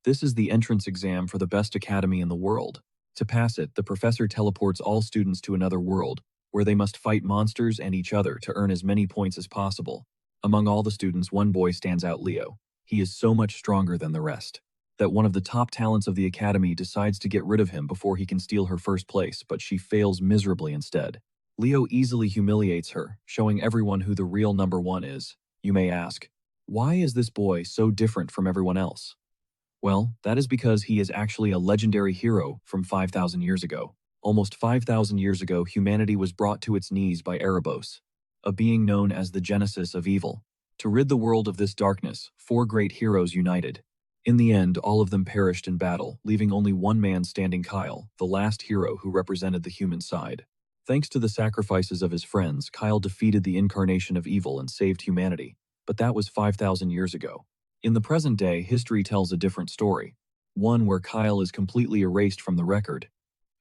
This is the entrance exam for the best academy in the world. To pass it, the professor teleports all students to another world, where they must fight monsters and each other to earn as many points as possible. Among all the students, one boy stands out: Leo. He is so much stronger than the rest that one of the top talents of the academy decides to get rid of him before he can steal her first place, but she fails miserably instead. Leo easily humiliates her, showing everyone who the real number one is. You may ask, why is this boy so different from everyone else? Well, that is because he is actually a legendary hero from 5,000 years ago. Almost 5,000 years ago, humanity was brought to its knees by Erebos, a being known as the genesis of evil. To rid the world of this darkness, 4 great heroes united. In the end, all of them perished in battle, leaving only one man standing: Kyle, the last hero who represented the human side. Thanks to the sacrifices of his friends, Kyle defeated the incarnation of evil and saved humanity. But that was 5,000 years ago. In the present day, history tells a different story, one where Kyle is completely erased from the record.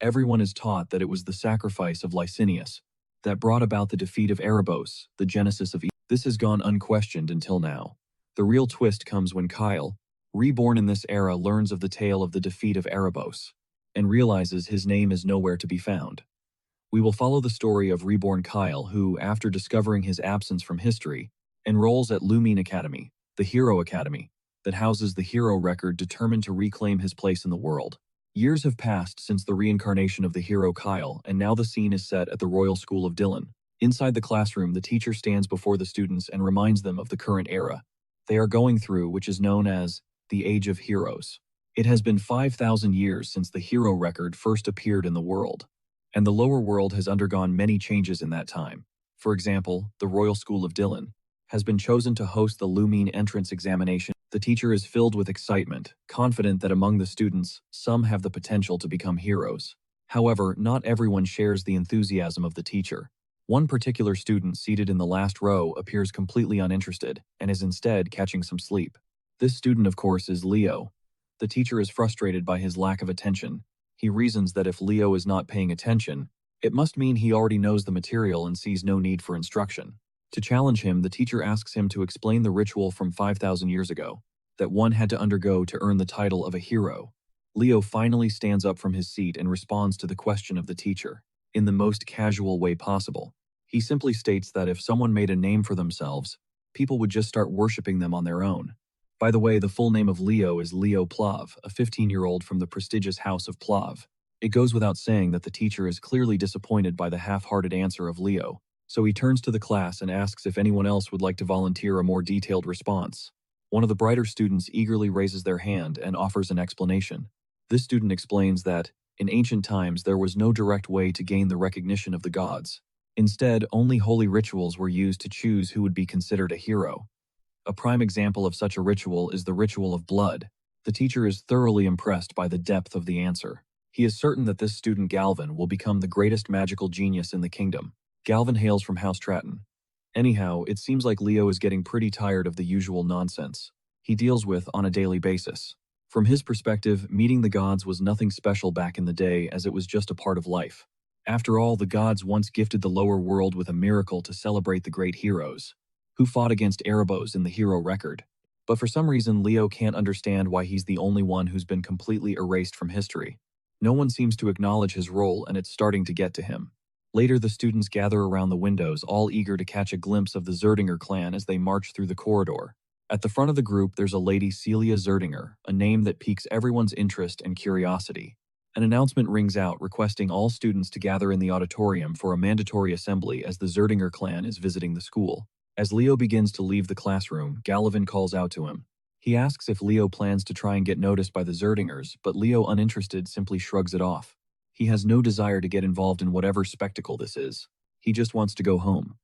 Everyone is taught that it was the sacrifice of Licinius that brought about the defeat of Erebos, the genesis of evil. This has gone unquestioned until now. The real twist comes when Kyle, reborn in this era, learns of the tale of the defeat of Erebos and realizes his name is nowhere to be found. We will follow the story of reborn Kyle, who, after discovering his absence from history, enrolls at Lumine Academy, the Hero Academy, that houses the hero record, determined to reclaim his place in the world. Years have passed since the reincarnation of the hero Kyle, and now the scene is set at the Royal School of Dylan. Inside the classroom, the teacher stands before the students and reminds them of the current era they are going through, which is known as the Age of Heroes. It has been 5,000 years since the hero record first appeared in the world, and the lower world has undergone many changes in that time. For example, the Royal School of Dylan has been chosen to host the Lumine entrance examination. The teacher is filled with excitement, confident that among the students, some have the potential to become heroes. However, not everyone shares the enthusiasm of the teacher. One particular student seated in the last row appears completely uninterested and is instead catching some sleep. This student, of course, is Leo. The teacher is frustrated by his lack of attention. He reasons that if Leo is not paying attention, it must mean he already knows the material and sees no need for instruction. To challenge him, the teacher asks him to explain the ritual from 5,000 years ago that one had to undergo to earn the title of a hero. Leo finally stands up from his seat and responds to the question of the teacher in the most casual way possible. He simply states that if someone made a name for themselves, people would just start worshipping them on their own. By the way, the full name of Leo is Leo Plav, a 15-year-old from the prestigious house of Plav. It goes without saying that the teacher is clearly disappointed by the half-hearted answer of Leo, so he turns to the class and asks if anyone else would like to volunteer a more detailed response. One of the brighter students eagerly raises their hand and offers an explanation. This student explains that, in ancient times, there was no direct way to gain the recognition of the gods. Instead, only holy rituals were used to choose who would be considered a hero. A prime example of such a ritual is the ritual of blood. The teacher is thoroughly impressed by the depth of the answer. He is certain that this student Galvin will become the greatest magical genius in the kingdom. Galvin hails from House Stratton. Anyhow, it seems like Leo is getting pretty tired of the usual nonsense he deals with on a daily basis. From his perspective, meeting the gods was nothing special back in the day, as it was just a part of life. After all, the gods once gifted the lower world with a miracle to celebrate the great heroes who fought against Erebos in the hero record. But for some reason, Leo can't understand why he's the only one who's been completely erased from history. No one seems to acknowledge his role, and it's starting to get to him. Later, the students gather around the windows, all eager to catch a glimpse of the Zerdinger clan as they march through the corridor. At the front of the group, there's a lady, Celia Zerdinger, a name that piques everyone's interest and curiosity. An announcement rings out requesting all students to gather in the auditorium for a mandatory assembly as the Zerdinger clan is visiting the school. As Leo begins to leave the classroom, Galvin calls out to him. He asks if Leo plans to try and get noticed by the Zerdingers, but Leo, uninterested, simply shrugs it off. He has no desire to get involved in whatever spectacle this is. He just wants to go home.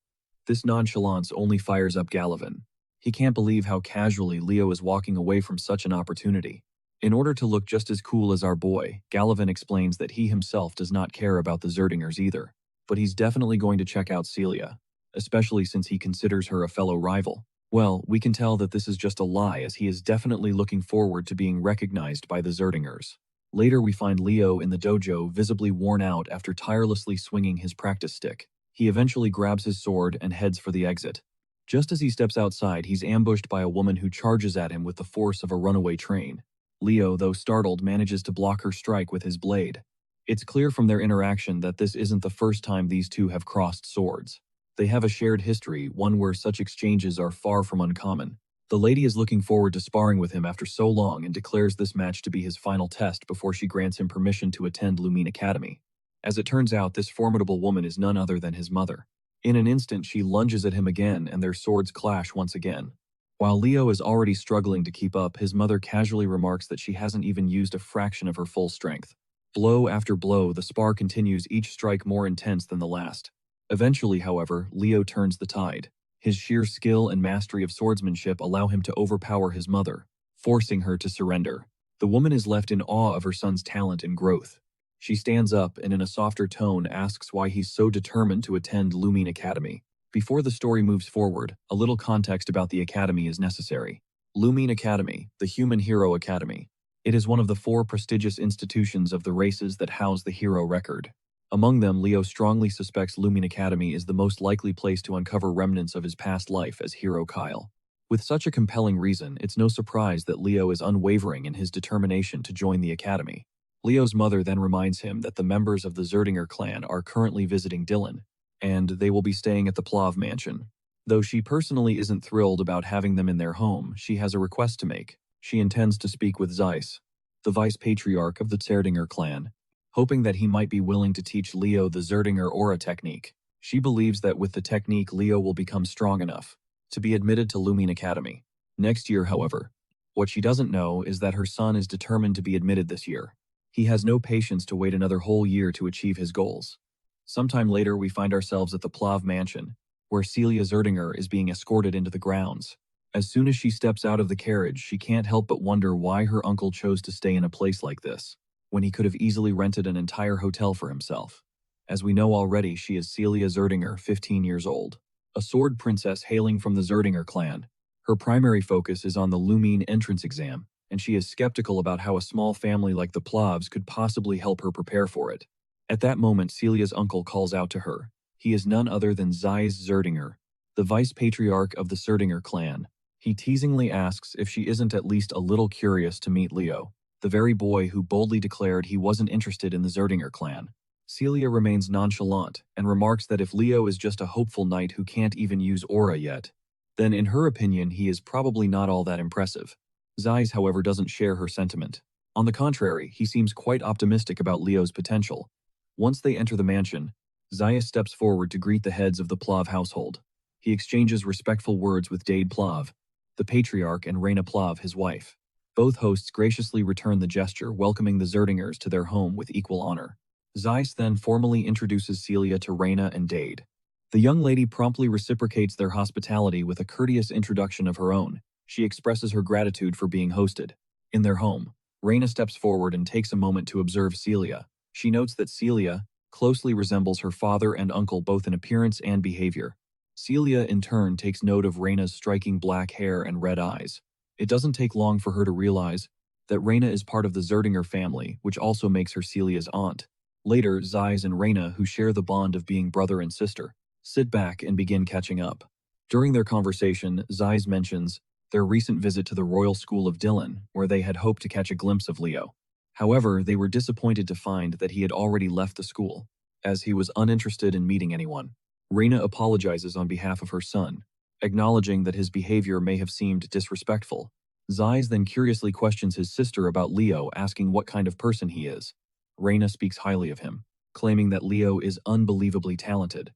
This nonchalance only fires up Galvin. He can't believe how casually Leo is walking away from such an opportunity. In order to look just as cool as our boy, Galvin explains that he himself does not care about the Zerdingers either, but he's definitely going to check out Celia, especially since he considers her a fellow rival. Well, we can tell that this is just a lie, as he is definitely looking forward to being recognized by the Zerdingers. Later, we find Leo in the dojo, visibly worn out after tirelessly swinging his practice stick. He eventually grabs his sword and heads for the exit. Just as he steps outside, he's ambushed by a woman who charges at him with the force of a runaway train. Leo, though startled, manages to block her strike with his blade. It's clear from their interaction that this isn't the first time these two have crossed swords. They have a shared history, one where such exchanges are far from uncommon. The lady is looking forward to sparring with him after so long and declares this match to be his final test before she grants him permission to attend Lumine Academy. As it turns out, this formidable woman is none other than his mother. In an instant, she lunges at him again and their swords clash once again. While Leo is already struggling to keep up, his mother casually remarks that she hasn't even used a fraction of her full strength. Blow after blow, the spar continues, each strike more intense than the last. Eventually, however, Leo turns the tide. His sheer skill and mastery of swordsmanship allow him to overpower his mother, forcing her to surrender. The woman is left in awe of her son's talent and growth. She stands up and in a softer tone asks why he's so determined to attend Lumine Academy. Before the story moves forward, a little context about the academy is necessary. Lumine Academy, the Human Hero Academy. It is one of the 4 prestigious institutions of the races that house the hero record. Among them, Leo strongly suspects Lumine Academy is the most likely place to uncover remnants of his past life as Hero Kyle. With such a compelling reason, it's no surprise that Leo is unwavering in his determination to join the academy. Leo's mother then reminds him that the members of the Zerdinger clan are currently visiting Dylan, and they will be staying at the Plav mansion. Though she personally isn't thrilled about having them in their home, she has a request to make. She intends to speak with Zeiss, the vice patriarch of the Zerdinger clan, hoping that he might be willing to teach Leo the Zerdinger aura technique. She believes that with the technique, Leo will become strong enough to be admitted to Lumine Academy next year, however. What she doesn't know is that her son is determined to be admitted this year. He has no patience to wait another whole year to achieve his goals. Sometime later, we find ourselves at the Plav mansion, where Celia Zerdinger is being escorted into the grounds. As soon as she steps out of the carriage, she can't help but wonder why her uncle chose to stay in a place like this, when he could have easily rented an entire hotel for himself. As we know already, she is Celia Zerdinger, 15 years old, a sword princess hailing from the Zerdinger clan. Her primary focus is on the Lumine entrance exam, and she is skeptical about how a small family like the Plavs could possibly help her prepare for it. At that moment, Celia's uncle calls out to her. He is none other than Zeiss Zerdinger, the vice patriarch of the Zerdinger clan. He teasingly asks if she isn't at least a little curious to meet Leo, the very boy who boldly declared he wasn't interested in the Zerdinger clan. Celia remains nonchalant and remarks that if Leo is just a hopeful knight who can't even use aura yet, then in her opinion he is probably not all that impressive. Zeiss, however, doesn't share her sentiment. On the contrary, he seems quite optimistic about Leo's potential. Once they enter the mansion, Zeiss steps forward to greet the heads of the Plav household. He exchanges respectful words with Dade Plav, the patriarch, and Reina Plav, his wife. Both hosts graciously return the gesture, welcoming the Zerdingers to their home with equal honor. Zeiss then formally introduces Celia to Reina and Dade. The young lady promptly reciprocates their hospitality with a courteous introduction of her own. She expresses her gratitude for being hosted. In their home, Reina steps forward and takes a moment to observe Celia. She notes that Celia closely resembles her father and uncle both in appearance and behavior. Celia, in turn, takes note of Reina's striking black hair and red eyes. It doesn't take long for her to realize that Reina is part of the Zerdinger family, which also makes her Celia's aunt. Later, Zeiss and Reina, who share the bond of being brother and sister, sit back and begin catching up. During their conversation, Zeiss mentions their recent visit to the Royal School of Dylan, where they had hoped to catch a glimpse of Leo. However, they were disappointed to find that he had already left the school, as he was uninterested in meeting anyone. Reina apologizes on behalf of her son, acknowledging that his behavior may have seemed disrespectful. Zeiss then curiously questions his sister about Leo, asking what kind of person he is. Reina speaks highly of him, claiming that Leo is unbelievably talented.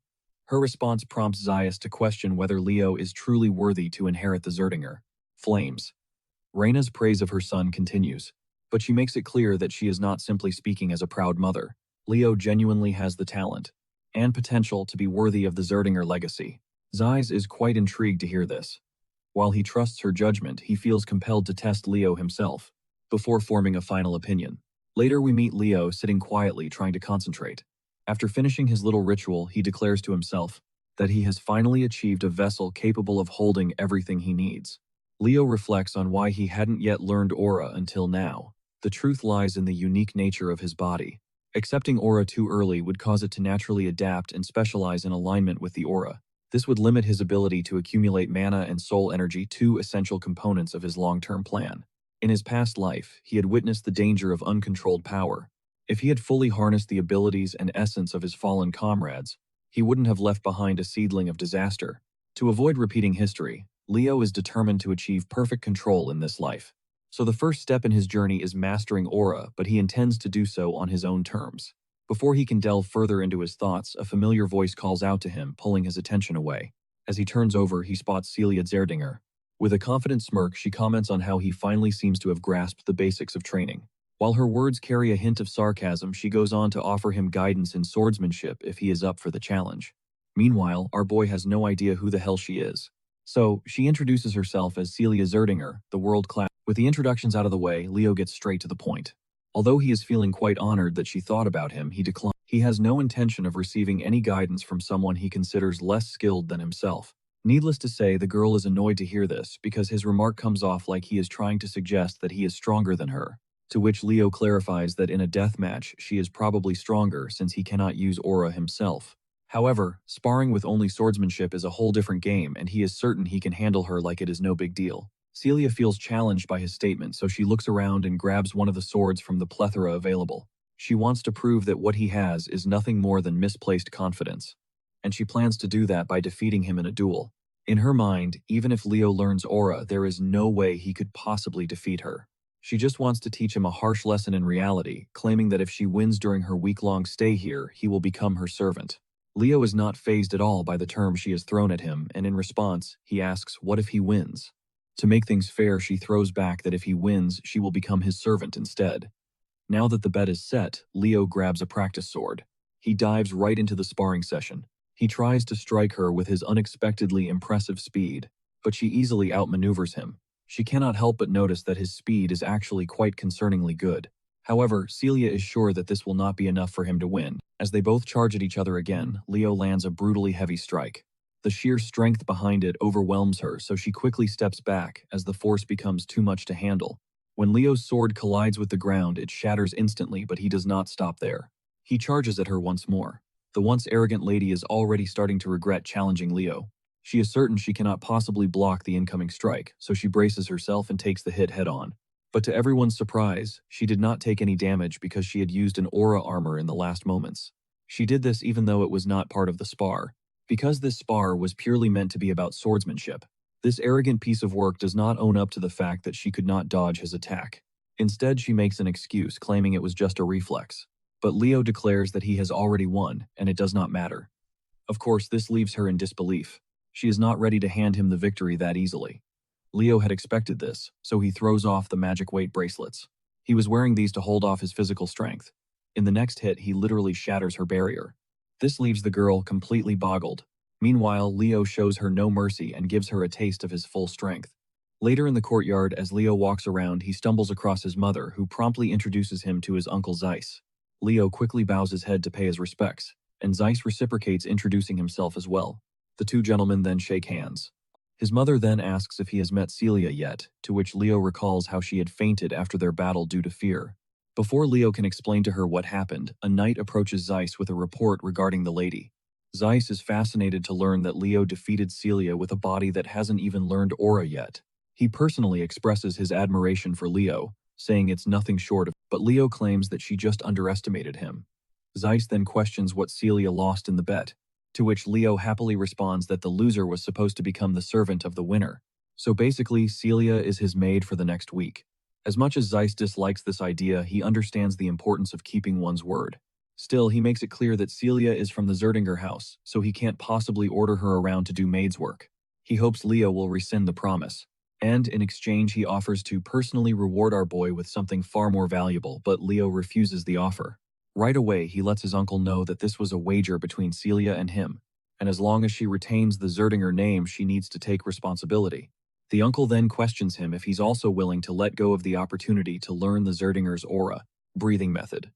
Her response prompts Zeiss to question whether Leo is truly worthy to inherit the Zerdinger flames. Reina's praise of her son continues, but she makes it clear that she is not simply speaking as a proud mother. Leo genuinely has the talent and potential to be worthy of the Zerdinger legacy. Zeiss is quite intrigued to hear this. While he trusts her judgment, he feels compelled to test Leo himself, before forming a final opinion. Later we meet Leo sitting quietly trying to concentrate. After finishing his little ritual, he declares to himself that he has finally achieved a vessel capable of holding everything he needs. Leo reflects on why he hadn't yet learned aura until now. The truth lies in the unique nature of his body. Accepting aura too early would cause it to naturally adapt and specialize in alignment with the aura. This would limit his ability to accumulate mana and soul energy, two essential components of his long-term plan. In his past life, he had witnessed the danger of uncontrolled power. If he had fully harnessed the abilities and essence of his fallen comrades, he wouldn't have left behind a seedling of disaster. To avoid repeating history, Leo is determined to achieve perfect control in this life. So the first step in his journey is mastering aura, but he intends to do so on his own terms. Before he can delve further into his thoughts, a familiar voice calls out to him, pulling his attention away. As he turns over, he spots Celia Zerdinger. With a confident smirk, she comments on how he finally seems to have grasped the basics of training. While her words carry a hint of sarcasm, she goes on to offer him guidance in swordsmanship if he is up for the challenge. Meanwhile, our boy has no idea who the hell she is. So, she introduces herself as Celia Zerdinger, the world-class. With the introductions out of the way, Leo gets straight to the point. Although he is feeling quite honored that she thought about him, he declines. He has no intention of receiving any guidance from someone he considers less skilled than himself. Needless to say, the girl is annoyed to hear this because his remark comes off like he is trying to suggest that he is stronger than her. To which Leo clarifies that in a death match, she is probably stronger since he cannot use aura himself. However, sparring with only swordsmanship is a whole different game, and he is certain he can handle her like it is no big deal. Celia feels challenged by his statement, so she looks around and grabs one of the swords from the plethora available. She wants to prove that what he has is nothing more than misplaced confidence. And she plans to do that by defeating him in a duel. In her mind, even if Leo learns aura, there is no way he could possibly defeat her. She just wants to teach him a harsh lesson in reality, claiming that if she wins during her week-long stay here, he will become her servant. Leo is not fazed at all by the term she has thrown at him, and in response, he asks, what if he wins? To make things fair, she throws back that if he wins, she will become his servant instead. Now that the bet is set, Leo grabs a practice sword. He dives right into the sparring session. He tries to strike her with his unexpectedly impressive speed, but she easily outmaneuvers him. She cannot help but notice that his speed is actually quite concerningly good. However, Celia is sure that this will not be enough for him to win. As they both charge at each other again, Leo lands a brutally heavy strike. The sheer strength behind it overwhelms her, so she quickly steps back as the force becomes too much to handle. When Leo's sword collides with the ground, it shatters instantly, but he does not stop there. He charges at her once more. The once arrogant lady is already starting to regret challenging Leo. She is certain she cannot possibly block the incoming strike, so she braces herself and takes the hit head-on. But to everyone's surprise, she did not take any damage because she had used an aura armor in the last moments. She did this even though it was not part of the spar. Because this spar was purely meant to be about swordsmanship, this arrogant piece of work does not own up to the fact that she could not dodge his attack. Instead, she makes an excuse, claiming it was just a reflex. But Leo declares that he has already won, and it does not matter. Of course, this leaves her in disbelief. She is not ready to hand him the victory that easily. Leo had expected this, so he throws off the magic weight bracelets. He was wearing these to hold off his physical strength. In the next hit, he literally shatters her barrier. This leaves the girl completely boggled. Meanwhile, Leo shows her no mercy and gives her a taste of his full strength. Later in the courtyard, as Leo walks around, he stumbles across his mother, who promptly introduces him to his uncle Zeiss. Leo quickly bows his head to pay his respects, and Zeiss reciprocates, introducing himself as well. The two gentlemen then shake hands. His mother then asks if he has met Celia yet, to which Leo recalls how she had fainted after their battle due to fear. Before Leo can explain to her what happened, a knight approaches Zeiss with a report regarding the lady. Zeiss is fascinated to learn that Leo defeated Celia with a body that hasn't even learned aura yet. He personally expresses his admiration for Leo, saying it's nothing short of, but Leo claims that she just underestimated him. Zeiss then questions what Celia lost in the bet, to which Leo happily responds that the loser was supposed to become the servant of the winner. So basically, Celia is his maid for the next week. As much as Zeiss dislikes this idea, he understands the importance of keeping one's word. Still, he makes it clear that Celia is from the Zerdinger house, so he can't possibly order her around to do maid's work. He hopes Leo will rescind the promise. And, in exchange, he offers to personally reward our boy with something far more valuable, but Leo refuses the offer. Right away, he lets his uncle know that this was a wager between Celia and him, and as long as she retains the Zerdinger name, she needs to take responsibility. The uncle then questions him if he's also willing to let go of the opportunity to learn the Zerdinger's aura breathing method.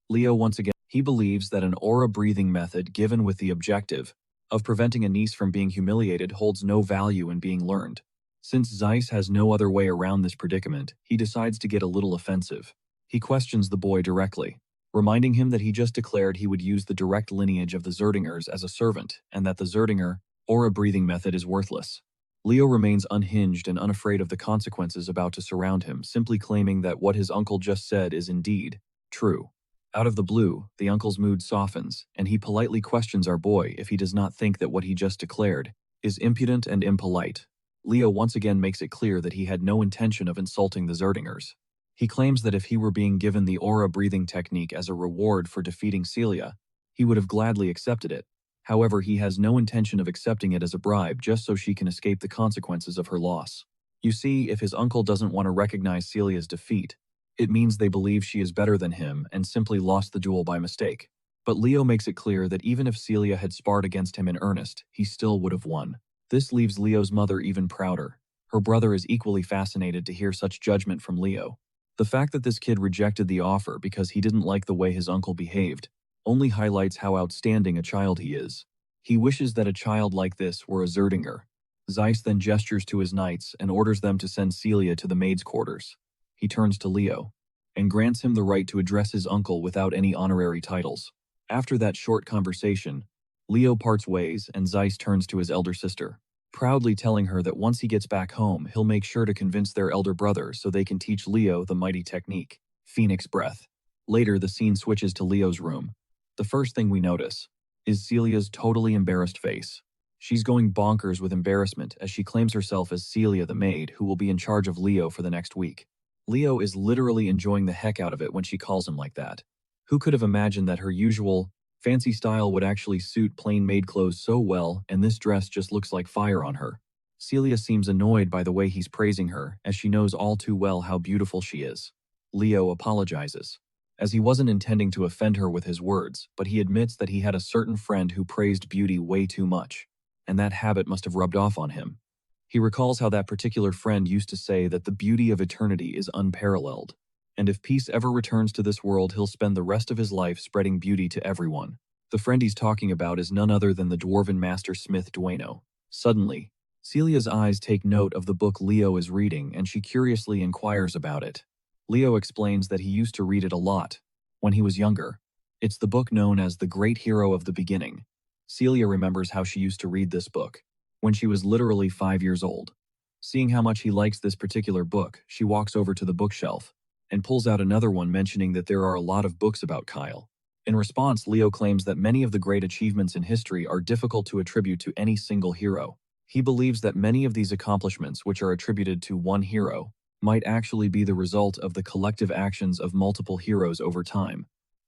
Leo once again, he believes that an aura breathing method given with the objective of preventing a niece from being humiliated holds no value in being learned. Since Zeiss has no other way around this predicament, he decides to get a little offensive. He questions the boy directly, reminding him that he just declared he would use the direct lineage of the Zerdingers as a servant and that the Zerdinger aura breathing method is worthless. Leo remains unhinged and unafraid of the consequences about to surround him, simply claiming that what his uncle just said is indeed true. Out of the blue, the uncle's mood softens, and he politely questions our boy if he does not think that what he just declared is impudent and impolite. Leo once again makes it clear that he had no intention of insulting the Zerdingers. He claims that if he were being given the aura breathing technique as a reward for defeating Celia, he would have gladly accepted it. However, he has no intention of accepting it as a bribe just so she can escape the consequences of her loss. You see, if his uncle doesn't want to recognize Celia's defeat, it means they believe she is better than him and simply lost the duel by mistake. But Leo makes it clear that even if Celia had sparred against him in earnest, he still would have won. This leaves Leo's mother even prouder. Her brother is equally fascinated to hear such judgment from Leo. The fact that this kid rejected the offer because he didn't like the way his uncle behaved only highlights how outstanding a child he is. He wishes that a child like this were a Zerdinger. Zeiss then gestures to his knights and orders them to send Celia to the maid's quarters. He turns to Leo and grants him the right to address his uncle without any honorary titles. After that short conversation, Leo parts ways and Zeiss turns to his elder sister, proudly telling her that once he gets back home, he'll make sure to convince their elder brother so they can teach Leo the mighty technique, Phoenix Breath. Later, the scene switches to Leo's room. The first thing we notice is Celia's totally embarrassed face. She's going bonkers with embarrassment as she claims herself as Celia the maid who will be in charge of Leo for the next week. Leo is literally enjoying the heck out of it when she calls him like that. Who could have imagined that her usual fancy style would actually suit plain maid clothes so well, and this dress just looks like fire on her? Celia seems annoyed by the way he's praising her, as she knows all too well how beautiful she is. Leo apologizes, as he wasn't intending to offend her with his words, but he admits that he had a certain friend who praised beauty way too much, and that habit must have rubbed off on him. He recalls how that particular friend used to say that the beauty of eternity is unparalleled, and if peace ever returns to this world, he'll spend the rest of his life spreading beauty to everyone. The friend he's talking about is none other than the dwarven master smith Dueno. Suddenly, Celia's eyes take note of the book Leo is reading, and she curiously inquires about it. Leo explains that he used to read it a lot when he was younger. It's the book known as The Great Hero of the Beginning. Celia remembers how she used to read this book when she was literally 5 years old. Seeing how much he likes this particular book, she walks over to the bookshelf and pulls out another one, mentioning that there are a lot of books about Kyle. In response, Leo claims that many of the great achievements in history are difficult to attribute to any single hero. He believes that many of these accomplishments, which are attributed to one hero, might actually be the result of the collective actions of multiple heroes over time.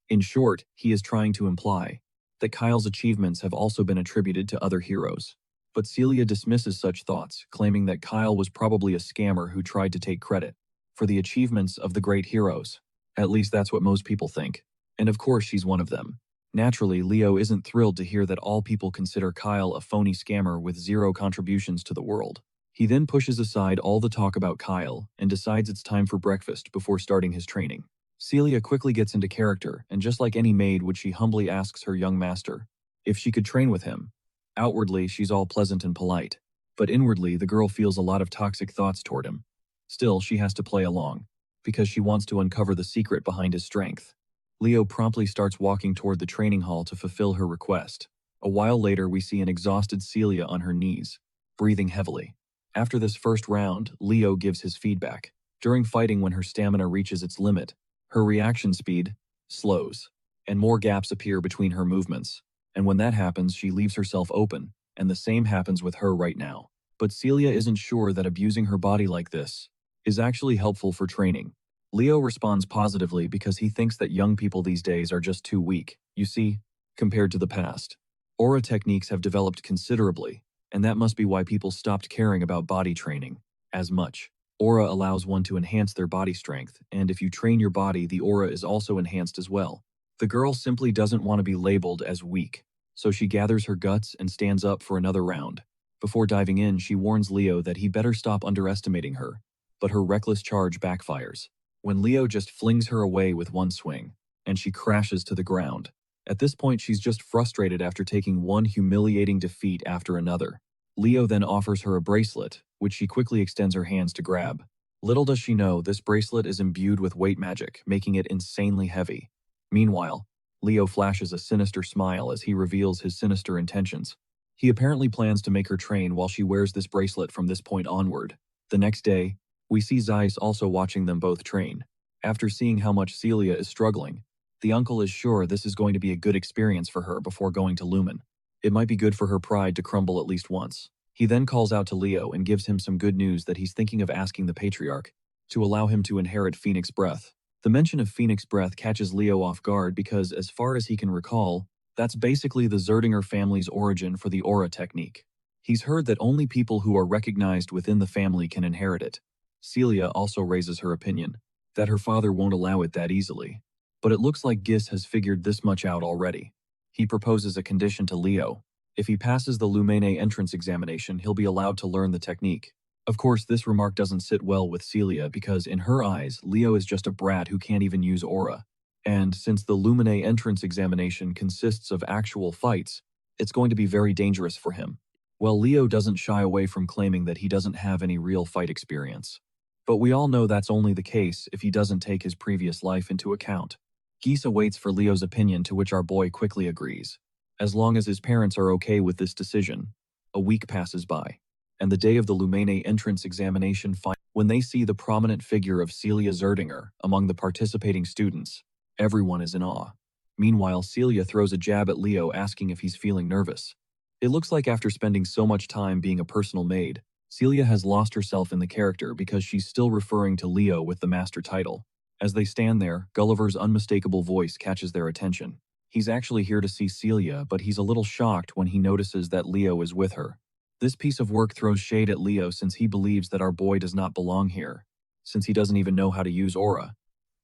In short, he is trying to imply that Kyle's achievements have also been attributed to other heroes. But Celia dismisses such thoughts, claiming that Kyle was probably a scammer who tried to take credit for the achievements of the great heroes. At least that's what most people think. And of course she's one of them. Naturally, Leo isn't thrilled to hear that all people consider Kyle a phony scammer with zero contributions to the world. He then pushes aside all the talk about Kyle and decides it's time for breakfast before starting his training. Celia quickly gets into character, and just like any maid would, she humbly asks her young master if she could train with him. Outwardly, she's all pleasant and polite, but inwardly, the girl feels a lot of toxic thoughts toward him. Still, she has to play along, because she wants to uncover the secret behind his strength. Leo promptly starts walking toward the training hall to fulfill her request. A while later, we see an exhausted Celia on her knees, breathing heavily. After this first round, Leo gives his feedback. During fighting, when her stamina reaches its limit, her reaction speed slows, and more gaps appear between her movements. And when that happens, she leaves herself open, and the same happens with her right now. But Celia isn't sure that abusing her body like this is actually helpful for training. Leo responds positively because he thinks that young people these days are just too weak. You see, compared to the past, aura techniques have developed considerably, and that must be why people stopped caring about body training as much. Aura allows one to enhance their body strength, and if you train your body, the aura is also enhanced as well. The girl simply doesn't want to be labeled as weak, so she gathers her guts and stands up for another round. Before diving in, she warns Leo that he better stop underestimating her, but her reckless charge backfires when Leo just flings her away with one swing, and she crashes to the ground. At this point, she's just frustrated after taking one humiliating defeat after another. Leo then offers her a bracelet, which she quickly extends her hands to grab. Little does she know, this bracelet is imbued with weight magic, making it insanely heavy. Meanwhile, Leo flashes a sinister smile as he reveals his sinister intentions. He apparently plans to make her train while she wears this bracelet from this point onward. The next day, we see Zeiss also watching them both train. After seeing how much Celia is struggling, the uncle is sure this is going to be a good experience for her before going to Lumen. It might be good for her pride to crumble at least once. He then calls out to Leo and gives him some good news that he's thinking of asking the Patriarch to allow him to inherit Phoenix Breath. The mention of Phoenix Breath catches Leo off guard because, as far as he can recall, that's basically the Zerdinger family's origin for the aura technique. He's heard that only people who are recognized within the family can inherit it. Celia also raises her opinion that her father won't allow it that easily. But it looks like Gis has figured this much out already. He proposes a condition to Leo. If he passes the Lumene entrance examination, he'll be allowed to learn the technique. Of course, this remark doesn't sit well with Celia because, in her eyes, Leo is just a brat who can't even use aura. And since the Lumene entrance examination consists of actual fights, it's going to be very dangerous for him. Well, Leo doesn't shy away from claiming that he doesn't have any real fight experience. But we all know that's only the case if he doesn't take his previous life into account. Gisa waits for Leo's opinion, to which our boy quickly agrees. As long as his parents are okay with this decision. A week passes by, and the day of the Lumene entrance examination when they see the prominent figure of Celia Zerdinger among the participating students, everyone is in awe. Meanwhile, Celia throws a jab at Leo asking if he's feeling nervous. It looks like after spending so much time being a personal maid, Celia has lost herself in the character because she's still referring to Leo with the master title. As they stand there, Gulliver's unmistakable voice catches their attention. He's actually here to see Celia, but he's a little shocked when he notices that Leo is with her. This piece of work throws shade at Leo since he believes that our boy does not belong here, since he doesn't even know how to use aura.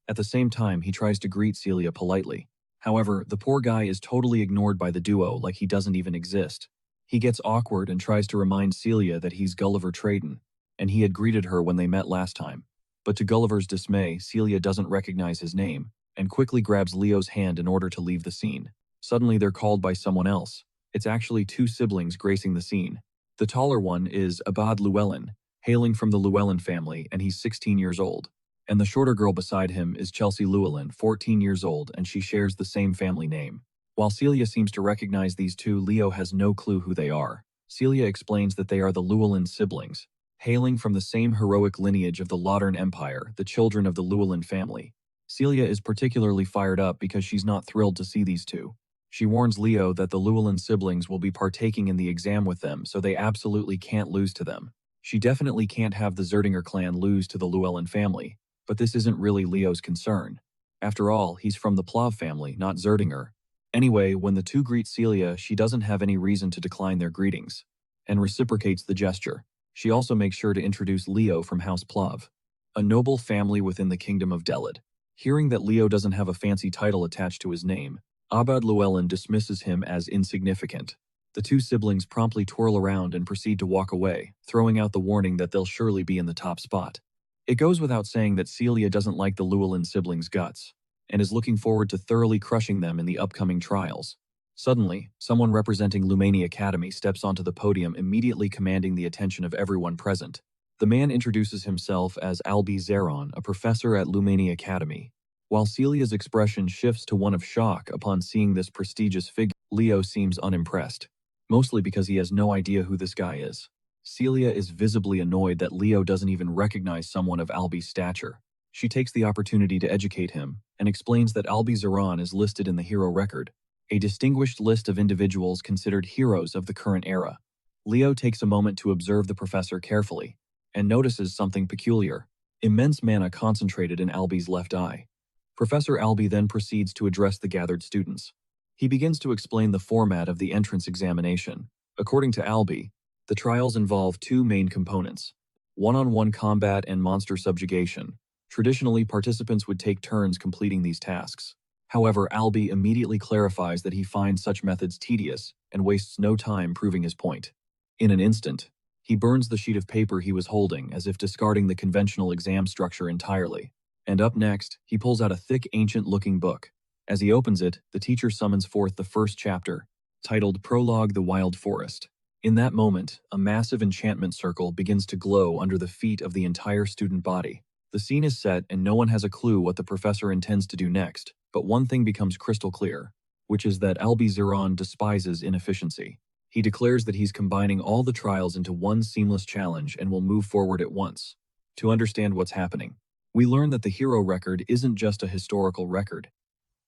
At the same time, he tries to greet Celia politely. However, the poor guy is totally ignored by the duo like he doesn't even exist. He gets awkward and tries to remind Celia that he's Gulliver Traden, and he had greeted her when they met last time. But to Gulliver's dismay, Celia doesn't recognize his name, and quickly grabs Leo's hand in order to leave the scene. Suddenly they're called by someone else. It's actually two siblings gracing the scene. The taller one is Abad Llewellyn, hailing from the Llewellyn family, and he's 16 years old. And the shorter girl beside him is Chelsea Llewellyn, 14 years old, and she shares the same family name. While Celia seems to recognize these two, Leo has no clue who they are. Celia explains that they are the Llewellyn siblings, hailing from the same heroic lineage of the Lothern Empire, the children of the Llewellyn family. Celia is particularly fired up because she's not thrilled to see these two. She warns Leo that the Llewellyn siblings will be partaking in the exam with them, so they absolutely can't lose to them. She definitely can't have the Zerdinger clan lose to the Llewellyn family, but this isn't really Leo's concern. After all, he's from the Plav family, not Zerdinger. Anyway, when the two greet Celia, she doesn't have any reason to decline their greetings, and reciprocates the gesture. She also makes sure to introduce Leo from House Plav, a noble family within the Kingdom of Delid. Hearing that Leo doesn't have a fancy title attached to his name, Abad Llewellyn dismisses him as insignificant. The two siblings promptly twirl around and proceed to walk away, throwing out the warning that they'll surely be in the top spot. It goes without saying that Celia doesn't like the Llewellyn siblings' guts, and is looking forward to thoroughly crushing them in the upcoming trials. Suddenly, someone representing Lumene Academy steps onto the podium, immediately commanding the attention of everyone present. The man introduces himself as Albi Zeron, a professor at Lumene Academy. While Celia's expression shifts to one of shock upon seeing this prestigious figure, Leo seems unimpressed, mostly because he has no idea who this guy is. Celia is visibly annoyed that Leo doesn't even recognize someone of Albi's stature. She takes the opportunity to educate him, and explains that Albi Zeron is listed in the hero record, a distinguished list of individuals considered heroes of the current era. Leo takes a moment to observe the professor carefully, and notices something peculiar: immense mana concentrated in Albi's left eye. Professor Albi then proceeds to address the gathered students. He begins to explain the format of the entrance examination. According to Albi, the trials involve two main components: one-on-one combat and monster subjugation. Traditionally, participants would take turns completing these tasks. However, Albi immediately clarifies that he finds such methods tedious and wastes no time proving his point. In an instant, he burns the sheet of paper he was holding, as if discarding the conventional exam structure entirely. And up next, he pulls out a thick, ancient-looking book. As he opens it, the teacher summons forth the first chapter, titled Prologue: The Wild Forest. In that moment, a massive enchantment circle begins to glow under the feet of the entire student body. The scene is set and no one has a clue what the professor intends to do next, but one thing becomes crystal clear, which is that Albi Zeron despises inefficiency. He declares that he's combining all the trials into one seamless challenge and will move forward at once. To understand what's happening, we learn that the hero record isn't just a historical record.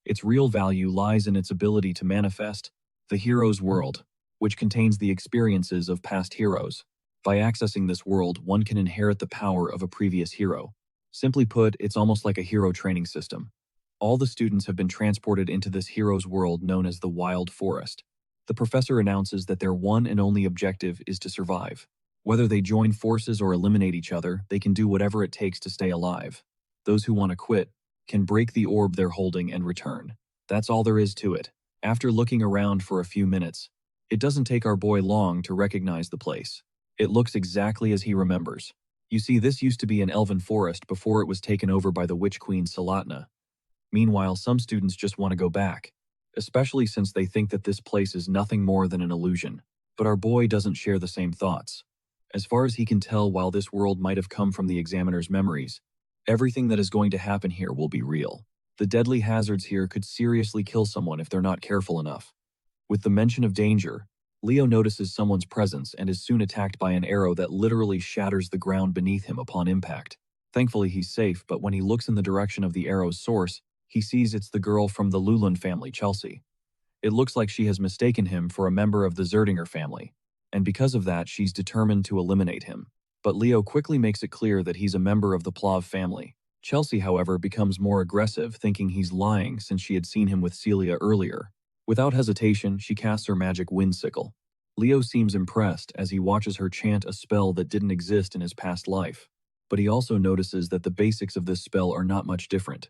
Its real value lies in its ability to manifest the hero's world, which contains the experiences of past heroes. By accessing this world, one can inherit the power of a previous hero. Simply put, it's almost like a hero training system. All the students have been transported into this hero's world known as the Wild Forest. The professor announces that their one and only objective is to survive. Whether they join forces or eliminate each other, they can do whatever it takes to stay alive. Those who want to quit can break the orb they're holding and return. That's all there is to it. After looking around for a few minutes, it doesn't take our boy long to recognize the place. It looks exactly as he remembers. You see, this used to be an elven forest before it was taken over by the witch queen Salatna. Meanwhile, some students just want to go back, especially since they think that this place is nothing more than an illusion. But our boy doesn't share the same thoughts. As far as he can tell, while this world might have come from the examiner's memories, everything that is going to happen here will be real. The deadly hazards here could seriously kill someone if they're not careful enough. With the mention of danger, Leo notices someone's presence and is soon attacked by an arrow that literally shatters the ground beneath him upon impact. Thankfully, he's safe, but when he looks in the direction of the arrow's source, he sees it's the girl from the Lulan family, Chelsea. It looks like she has mistaken him for a member of the Zerdinger family, and because of that, she's determined to eliminate him. But Leo quickly makes it clear that he's a member of the Plav family. Chelsea, however, becomes more aggressive, thinking he's lying since she had seen him with Celia earlier. Without hesitation, she casts her magic wind sickle. Leo seems impressed as he watches her chant a spell that didn't exist in his past life, but he also notices that the basics of this spell are not much different.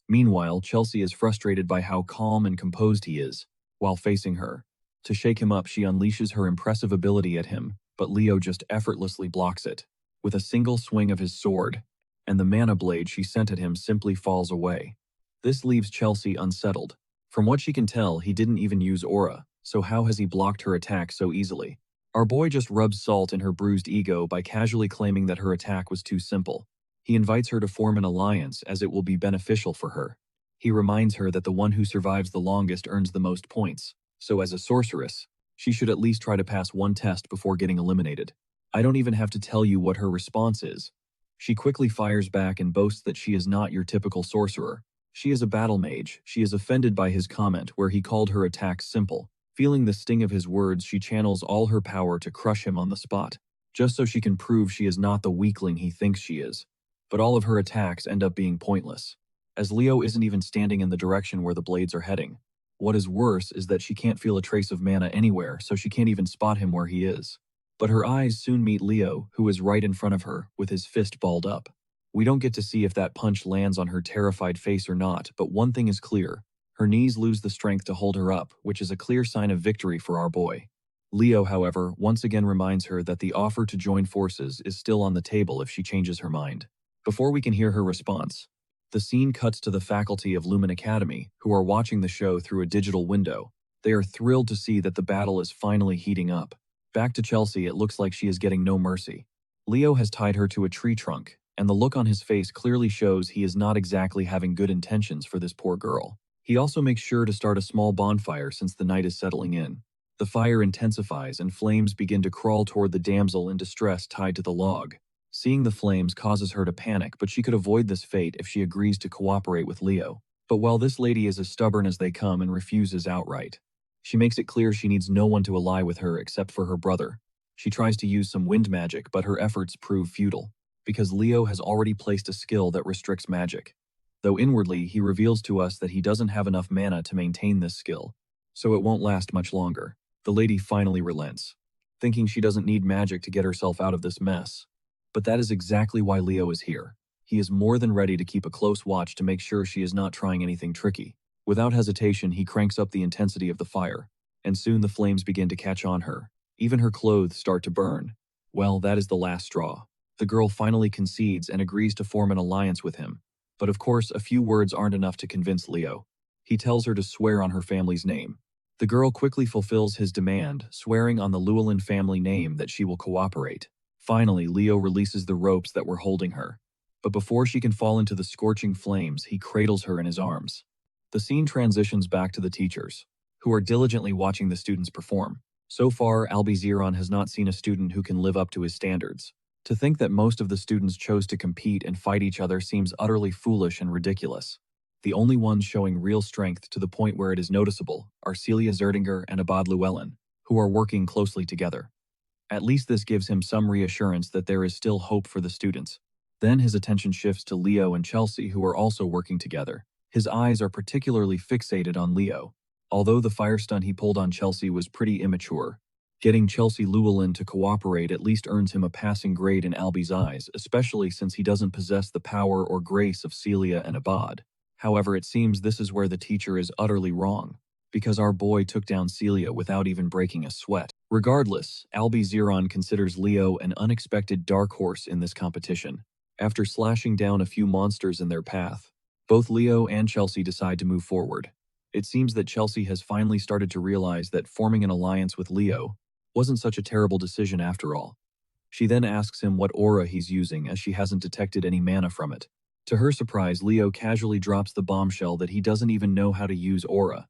Meanwhile, Chelsea is frustrated by how calm and composed he is while facing her. To shake him up, she unleashes her impressive ability at him, but Leo just effortlessly blocks it with a single swing of his sword, and the mana blade she sent at him simply falls away. This leaves Chelsea unsettled. From what she can tell, he didn't even use aura, so how has he blocked her attack so easily? Our boy just rubs salt in her bruised ego by casually claiming that her attack was too simple. He invites her to form an alliance as it will be beneficial for her. He reminds her that the one who survives the longest earns the most points, so as a sorceress, she should at least try to pass one test before getting eliminated. I don't even have to tell you what her response is. She quickly fires back and boasts that she is not your typical sorcerer. She is a battle mage. She is offended by his comment where he called her attacks simple. Feeling the sting of his words, she channels all her power to crush him on the spot, just so she can prove she is not the weakling he thinks she is. But all of her attacks end up being pointless, as Leo isn't even standing in the direction where the blades are heading. What is worse is that she can't feel a trace of mana anywhere, so she can't even spot him where he is. But her eyes soon meet Leo, who is right in front of her, with his fist balled up. We don't get to see if that punch lands on her terrified face or not, but one thing is clear. Her knees lose the strength to hold her up, which is a clear sign of victory for our boy. Leo, however, once again reminds her that the offer to join forces is still on the table if she changes her mind. Before we can hear her response, the scene cuts to the faculty of Lumen Academy, who are watching the show through a digital window. They are thrilled to see that the battle is finally heating up. Back to Chelsea, it looks like she is getting no mercy. Leo has tied her to a tree trunk, and the look on his face clearly shows he is not exactly having good intentions for this poor girl. He also makes sure to start a small bonfire since the night is settling in. The fire intensifies and flames begin to crawl toward the damsel in distress tied to the log. Seeing the flames causes her to panic, but she could avoid this fate if she agrees to cooperate with Leo. But while this lady is as stubborn as they come and refuses outright, she makes it clear she needs no one to ally with her except for her brother. She tries to use some wind magic, but her efforts prove futile, because Leo has already placed a skill that restricts magic. Though inwardly, he reveals to us that he doesn't have enough mana to maintain this skill, so it won't last much longer. The lady finally relents, thinking she doesn't need magic to get herself out of this mess. But that is exactly why Leo is here. He is more than ready to keep a close watch to make sure she is not trying anything tricky. Without hesitation, he cranks up the intensity of the fire, and soon the flames begin to catch on her. Even her clothes start to burn. Well, that is the last straw. The girl finally concedes and agrees to form an alliance with him. But of course, a few words aren't enough to convince Leo. He tells her to swear on her family's name. The girl quickly fulfills his demand, swearing on the Llewellyn family name that she will cooperate. Finally, Leo releases the ropes that were holding her. But before she can fall into the scorching flames, he cradles her in his arms. The scene transitions back to the teachers, who are diligently watching the students perform. So far, Albizeron has not seen a student who can live up to his standards. To think that most of the students chose to compete and fight each other seems utterly foolish and ridiculous. The only ones showing real strength to the point where it is noticeable are Celia Zerdinger and Abad Llewellyn, who are working closely together. At least this gives him some reassurance that there is still hope for the students. Then his attention shifts to Leo and Chelsea, who are also working together. His eyes are particularly fixated on Leo. Although the fire stunt he pulled on Chelsea was pretty immature, getting Chelsea Llewellyn to cooperate at least earns him a passing grade in Albie's eyes, especially since he doesn't possess the power or grace of Celia and Abad. However, it seems this is where the teacher is utterly wrong, because our boy took down Celia without even breaking a sweat. Regardless, Albizeron considers Leo an unexpected dark horse in this competition. After slashing down a few monsters in their path, both Leo and Chelsea decide to move forward. It seems that Chelsea has finally started to realize that forming an alliance with Leo wasn't such a terrible decision after all. She then asks him what aura he's using, as she hasn't detected any mana from it. To her surprise, Leo casually drops the bombshell that he doesn't even know how to use aura.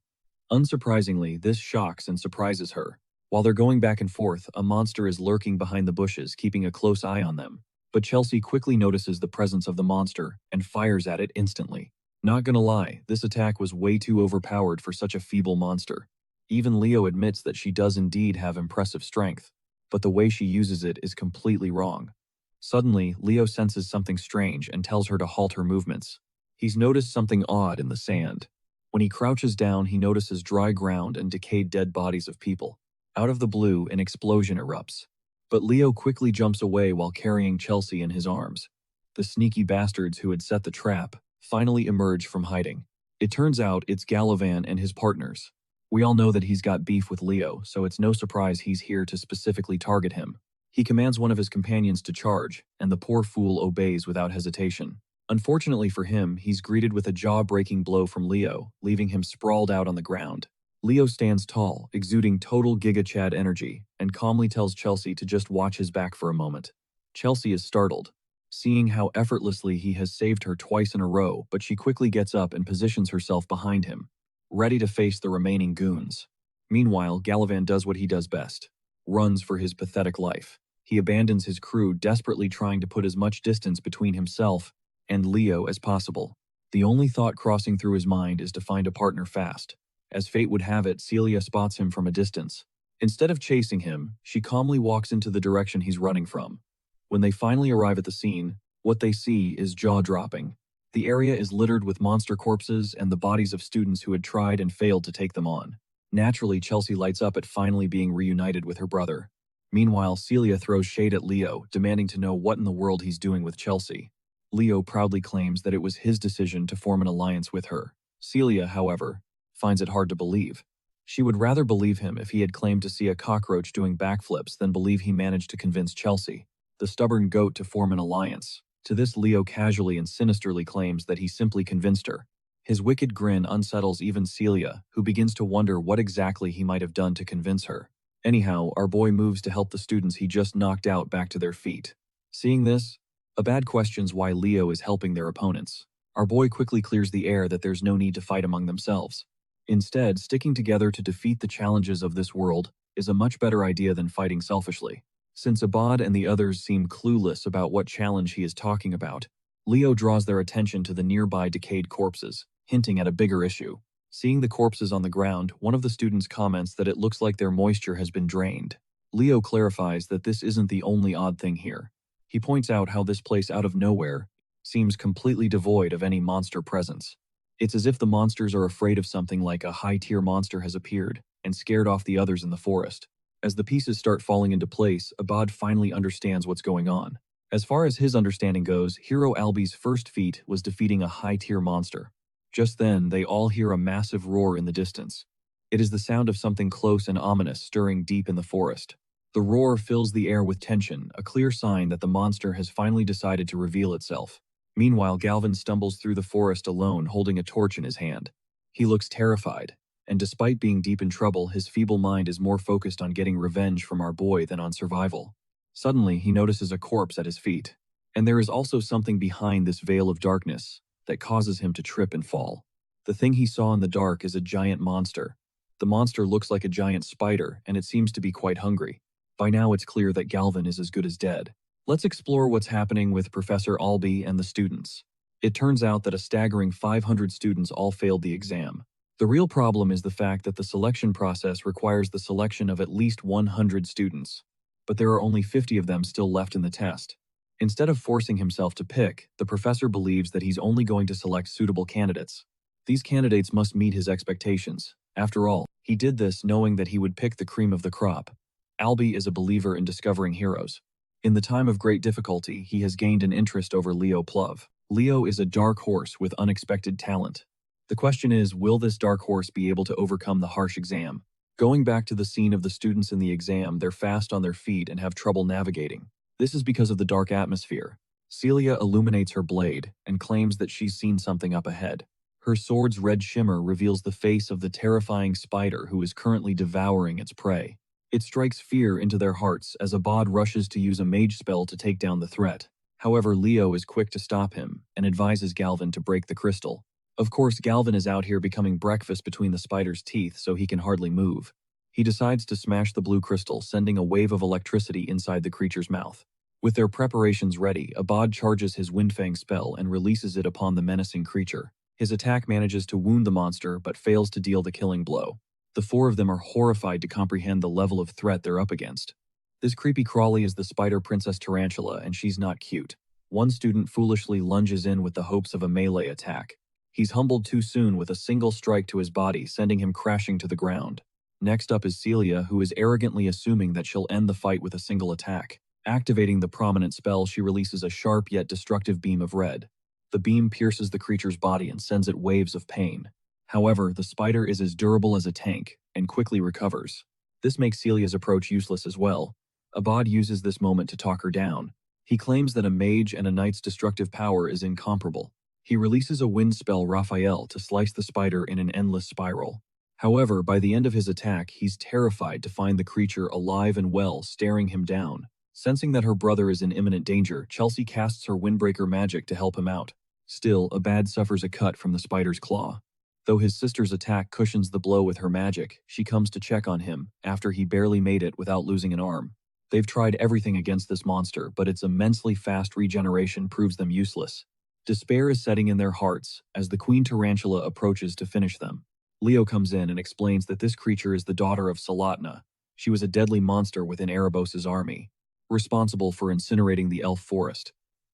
Unsurprisingly, this shocks and surprises her. While they're going back and forth, a monster is lurking behind the bushes, keeping a close eye on them. But Chelsea quickly notices the presence of the monster and fires at it instantly. Not gonna lie, this attack was way too overpowered for such a feeble monster. Even Leo admits that she does indeed have impressive strength, but the way she uses it is completely wrong. Suddenly, Leo senses something strange and tells her to halt her movements. He's noticed something odd in the sand. When he crouches down, he notices dry ground and decayed dead bodies of people. Out of the blue, an explosion erupts. But Leo quickly jumps away while carrying Chelsea in his arms. The sneaky bastards who had set the trap finally emerge from hiding. It turns out it's Galavan and his partners. We all know that he's got beef with Leo, so it's no surprise he's here to specifically target him. He commands one of his companions to charge, and the poor fool obeys without hesitation. Unfortunately for him, he's greeted with a jaw-breaking blow from Leo, leaving him sprawled out on the ground. Leo stands tall, exuding total Giga Chad energy, and calmly tells Chelsea to just watch his back for a moment. Chelsea is startled, seeing how effortlessly he has saved her twice in a row, but she quickly gets up and positions herself behind him, ready to face the remaining goons. Meanwhile, Galavan does what he does best: runs for his pathetic life. He abandons his crew, desperately trying to put as much distance between himself and Leo as possible. The only thought crossing through his mind is to find a partner fast. As fate would have it, Celia spots him from a distance. Instead of chasing him, she calmly walks into the direction he's running from. When they finally arrive at the scene, what they see is jaw-dropping. The area is littered with monster corpses and the bodies of students who had tried and failed to take them on. Naturally, Chelsea lights up at finally being reunited with her brother. Meanwhile, Celia throws shade at Leo, demanding to know what in the world he's doing with Chelsea. Leo proudly claims that it was his decision to form an alliance with her. Celia, however, finds it hard to believe. She would rather believe him if he had claimed to see a cockroach doing backflips than believe he managed to convince Chelsea, the stubborn goat, to form an alliance. To this, Leo casually and sinisterly claims that he simply convinced her. His wicked grin unsettles even Celia, who begins to wonder what exactly he might have done to convince her. Anyhow, our boy moves to help the students he just knocked out back to their feet. Seeing this, Abad questions why Leo is helping their opponents. Our boy quickly clears the air that there's no need to fight among themselves. Instead, sticking together to defeat the challenges of this world is a much better idea than fighting selfishly. Since Abad and the others seem clueless about what challenge he is talking about, Leo draws their attention to the nearby decayed corpses, hinting at a bigger issue. Seeing the corpses on the ground, one of the students comments that it looks like their moisture has been drained. Leo clarifies that this isn't the only odd thing here. He points out how this place out of nowhere seems completely devoid of any monster presence. It's as if the monsters are afraid of something, like a high-tier monster has appeared and scared off the others in the forest. As the pieces start falling into place, Abad finally understands what's going on. As far as his understanding goes, Hero Albie's first feat was defeating a high-tier monster. Just then, they all hear a massive roar in the distance. It is the sound of something close and ominous stirring deep in the forest. The roar fills the air with tension, a clear sign that the monster has finally decided to reveal itself. Meanwhile, Galvin stumbles through the forest alone, holding a torch in his hand. He looks terrified, and despite being deep in trouble, his feeble mind is more focused on getting revenge from our boy than on survival. Suddenly, he notices a corpse at his feet, and there is also something behind this veil of darkness that causes him to trip and fall. The thing he saw in the dark is a giant monster, The monster looks like a giant spider, and it seems to be quite hungry. By now it's clear that Galvin is as good as dead. Let's explore what's happening with Professor Albee and the students. It turns out that a staggering 500 students all failed the exam. The real problem is the fact that the selection process requires the selection of at least 100 students. But there are only 50 of them still left in the test. Instead of forcing himself to pick, the professor believes that he's only going to select suitable candidates. These candidates must meet his expectations. After all, he did this knowing that he would pick the cream of the crop. Albee is a believer in discovering heroes. In the time of great difficulty, he has gained an interest over Leo Plov. Leo is a dark horse with unexpected talent. The question is, will this dark horse be able to overcome the harsh exam? Going back to the scene of the students in the exam, they're fast on their feet and have trouble navigating. This is because of the dark atmosphere. Celia illuminates her blade and claims that she's seen something up ahead. Her sword's red shimmer reveals the face of the terrifying spider who is currently devouring its prey. It strikes fear into their hearts as Abad rushes to use a mage spell to take down the threat. However, Leo is quick to stop him and advises Galvin to break the crystal. Of course, Galvin is out here becoming breakfast between the spider's teeth, so he can hardly move. He decides to smash the blue crystal, sending a wave of electricity inside the creature's mouth. With their preparations ready, Abad charges his Windfang spell and releases it upon the menacing creature. His attack manages to wound the monster, but fails to deal the killing blow. The four of them are horrified to comprehend the level of threat they're up against. This creepy crawly is the spider princess Tarantula, and she's not cute. One student foolishly lunges in with the hopes of a melee attack. He's humbled too soon with a single strike to his body, sending him crashing to the ground. Next up is Celia, who is arrogantly assuming that she'll end the fight with a single attack. Activating the prominent spell, she releases a sharp yet destructive beam of red. The beam pierces the creature's body and sends it waves of pain. However, the spider is as durable as a tank and quickly recovers. This makes Celia's approach useless as well. Abad uses this moment to talk her down. He claims that a mage and a knight's destructive power is incomparable. He releases a wind spell, Raphael, to slice the spider in an endless spiral. However, by the end of his attack, he's terrified to find the creature alive and well, staring him down. Sensing that her brother is in imminent danger, Chelsea casts her Windbreaker magic to help him out. Still, Abad suffers a cut from the spider's claw. Though his sister's attack cushions the blow with her magic, she comes to check on him after he barely made it without losing an arm. They've tried everything against this monster, but its immensely fast regeneration proves them useless. Despair is setting in their hearts as the Queen Tarantula approaches to finish them. Leo comes in and explains that this creature is the daughter of Salatna. She was a deadly monster within Erebos' army, responsible for incinerating the elf forest.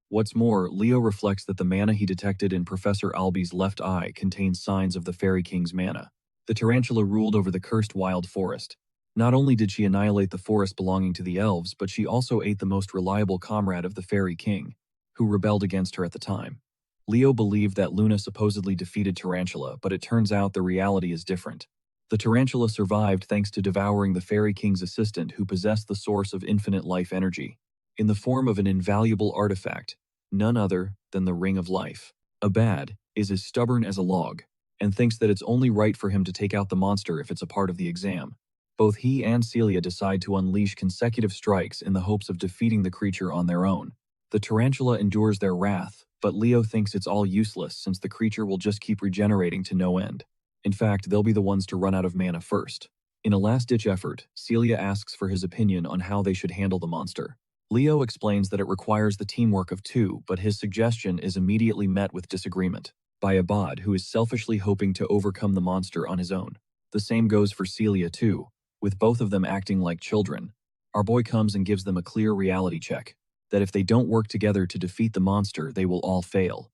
What's more, Leo reflects that the mana he detected in Professor Albee's left eye contains signs of the Fairy King's mana. The tarantula ruled over the cursed wild forest. Not only did she annihilate the forest belonging to the elves, but she also ate the most reliable comrade of the Fairy King, who rebelled against her at the time. Leo believed that Luna supposedly defeated Tarantula, but it turns out the reality is different. The tarantula survived thanks to devouring the Fairy King's assistant, who possessed the source of infinite life energy, in the form of an invaluable artifact, none other than the Ring of Life. Abad is as stubborn as a log, and thinks that it's only right for him to take out the monster if it's a part of the exam. Both he and Celia decide to unleash consecutive strikes in the hopes of defeating the creature on their own. The tarantula endures their wrath, but Leo thinks it's all useless since the creature will just keep regenerating to no end. In fact, they'll be the ones to run out of mana first. In a last-ditch effort, Celia asks for his opinion on how they should handle the monster. Leo explains that it requires the teamwork of two, but his suggestion is immediately met with disagreement by Abad, who is selfishly hoping to overcome the monster on his own. The same goes for Celia too, with both of them acting like children. Our boy comes and gives them a clear reality check, that if they don't work together to defeat the monster, they will all fail.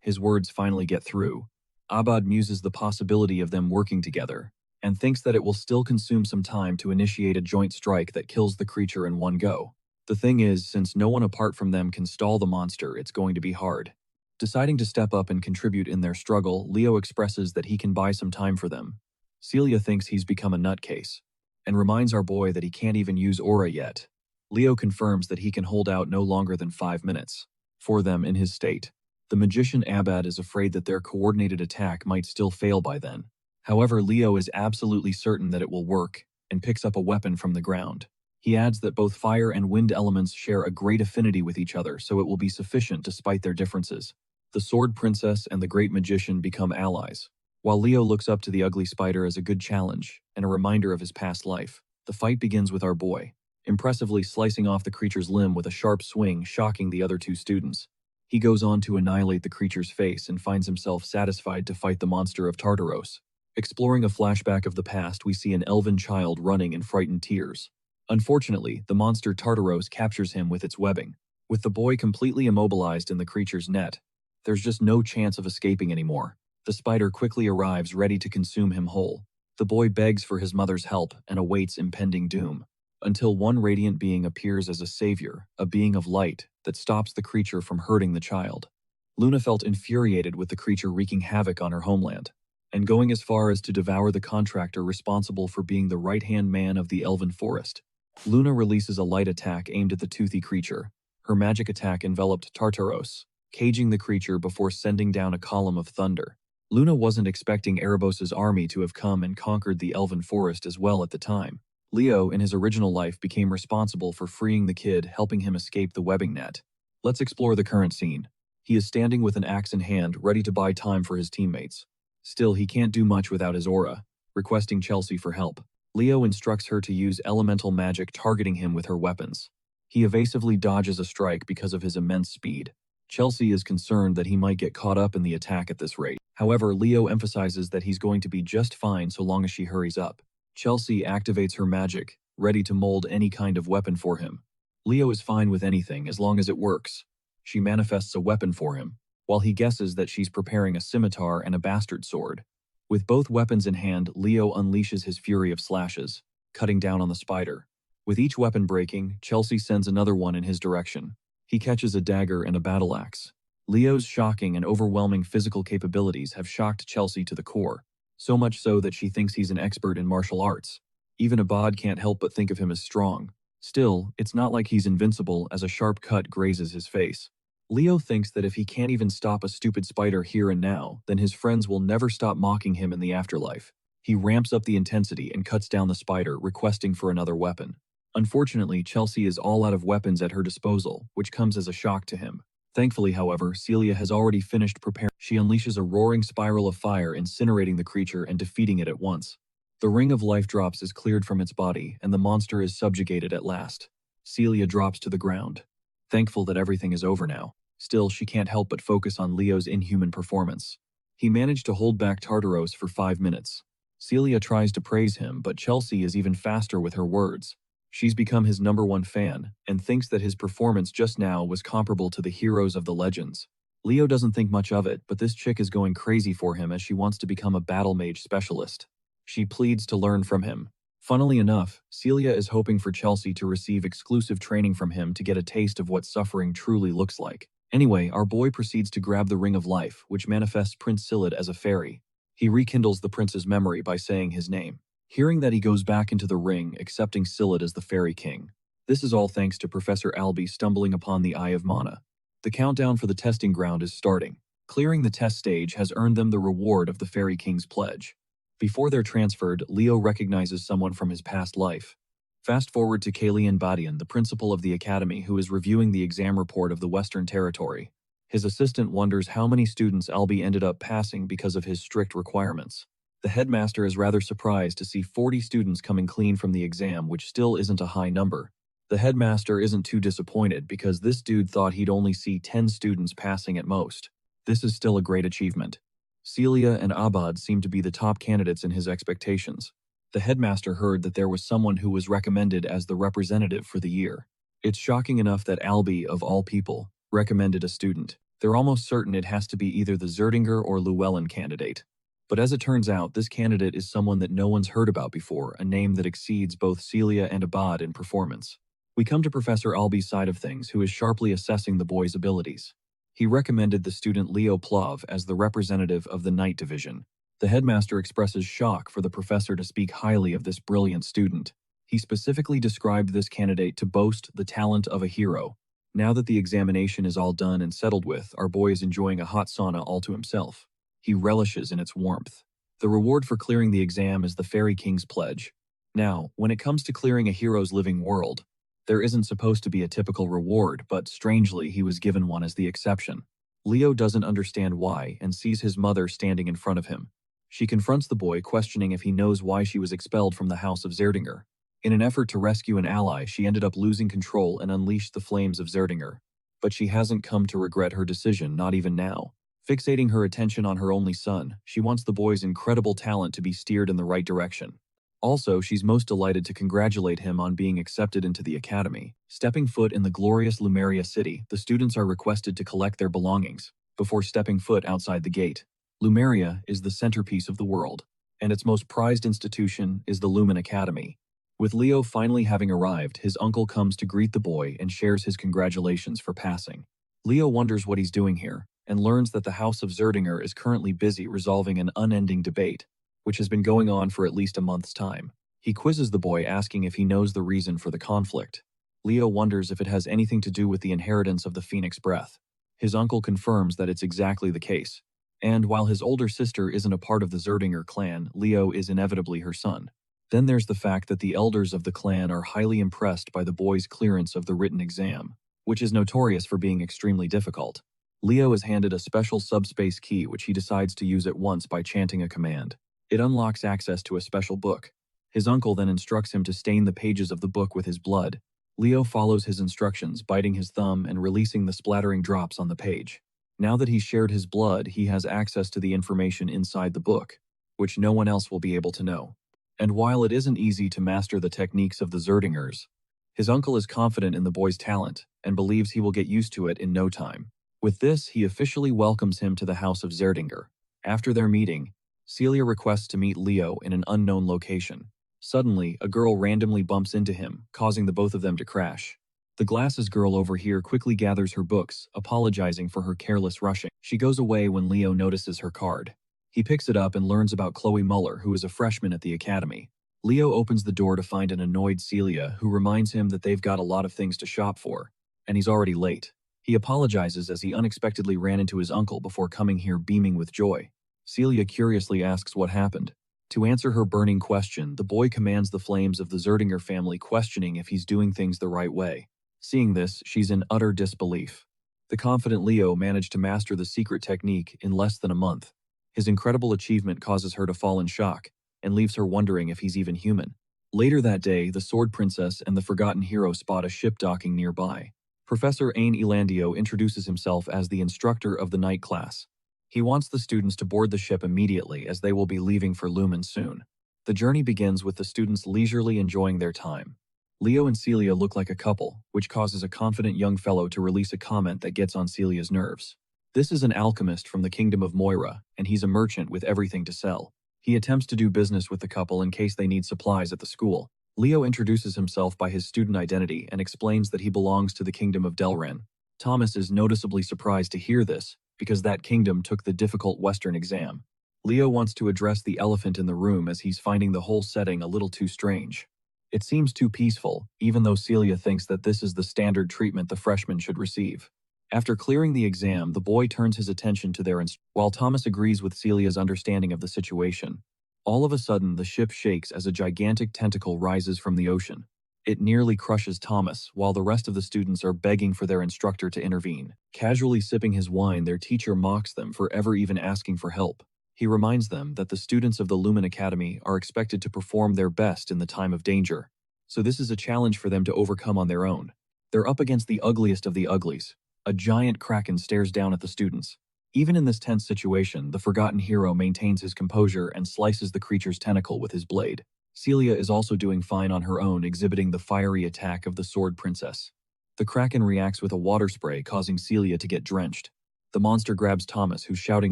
His words finally get through. Abad muses the possibility of them working together, and thinks that it will still consume some time to initiate a joint strike that kills the creature in one go. The thing is, since no one apart from them can stall the monster, it's going to be hard. Deciding to step up and contribute in their struggle, Leo expresses that he can buy some time for them. Celia thinks he's become a nutcase, and reminds our boy that he can't even use aura yet. Leo confirms that he can hold out no longer than 5 minutes for them in his state. The magician Abad is afraid that their coordinated attack might still fail by then. However, Leo is absolutely certain that it will work, and picks up a weapon from the ground. He adds that both fire and wind elements share a great affinity with each other, so it will be sufficient despite their differences. The Sword Princess and the Great Magician become allies. While Leo looks up to the ugly spider as a good challenge and a reminder of his past life, the fight begins with our boy, impressively slicing off the creature's limb with a sharp swing, shocking the other two students. He goes on to annihilate the creature's face and finds himself satisfied to fight the monster of Tartaros. Exploring a flashback of the past, we see an elven child running in frightened tears. Unfortunately, the monster Tartaros captures him with its webbing. With the boy completely immobilized in the creature's net, there's just no chance of escaping anymore. The spider quickly arrives, ready to consume him whole. The boy begs for his mother's help and awaits impending doom, until one radiant being appears as a savior, a being of light that stops the creature from hurting the child. Luna felt infuriated with the creature wreaking havoc on her homeland, and going as far as to devour the contractor responsible for being the right-hand man of the elven forest. Luna releases a light attack aimed at the toothy creature. Her magic attack enveloped Tartaros, caging the creature before sending down a column of thunder. Luna wasn't expecting Erebos' army to have come and conquered the elven forest as well at the time. Leo, in his original life, became responsible for freeing the kid, helping him escape the webbing net. Let's explore the current scene. He is standing with an axe in hand, ready to buy time for his teammates. Still, he can't do much without his aura, requesting Chelsea for help. Leo instructs her to use elemental magic, targeting him with her weapons. He evasively dodges a strike because of his immense speed. Chelsea is concerned that he might get caught up in the attack at this rate. However, Leo emphasizes that he's going to be just fine so long as she hurries up. Chelsea activates her magic, ready to mold any kind of weapon for him. Leo is fine with anything as long as it works. She manifests a weapon for him, while he guesses that she's preparing a scimitar and a bastard sword. With both weapons in hand, Leo unleashes his fury of slashes, cutting down on the spider. With each weapon breaking, Chelsea sends another one in his direction. He catches a dagger and a battle axe. Leo's shocking and overwhelming physical capabilities have shocked Chelsea to the core, so much so that she thinks he's an expert in martial arts. Even Abad can't help but think of him as strong. Still, it's not like he's invincible, as a sharp cut grazes his face. Leo thinks that if he can't even stop a stupid spider here and now, then his friends will never stop mocking him in the afterlife. He ramps up the intensity and cuts down the spider, requesting for another weapon. Unfortunately, Chelsea is all out of weapons at her disposal, which comes as a shock to him. Thankfully, however, Celia has already finished preparing. She unleashes a roaring spiral of fire, incinerating the creature and defeating it at once. The ring of life drops is cleared from its body, and the monster is subjugated at last. Celia drops to the ground, thankful that everything is over now. Still, she can't help but focus on Leo's inhuman performance. He managed to hold back Tartaros for 5 minutes. Celia tries to praise him, but Chelsea is even faster with her words. She's become his #1 fan, and thinks that his performance just now was comparable to the heroes of the legends. Leo doesn't think much of it, but this chick is going crazy for him as she wants to become a battle mage specialist. She pleads to learn from him. Funnily enough, Celia is hoping for Chelsea to receive exclusive training from him to get a taste of what suffering truly looks like. Anyway, our boy proceeds to grab the Ring of Life, which manifests Prince Silid as a fairy. He rekindles the prince's memory by saying his name. Hearing that, he goes back into the ring, accepting Silid as the Fairy King. This is all thanks to Professor Albie stumbling upon the Eye of Mana. The countdown for the testing ground is starting. Clearing the test stage has earned them the reward of the Fairy King's pledge. Before they're transferred, Leo recognizes someone from his past life. Fast forward to Kalian Badian, the principal of the academy, who is reviewing the exam report of the Western Territory. His assistant wonders how many students Albie ended up passing because of his strict requirements. The headmaster is rather surprised to see 40 students coming clean from the exam, which still isn't a high number. The headmaster isn't too disappointed because this dude thought he'd only see 10 students passing at most. This is still a great achievement. Celia and Abad seem to be the top candidates in his expectations. The headmaster heard that there was someone who was recommended as the representative for the year. It's shocking enough that Albie, of all people, recommended a student. They're almost certain it has to be either the Zerdinger or Llewellyn candidate. But as it turns out, this candidate is someone that no one's heard about before, a name that exceeds both Celia and Abad in performance. We come to Professor Albie's side of things, who is sharply assessing the boy's abilities. He recommended the student Leo Plov as the representative of the Night Division. The headmaster expresses shock for the professor to speak highly of this brilliant student. He specifically described this candidate to boast the talent of a hero. Now that the examination is all done and settled with, our boy is enjoying a hot sauna all to himself. He relishes in its warmth. The reward for clearing the exam is the Fairy King's pledge. Now, when it comes to clearing a hero's living world, there isn't supposed to be a typical reward, but strangely, he was given one as the exception. Leo doesn't understand why and sees his mother standing in front of him. She confronts the boy, questioning if he knows why she was expelled from the house of Zerdinger. In an effort to rescue an ally, she ended up losing control and unleashed the flames of Zerdinger. But she hasn't come to regret her decision, not even now. Fixating her attention on her only son, she wants the boy's incredible talent to be steered in the right direction. Also, she's most delighted to congratulate him on being accepted into the academy. Stepping foot in the glorious Lumeria city, the students are requested to collect their belongings before stepping foot outside the gate. Lumeria is the centerpiece of the world, and its most prized institution is the Lumen Academy. With Leo finally having arrived, his uncle comes to greet the boy and shares his congratulations for passing. Leo wonders what he's doing here, and learns that the House of Zerdinger is currently busy resolving an unending debate, which has been going on for at least a month's time. He quizzes the boy, asking if he knows the reason for the conflict. Leo wonders if it has anything to do with the inheritance of the Phoenix Breath. His uncle confirms that it's exactly the case. And while his older sister isn't a part of the Zerdinger clan, Leo is inevitably her son. Then there's the fact that the elders of the clan are highly impressed by the boy's clearance of the written exam, which is notorious for being extremely difficult. Leo is handed a special subspace key, which he decides to use at once by chanting a command. It unlocks access to a special book. His uncle then instructs him to stain the pages of the book with his blood. Leo follows his instructions, biting his thumb and releasing the splattering drops on the page. Now that he's shared his blood, he has access to the information inside the book, which no one else will be able to know. And while it isn't easy to master the techniques of the Zerdingers, his uncle is confident in the boy's talent and believes he will get used to it in no time. With this, he officially welcomes him to the House of Zerdinger. After their meeting, Celia requests to meet Leo in an unknown location. Suddenly, a girl randomly bumps into him, causing the both of them to crash. The glasses girl over here quickly gathers her books, apologizing for her careless rushing. She goes away when Leo notices her card. He picks it up and learns about Chloe Muller, who is a freshman at the academy. Leo opens the door to find an annoyed Celia, who reminds him that they've got a lot of things to shop for, and he's already late. He apologizes as he unexpectedly ran into his uncle before coming here beaming with joy. Celia curiously asks what happened. To answer her burning question, the boy commands the flames of the Zerdinger family, questioning if he's doing things the right way. Seeing this, she's in utter disbelief. The confident Leo managed to master the secret technique in less than a month. His incredible achievement causes her to fall in shock and leaves her wondering if he's even human. Later that day, the Sword Princess and the Forgotten Hero spot a ship docking nearby. Professor Ain Elandio introduces himself as the instructor of the night class. He wants the students to board the ship immediately, as they will be leaving for Lumen soon. The journey begins with the students leisurely enjoying their time. Leo and Celia look like a couple, which causes a confident young fellow to release a comment that gets on Celia's nerves. This is an alchemist from the kingdom of Moira, and he's a merchant with everything to sell. He attempts to do business with the couple in case they need supplies at the school. Leo introduces himself by his student identity and explains that he belongs to the kingdom of Delren. Thomas is noticeably surprised to hear this, because that kingdom took the difficult Western exam. Leo wants to address the elephant in the room, as he's finding the whole setting a little too strange. It seems too peaceful, even though Celia thinks that this is the standard treatment the freshmen should receive. After clearing the exam, the boy turns his attention to their while Thomas agrees with Celia's understanding of the situation. All of a sudden, the ship shakes as a gigantic tentacle rises from the ocean. It nearly crushes Thomas, while the rest of the students are begging for their instructor to intervene. Casually sipping his wine, their teacher mocks them for ever even asking for help. He reminds them that the students of the Lumen Academy are expected to perform their best in the time of danger, so this is a challenge for them to overcome on their own. They're up against the ugliest of the uglies. A giant kraken stares down at the students. Even in this tense situation, the Forgotten Hero maintains his composure and slices the creature's tentacle with his blade. Celia is also doing fine on her own, exhibiting the fiery attack of the Sword Princess. The kraken reacts with a water spray, causing Celia to get drenched. The monster grabs Thomas, who's shouting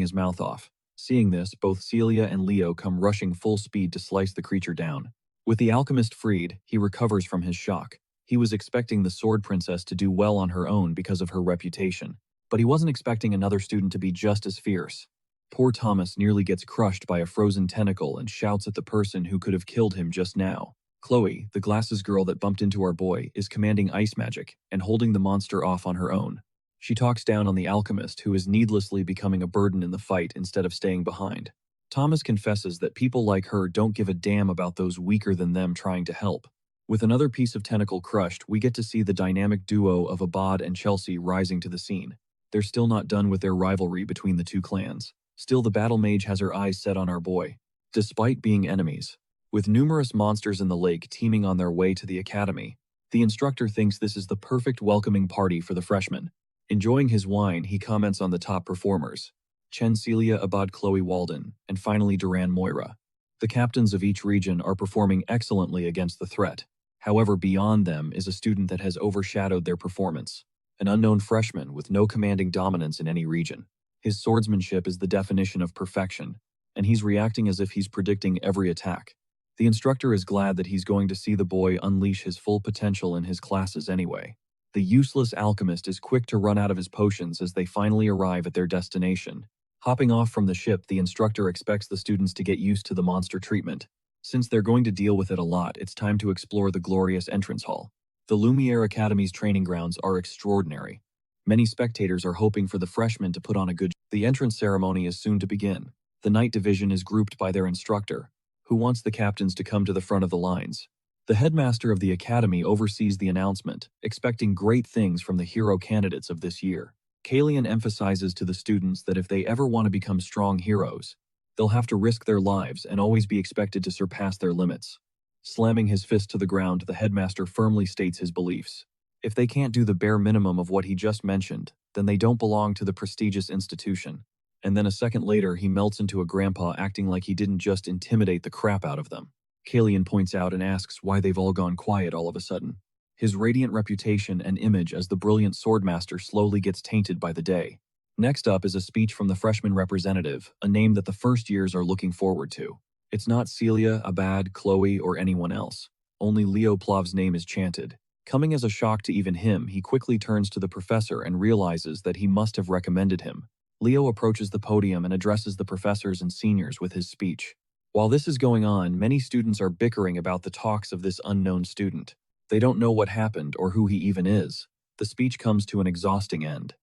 his mouth off. Seeing this, both Celia and Leo come rushing full speed to slice the creature down. With the alchemist freed, he recovers from his shock. He was expecting the Sword Princess to do well on her own because of her reputation, but he wasn't expecting another student to be just as fierce. Poor Thomas nearly gets crushed by a frozen tentacle and shouts at the person who could have killed him just now. Chloe, the glasses girl that bumped into our boy, is commanding ice magic and holding the monster off on her own. She talks down on the alchemist, who is needlessly becoming a burden in the fight instead of staying behind. Thomas confesses that people like her don't give a damn about those weaker than them trying to help. With another piece of tentacle crushed, we get to see the dynamic duo of Abad and Chelsea rising to the scene. They're still not done with their rivalry between the two clans. Still, the battle mage has her eyes set on our boy, despite being enemies. With numerous monsters in the lake teeming on their way to the academy, the instructor thinks this is the perfect welcoming party for the freshmen. Enjoying his wine, he comments on the top performers: Chen Celia Abad Chloe Walden, and finally Duran Moira. The captains of each region are performing excellently against the threat. However, beyond them is a student that has overshadowed their performance. An unknown freshman with no commanding dominance in any region. His swordsmanship is the definition of perfection, and he's reacting as if he's predicting every attack. The instructor is glad that he's going to see the boy unleash his full potential in his classes anyway. The useless alchemist is quick to run out of his potions as they finally arrive at their destination. Hopping off from the ship, the instructor expects the students to get used to the monster treatment. Since they're going to deal with it a lot, it's time to explore the glorious entrance hall. The Lumiere Academy's training grounds are extraordinary. Many spectators are hoping for the freshmen to put on a good show. The entrance ceremony is soon to begin. The night division is grouped by their instructor, who wants the captains to come to the front of the lines. The headmaster of the academy oversees the announcement, expecting great things from the hero candidates of this year. Kalian emphasizes to the students that if they ever want to become strong heroes, they'll have to risk their lives and always be expected to surpass their limits. Slamming his fist to the ground, the headmaster firmly states his beliefs. If they can't do the bare minimum of what he just mentioned, then they don't belong to the prestigious institution. And then a second later, he melts into a grandpa, acting like he didn't just intimidate the crap out of them. Kalian points out and asks why they've all gone quiet all of a sudden. His radiant reputation and image as the brilliant swordmaster slowly gets tainted by the day. Next up is a speech from the freshman representative, a name that the first years are looking forward to. It's not Celia, Abad, Chloe, or anyone else. Only Leo Plav's name is chanted. Coming as a shock to even him, he quickly turns to the professor and realizes that he must have recommended him. Leo approaches the podium and addresses the professors and seniors with his speech. While this is going on, many students are bickering about the talks of this unknown student. They don't know what happened or who he even is. The speech comes to an exhausting end.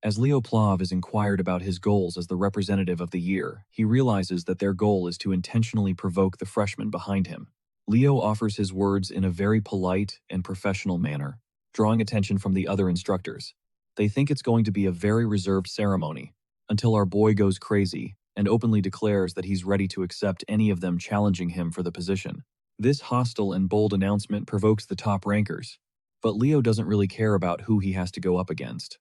As Leo Plav is inquired about his goals as the representative of the year, he realizes that their goal is to intentionally provoke the freshmen behind him. Leo offers his words in a very polite and professional manner, drawing attention from the other instructors. They think it's going to be a very reserved ceremony, until our boy goes crazy and openly declares that he's ready to accept any of them challenging him for the position. This hostile and bold announcement provokes the top rankers, but Leo doesn't really care about who he has to go up against.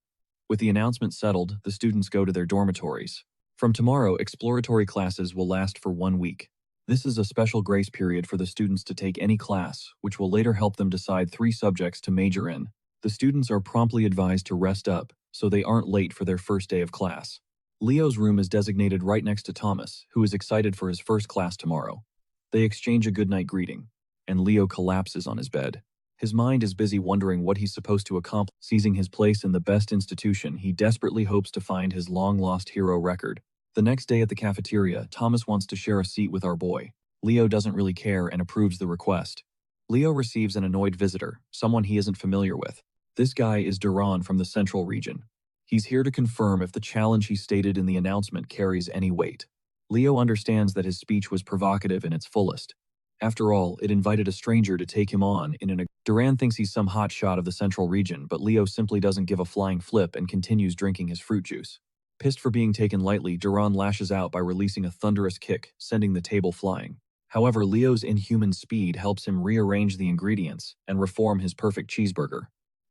With the announcement settled, the students go to their dormitories. From tomorrow, exploratory classes will last for 1 week. This is a special grace period for the students to take any class, which will later help them decide 3 subjects to major in. The students are promptly advised to rest up, so they aren't late for their first day of class. Leo's room is designated right next to Thomas, who is excited for his first class tomorrow. They exchange a goodnight greeting, and Leo collapses on his bed. His mind is busy wondering what he's supposed to accomplish. Seizing his place in the best institution, he desperately hopes to find his long-lost hero record. The next day at the cafeteria, Thomas wants to share a seat with our boy. Leo doesn't really care and approves the request. Leo receives an annoyed visitor, someone he isn't familiar with. This guy is Duran from the Central region. He's here to confirm if the challenge he stated in the announcement carries any weight. Leo understands that his speech was provocative in its fullest. After all, it invited a stranger to take him on in an... Duran thinks he's some hotshot of the Central region, but Leo simply doesn't give a flying flip and continues drinking his fruit juice. Pissed for being taken lightly, Duran lashes out by releasing a thunderous kick, sending the table flying. However, Leo's inhuman speed helps him rearrange the ingredients and reform his perfect cheeseburger.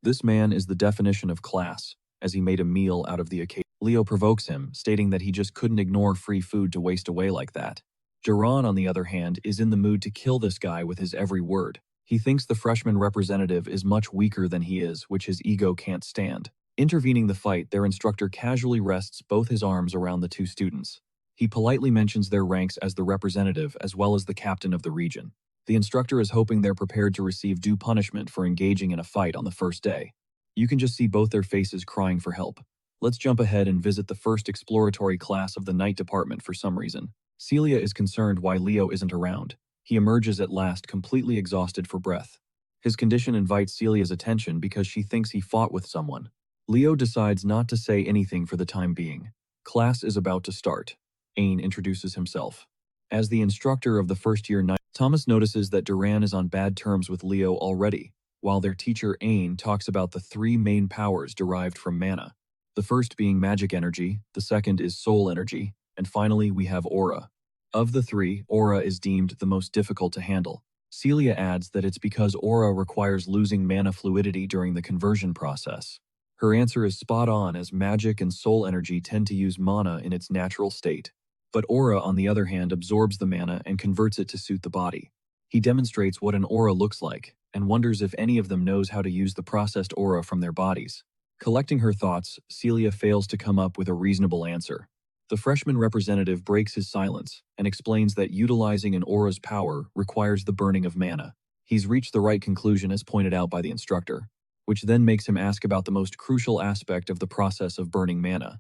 This man is the definition of class, as he made a meal out of the occasion. Leo provokes him, stating that he just couldn't ignore free food to waste away like that. Duran, on the other hand, is in the mood to kill this guy with his every word. He thinks the freshman representative is much weaker than he is, which his ego can't stand. Intervening the fight, their instructor casually rests both his arms around the 2 students. He politely mentions their ranks as the representative as well as the captain of the region. The instructor is hoping they're prepared to receive due punishment for engaging in a fight on the first day. You can just see both their faces crying for help. Let's jump ahead and visit the first exploratory class of the night department for some reason. Celia is concerned why Leo isn't around. He emerges at last, completely exhausted for breath. His condition invites Celia's attention because she thinks he fought with someone. Leo decides not to say anything for the time being. Class is about to start. Ain introduces himself. As the instructor of the first-year night, Thomas notices that Duran is on bad terms with Leo already, while their teacher Ain talks about the 3 main powers derived from mana. The first being magic energy, the second is soul energy, And finally, we have aura. Of the three, aura is deemed the most difficult to handle. Celia adds that it's because aura requires losing mana fluidity during the conversion process. Her answer is spot on, as magic and soul energy tend to use mana in its natural state. But aura, on the other hand, absorbs the mana and converts it to suit the body. He demonstrates what an aura looks like, and wonders if any of them knows how to use the processed aura from their bodies. Collecting her thoughts, Celia fails to come up with a reasonable answer. The freshman representative breaks his silence and explains that utilizing an aura's power requires the burning of mana. He's reached the right conclusion as pointed out by the instructor, which then makes him ask about the most crucial aspect of the process of burning mana.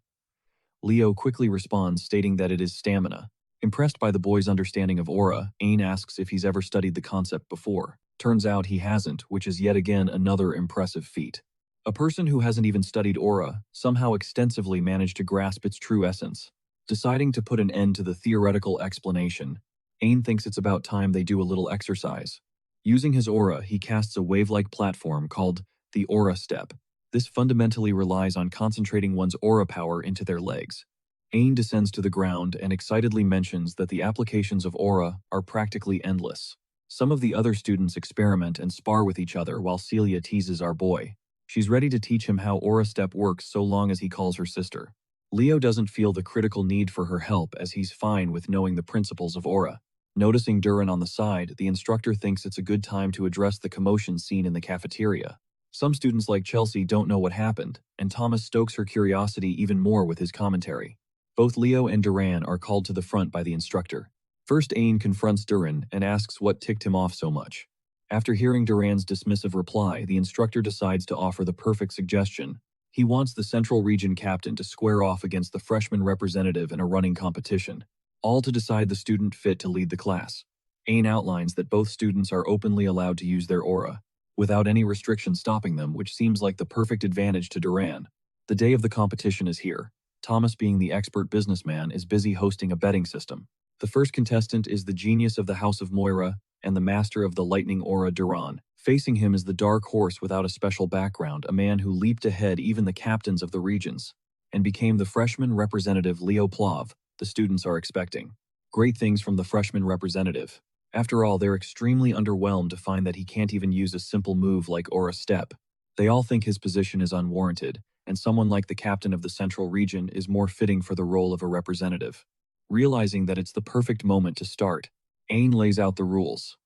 Leo quickly responds, stating that it is stamina. Impressed by the boy's understanding of aura, Ain asks if he's ever studied the concept before. Turns out he hasn't, which is yet again another impressive feat. A person who hasn't even studied aura somehow extensively managed to grasp its true essence. Deciding to put an end to the theoretical explanation, Ain thinks it's about time they do a little exercise. Using his aura, he casts a wave-like platform called the Aura Step. This fundamentally relies on concentrating one's aura power into their legs. Ain descends to the ground and excitedly mentions that the applications of aura are practically endless. Some of the other students experiment and spar with each other while Celia teases our boy. She's ready to teach him how Aura Step works so long as he calls her sister. Leo doesn't feel the critical need for her help, as he's fine with knowing the principles of aura. Noticing Duran on the side, the instructor thinks it's a good time to address the commotion seen in the cafeteria. Some students like Chelsea don't know what happened, and Thomas stokes her curiosity even more with his commentary. Both Leo and Duran are called to the front by the instructor. First, Ain confronts Duran and asks what ticked him off so much. After hearing Duran's dismissive reply, the instructor decides to offer the perfect suggestion. He wants the Central Region captain to square off against the freshman representative in a running competition, all to decide the student fit to lead the class. Ain outlines that both students are openly allowed to use their aura, without any restriction stopping them, which seems like the perfect advantage to Duran. The day of the competition is here. Thomas, being the expert businessman, is busy hosting a betting system. The first contestant is the genius of the House of Moira and the master of the lightning aura, Duran. Facing him is the dark horse without a special background, a man who leaped ahead even the captains of the regions, and became the freshman representative Leo Plov. The students are expecting great things from the freshman representative. After all, they're extremely underwhelmed to find that he can't even use a simple move like Aura Step. They all think his position is unwarranted, and someone like the captain of the Central Region is more fitting for the role of a representative. Realizing that it's the perfect moment to start, Ain lays out the rules.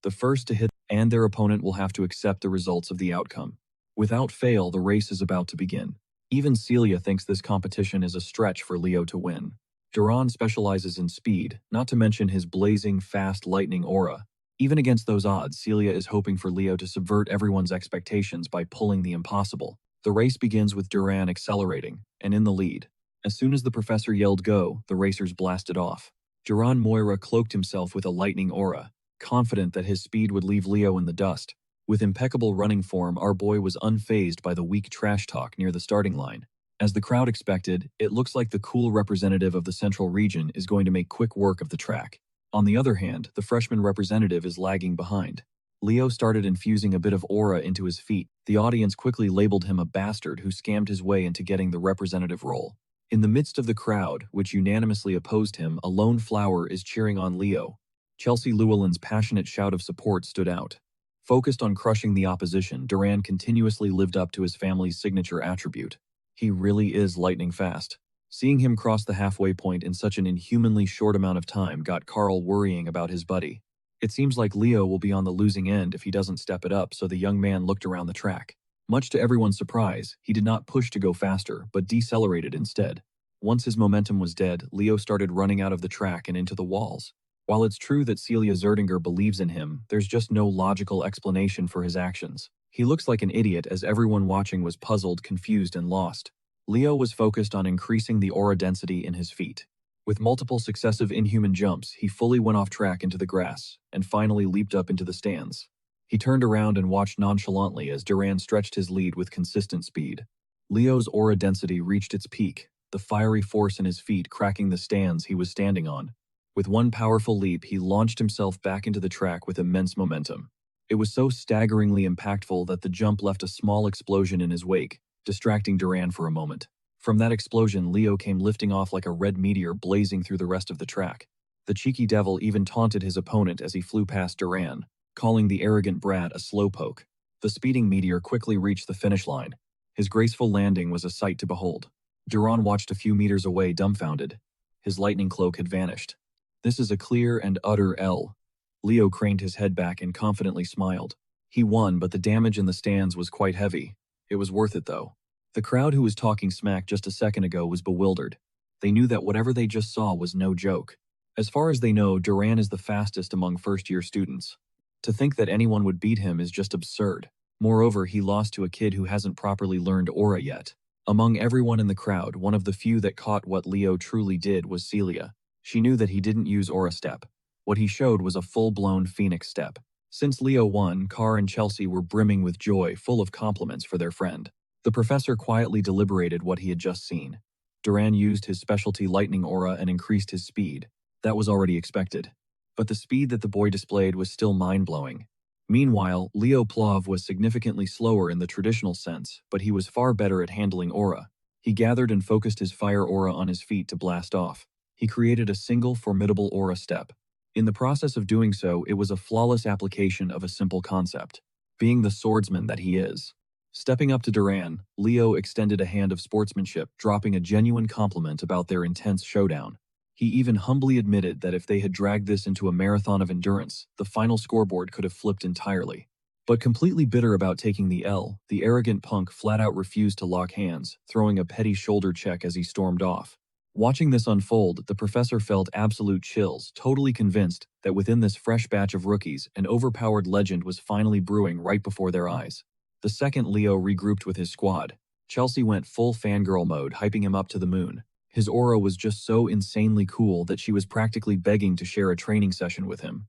The first to hit and their opponent will have to accept the results of the outcome. Without fail, the race is about to begin. Even Celia thinks this competition is a stretch for Leo to win. Duran specializes in speed, not to mention his blazing, fast lightning aura. Even against those odds, Celia is hoping for Leo to subvert everyone's expectations by pulling the impossible. The race begins with Duran accelerating, and in the lead. As soon as the professor yelled go, the racers blasted off. Duran Moira cloaked himself with a lightning aura, confident that his speed would leave Leo in the dust. With impeccable running form, our boy was unfazed by the weak trash talk near the starting line. As the crowd expected, it looks like the cool representative of the Central Region is going to make quick work of the track. On the other hand, the freshman representative is lagging behind. Leo started infusing a bit of aura into his feet. The audience quickly labeled him a bastard who scammed his way into getting the representative role. In the midst of the crowd, which unanimously opposed him, a lone flower is cheering on Leo. Chelsea Llewellyn's passionate shout of support stood out. Focused on crushing the opposition, Duran continuously lived up to his family's signature attribute. He really is lightning fast. Seeing him cross the halfway point in such an inhumanly short amount of time got Carl worrying about his buddy. It seems like Leo will be on the losing end if he doesn't step it up, so the young man looked around the track. Much to everyone's surprise, he did not push to go faster, but decelerated instead. Once his momentum was dead, Leo started running out of the track and into the walls. While it's true that Celia Zerdinger believes in him, there's just no logical explanation for his actions. He looks like an idiot, as everyone watching was puzzled, confused, and lost. Leo was focused on increasing the aura density in his feet. With multiple successive inhuman jumps, he fully went off track into the grass, and finally leaped up into the stands. He turned around and watched nonchalantly as Duran stretched his lead with consistent speed. Leo's aura density reached its peak, the fiery force in his feet cracking the stands he was standing on. With one powerful leap, he launched himself back into the track with immense momentum. It was so staggeringly impactful that the jump left a small explosion in his wake, distracting Duran for a moment. From that explosion, Leo came lifting off like a red meteor blazing through the rest of the track. The cheeky devil even taunted his opponent as he flew past Duran, calling the arrogant brat a slowpoke. The speeding meteor quickly reached the finish line. His graceful landing was a sight to behold. Duran watched a few meters away, dumbfounded. His lightning cloak had vanished. This is a clear and utter L. Leo craned his head back and confidently smiled. He won, but the damage in the stands was quite heavy. It was worth it, though. The crowd who was talking smack just a second ago was bewildered. They knew that whatever they just saw was no joke. As far as they know, Duran is the fastest among first-year students. To think that anyone would beat him is just absurd. Moreover, he lost to a kid who hasn't properly learned aura yet. Among everyone in the crowd, one of the few that caught what Leo truly did was Celia. She knew that he didn't use aura step. What he showed was a full-blown phoenix step. Since Leo won, Carr and Chelsea were brimming with joy, full of compliments for their friend. The professor quietly deliberated what he had just seen. Duran used his specialty lightning aura and increased his speed. That was already expected. But the speed that the boy displayed was still mind-blowing. Meanwhile, Leo Plov was significantly slower in the traditional sense, but he was far better at handling aura. He gathered and focused his fire aura on his feet to blast off. He created a single formidable aura step. In the process of doing so, it was a flawless application of a simple concept, being the swordsman that he is. Stepping up to Duran, Leo extended a hand of sportsmanship, dropping a genuine compliment about their intense showdown. He even humbly admitted that if they had dragged this into a marathon of endurance, the final scoreboard could have flipped entirely. But completely bitter about taking the L, the arrogant punk flat-out refused to lock hands, throwing a petty shoulder check as he stormed off. Watching this unfold, the professor felt absolute chills, totally convinced that within this fresh batch of rookies, an overpowered legend was finally brewing right before their eyes. The second Leo regrouped with his squad, Chelsea went full fangirl mode, hyping him up to the moon. His aura was just so insanely cool that she was practically begging to share a training session with him.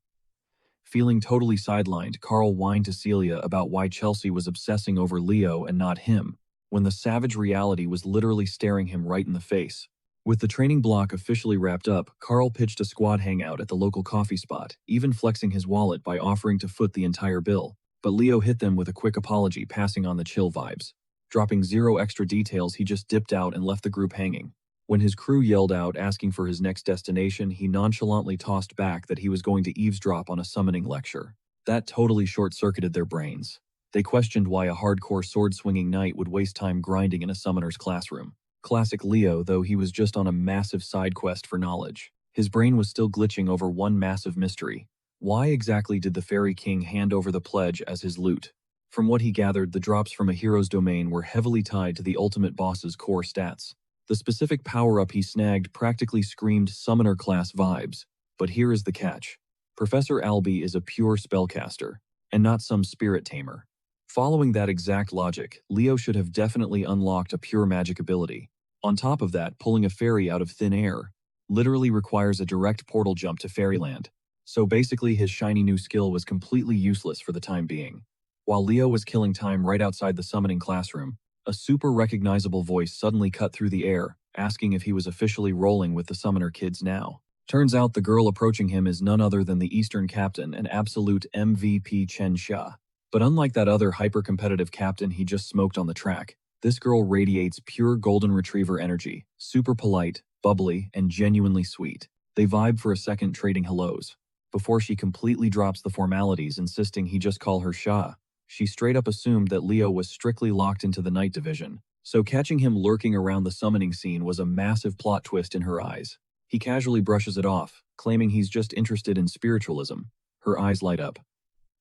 Feeling totally sidelined, Carl whined to Celia about why Chelsea was obsessing over Leo and not him, when the savage reality was literally staring him right in the face. With the training block officially wrapped up, Carl pitched a squad hangout at the local coffee spot, even flexing his wallet by offering to foot the entire bill. But Leo hit them with a quick apology, passing on the chill vibes. Dropping zero extra details, he just dipped out and left the group hanging. When his crew yelled out asking for his next destination, he nonchalantly tossed back that he was going to eavesdrop on a summoning lecture. That totally short-circuited their brains. They questioned why a hardcore sword-swinging knight would waste time grinding in a summoner's classroom. Classic Leo, though he was just on a massive side quest for knowledge. His brain was still glitching over one massive mystery. Why exactly did the Fairy King hand over the pledge as his loot? From what he gathered, the drops from a hero's domain were heavily tied to the ultimate boss's core stats. The specific power-up he snagged practically screamed summoner-class vibes. But here is the catch. Professor Albie is a pure spellcaster, and not some spirit tamer. Following that exact logic, Leo should have definitely unlocked a pure magic ability. On top of that, pulling a fairy out of thin air literally requires a direct portal jump to fairyland. So basically his shiny new skill was completely useless for the time being. While Leo was killing time right outside the summoning classroom, a super recognizable voice suddenly cut through the air, asking if he was officially rolling with the summoner kids now. Turns out the girl approaching him is none other than the Eastern captain and absolute MVP Chen Xia. But unlike that other hyper-competitive captain he just smoked on the track, this girl radiates pure golden retriever energy, super polite, bubbly, and genuinely sweet. They vibe for a second, trading hellos, before she completely drops the formalities, insisting he just call her Xia. She straight up assumed that Leo was strictly locked into the night division, so catching him lurking around the summoning scene was a massive plot twist in her eyes. He casually brushes it off, claiming he's just interested in spiritualism. Her eyes light up.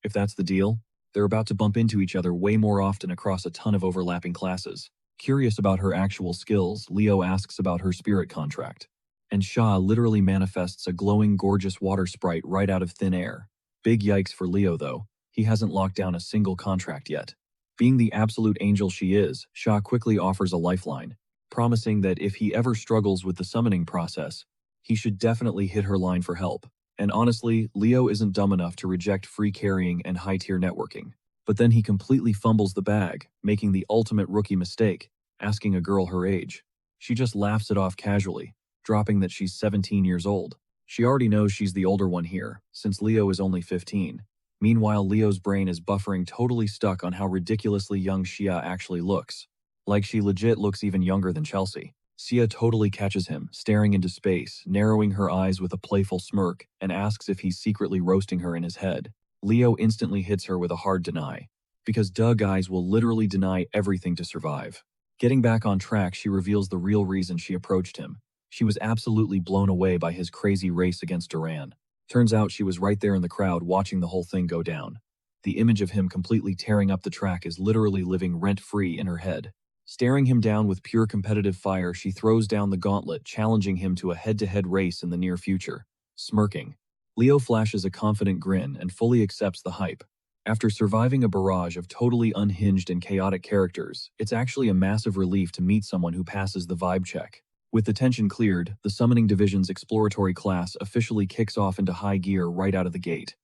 If that's the deal, they're about to bump into each other way more often across a ton of overlapping classes. Curious about her actual skills, Leo asks about her spirit contract. And Xia literally manifests a glowing, gorgeous water sprite right out of thin air. Big yikes for Leo, though. He hasn't locked down a single contract yet. Being the absolute angel she is, Xia quickly offers a lifeline, promising that if he ever struggles with the summoning process, he should definitely hit her line for help. And honestly, Leo isn't dumb enough to reject free carrying and high-tier networking. But then he completely fumbles the bag, making the ultimate rookie mistake, asking a girl her age. She just laughs it off casually, dropping that she's 17 years old. She already knows she's the older one here, since Leo is only 15. Meanwhile, Leo's brain is buffering, totally stuck on how ridiculously young Xia actually looks. Like she legit looks even younger than Chelsea. Sia totally catches him, staring into space, narrowing her eyes with a playful smirk, and asks if he's secretly roasting her in his head. Leo instantly hits her with a hard deny. Because guys will literally deny everything to survive. Getting back on track, she reveals the real reason she approached him. She was absolutely blown away by his crazy race against Duran. Turns out she was right there in the crowd watching the whole thing go down. The image of him completely tearing up the track is literally living rent-free in her head. Staring him down with pure competitive fire, she throws down the gauntlet, challenging him to a head-to-head race in the near future. Smirking, Leo flashes a confident grin and fully accepts the hype. After surviving a barrage of totally unhinged and chaotic characters, it's actually a massive relief to meet someone who passes the vibe check. With the tension cleared, the Summoning Division's exploratory class officially kicks off into high gear right out of the gate.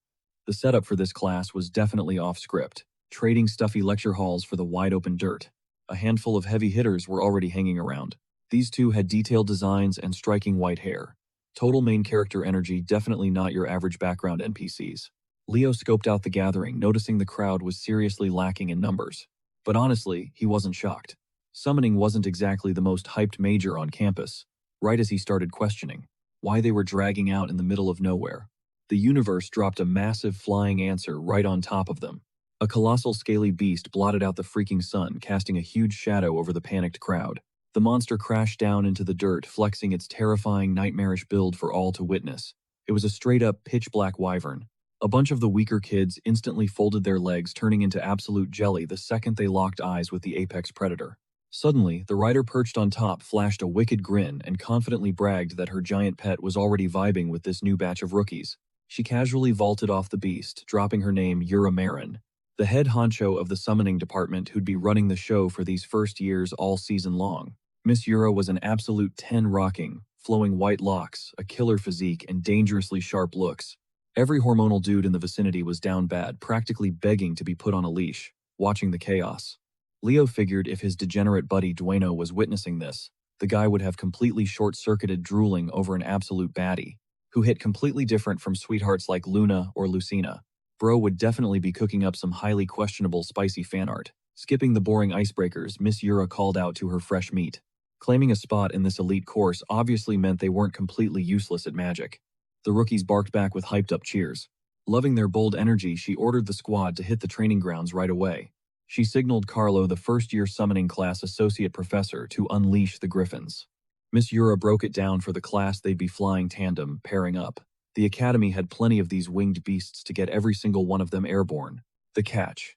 The setup for this class was definitely off-script, trading stuffy lecture halls for the wide-open dirt. A handful of heavy hitters were already hanging around. These two had detailed designs and striking white hair. Total main character energy, definitely not your average background NPCs. Leo scoped out the gathering, noticing the crowd was seriously lacking in numbers. But honestly, he wasn't shocked. Summoning wasn't exactly the most hyped major on campus, right as he started questioning why they were dragging out in the middle of nowhere. The universe dropped a massive flying answer right on top of them. A colossal scaly beast blotted out the freaking sun, casting a huge shadow over the panicked crowd. The monster crashed down into the dirt, flexing its terrifying, nightmarish build for all to witness. It was a straight-up pitch-black wyvern. A bunch of the weaker kids instantly folded their legs, turning into absolute jelly the second they locked eyes with the apex predator. Suddenly, the rider perched on top flashed a wicked grin and confidently bragged that her giant pet was already vibing with this new batch of rookies. She casually vaulted off the beast, dropping her name Yura Marin, the head honcho of the summoning department who'd be running the show for these first years all season long. Miss Yura was an absolute 10 rocking, flowing white locks, a killer physique, and dangerously sharp looks. Every hormonal dude in the vicinity was down bad, practically begging to be put on a leash, watching the chaos. Leo figured if his degenerate buddy Dueno was witnessing this, the guy would have completely short-circuited drooling over an absolute baddie, who hit completely different from sweethearts like Luna or Lucina. Bro would definitely be cooking up some highly questionable spicy fan art. Skipping the boring icebreakers, Miss Yura called out to her fresh meat. Claiming a spot in this elite course obviously meant they weren't completely useless at magic. The rookies barked back with hyped-up cheers. Loving their bold energy, she ordered the squad to hit the training grounds right away. She signaled Carlo, the first-year summoning class associate professor, to unleash the griffins. Miss Yura broke it down for the class they'd be flying tandem, pairing up. The academy had plenty of these winged beasts to get every single one of them airborne. The catch.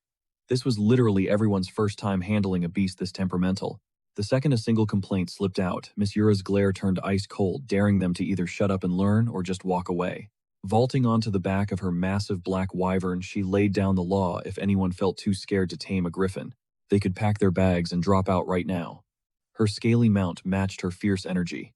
This was literally everyone's first time handling a beast this temperamental. The second a single complaint slipped out, Miss Yura's glare turned ice cold, daring them to either shut up and learn or just walk away. Vaulting onto the back of her massive black wyvern, she laid down the law if anyone felt too scared to tame a griffin. They could pack their bags and drop out right now. Her scaly mount matched her fierce energy.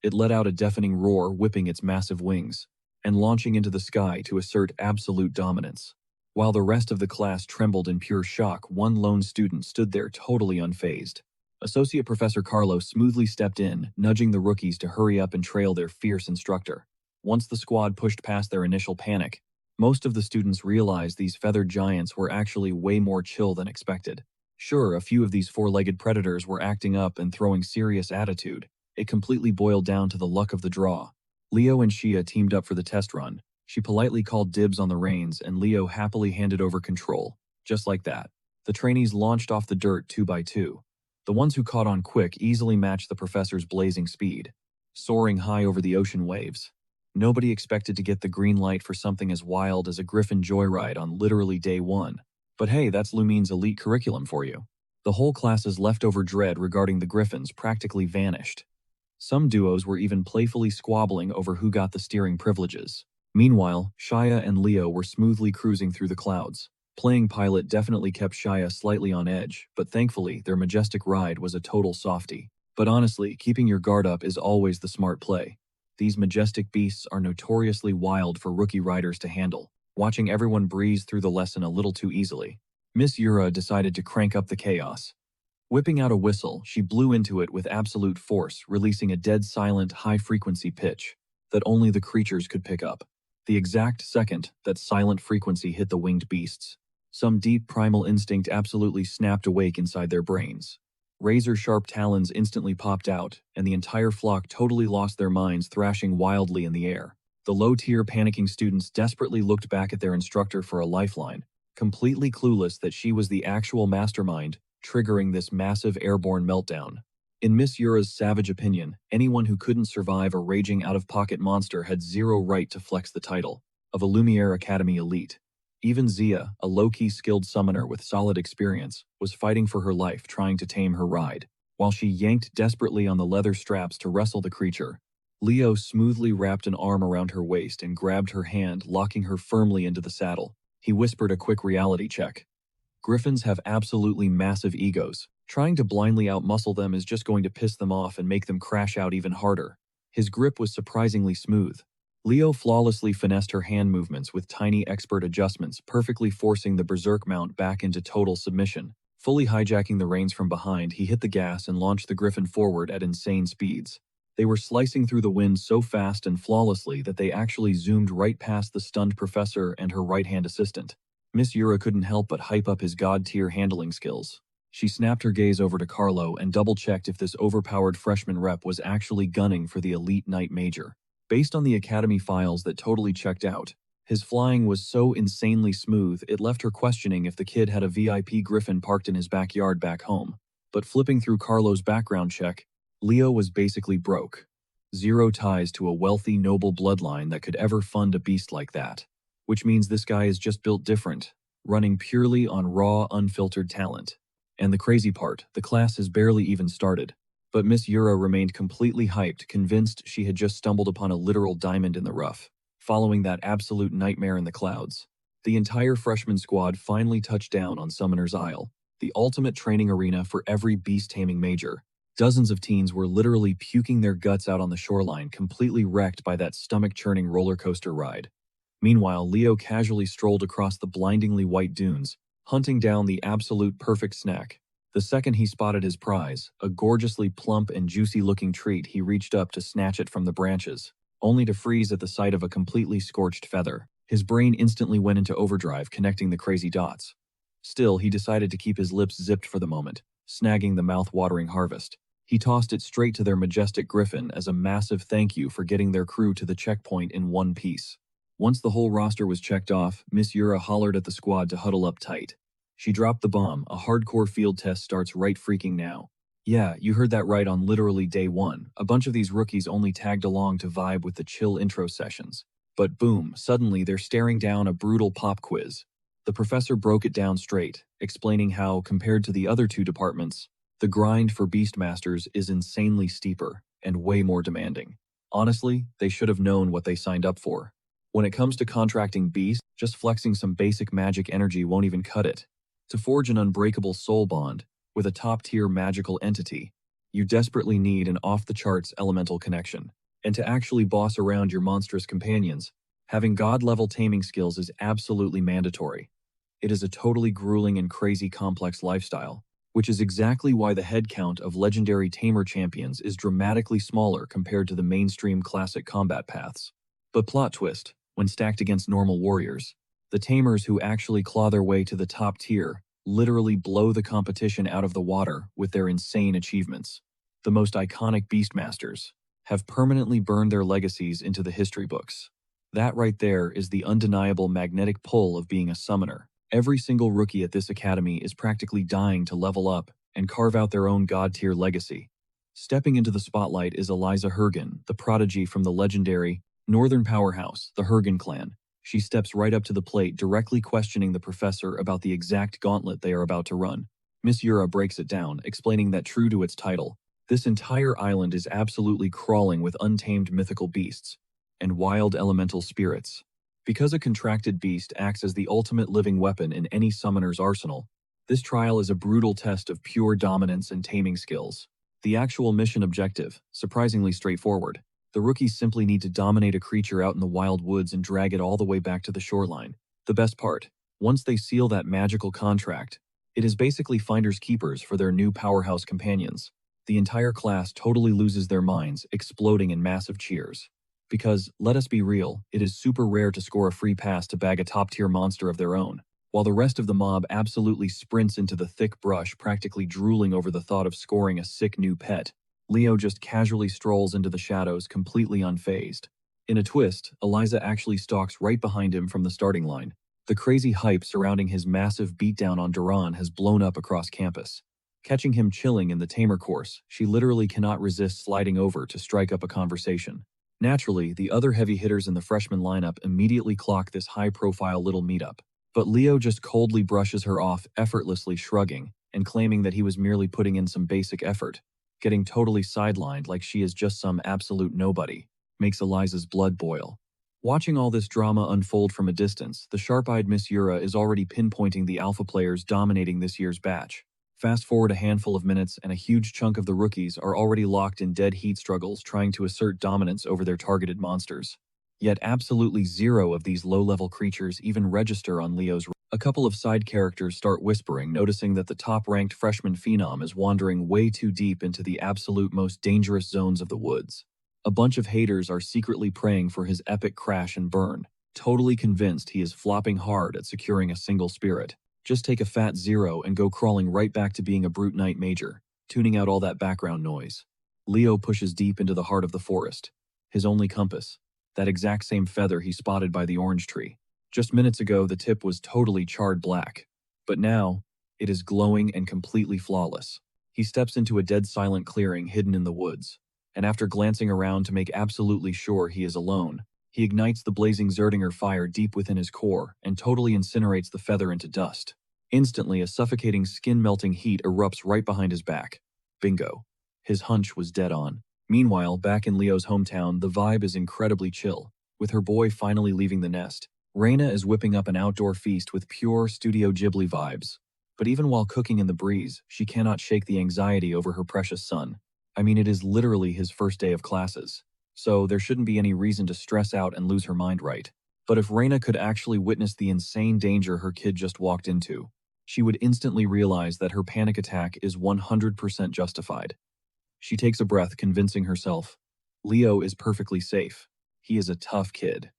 It let out a deafening roar, whipping its massive wings, and launching into the sky to assert absolute dominance. While the rest of the class trembled in pure shock, one lone student stood there totally unfazed. Associate Professor Carlo smoothly stepped in, nudging the rookies to hurry up and trail their fierce instructor. Once the squad pushed past their initial panic, most of the students realized these feathered giants were actually way more chill than expected. Sure, a few of these four-legged predators were acting up and throwing serious attitude. It completely boiled down to the luck of the draw. Leo and Shia teamed up for the test run. She politely called dibs on the reins, and Leo happily handed over control. Just like that, the trainees launched off the dirt 2 by 2. The ones who caught on quick easily matched the professor's blazing speed, soaring high over the ocean waves. Nobody expected to get the green light for something as wild as a griffin joyride on literally day 1. But hey, that's Lumine's elite curriculum for you. The whole class's leftover dread regarding the griffins practically vanished. Some duos were even playfully squabbling over who got the steering privileges. Meanwhile, Shia and Leo were smoothly cruising through the clouds. Playing pilot definitely kept Shia slightly on edge, but thankfully their majestic ride was a total softie. But honestly, keeping your guard up is always the smart play. These majestic beasts are notoriously wild for rookie riders to handle, watching everyone breeze through the lesson a little too easily. Miss Yura decided to crank up the chaos. Whipping out a whistle, she blew into it with absolute force, releasing a dead-silent, high-frequency pitch that only the creatures could pick up. The exact second that silent frequency hit the winged beasts, some deep primal instinct absolutely snapped awake inside their brains. Razor-sharp talons instantly popped out, and the entire flock totally lost their minds, thrashing wildly in the air. The low-tier panicking students desperately looked back at their instructor for a lifeline, completely clueless that she was the actual mastermind, triggering this massive airborne meltdown. In Miss Yura's savage opinion, anyone who couldn't survive a raging out-of-pocket monster had zero right to flex the title of a Lumiere Academy elite. Even Zia, a low-key skilled summoner with solid experience, was fighting for her life trying to tame her ride. While she yanked desperately on the leather straps to wrestle the creature, Leo smoothly wrapped an arm around her waist and grabbed her hand, locking her firmly into the saddle. He whispered a quick reality check. Griffins have absolutely massive egos. Trying to blindly outmuscle them is just going to piss them off and make them crash out even harder. His grip was surprisingly smooth. Leo flawlessly finessed her hand movements with tiny expert adjustments, perfectly forcing the berserk mount back into total submission. Fully hijacking the reins from behind, he hit the gas and launched the griffin forward at insane speeds. They were slicing through the wind so fast and flawlessly that they actually zoomed right past the stunned professor and her right-hand assistant. Miss Yura couldn't help but hype up his god-tier handling skills. She snapped her gaze over to Carlo and double-checked if this overpowered freshman rep was actually gunning for the elite knight major. Based on the academy files that totally checked out, his flying was so insanely smooth it left her questioning if the kid had a VIP griffin parked in his backyard back home. But flipping through Carlo's background check, Leo was basically broke. Zero ties to a wealthy, noble bloodline that could ever fund a beast like that. Which means this guy is just built different, running purely on raw, unfiltered talent. And the crazy part, the class has barely even started. But Miss Yura remained completely hyped, convinced she had just stumbled upon a literal diamond in the rough, following that absolute nightmare in the clouds. The entire freshman squad finally touched down on Summoner's Isle, the ultimate training arena for every beast-taming major. Dozens of teens were literally puking their guts out on the shoreline, completely wrecked by that stomach-churning roller coaster ride. Meanwhile, Leo casually strolled across the blindingly white dunes, hunting down the absolute perfect snack. The second he spotted his prize, a gorgeously plump and juicy-looking treat, he reached up to snatch it from the branches, only to freeze at the sight of a completely scorched feather. His brain instantly went into overdrive, connecting the crazy dots. Still, he decided to keep his lips zipped for the moment, snagging the mouth-watering harvest. He tossed it straight to their majestic griffin as a massive thank you for getting their crew to the checkpoint in one piece. Once the whole roster was checked off, Miss Yura hollered at the squad to huddle up tight. She dropped the bomb. A hardcore field test starts right freaking now. Yeah, you heard that right, on literally day one. A bunch of these rookies only tagged along to vibe with the chill intro sessions. But boom, suddenly they're staring down a brutal pop quiz. The professor broke it down straight, explaining how, compared to the other two departments, the grind for Beastmasters is insanely steeper and way more demanding. Honestly, they should have known what they signed up for. When it comes to contracting beasts, just flexing some basic magic energy won't even cut it. To forge an unbreakable soul bond with a top-tier magical entity, you desperately need an off-the-charts elemental connection. And to actually boss around your monstrous companions, having god-level taming skills is absolutely mandatory. It is a totally grueling and crazy complex lifestyle, which is exactly why the headcount of legendary tamer champions is dramatically smaller compared to the mainstream classic combat paths. But plot twist, when stacked against normal warriors, the tamers who actually claw their way to the top tier literally blow the competition out of the water with their insane achievements. The most iconic Beastmasters have permanently burned their legacies into the history books. That right there is the undeniable magnetic pull of being a summoner. Every single rookie at this academy is practically dying to level up and carve out their own god-tier legacy. Stepping into the spotlight is Eliza Hergen, the prodigy from the legendary Northern powerhouse, the Hergen clan. She steps right up to the plate, directly questioning the professor about the exact gauntlet they are about to run. Miss Yura breaks it down, explaining that true to its title, this entire island is absolutely crawling with untamed mythical beasts and wild elemental spirits. Because a contracted beast acts as the ultimate living weapon in any summoner's arsenal, this trial is a brutal test of pure dominance and taming skills. The actual mission objective, surprisingly straightforward. The rookies simply need to dominate a creature out in the wild woods and drag it all the way back to the shoreline. The best part, once they seal that magical contract, it is basically finders keepers for their new powerhouse companions. The entire class totally loses their minds, exploding in massive cheers. Because, let us be real, it is super rare to score a free pass to bag a top-tier monster of their own. While the rest of the mob absolutely sprints into the thick brush, practically drooling over the thought of scoring a sick new pet, Leo just casually strolls into the shadows, completely unfazed. In a twist, Eliza actually stalks right behind him from the starting line. The crazy hype surrounding his massive beatdown on Duran has blown up across campus. Catching him chilling in the tamer course, she literally cannot resist sliding over to strike up a conversation. Naturally, the other heavy hitters in the freshman lineup immediately clock this high-profile little meetup. But Leo just coldly brushes her off, effortlessly shrugging, and claiming that he was merely putting in some basic effort. Getting totally sidelined like she is just some absolute nobody makes Eliza's blood boil. Watching all this drama unfold from a distance, the sharp-eyed Miss Yura is already pinpointing the alpha players dominating this year's batch. Fast forward a handful of minutes and a huge chunk of the rookies are already locked in dead heat struggles trying to assert dominance over their targeted monsters. Yet absolutely zero of these low-level creatures even register on Leo's. A couple of side characters start whispering, noticing that the top-ranked freshman phenom is wandering way too deep into the absolute most dangerous zones of the woods. A bunch of haters are secretly praying for his epic crash and burn, totally convinced he is flopping hard at securing a single spirit. Just take a fat zero and go crawling right back to being a brute knight major, tuning out all that background noise. Leo pushes deep into the heart of the forest. His only compass, that exact same feather he spotted by the orange tree. Just minutes ago, the tip was totally charred black, but now it is glowing and completely flawless. He steps into a dead silent clearing hidden in the woods, and after glancing around to make absolutely sure he is alone, he ignites the blazing Zerdinger fire deep within his core and totally incinerates the feather into dust. Instantly, a suffocating skin-melting heat erupts right behind his back. Bingo. His hunch was dead on. Meanwhile, back in Leo's hometown, the vibe is incredibly chill. With her boy finally leaving the nest, Reina is whipping up an outdoor feast with pure Studio Ghibli vibes. But even while cooking in the breeze, she cannot shake the anxiety over her precious son. I mean, it is literally his first day of classes. So there shouldn't be any reason to stress out and lose her mind, right? But if Reina could actually witness the insane danger her kid just walked into, she would instantly realize that her panic attack is 100% justified. She takes a breath, convincing herself, Leo is perfectly safe. He is a tough kid.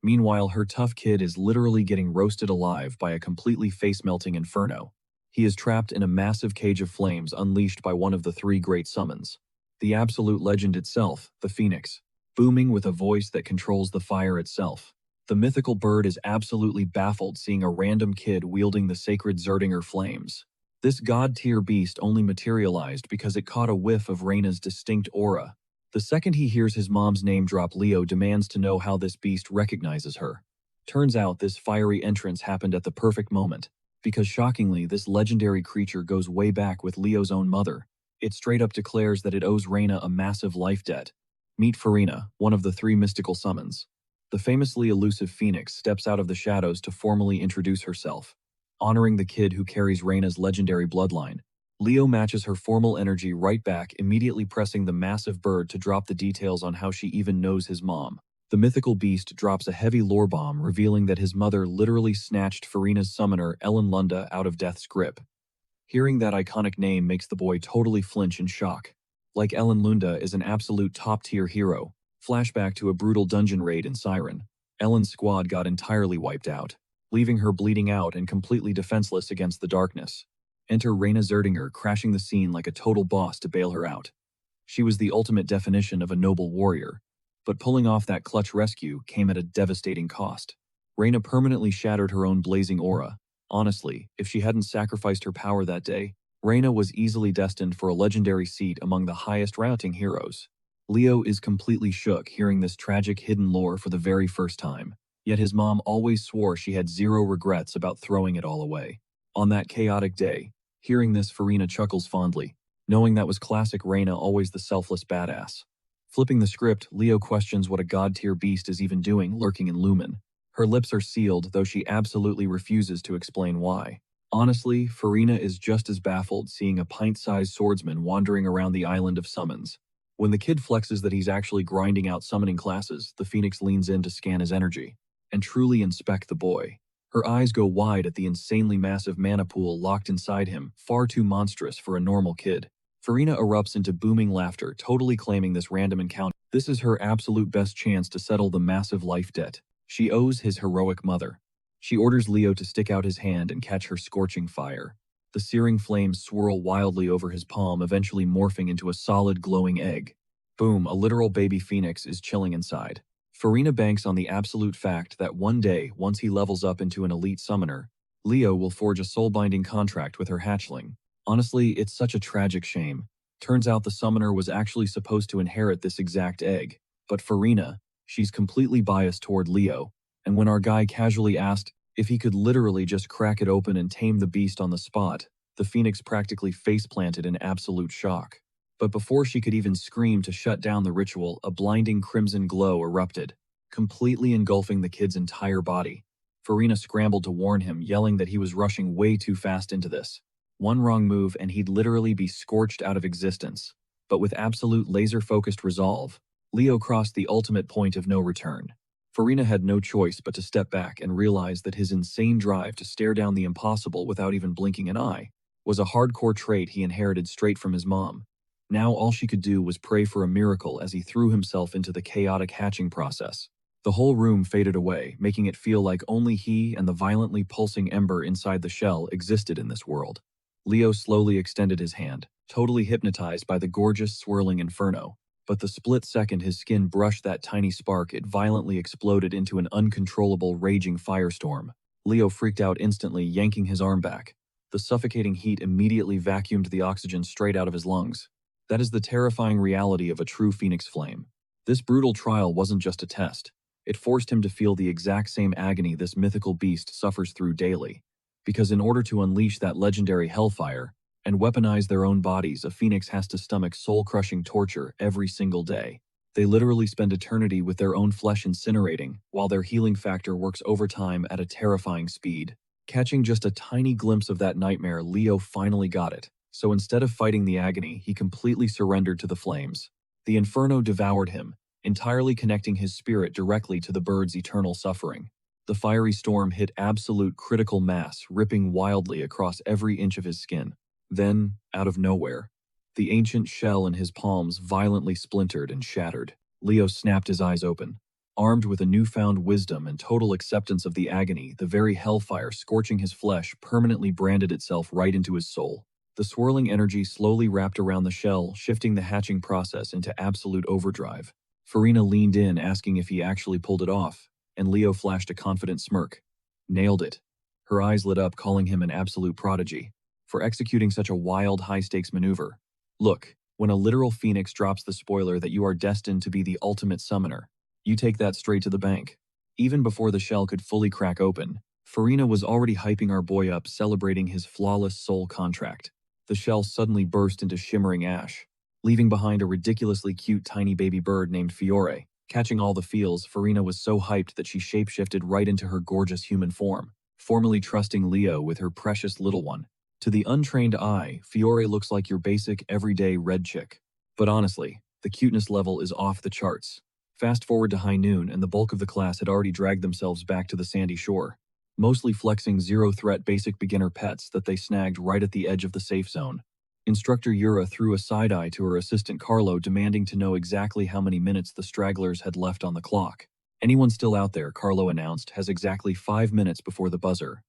Meanwhile, her tough kid is literally getting roasted alive by a completely face-melting inferno. He is trapped in a massive cage of flames unleashed by one of the three great summons. The absolute legend itself, the Phoenix, booming with a voice that controls the fire itself. The mythical bird is absolutely baffled seeing a random kid wielding the sacred Zerdinger flames. This god-tier beast only materialized because it caught a whiff of Reina's distinct aura. The second he hears his mom's name drop, Leo demands to know how this beast recognizes her. Turns out this fiery entrance happened at the perfect moment, because shockingly, this legendary creature goes way back with Leo's own mother. It straight up declares that it owes Reina a massive life debt. Meet Farina, one of the three mystical summons. The famously elusive Phoenix steps out of the shadows to formally introduce herself. Honoring the kid who carries Reina's legendary bloodline, Leo matches her formal energy right back, immediately pressing the massive bird to drop the details on how she even knows his mom. The mythical beast drops a heavy lore bomb, revealing that his mother literally snatched Farina's summoner, Ellen Lunda, out of death's grip. Hearing that iconic name makes the boy totally flinch in shock. Like Ellen Lunda is an absolute top-tier hero. Flashback to a brutal dungeon raid in Siren. Ellen's squad got entirely wiped out, leaving her bleeding out and completely defenseless against the darkness. Enter Reina Zerdinger, crashing the scene like a total boss to bail her out. She was the ultimate definition of a noble warrior, but pulling off that clutch rescue came at a devastating cost. Reina permanently shattered her own blazing aura. Honestly, if she hadn't sacrificed her power that day, Reina was easily destined for a legendary seat among the highest routing heroes. Leo is completely shook hearing this tragic hidden lore for the very first time, yet his mom always swore she had zero regrets about throwing it all away. On that chaotic day, hearing this, Farina chuckles fondly, knowing that was classic Reina, always the selfless badass. Flipping the script, Leo questions what a god-tier beast is even doing lurking in Lumen. Her lips are sealed, though she absolutely refuses to explain why. Honestly, Farina is just as baffled seeing a pint-sized swordsman wandering around the island of summons. When the kid flexes that he's actually grinding out summoning classes, the Phoenix leans in to scan his energy and truly inspect the boy. Her eyes go wide at the insanely massive mana pool locked inside him, far too monstrous for a normal kid. Farina erupts into booming laughter, totally claiming this random encounter. This is her absolute best chance to settle the massive life debt she owes his heroic mother. She orders Leo to stick out his hand and catch her scorching fire. The searing flames swirl wildly over his palm, eventually morphing into a solid glowing egg. Boom, a literal baby phoenix is chilling inside. Farina banks on the absolute fact that one day, once he levels up into an elite summoner, Leo will forge a soul-binding contract with her hatchling. Honestly, it's such a tragic shame. Turns out the summoner was actually supposed to inherit this exact egg. But Farina, she's completely biased toward Leo, and when our guy casually asked if he could literally just crack it open and tame the beast on the spot, the phoenix practically face-planted in absolute shock. But before she could even scream to shut down the ritual, a blinding crimson glow erupted, completely engulfing the kid's entire body. Farina scrambled to warn him, yelling that he was rushing way too fast into this. One wrong move and he'd literally be scorched out of existence. But with absolute laser-focused resolve, Leo crossed the ultimate point of no return. Farina had no choice but to step back and realize that his insane drive to stare down the impossible without even blinking an eye was a hardcore trait he inherited straight from his mom. Now all she could do was pray for a miracle as he threw himself into the chaotic hatching process. The whole room faded away, making it feel like only he and the violently pulsing ember inside the shell existed in this world. Leo slowly extended his hand, totally hypnotized by the gorgeous swirling inferno. But the split second his skin brushed that tiny spark, it violently exploded into an uncontrollable raging firestorm. Leo freaked out instantly, yanking his arm back. The suffocating heat immediately vacuumed the oxygen straight out of his lungs. That is the terrifying reality of a true phoenix flame. This brutal trial wasn't just a test. It forced him to feel the exact same agony this mythical beast suffers through daily. Because in order to unleash that legendary hellfire and weaponize their own bodies, a phoenix has to stomach soul-crushing torture every single day. They literally spend eternity with their own flesh incinerating, while their healing factor works overtime at a terrifying speed. Catching just a tiny glimpse of that nightmare, Leo finally got it. So instead of fighting the agony, he completely surrendered to the flames. The inferno devoured him, entirely connecting his spirit directly to the bird's eternal suffering. The fiery storm hit absolute critical mass, ripping wildly across every inch of his skin. Then, out of nowhere, the ancient shell in his palms violently splintered and shattered. Leo snapped his eyes open. Armed with a newfound wisdom and total acceptance of the agony, the very hellfire scorching his flesh permanently branded itself right into his soul. The swirling energy slowly wrapped around the shell, shifting the hatching process into absolute overdrive. Farina leaned in, asking if he actually pulled it off, and Leo flashed a confident smirk. Nailed it. Her eyes lit up, calling him an absolute prodigy for executing such a wild, high-stakes maneuver. Look, when a literal phoenix drops the spoiler that you are destined to be the ultimate summoner, you take that straight to the bank. Even before the shell could fully crack open, Farina was already hyping our boy up, celebrating his flawless soul contract. The shell suddenly burst into shimmering ash, leaving behind a ridiculously cute tiny baby bird named Fiore. Catching all the feels, Farina was so hyped that she shapeshifted right into her gorgeous human form, formally trusting Leo with her precious little one. To the untrained eye, Fiore looks like your basic, everyday red chick. But honestly, the cuteness level is off the charts. Fast forward to high noon, and the bulk of the class had already dragged themselves back to the sandy shore, mostly flexing zero-threat basic beginner pets that they snagged right at the edge of the safe zone. Instructor Yura threw a side-eye to her assistant Carlo, demanding to know exactly how many minutes the stragglers had left on the clock. Anyone still out there, Carlo announced, has exactly 5 minutes before the buzzer.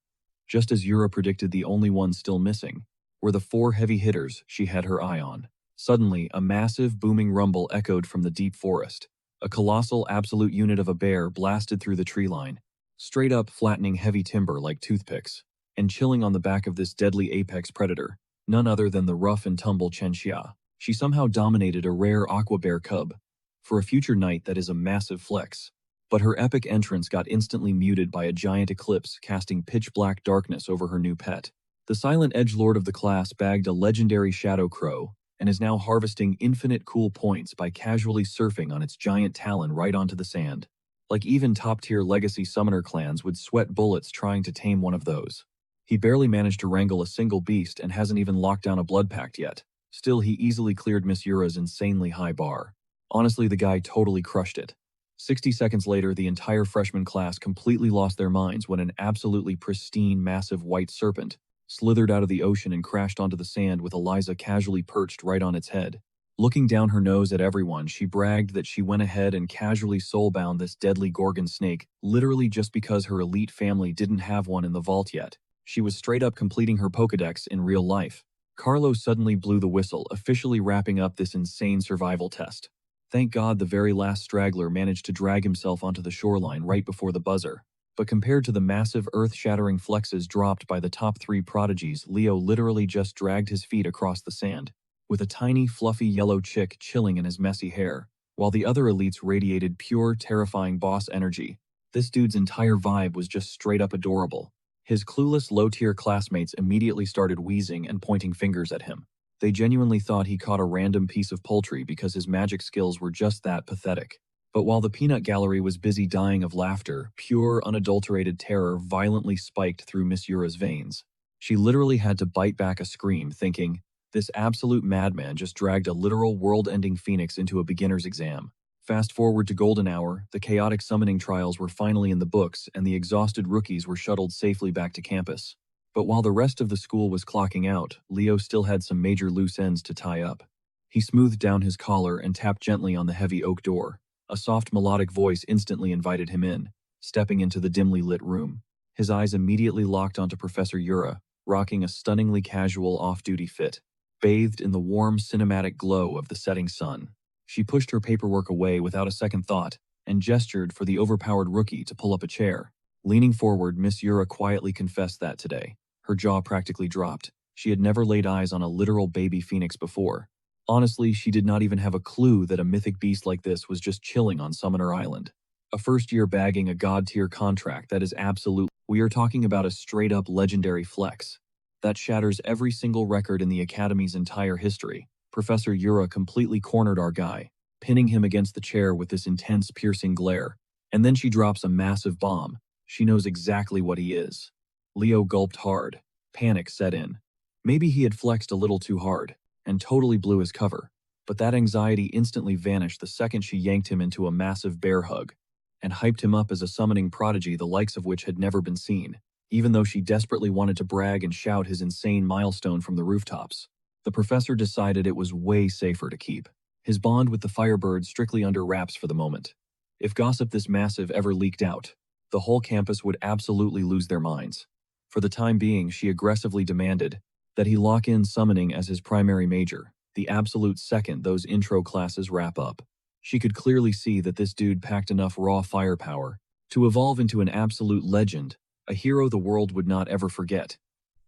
Just as Yura predicted, the only ones still missing were the 4 heavy hitters she had her eye on. Suddenly, a massive, booming rumble echoed from the deep forest. A colossal absolute unit of a bear blasted through the tree line, straight up flattening heavy timber like toothpicks, and chilling on the back of this deadly apex predator, none other than the rough-and-tumble Chenxia. She somehow dominated a rare aqua bear cub. For a future night, that is a massive flex. But her epic entrance got instantly muted by a giant eclipse casting pitch-black darkness over her new pet. The silent edgelord of the class bagged a legendary shadow crow and is now harvesting infinite cool points by casually surfing on its giant talon right onto the sand. Like even top-tier legacy summoner clans would sweat bullets trying to tame one of those. He barely managed to wrangle a single beast and hasn't even locked down a blood pact yet. Still, he easily cleared Miss Yura's insanely high bar. Honestly, the guy totally crushed it. 60 seconds later, the entire freshman class completely lost their minds when an absolutely pristine, massive white serpent slithered out of the ocean and crashed onto the sand with Eliza casually perched right on its head. Looking down her nose at everyone, she bragged that she went ahead and casually soulbound this deadly Gorgon snake, literally just because her elite family didn't have one in the vault yet. She was straight up completing her Pokedex in real life. Carlo suddenly blew the whistle, officially wrapping up this insane survival test. Thank God the very last straggler managed to drag himself onto the shoreline right before the buzzer. But compared to the massive earth-shattering flexes dropped by the top 3 prodigies, Leo literally just dragged his feet across the sand, with a tiny, fluffy yellow chick chilling in his messy hair, while the other elites radiated pure, terrifying boss energy. This dude's entire vibe was just straight up adorable. His clueless, low-tier classmates immediately started wheezing and pointing fingers at him. They genuinely thought he caught a random piece of poultry because his magic skills were just that pathetic. But while the peanut gallery was busy dying of laughter, pure, unadulterated terror violently spiked through Miss Yura's veins. She literally had to bite back a scream, thinking, this absolute madman just dragged a literal world-ending phoenix into a beginner's exam. Fast forward to golden hour, the chaotic summoning trials were finally in the books and the exhausted rookies were shuttled safely back to campus. But while the rest of the school was clocking out, Leo still had some major loose ends to tie up. He smoothed down his collar and tapped gently on the heavy oak door. A soft melodic voice instantly invited him in, stepping into the dimly lit room. His eyes immediately locked onto Professor Yura, rocking a stunningly casual off-duty fit, bathed in the warm cinematic glow of the setting sun. She pushed her paperwork away without a second thought and gestured for the overpowered rookie to pull up a chair. Leaning forward, Miss Yura quietly confessed that today. Her jaw practically dropped. She had never laid eyes on a literal baby phoenix before. Honestly, she did not even have a clue that a mythic beast like this was just chilling on Summoner Island. A first-year bagging a god-tier contract that is absolute. We are talking about a straight-up legendary flex that shatters every single record in the Academy's entire history. Professor Yura completely cornered our guy, pinning him against the chair with this intense, piercing glare. And then she drops a massive bomb. She knows exactly what he is. Leo gulped hard. Panic set in. Maybe he had flexed a little too hard and totally blew his cover, but that anxiety instantly vanished the second she yanked him into a massive bear hug and hyped him up as a summoning prodigy the likes of which had never been seen, even though she desperately wanted to brag and shout his insane milestone from the rooftops. The professor decided it was way safer to keep his bond with the Firebird strictly under wraps for the moment. If gossip this massive ever leaked out, the whole campus would absolutely lose their minds. For the time being, she aggressively demanded that he lock in summoning as his primary major, the absolute second those intro classes wrap up. She could clearly see that this dude packed enough raw firepower to evolve into an absolute legend, a hero the world would not ever forget.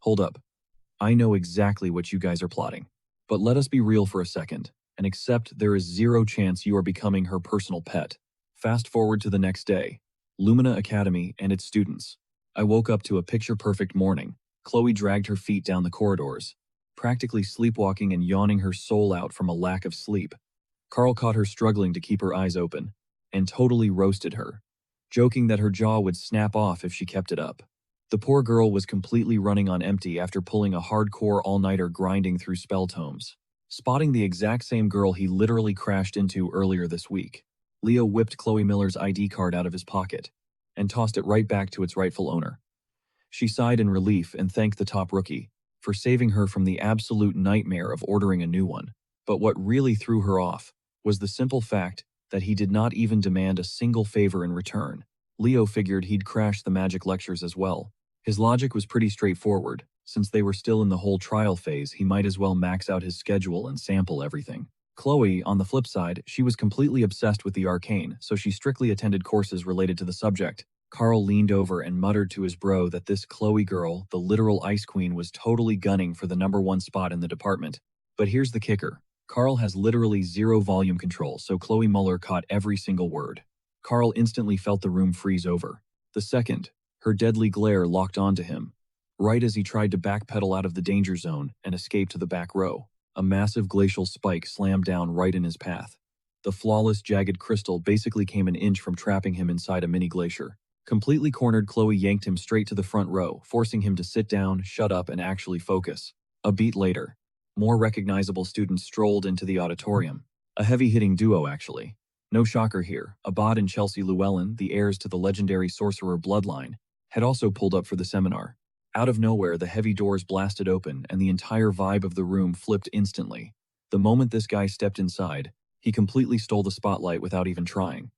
Hold up. I know exactly what you guys are plotting. But let us be real for a second, and accept there is zero chance you are becoming her personal pet. Fast forward to the next day. Lumina Academy and its students. I woke up to a picture-perfect morning. Chloe dragged her feet down the corridors, practically sleepwalking and yawning her soul out from a lack of sleep. Carl caught her struggling to keep her eyes open, and totally roasted her, joking that her jaw would snap off if she kept it up. The poor girl was completely running on empty after pulling a hardcore all-nighter grinding through spell tomes. Spotting the exact same girl he literally crashed into earlier this week, Leo whipped Chloe Miller's ID card out of his pocket and tossed it right back to its rightful owner. She sighed in relief and thanked the top rookie for saving her from the absolute nightmare of ordering a new one. But what really threw her off was the simple fact that he did not even demand a single favor in return. Leo figured he'd crash the magic lectures as well. His logic was pretty straightforward. Since they were still in the whole trial phase, he might as well max out his schedule and sample everything. Chloe, on the flip side, she was completely obsessed with the arcane, so she strictly attended courses related to the subject. Carl leaned over and muttered to his bro that this Chloe girl, the literal ice queen, was totally gunning for the #1 spot in the department. But here's the kicker. Carl has literally zero volume control, so Chloe Muller caught every single word. Carl instantly felt the room freeze over. The second, her deadly glare locked onto him. Right as he tried to backpedal out of the danger zone and escape to the back row, a massive glacial spike slammed down right in his path. The flawless, jagged crystal basically came an inch from trapping him inside a mini glacier. Completely cornered, Chloe yanked him straight to the front row, forcing him to sit down, shut up, and actually focus. A beat later, more recognizable students strolled into the auditorium. A heavy-hitting duo, actually. No shocker here, Abad and Chelsea Llewellyn, the heirs to the legendary sorcerer bloodline, had also pulled up for the seminar. Out of nowhere, the heavy doors blasted open, and the entire vibe of the room flipped instantly. The moment this guy stepped inside, he completely stole the spotlight without even trying.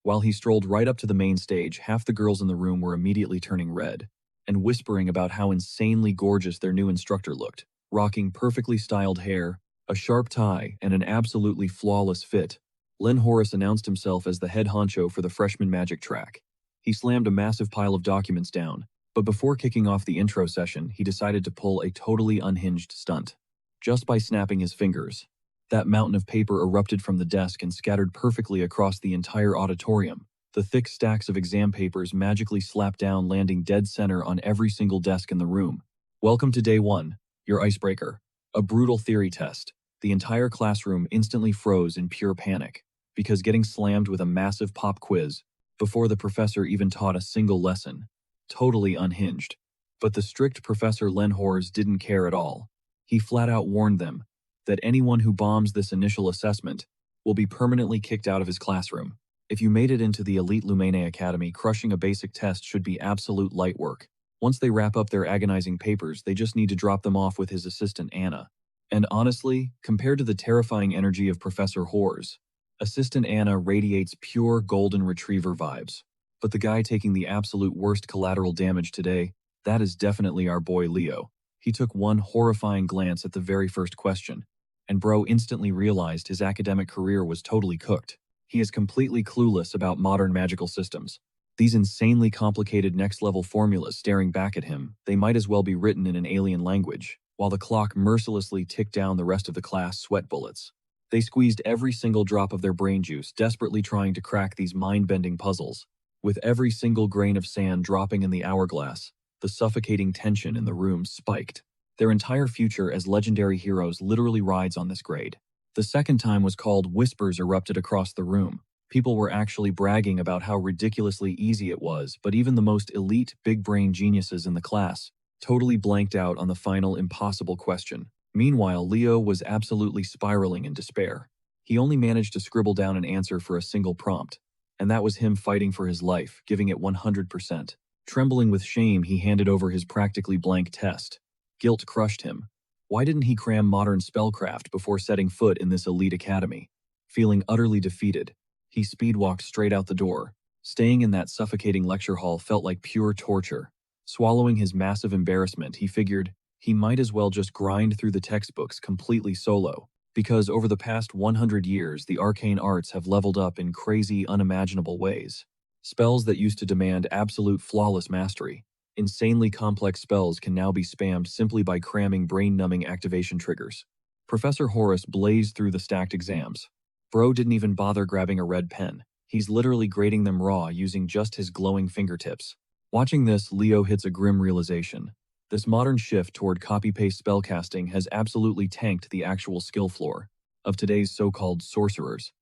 While he strolled right up to the main stage, half the girls in the room were immediately turning red and whispering about how insanely gorgeous their new instructor looked, rocking perfectly styled hair, a sharp tie, and an absolutely flawless fit. Len Horace announced himself as the head honcho for the freshman magic track. He slammed a massive pile of documents down, but before kicking off the intro session, he decided to pull a totally unhinged stunt. Just by snapping his fingers, that mountain of paper erupted from the desk and scattered perfectly across the entire auditorium. The thick stacks of exam papers magically slapped down, landing dead center on every single desk in the room. Welcome to day 1, your icebreaker. A brutal theory test. The entire classroom instantly froze in pure panic, because getting slammed with a massive pop quiz before the professor even taught a single lesson. Totally unhinged. But the strict Professor Len Horace didn't care at all. He flat out warned them that anyone who bombs this initial assessment will be permanently kicked out of his classroom. If you made it into the elite Lumene Academy, crushing a basic test should be absolute light work. Once they wrap up their agonizing papers, they just need to drop them off with his assistant Anna. And honestly, compared to the terrifying energy of Professor Horace, Assistant Anna radiates pure golden retriever vibes. But the guy taking the absolute worst collateral damage today, that is definitely our boy Leo. He took one horrifying glance at the very first question, and bro instantly realized his academic career was totally cooked. He is completely clueless about modern magical systems. These insanely complicated next-level formulas staring back at him, they might as well be written in an alien language, while the clock mercilessly ticked down the rest of the class sweat bullets. They squeezed every single drop of their brain juice, desperately trying to crack these mind-bending puzzles. With every single grain of sand dropping in the hourglass, the suffocating tension in the room spiked. Their entire future as legendary heroes literally rides on this grade. The second time was called. Whispers erupted across the room. People were actually bragging about how ridiculously easy it was, but even the most elite big-brain geniuses in the class totally blanked out on the final impossible question. Meanwhile, Leo was absolutely spiraling in despair. He only managed to scribble down an answer for a single prompt, and that was him fighting for his life, giving it 100%. Trembling with shame, he handed over his practically blank test. Guilt crushed him. Why didn't he cram modern spellcraft before setting foot in this elite academy? Feeling utterly defeated, he speedwalked straight out the door. Staying in that suffocating lecture hall felt like pure torture. Swallowing his massive embarrassment, he figured he might as well just grind through the textbooks completely solo, because over the past 100 years, the arcane arts have leveled up in crazy, unimaginable ways. Spells that used to demand absolute flawless mastery, insanely complex spells can now be spammed simply by cramming brain-numbing activation triggers. Professor Horace blazed through the stacked exams. Bro didn't even bother grabbing a red pen. He's literally grading them raw using just his glowing fingertips. Watching this, Leo hits a grim realization. This modern shift toward copy-paste spellcasting has absolutely tanked the actual skill floor of today's so-called sorcerers.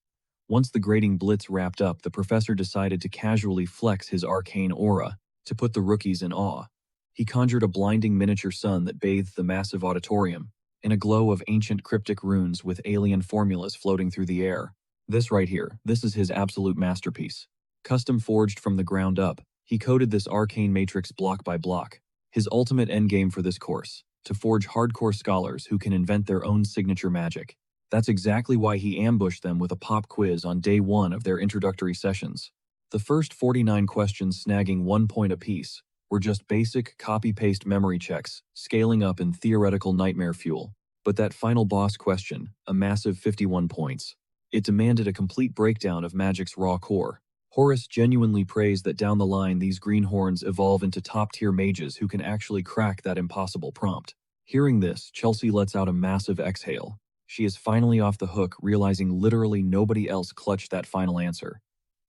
Once the grading blitz wrapped up, the professor decided to casually flex his arcane aura to put the rookies in awe. He conjured a blinding miniature sun that bathed the massive auditorium in a glow of ancient cryptic runes with alien formulas floating through the air. This right here, this is his absolute masterpiece. Custom forged from the ground up, he coded this arcane matrix block by block. His ultimate endgame for this course, to forge hardcore scholars who can invent their own signature magic. That's exactly why he ambushed them with a pop quiz on day 1 of their introductory sessions. The first 49 questions, snagging 1 point apiece, were just basic copy-paste memory checks, scaling up in theoretical nightmare fuel. But that final boss question, a massive 51 points, it demanded a complete breakdown of magic's raw core. Horace genuinely praised that down the line these greenhorns evolve into top-tier mages who can actually crack that impossible prompt. Hearing this, Chelsea lets out a massive exhale. She is finally off the hook, realizing literally nobody else clutched that final answer.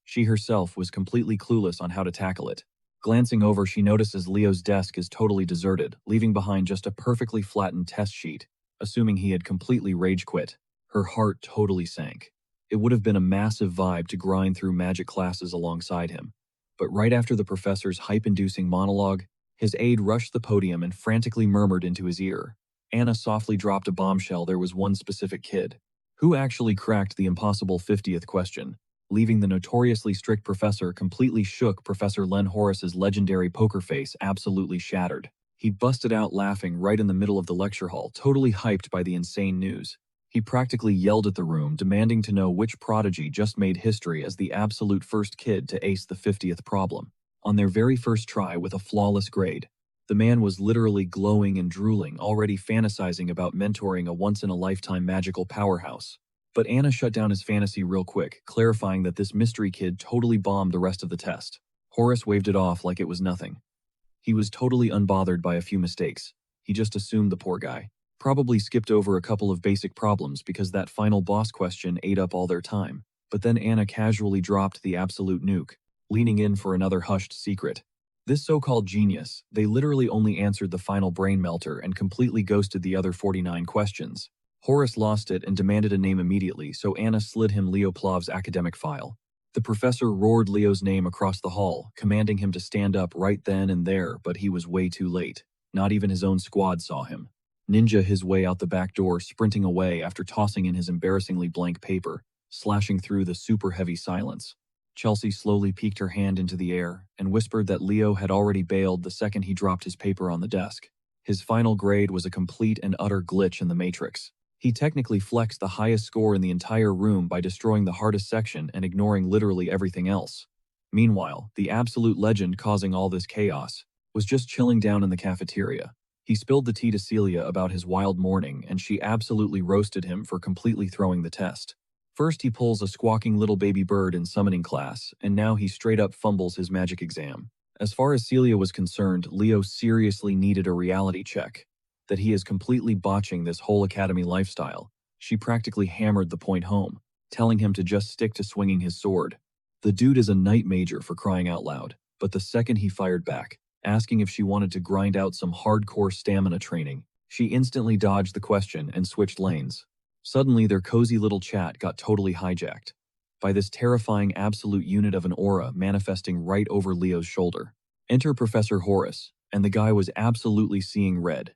She herself was completely clueless on how to tackle it. Glancing over, she notices Leo's desk is totally deserted, leaving behind just a perfectly flattened test sheet, assuming he had completely rage quit. Her heart totally sank. It would have been a massive vibe to grind through magic classes alongside him. But right after the professor's hype-inducing monologue, his aide rushed the podium and frantically murmured into his ear. Anna softly dropped a bombshell. There was one specific kid who actually cracked the impossible 50th question, leaving the notoriously strict professor completely shook. Professor Len Horace's legendary poker face absolutely shattered. He busted out laughing right in the middle of the lecture hall, totally hyped by the insane news. He practically yelled at the room, demanding to know which prodigy just made history as the absolute first kid to ace the 50th problem on their very first try with a flawless grade. The man was literally glowing and drooling, already fantasizing about mentoring a once-in-a-lifetime magical powerhouse. But Anna shut down his fantasy real quick, clarifying that this mystery kid totally bombed the rest of the test. Horace waved it off like it was nothing. He was totally unbothered by a few mistakes. He just assumed the poor guy probably skipped over a couple of basic problems because that final boss question ate up all their time. But then Anna casually dropped the absolute nuke, leaning in for another hushed secret. This so-called genius, they literally only answered the final brain melter and completely ghosted the other 49 questions. Horace lost it and demanded a name immediately, so Anna slid him Leo Plov's academic file. The professor roared Leo's name across the hall, commanding him to stand up right then and there, but he was way too late. Not even his own squad saw him. Ninja his way out the back door, sprinting away after tossing in his embarrassingly blank paper, slashing through the super heavy silence. Chelsea slowly peeked her hand into the air and whispered that Leo had already bailed the second he dropped his paper on the desk. His final grade was a complete and utter glitch in the matrix. He technically flexed the highest score in the entire room by destroying the hardest section and ignoring literally everything else. Meanwhile, the absolute legend causing all this chaos was just chilling down in the cafeteria. He spilled the tea to Celia about his wild morning, and she absolutely roasted him for completely throwing the test. First he pulls a squawking little baby bird in summoning class, and now he straight up fumbles his magic exam. As far as Celia was concerned, Leo seriously needed a reality check. That he is completely botching this whole academy lifestyle. She practically hammered the point home, telling him to just stick to swinging his sword. The dude is a knight major for crying out loud, but the second he fired back, asking if she wanted to grind out some hardcore stamina training, she instantly dodged the question and switched lanes. Suddenly, their cozy little chat got totally hijacked by this terrifying absolute unit of an aura manifesting right over Leo's shoulder. Enter Professor Horace, and the guy was absolutely seeing red.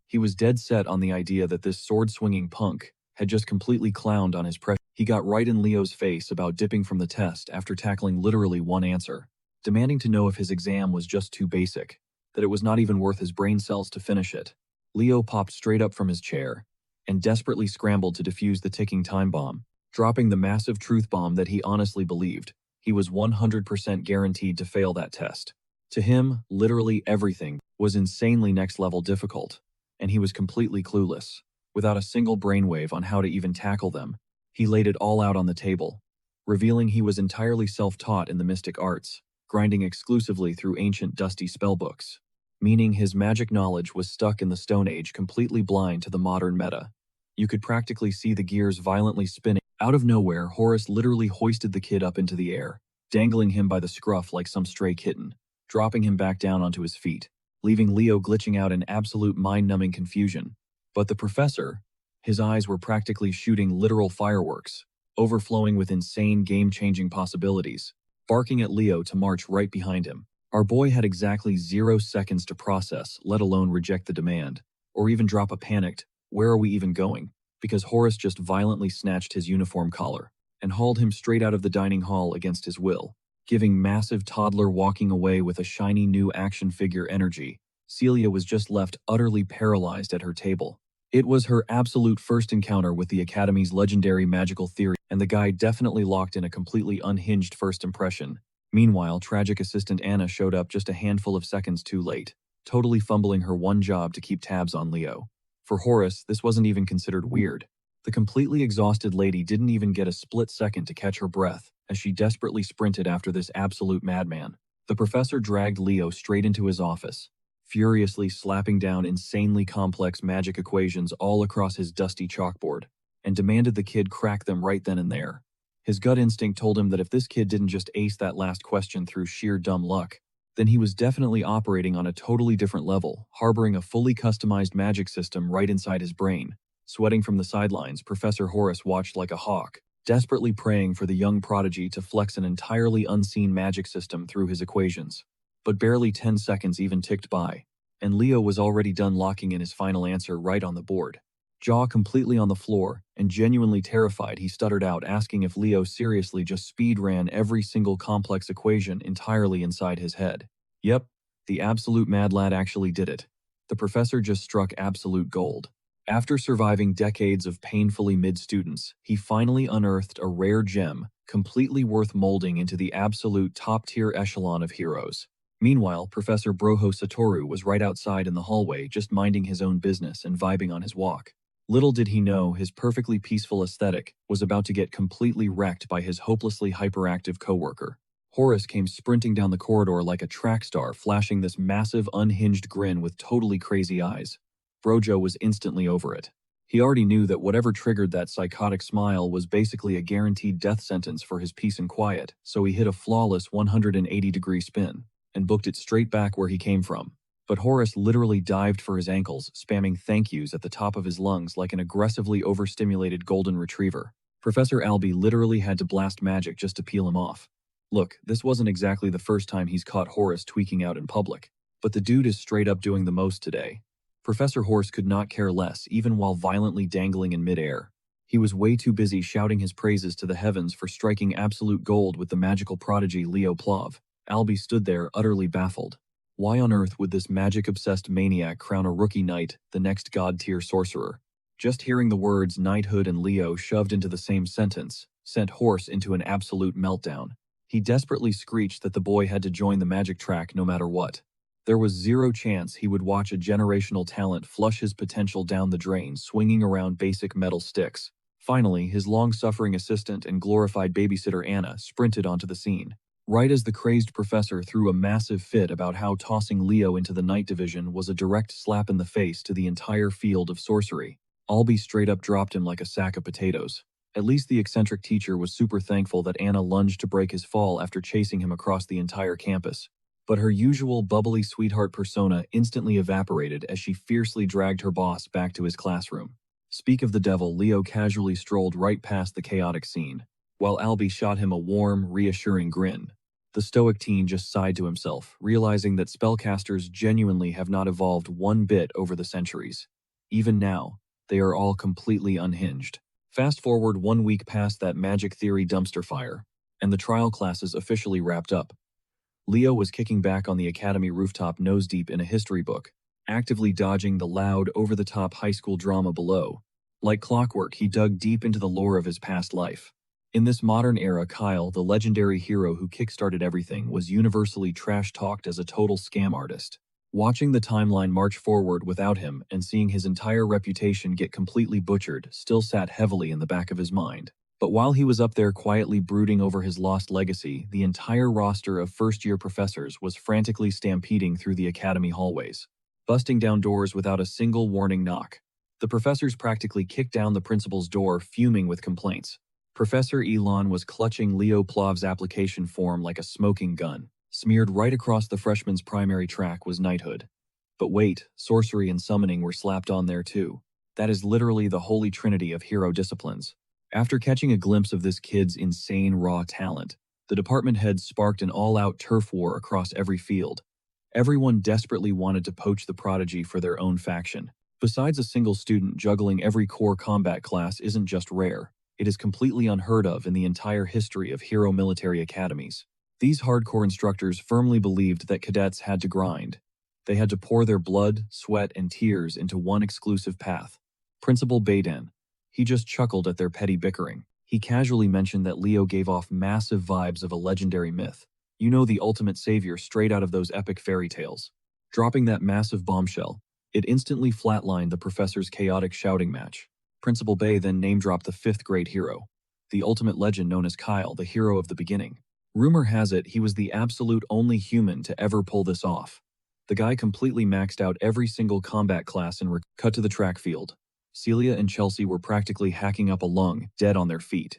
He was dead set on the idea that this sword-swinging punk had just completely clowned on his pressure. He got right in Leo's face about dipping from the test after tackling literally one answer, demanding to know if his exam was just too basic, that it was not even worth his brain cells to finish it. Leo popped straight up from his chair and desperately scrambled to defuse the ticking time bomb, dropping the massive truth bomb that he honestly believed. He was 100% guaranteed to fail that test. To him, literally everything was insanely next-level difficult, and he was completely clueless. Without a single brainwave on how to even tackle them, he laid it all out on the table, revealing he was entirely self-taught in the mystic arts, grinding exclusively through ancient dusty spellbooks, meaning his magic knowledge was stuck in the Stone Age, completely blind to the modern meta. You could practically see the gears violently spinning. Out of nowhere, Horace literally hoisted the kid up into the air, dangling him by the scruff like some stray kitten, dropping him back down onto his feet, leaving Leo glitching out in absolute mind-numbing confusion. But the professor, his eyes were practically shooting literal fireworks, overflowing with insane game-changing possibilities, barking at Leo to march right behind him. Our boy had exactly 0 seconds to process, let alone reject the demand, or even drop a panicked, "Where are we even going?" because Horace just violently snatched his uniform collar and hauled him straight out of the dining hall against his will, giving massive toddler walking away with a shiny new action figure energy. Celia was just left utterly paralyzed at her table. It was her absolute first encounter with the Academy's legendary magical theory, and the guy definitely locked in a completely unhinged first impression. Meanwhile, tragic assistant Anna showed up just a handful of seconds too late, totally fumbling her one job to keep tabs on Leo. For Horace, this wasn't even considered weird. The completely exhausted lady didn't even get a split second to catch her breath as she desperately sprinted after this absolute madman. The professor dragged Leo straight into his office, furiously slapping down insanely complex magic equations all across his dusty chalkboard, and demanded the kid crack them right then and there. His gut instinct told him that if this kid didn't just ace that last question through sheer dumb luck, then he was definitely operating on a totally different level, harboring a fully customized magic system right inside his brain. Sweating from the sidelines, Professor Horace watched like a hawk, desperately praying for the young prodigy to flex an entirely unseen magic system through his equations. But barely 10 seconds even ticked by, and Leo was already done locking in his final answer right on the board. Jaw completely on the floor, and genuinely terrified, he stuttered out, asking if Leo seriously just speed ran every single complex equation entirely inside his head. Yep, the absolute mad lad actually did it. The professor just struck absolute gold. After surviving decades of painfully mid students, he finally unearthed a rare gem, completely worth molding into the absolute top-tier echelon of heroes. Meanwhile, Professor Broho Satoru was right outside in the hallway, just minding his own business and vibing on his walk. Little did he know his perfectly peaceful aesthetic was about to get completely wrecked by his hopelessly hyperactive coworker. Horace came sprinting down the corridor like a track star, flashing this massive, unhinged grin with totally crazy eyes. Brojo was instantly over it. He already knew that whatever triggered that psychotic smile was basically a guaranteed death sentence for his peace and quiet, so he hit a flawless 180-degree spin and booked it straight back where he came from. But Horace literally dived for his ankles, spamming thank yous at the top of his lungs like an aggressively overstimulated golden retriever. Professor Albie literally had to blast magic just to peel him off. Look, this wasn't exactly the first time he's caught Horace tweaking out in public, but the dude is straight up doing the most today. Professor Horace could not care less, even while violently dangling in midair. He was way too busy shouting his praises to the heavens for striking absolute gold with the magical prodigy Leo Plov. Albie stood there, utterly baffled. Why on earth would this magic-obsessed maniac crown a rookie knight, the next god-tier sorcerer? Just hearing the words knighthood and Leo shoved into the same sentence sent Horace into an absolute meltdown. He desperately screeched that the boy had to join the magic track no matter what. There was zero chance he would watch a generational talent flush his potential down the drain swinging around basic metal sticks. Finally, his long-suffering assistant and glorified babysitter Anna sprinted onto the scene. Right as the crazed professor threw a massive fit about how tossing Leo into the Night Division was a direct slap in the face to the entire field of sorcery, Albie straight up dropped him like a sack of potatoes. At least the eccentric teacher was super thankful that Anna lunged to break his fall after chasing him across the entire campus. But her usual bubbly sweetheart persona instantly evaporated as she fiercely dragged her boss back to his classroom. Speak of the devil, Leo casually strolled right past the chaotic scene, while Albie shot him a warm, reassuring grin. The stoic teen just sighed to himself, realizing that spellcasters genuinely have not evolved one bit over the centuries. Even now, they are all completely unhinged. Fast forward 1 week past that magic theory dumpster fire, and the trial classes officially wrapped up. Leo was kicking back on the academy rooftop nose-deep in a history book, actively dodging the loud, over-the-top high school drama below. Like clockwork, he dug deep into the lore of his past life. In this modern era, Kyle, the legendary hero who kickstarted everything, was universally trash-talked as a total scam artist. Watching the timeline march forward without him and seeing his entire reputation get completely butchered still sat heavily in the back of his mind. But while he was up there quietly brooding over his lost legacy, the entire roster of first-year professors was frantically stampeding through the academy hallways, busting down doors without a single warning knock. The professors practically kicked down the principal's door, fuming with complaints. Professor Elon was clutching Leo Plov's application form like a smoking gun. Smeared right across the freshman's primary track was knighthood. But wait, sorcery and summoning were slapped on there too. That is literally the holy trinity of hero disciplines. After catching a glimpse of this kid's insane raw talent, the department heads sparked an all-out turf war across every field. Everyone desperately wanted to poach the prodigy for their own faction. Besides, a single student juggling every core combat class isn't just rare, it is completely unheard of in the entire history of hero military academies. These hardcore instructors firmly believed that cadets had to grind. They had to pour their blood, sweat, and tears into one exclusive path. Principal Baden. He just chuckled at their petty bickering. He casually mentioned that Leo gave off massive vibes of a legendary myth. You know, the ultimate savior straight out of those epic fairy tales. Dropping that massive bombshell, it instantly flatlined the professor's chaotic shouting match. Principal Bay then name-dropped the fifth great hero, the ultimate legend known as Kyle, the hero of the beginning. Rumor has it he was the absolute only human to ever pull this off. The guy completely maxed out every single combat class and cut to the track field. Celia and Chelsea were practically hacking up a lung, dead on their feet.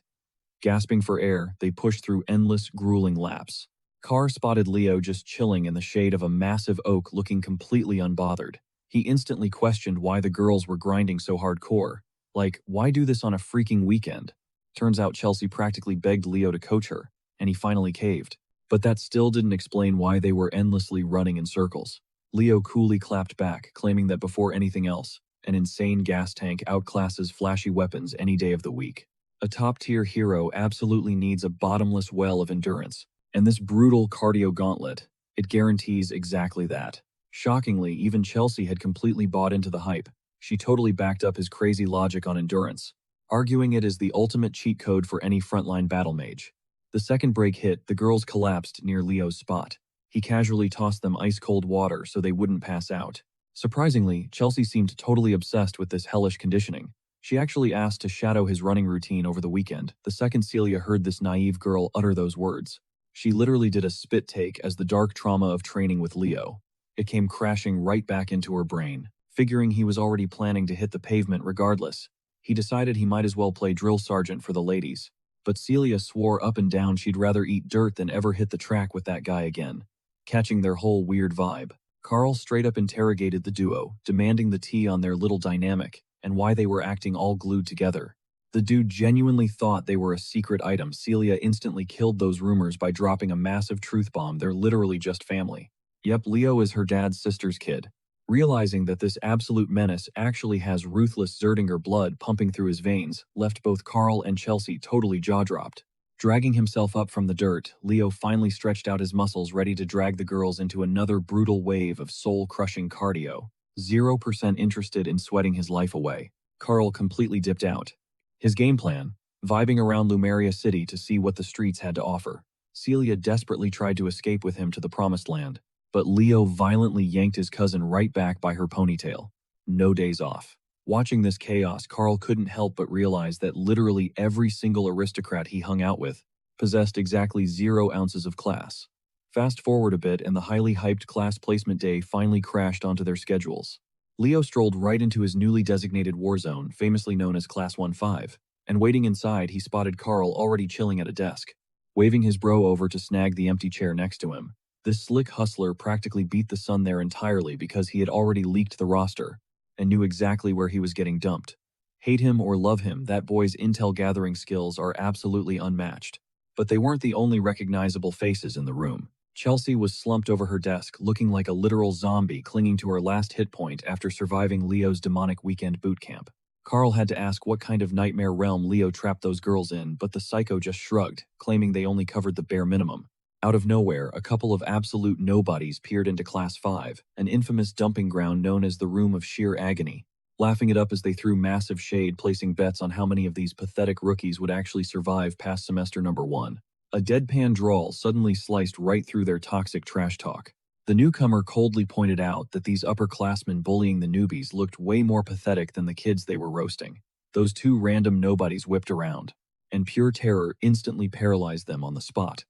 Gasping for air, they pushed through endless, grueling laps. Carr spotted Leo just chilling in the shade of a massive oak, looking completely unbothered. He instantly questioned why the girls were grinding so hardcore. Like, why do this on a freaking weekend? Turns out Chelsea practically begged Leo to coach her, and he finally caved. But that still didn't explain why they were endlessly running in circles. Leo coolly clapped back, claiming that before anything else, an insane gas tank outclasses flashy weapons any day of the week. A top-tier hero absolutely needs a bottomless well of endurance, and this brutal cardio gauntlet, it guarantees exactly that. Shockingly, even Chelsea had completely bought into the hype. She totally backed up his crazy logic on endurance, arguing it is the ultimate cheat code for any frontline battle mage. The second break hit, the girls collapsed near Leo's spot. He casually tossed them ice-cold water so they wouldn't pass out. Surprisingly, Chelsea seemed totally obsessed with this hellish conditioning. She actually asked to shadow his running routine over the weekend, the second Celia heard this naive girl utter those words. She literally did a spit take as the dark trauma of training with Leo. It came crashing right back into her brain. Figuring he was already planning to hit the pavement regardless, he decided he might as well play drill sergeant for the ladies. But Celia swore up and down she'd rather eat dirt than ever hit the track with that guy again. Catching their whole weird vibe, Carl straight up interrogated the duo, demanding the tea on their little dynamic and why they were acting all glued together. The dude genuinely thought they were a secret item. Celia instantly killed those rumors by dropping a massive truth bomb. They're literally just family. Yep, Leo is her dad's sister's kid. Realizing that this absolute menace actually has ruthless Zerdinger blood pumping through his veins left both Carl and Chelsea totally jaw-dropped. Dragging himself up from the dirt, Leo finally stretched out his muscles ready to drag the girls into another brutal wave of soul-crushing cardio. 0% interested in sweating his life away, Carl completely dipped out. His game plan? Vibing around Lumeria City to see what the streets had to offer. Celia desperately tried to escape with him to the promised land, but Leo violently yanked his cousin right back by her ponytail. No days off. Watching this chaos, Carl couldn't help but realize that literally every single aristocrat he hung out with possessed exactly 0 ounces of class. Fast forward a bit and the highly hyped class placement day finally crashed onto their schedules. Leo strolled right into his newly designated war zone, famously known as Class 1-5, and waiting inside he spotted Carl already chilling at a desk, waving his bro over to snag the empty chair next to him. This slick hustler practically beat the sun there entirely because he had already leaked the roster and knew exactly where he was getting dumped. Hate him or love him, that boy's intel gathering skills are absolutely unmatched. But they weren't the only recognizable faces in the room. Chelsea was slumped over her desk, looking like a literal zombie clinging to her last hit point after surviving Leo's demonic weekend boot camp. Carl had to ask what kind of nightmare realm Leo trapped those girls in, but the psycho just shrugged, claiming they only covered the bare minimum. Out of nowhere, a couple of absolute nobodies peered into Class 5, an infamous dumping ground known as the Room of Sheer Agony, laughing it up as they threw massive shade, placing bets on how many of these pathetic rookies would actually survive past semester number 1. A deadpan drawl suddenly sliced right through their toxic trash talk. The newcomer coldly pointed out that these upperclassmen bullying the newbies looked way more pathetic than the kids they were roasting. Those two random nobodies whipped around, and pure terror instantly paralyzed them on the spot.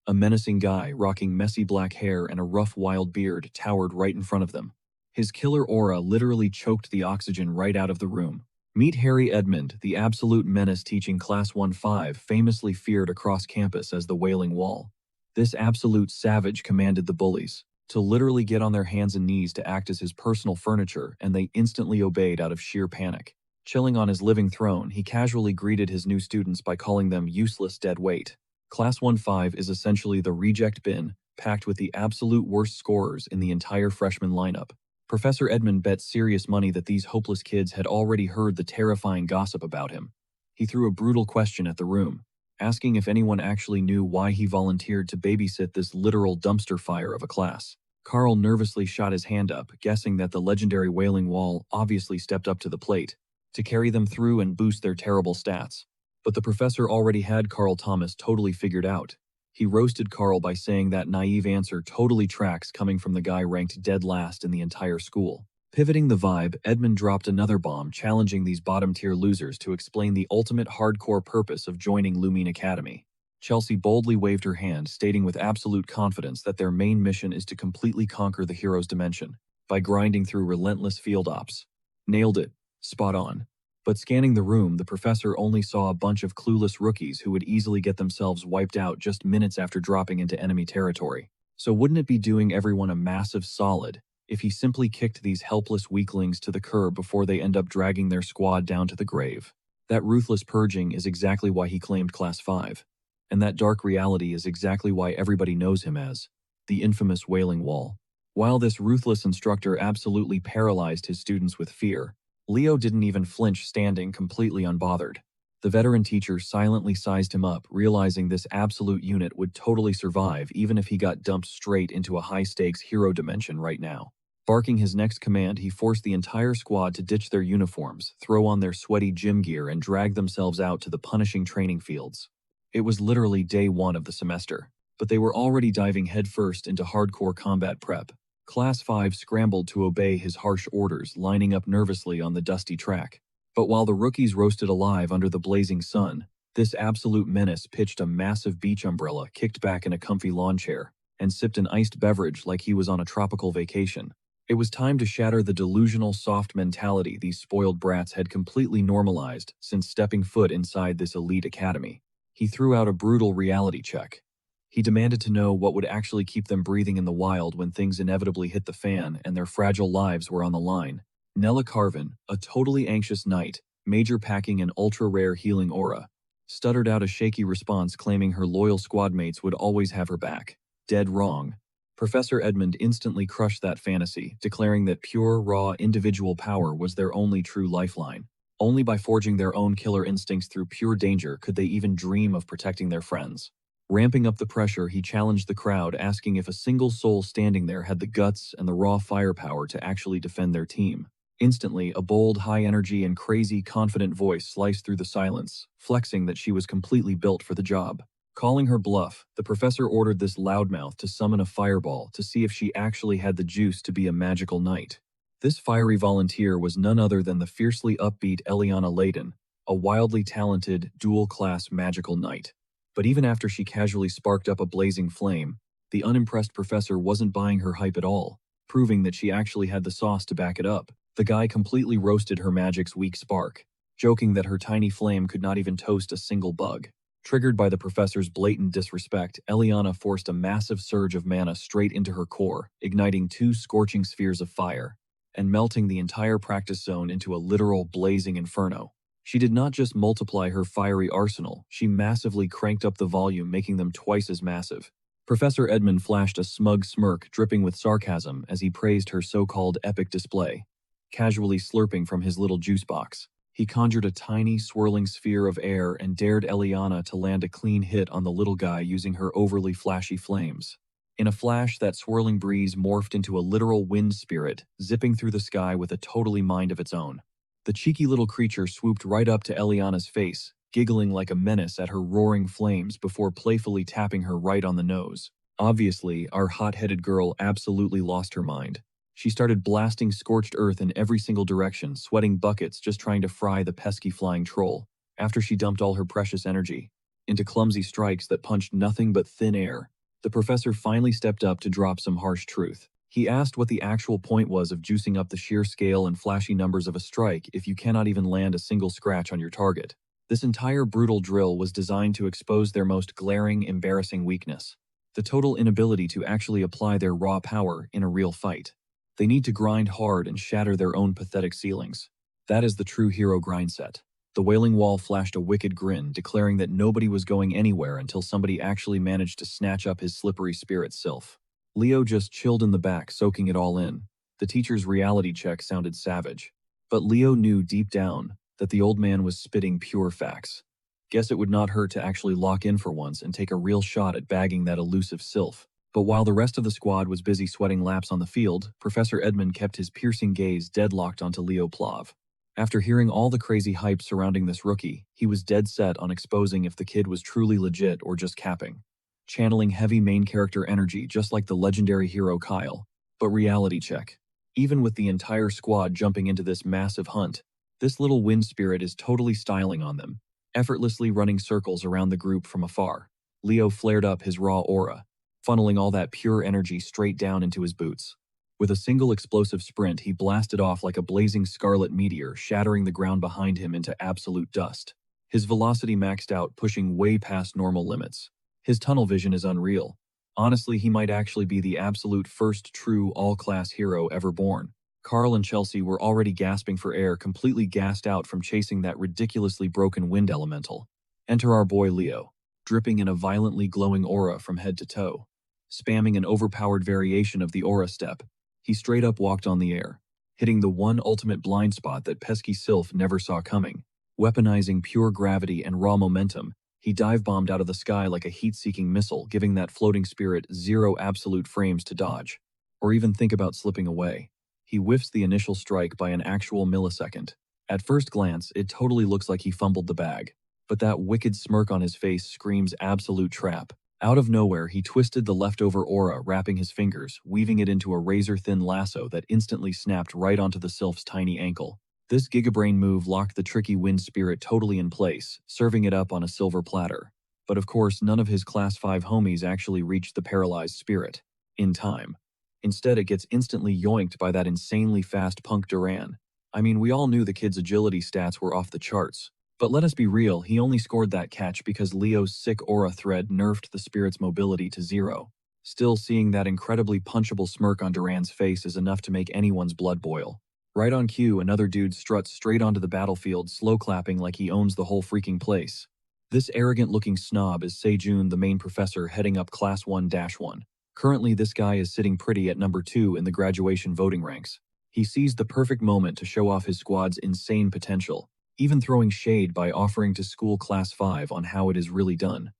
A menacing guy rocking messy black hair and a rough wild beard towered right in front of them. His killer aura literally choked the oxygen right out of the room. Meet Harry Edmund, the absolute menace teaching Class 1-5, famously feared across campus as the Wailing Wall. This absolute savage commanded the bullies to literally get on their hands and knees to act as his personal furniture, and they instantly obeyed out of sheer panic. Chilling on his living throne, he casually greeted his new students by calling them useless dead weight. Class 1-5 is essentially the reject bin, packed with the absolute worst scorers in the entire freshman lineup. Professor Edmund bet serious money that these hopeless kids had already heard the terrifying gossip about him. He threw a brutal question at the room, asking if anyone actually knew why he volunteered to babysit this literal dumpster fire of a class. Carl nervously shot his hand up, guessing that the legendary Wailing Wall obviously stepped up to the plate to carry them through and boost their terrible stats. But the professor already had Carl Thomas totally figured out. He roasted Carl by saying that naive answer totally tracks coming from the guy ranked dead last in the entire school. Pivoting the vibe, Edmund dropped another bomb challenging these bottom-tier losers to explain the ultimate hardcore purpose of joining Lumine Academy. Chelsea boldly waved her hand, stating with absolute confidence that their main mission is to completely conquer the hero's dimension by grinding through relentless field ops. Nailed it. Spot on. But scanning the room, the professor only saw a bunch of clueless rookies who would easily get themselves wiped out just minutes after dropping into enemy territory. So wouldn't it be doing everyone a massive solid if he simply kicked these helpless weaklings to the curb before they end up dragging their squad down to the grave? That ruthless purging is exactly why he claimed Class 5. And that dark reality is exactly why everybody knows him as the infamous Wailing Wall. While this ruthless instructor absolutely paralyzed his students with fear, Leo didn't even flinch, standing completely unbothered. The veteran teacher silently sized him up, realizing this absolute unit would totally survive even if he got dumped straight into a high-stakes hero dimension right now. Barking his next command, he forced the entire squad to ditch their uniforms, throw on their sweaty gym gear, and drag themselves out to the punishing training fields. It was literally day 1 of the semester, but they were already diving headfirst into hardcore combat prep. Class 5 scrambled to obey his harsh orders, lining up nervously on the dusty track. But while the rookies roasted alive under the blazing sun, this absolute menace pitched a massive beach umbrella, kicked back in a comfy lawn chair, and sipped an iced beverage like he was on a tropical vacation. It was time to shatter the delusional soft mentality these spoiled brats had completely normalized since stepping foot inside this elite academy. He threw out a brutal reality check. He demanded to know what would actually keep them breathing in the wild when things inevitably hit the fan and their fragile lives were on the line. Nella Carvin, a totally anxious knight, major packing an ultra-rare healing aura, stuttered out a shaky response claiming her loyal squadmates would always have her back. Dead wrong. Professor Edmund instantly crushed that fantasy, declaring that pure, raw, individual power was their only true lifeline. Only by forging their own killer instincts through pure danger could they even dream of protecting their friends. Ramping up the pressure, he challenged the crowd, asking if a single soul standing there had the guts and the raw firepower to actually defend their team. Instantly, a bold, high-energy and crazy, confident voice sliced through the silence, flexing that she was completely built for the job. Calling her bluff, the professor ordered this loudmouth to summon a fireball to see if she actually had the juice to be a magical knight. This fiery volunteer was none other than the fiercely upbeat Eliana Layden, a wildly talented, dual-class magical knight. But even after she casually sparked up a blazing flame, the unimpressed professor wasn't buying her hype at all, proving that she actually had the sauce to back it up. The guy completely roasted her magic's weak spark, joking that her tiny flame could not even toast a single bug. Triggered by the professor's blatant disrespect, Eliana forced a massive surge of mana straight into her core, igniting 2 scorching spheres of fire, and melting the entire practice zone into a literal blazing inferno. She did not just multiply her fiery arsenal, she massively cranked up the volume, making them twice as massive. Professor Edmund flashed a smug smirk dripping with sarcasm as he praised her so-called epic display. Casually slurping from his little juice box, he conjured a tiny, swirling sphere of air and dared Eliana to land a clean hit on the little guy using her overly flashy flames. In a flash, that swirling breeze morphed into a literal wind spirit, zipping through the sky with a totally mind of its own. The cheeky little creature swooped right up to Eliana's face, giggling like a menace at her roaring flames before playfully tapping her right on the nose. Obviously, our hot-headed girl absolutely lost her mind. She started blasting scorched earth in every single direction, sweating buckets just trying to fry the pesky flying troll, after she dumped all her precious energy into clumsy strikes that punched nothing but thin air. The professor finally stepped up to drop some harsh truth. He asked what the actual point was of juicing up the sheer scale and flashy numbers of a strike if you cannot even land a single scratch on your target. This entire brutal drill was designed to expose their most glaring, embarrassing weakness: the total inability to actually apply their raw power in a real fight. They need to grind hard and shatter their own pathetic ceilings. That is the true hero grind set. The Wailing Wall flashed a wicked grin, declaring that nobody was going anywhere until somebody actually managed to snatch up his slippery spirit sylph. Leo just chilled in the back, soaking it all in. The teacher's reality check sounded savage. But Leo knew deep down that the old man was spitting pure facts. Guess it would not hurt to actually lock in for once and take a real shot at bagging that elusive sylph. But while the rest of the squad was busy sweating laps on the field, Professor Edmund kept his piercing gaze deadlocked onto Leo Plav. After hearing all the crazy hype surrounding this rookie, he was dead set on exposing if the kid was truly legit or just capping. Channeling heavy main character energy just like the legendary hero Kyle. But reality check. Even with the entire squad jumping into this massive hunt, this little wind spirit is totally styling on them, effortlessly running circles around the group from afar. Leo flared up his raw aura, funneling all that pure energy straight down into his boots. With a single explosive sprint, he blasted off like a blazing scarlet meteor, shattering the ground behind him into absolute dust. His velocity maxed out, pushing way past normal limits. His tunnel vision is unreal. Honestly, he might actually be the absolute first true all-class hero ever born. Carl and Chelsea were already gasping for air, completely gassed out from chasing that ridiculously broken wind elemental. Enter our boy Leo, dripping in a violently glowing aura from head to toe. Spamming an overpowered variation of the aura step, he straight up walked on the air, hitting the one ultimate blind spot that pesky Sylph never saw coming. Weaponizing pure gravity and raw momentum, he dive-bombed out of the sky like a heat-seeking missile, giving that floating spirit 0 absolute frames to dodge, or even think about slipping away. He whiffs the initial strike by an actual millisecond. At first glance, it totally looks like he fumbled the bag. But that wicked smirk on his face screams absolute trap. Out of nowhere, he twisted the leftover aura, wrapping his fingers, weaving it into a razor-thin lasso that instantly snapped right onto the sylph's tiny ankle. This gigabrain move locked the tricky wind spirit totally in place, serving it up on a silver platter. But of course, none of his Class 5 homies actually reached the paralyzed spirit in time. Instead, it gets instantly yoinked by that insanely fast Punk Duran. I mean, we all knew the kid's agility stats were off the charts. But let us be real, he only scored that catch because Leo's sick aura thread nerfed the spirit's mobility to 0. Still, seeing that incredibly punchable smirk on Duran's face is enough to make anyone's blood boil. Right on cue, another dude struts straight onto the battlefield, slow clapping like he owns the whole freaking place. This arrogant-looking snob is Sejun, the main professor heading up Class 1-1. Currently, this guy is sitting pretty at number 2 in the graduation voting ranks. He seized the perfect moment to show off his squad's insane potential, even throwing shade by offering to school Class 5 on how it is really done.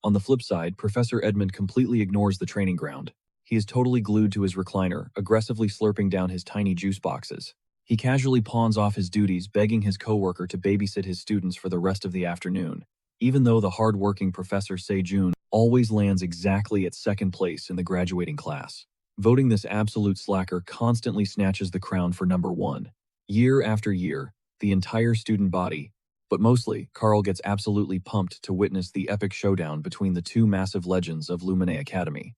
On the flip side, Professor Edmund completely ignores the training ground. He is totally glued to his recliner, aggressively slurping down his tiny juice boxes. He casually pawns off his duties, begging his coworker to babysit his students for the rest of the afternoon, even though the hard-working Professor Sejun always lands exactly at second place in the graduating class. Voting this absolute slacker constantly snatches the crown for number 1. Year after year, the entire student body, but mostly, Carl gets absolutely pumped to witness the epic showdown between the two massive legends of Lumine Academy.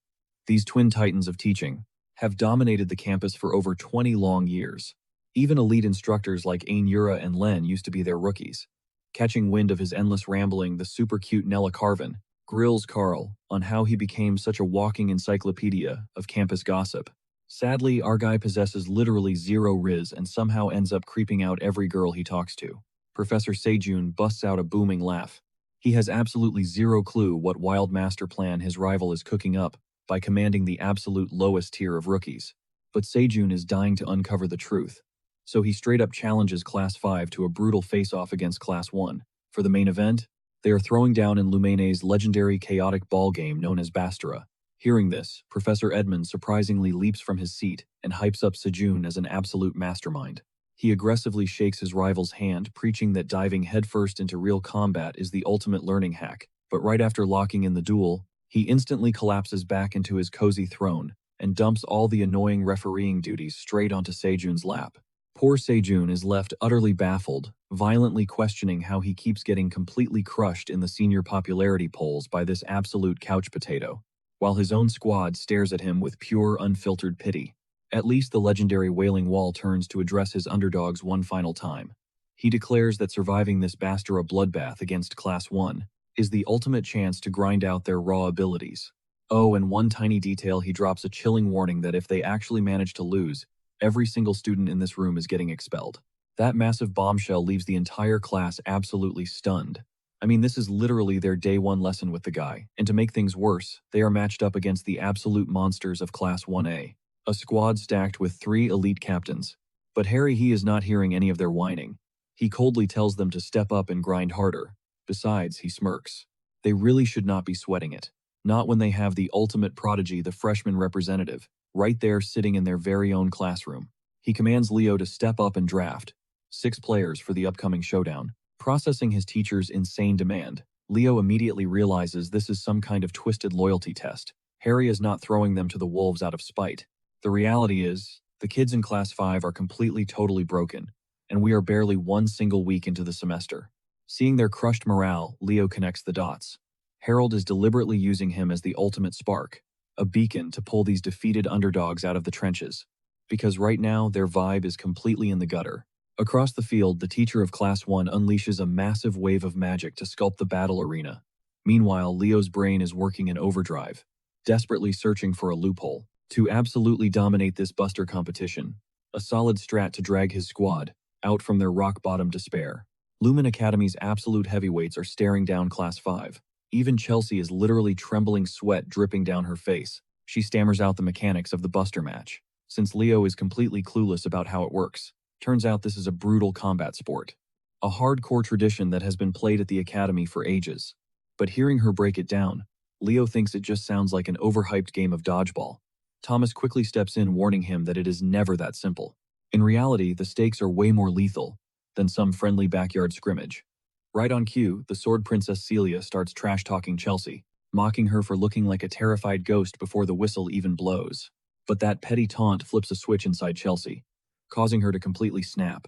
These twin titans of teaching have dominated the campus for over 20 long years. Even elite instructors like Ainura and Len used to be their rookies. Catching wind of his endless rambling, the super cute Nella Carvin grills Carl on how he became such a walking encyclopedia of campus gossip. Sadly, our guy possesses literally 0 riz and somehow ends up creeping out every girl he talks to. Professor Sejun busts out a booming laugh. He has absolutely 0 clue what wild master plan his rival is cooking up by commanding the absolute lowest tier of rookies. But Sejun is dying to uncover the truth, so he straight up challenges Class 5 to a brutal face-off against Class 1. For the main event, they are throwing down in Lumine's legendary chaotic ball game known as Bastara. Hearing this, Professor Edmund surprisingly leaps from his seat and hypes up Sejun as an absolute mastermind. He aggressively shakes his rival's hand, preaching that diving headfirst into real combat is the ultimate learning hack. But right after locking in the duel, he instantly collapses back into his cozy throne and dumps all the annoying refereeing duties straight onto Sejun's lap. Poor Sejun is left utterly baffled, violently questioning how he keeps getting completely crushed in the senior popularity polls by this absolute couch potato, while his own squad stares at him with pure, unfiltered pity. At least the legendary Wailing Wall turns to address his underdogs one final time. He declares that surviving this Bastara bloodbath against Class 1 is the ultimate chance to grind out their raw abilities. Oh, and one tiny detail, he drops a chilling warning that if they actually manage to lose, every single student in this room is getting expelled. That massive bombshell leaves the entire class absolutely stunned. I mean, this is literally their day 1 lesson with the guy, and to make things worse, they are matched up against the absolute monsters of Class 1A, a squad stacked with 3 elite captains. But he is not hearing any of their whining. He coldly tells them to step up and grind harder. Besides, he smirks. They really should not be sweating it. Not when they have the ultimate prodigy, the freshman representative, right there sitting in their very own classroom. He commands Leo to step up and draft 6 players for the upcoming showdown. Processing his teacher's insane demand, Leo immediately realizes this is some kind of twisted loyalty test. Harry is not throwing them to the wolves out of spite. The reality is, the kids in Class 5 are completely totally broken, and we are barely 1 single week into the semester. Seeing their crushed morale, Leo connects the dots. Harold is deliberately using him as the ultimate spark, a beacon to pull these defeated underdogs out of the trenches. Because right now, their vibe is completely in the gutter. Across the field, the teacher of Class 1 unleashes a massive wave of magic to sculpt the battle arena. Meanwhile, Leo's brain is working in overdrive, desperately searching for a loophole to absolutely dominate this buster competition, a solid strat to drag his squad out from their rock-bottom despair. Lumen Academy's absolute heavyweights are staring down Class 5. Even Chelsea is literally trembling, sweat dripping down her face. She stammers out the mechanics of the buster match, since Leo is completely clueless about how it works. Turns out this is a brutal combat sport, a hardcore tradition that has been played at the academy for ages. But hearing her break it down, Leo thinks it just sounds like an overhyped game of dodgeball. Thomas quickly steps in, warning him that it is never that simple. In reality, the stakes are way more lethal than some friendly backyard scrimmage. Right on cue, the Sword Princess Celia starts trash-talking Chelsea, mocking her for looking like a terrified ghost before the whistle even blows. But that petty taunt flips a switch inside Chelsea, causing her to completely snap.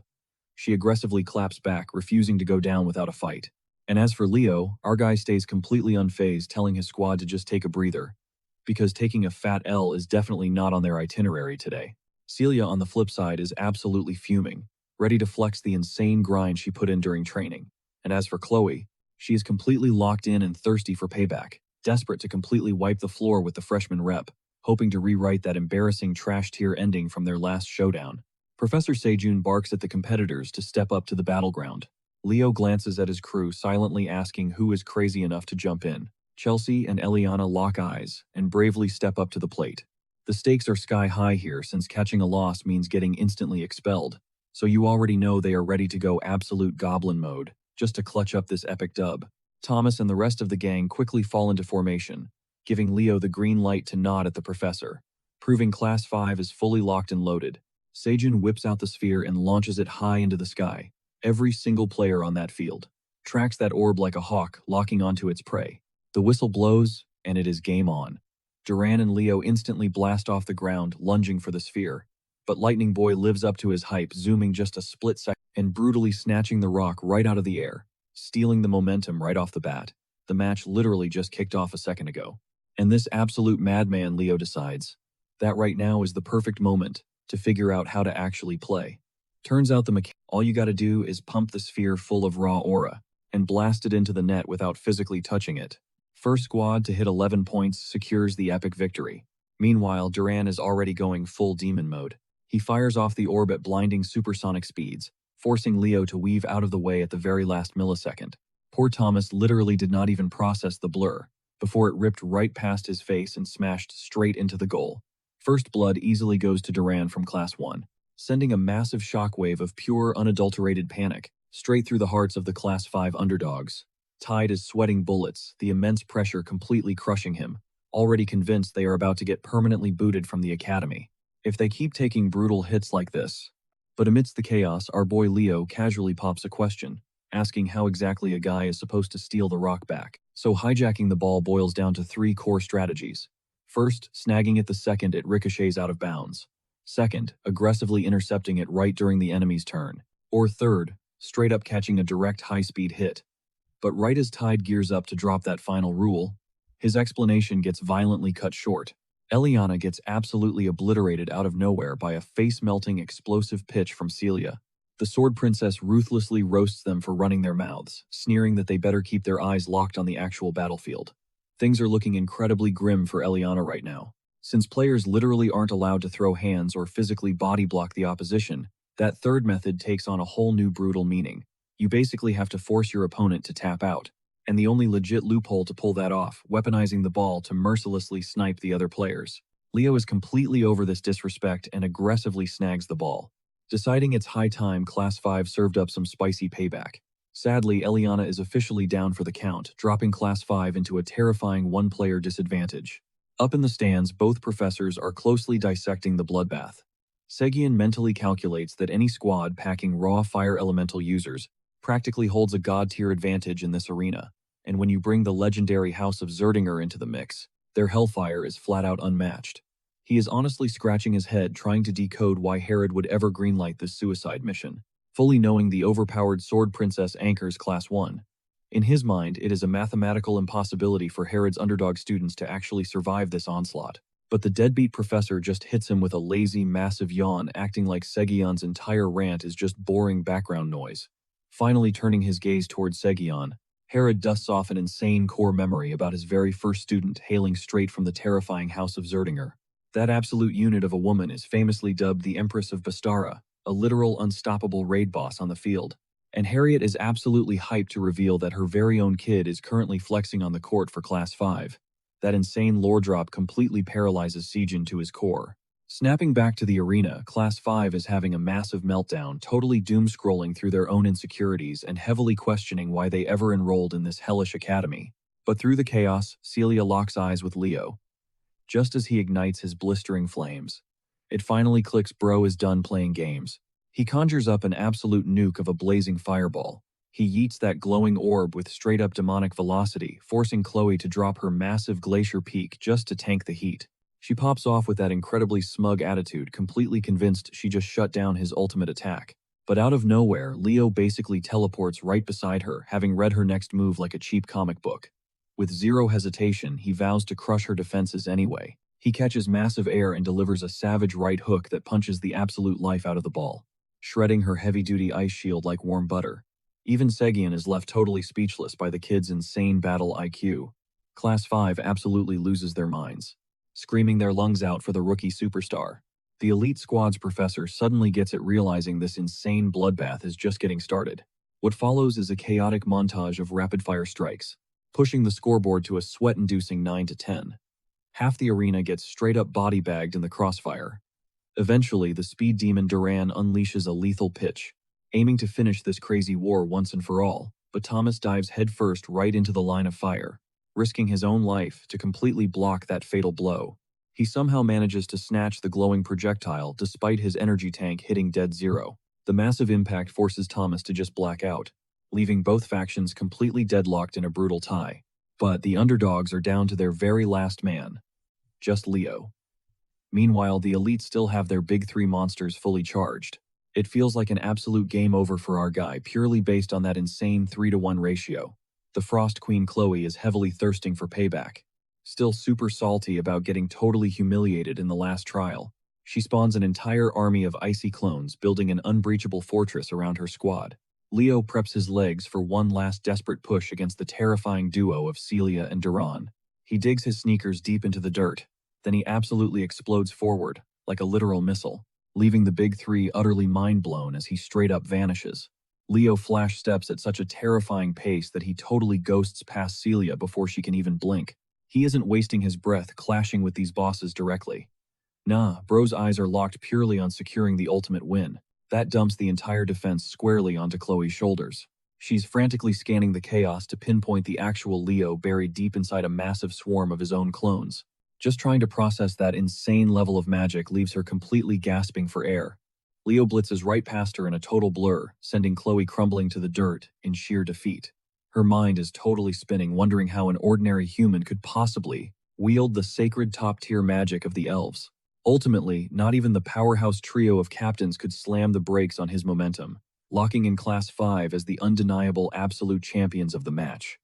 She aggressively claps back, refusing to go down without a fight. And as for Leo, our guy stays completely unfazed, telling his squad to just take a breather, because taking a fat L is definitely not on their itinerary today. Celia, on the flip side, is absolutely fuming, ready to flex the insane grind she put in during training. And as for Chloe, she is completely locked in and thirsty for payback, desperate to completely wipe the floor with the freshman rep, hoping to rewrite that embarrassing trash tier ending from their last showdown. Professor Sejun barks at the competitors to step up to the battleground. Leo glances at his crew, silently asking who is crazy enough to jump in. Chelsea and Eliana lock eyes and bravely step up to the plate. The stakes are sky high here, since catching a loss means getting instantly expelled, so you already know they are ready to go absolute goblin mode, just to clutch up this epic dub. Thomas and the rest of the gang quickly fall into formation, giving Leo the green light to nod at the professor, proving Class 5 is fully locked and loaded. Sejun whips out the sphere and launches it high into the sky. Every single player on that field tracks that orb like a hawk, locking onto its prey. The whistle blows, and it is game on. Duran and Leo instantly blast off the ground, lunging for the sphere, but Lightning Boy lives up to his hype, zooming just a split second and brutally snatching the rock right out of the air, stealing the momentum right off the bat. The match literally just kicked off a second ago. And this absolute madman, Leo, decides that right now is the perfect moment to figure out how to actually play. Turns out all you gotta do is pump the sphere full of raw aura and blast it into the net without physically touching it. First squad to hit 11 points secures the epic victory. Meanwhile, Duran is already going full demon mode. He fires off the orb at blinding supersonic speeds, forcing Leo to weave out of the way at the very last millisecond. Poor Thomas literally did not even process the blur before it ripped right past his face and smashed straight into the goal. First blood easily goes to Duran from Class 1, sending a massive shockwave of pure, unadulterated panic straight through the hearts of the Class 5 underdogs. Tide is sweating bullets, the immense pressure completely crushing him, already convinced they are about to get permanently booted from the academy if they keep taking brutal hits like this. But amidst the chaos, our boy Leo casually pops a question, asking how exactly a guy is supposed to steal the rock back. So hijacking the ball boils down to 3 core strategies. First, snagging it the second it ricochets out of bounds. Second, aggressively intercepting it right during the enemy's turn. Or third, straight up catching a direct high-speed hit. But right as Tide gears up to drop that final rule, his explanation gets violently cut short. Eliana gets absolutely obliterated out of nowhere by a face-melting explosive pitch from Celia. The Sword Princess ruthlessly roasts them for running their mouths, sneering that they better keep their eyes locked on the actual battlefield. Things are looking incredibly grim for Eliana right now. Since players literally aren't allowed to throw hands or physically body block the opposition, that third method takes on a whole new brutal meaning. You basically have to force your opponent to tap out, and the only legit loophole to pull that off, weaponizing the ball to mercilessly snipe the other players. Leo is completely over this disrespect and aggressively snags the ball. Deciding it's high time, Class 5 served up some spicy payback. Sadly, Eliana is officially down for the count, dropping Class 5 into a terrifying one-player disadvantage. Up in the stands, both professors are closely dissecting the bloodbath. Segian mentally calculates that any squad packing raw fire elemental users practically holds a god-tier advantage in this arena, and when you bring the legendary House of Zerdinger into the mix, their hellfire is flat-out unmatched. He is honestly scratching his head trying to decode why Herod would ever greenlight this suicide mission, fully knowing the overpowered Sword Princess anchors Class 1. In his mind, it is a mathematical impossibility for Herod's underdog students to actually survive this onslaught. But the deadbeat professor just hits him with a lazy, massive yawn, acting like Segion's entire rant is just boring background noise. Finally turning his gaze towards Segion, Herod dusts off an insane core memory about his very first student hailing straight from the terrifying House of Zerdinger. That absolute unit of a woman is famously dubbed the Empress of Bastara, a literal unstoppable raid boss on the field. And Harriet is absolutely hyped to reveal that her very own kid is currently flexing on the court for Class 5. That insane lore drop completely paralyzes Sejun to his core. Snapping back to the arena, Class 5 is having a massive meltdown, totally doom-scrolling through their own insecurities and heavily questioning why they ever enrolled in this hellish academy. But through the chaos, Celia locks eyes with Leo, just as he ignites his blistering flames. It finally clicks, bro is done playing games. He conjures up an absolute nuke of a blazing fireball. He yeets that glowing orb with straight-up demonic velocity, forcing Chloe to drop her massive glacier peak just to tank the heat. She pops off with that incredibly smug attitude, completely convinced she just shut down his ultimate attack. But out of nowhere, Leo basically teleports right beside her, having read her next move like a cheap comic book. With zero hesitation, he vows to crush her defenses anyway. He catches massive air and delivers a savage right hook that punches the absolute life out of the ball, shredding her heavy-duty ice shield like warm butter. Even Segion is left totally speechless by the kid's insane battle IQ. Class 5 absolutely loses their minds, screaming their lungs out for the rookie superstar. The elite squad's professor suddenly gets it, realizing this insane bloodbath is just getting started. What follows is a chaotic montage of rapid-fire strikes, pushing the scoreboard to a sweat-inducing 9-10. Half the arena gets straight-up body-bagged in the crossfire. Eventually, the speed demon Duran unleashes a lethal pitch, aiming to finish this crazy war once and for all, but Thomas dives headfirst right into the line of fire, risking his own life to completely block that fatal blow. He somehow manages to snatch the glowing projectile despite his energy tank hitting dead zero. The massive impact forces Thomas to just black out, leaving both factions completely deadlocked in a brutal tie. But the underdogs are down to their very last man, just Leo. Meanwhile, the elite still have their big three monsters fully charged. It feels like an absolute game over for our guy, purely based on that insane 3-to-1 ratio. The Frost Queen Chloe is heavily thirsting for payback, still super salty about getting totally humiliated in the last trial. She spawns an entire army of icy clones, building an unbreachable fortress around her squad. Leo preps his legs for one last desperate push against the terrifying duo of Celia and Duran. He digs his sneakers deep into the dirt, then he absolutely explodes forward, like a literal missile, leaving the big three utterly mind-blown as he straight-up vanishes. Leo flash steps at such a terrifying pace that he totally ghosts past Celia before she can even blink. He isn't wasting his breath clashing with these bosses directly. Nah, bro's eyes are locked purely on securing the ultimate win. That dumps the entire defense squarely onto Chloe's shoulders. She's frantically scanning the chaos to pinpoint the actual Leo buried deep inside a massive swarm of his own clones. Just trying to process that insane level of magic leaves her completely gasping for air. Leo blitzes right past her in a total blur, sending Chloe crumbling to the dirt in sheer defeat. Her mind is totally spinning, wondering how an ordinary human could possibly wield the sacred top-tier magic of the elves. Ultimately, not even the powerhouse trio of captains could slam the brakes on his momentum, locking in Class 5 as the undeniable absolute champions of the match.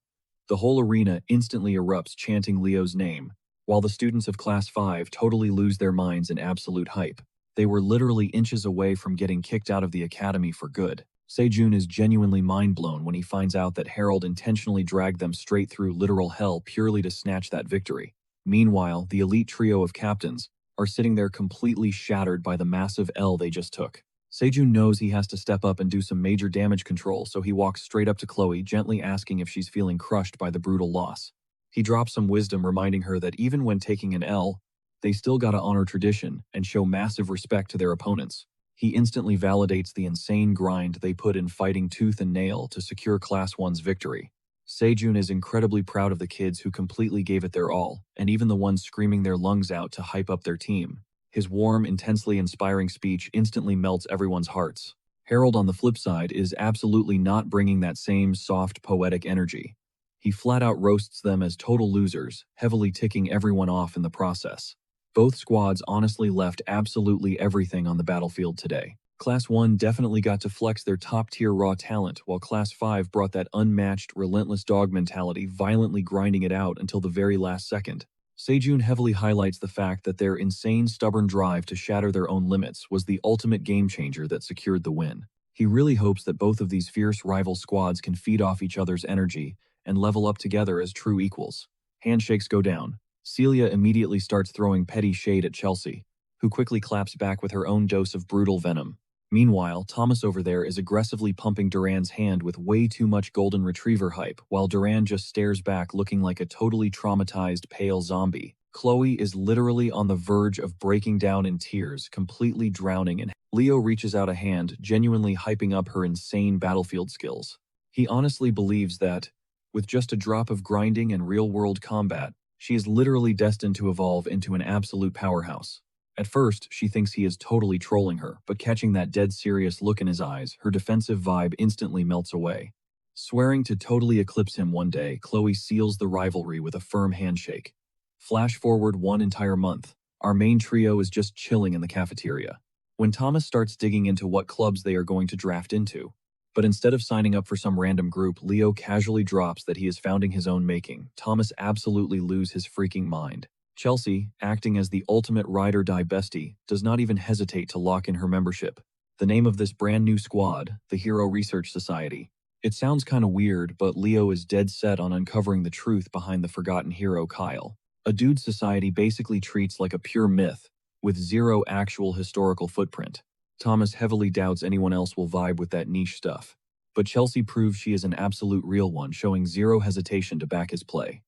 The whole arena instantly erupts, chanting Leo's name, while the students of Class 5 totally lose their minds in absolute hype. They were literally inches away from getting kicked out of the academy for good. Sejun is genuinely mind-blown when he finds out that Harold intentionally dragged them straight through literal hell purely to snatch that victory. Meanwhile, the elite trio of captains are sitting there completely shattered by the massive L they just took. Sejun knows he has to step up and do some major damage control, so he walks straight up to Chloe, gently asking if she's feeling crushed by the brutal loss. He drops some wisdom, reminding her that even when taking an L, they still gotta honor tradition and show massive respect to their opponents. He instantly validates the insane grind they put in, fighting tooth and nail to secure Class 1's victory. Sejun is incredibly proud of the kids who completely gave it their all, and even the ones screaming their lungs out to hype up their team. His warm, intensely inspiring speech instantly melts everyone's hearts. Harold, on the flip side, is absolutely not bringing that same soft, poetic energy. He flat out roasts them as total losers, heavily ticking everyone off in the process. Both squads honestly left absolutely everything on the battlefield today. Class 1 definitely got to flex their top-tier raw talent, while Class 5 brought that unmatched, relentless dog mentality, violently grinding it out until the very last second. Sejun heavily highlights the fact that their insane, stubborn drive to shatter their own limits was the ultimate game-changer that secured the win. He really hopes that both of these fierce rival squads can feed off each other's energy and level up together as true equals. Handshakes go down. Celia immediately starts throwing petty shade at Chelsea, who quickly claps back with her own dose of brutal venom. Meanwhile, Thomas over there is aggressively pumping Duran's hand with way too much golden retriever hype, while Duran just stares back looking like a totally traumatized pale zombie. Chloe is literally on the verge of breaking down in tears, completely drowning in. Leo reaches out a hand, genuinely hyping up her insane battlefield skills. He honestly believes that, with just a drop of grinding and real-world combat, She is literally destined to evolve into an absolute powerhouse. At first, she thinks he is totally trolling her, but catching that dead serious look in his eyes, her defensive vibe instantly melts away. Swearing to totally eclipse him one day, Chloe seals the rivalry with a firm handshake. Flash forward one entire month. Our main trio is just chilling in the cafeteria, when Thomas starts digging into what clubs they are going to draft into. But instead of signing up for some random group, Leo casually drops that he is founding his own making. Thomas absolutely loses his freaking mind. Chelsea, acting as the ultimate ride-or-die bestie, does not even hesitate to lock in her membership. The name of this brand new squad, the Hero Research Society. It sounds kinda weird, but Leo is dead set on uncovering the truth behind the forgotten hero Kyle. A dude society basically treats like a pure myth, with zero actual historical footprint. Thomas heavily doubts anyone else will vibe with that niche stuff. But Chelsea proves she is an absolute real one, showing zero hesitation to back his play.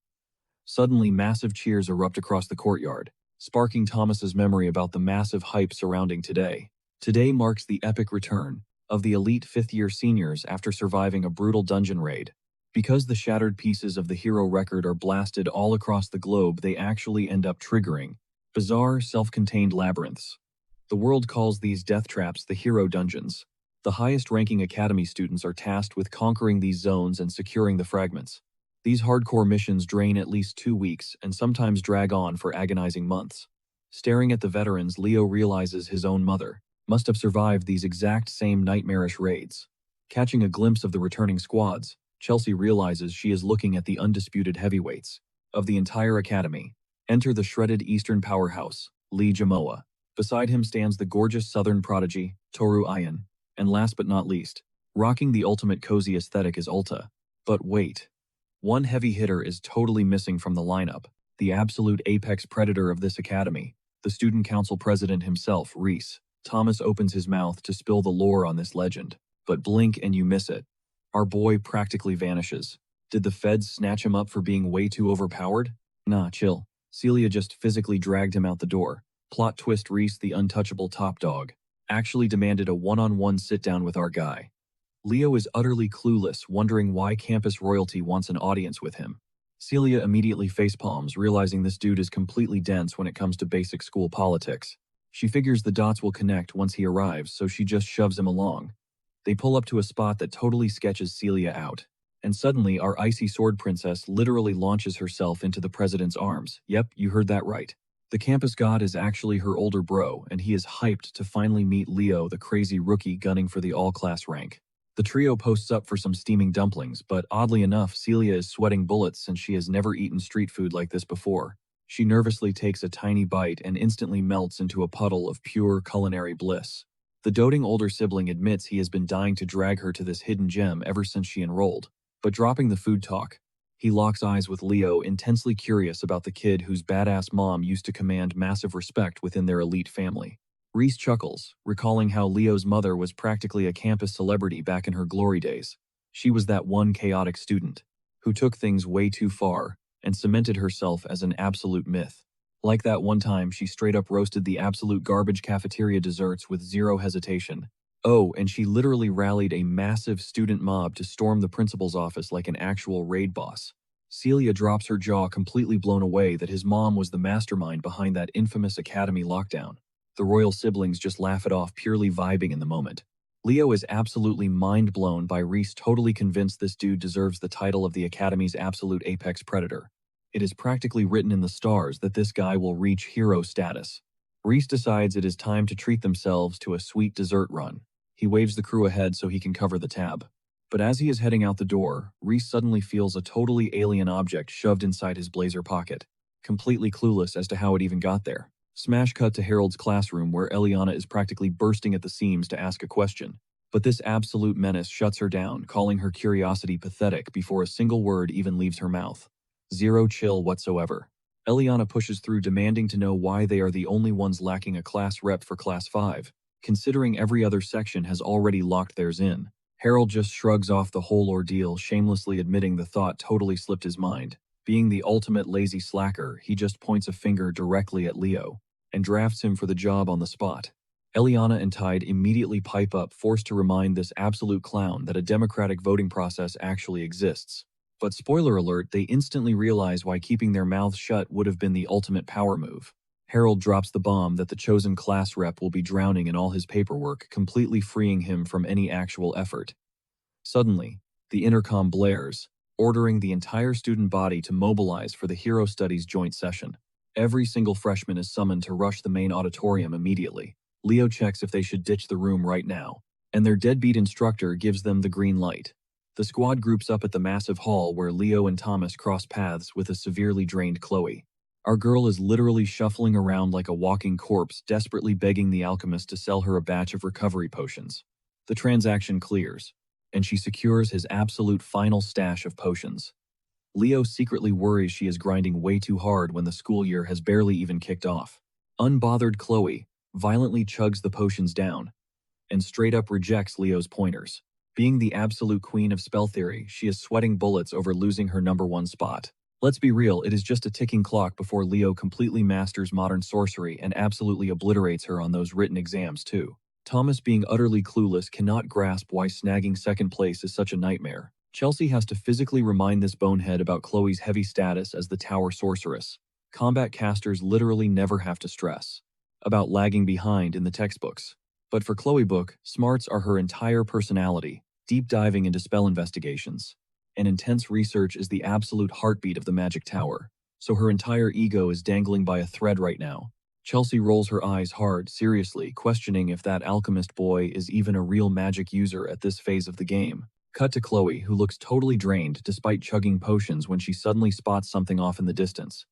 Suddenly, massive cheers erupt across the courtyard, sparking Thomas's memory about the massive hype surrounding today. Today marks the epic return of the elite fifth-year seniors after surviving a brutal dungeon raid. Because the shattered pieces of the hero record are blasted all across the globe, they actually end up triggering bizarre, self-contained labyrinths. The world calls these death traps the hero dungeons. The highest-ranking academy students are tasked with conquering these zones and securing the fragments. These hardcore missions drain at least 2 weeks and sometimes drag on for agonizing months. Staring at the veterans, Leo realizes his own mother must have survived these exact same nightmarish raids. Catching a glimpse of the returning squads, Chelsea realizes she is looking at the undisputed heavyweights of the entire academy. Enter the shredded Eastern powerhouse, Lee Jamoa. Beside him stands the gorgeous Southern prodigy, Toru Ayan. And last but not least, rocking the ultimate cozy aesthetic is Ulta. But wait. One heavy hitter is totally missing from the lineup, the absolute apex predator of this academy, the student council president himself, Reese. Thomas opens his mouth to spill the lore on this legend, but blink and you miss it. Our boy practically vanishes. Did the feds snatch him up for being way too overpowered? Nah, chill. Celia just physically dragged him out the door. Plot twist: Reese, the untouchable top dog, actually demanded a one-on-one sit-down with our guy. Leo is utterly clueless, wondering why campus royalty wants an audience with him. Celia immediately facepalms, realizing this dude is completely dense when it comes to basic school politics. She figures the dots will connect once he arrives, so she just shoves him along. They pull up to a spot that totally sketches Celia out. And suddenly, our icy sword princess literally launches herself into the president's arms. Yep, you heard that right. The campus god is actually her older bro, and he is hyped to finally meet Leo, the crazy rookie gunning for the all-class rank. The trio posts up for some steaming dumplings, but oddly enough, Celia is sweating bullets since she has never eaten street food like this before. She nervously takes a tiny bite and instantly melts into a puddle of pure culinary bliss. The doting older sibling admits he has been dying to drag her to this hidden gem ever since she enrolled. But dropping the food talk, he locks eyes with Leo, intensely curious about the kid whose badass mom used to command massive respect within their elite family. Reese chuckles, recalling how Leo's mother was practically a campus celebrity back in her glory days. She was that one chaotic student who took things way too far and cemented herself as an absolute myth. Like that one time she straight up roasted the absolute garbage cafeteria desserts with zero hesitation. Oh, and she literally rallied a massive student mob to storm the principal's office like an actual raid boss. Celia drops her jaw, completely blown away that his mom was the mastermind behind that infamous academy lockdown. The royal siblings just laugh it off, purely vibing in the moment. Leo is absolutely mind-blown by Reese, totally convinced this dude deserves the title of the academy's absolute apex predator. It is practically written in the stars that this guy will reach hero status. Reese decides it is time to treat themselves to a sweet dessert run. He waves the crew ahead so he can cover the tab. But as he is heading out the door, Reese suddenly feels a totally alien object shoved inside his blazer pocket, completely clueless as to how it even got there. Smash cut to Harold's classroom, where Eliana is practically bursting at the seams to ask a question. But this absolute menace shuts her down, calling her curiosity pathetic before a single word even leaves her mouth. Zero chill whatsoever. Eliana pushes through, demanding to know why they are the only ones lacking a class rep for Class 5, considering every other section has already locked theirs in. Harold just shrugs off the whole ordeal, shamelessly admitting the thought totally slipped his mind. Being the ultimate lazy slacker, he just points a finger directly at Leo and drafts him for the job on the spot. Eliana and Tide immediately pipe up, forced to remind this absolute clown that a democratic voting process actually exists. But spoiler alert, they instantly realize why keeping their mouths shut would have been the ultimate power move. Harold drops the bomb that the chosen class rep will be drowning in all his paperwork, completely freeing him from any actual effort. Suddenly, the intercom blares, ordering the entire student body to mobilize for the Hero Studies joint session. Every single freshman is summoned to rush the main auditorium immediately. Leo checks if they should ditch the room right now, and their deadbeat instructor gives them the green light. The squad groups up at the massive hall where Leo and Thomas cross paths with a severely drained Chloe. Our girl is literally shuffling around like a walking corpse, desperately begging the alchemist to sell her a batch of recovery potions. The transaction clears, and she secures his absolute final stash of potions. Leo secretly worries she is grinding way too hard when the school year has barely even kicked off. Unbothered Chloe violently chugs the potions down and straight up rejects Leo's pointers. Being the absolute queen of spell theory, she is sweating bullets over losing her #1 spot. Let's be real, it is just a ticking clock before Leo completely masters modern sorcery and absolutely obliterates her on those written exams too. Thomas, being utterly clueless, cannot grasp why snagging second place is such a nightmare. Chelsea has to physically remind this bonehead about Chloe's heavy status as the tower sorceress. Combat casters literally never have to stress about lagging behind in the textbooks. But for Chloe Book, smarts are her entire personality, deep diving into spell investigations. And intense research is the absolute heartbeat of the magic tower. So her entire ego is dangling by a thread right now. Chelsea rolls her eyes hard, seriously, questioning if that alchemist boy is even a real magic user at this phase of the game. Cut to Chloe, who looks totally drained despite chugging potions when she suddenly spots something off in the distance.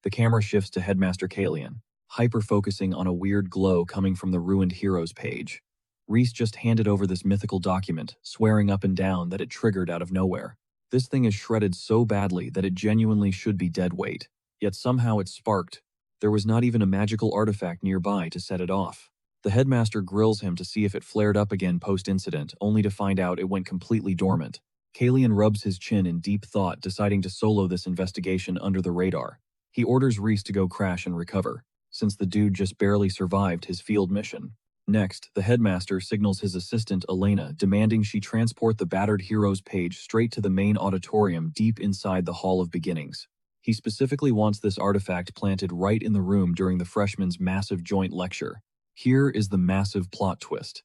The camera shifts to Headmaster Kalian, hyper-focusing on a weird glow coming from the Ruined Heroes page. Reese just handed over this mythical document, swearing up and down that it triggered out of nowhere. This thing is shredded so badly that it genuinely should be dead weight, yet somehow it sparked. There was not even a magical artifact nearby to set it off. The headmaster grills him to see if it flared up again post-incident, only to find out it went completely dormant. Kalian rubs his chin in deep thought, deciding to solo this investigation under the radar. He orders Reese to go crash and recover, since the dude just barely survived his field mission. Next, the headmaster signals his assistant Elena, demanding she transport the battered heroes page straight to the main auditorium deep inside the Hall of Beginnings. He specifically wants this artifact planted right in the room during the freshmen's massive joint lecture. Here is the massive plot twist.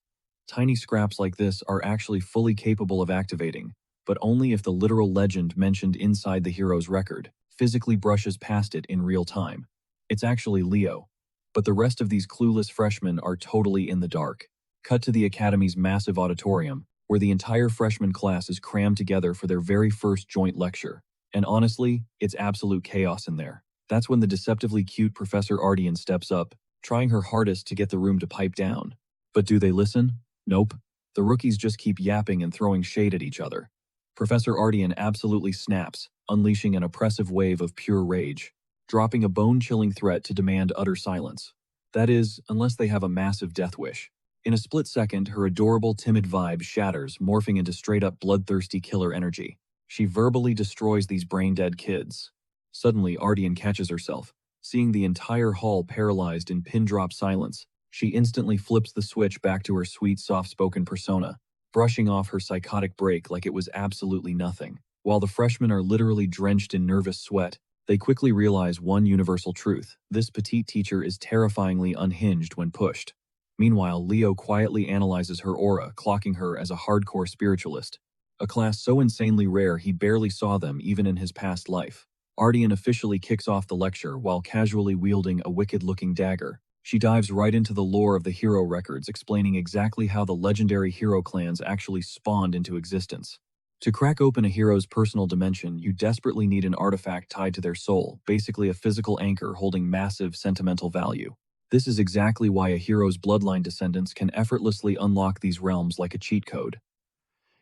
Tiny scraps like this are actually fully capable of activating, but only if the literal legend mentioned inside the hero's record physically brushes past it in real time. It's actually Leo. But the rest of these clueless freshmen are totally in the dark. Cut to the academy's massive auditorium, where the entire freshman class is crammed together for their very first joint lecture. And honestly, it's absolute chaos in there. That's when the deceptively cute Professor Ardian steps up, trying her hardest to get the room to pipe down. But do they listen? Nope. The rookies just keep yapping and throwing shade at each other. Professor Ardian absolutely snaps, unleashing an oppressive wave of pure rage, dropping a bone-chilling threat to demand utter silence. That is, unless they have a massive death wish. In a split second, her adorable, timid vibe shatters, morphing into straight-up bloodthirsty killer energy. She verbally destroys these brain-dead kids. Suddenly, Ardian catches herself. Seeing the entire hall paralyzed in pin-drop silence, she instantly flips the switch back to her sweet, soft-spoken persona, brushing off her psychotic break like it was absolutely nothing. While the freshmen are literally drenched in nervous sweat, they quickly realize one universal truth: this petite teacher is terrifyingly unhinged when pushed. Meanwhile, Leo quietly analyzes her aura, clocking her as a hardcore spiritualist, a class so insanely rare he barely saw them even in his past life. Ardian officially kicks off the lecture while casually wielding a wicked-looking dagger. She dives right into the lore of the hero records, explaining exactly how the legendary hero clans actually spawned into existence. To crack open a hero's personal dimension, you desperately need an artifact tied to their soul, basically a physical anchor holding massive sentimental value. This is exactly why a hero's bloodline descendants can effortlessly unlock these realms like a cheat code.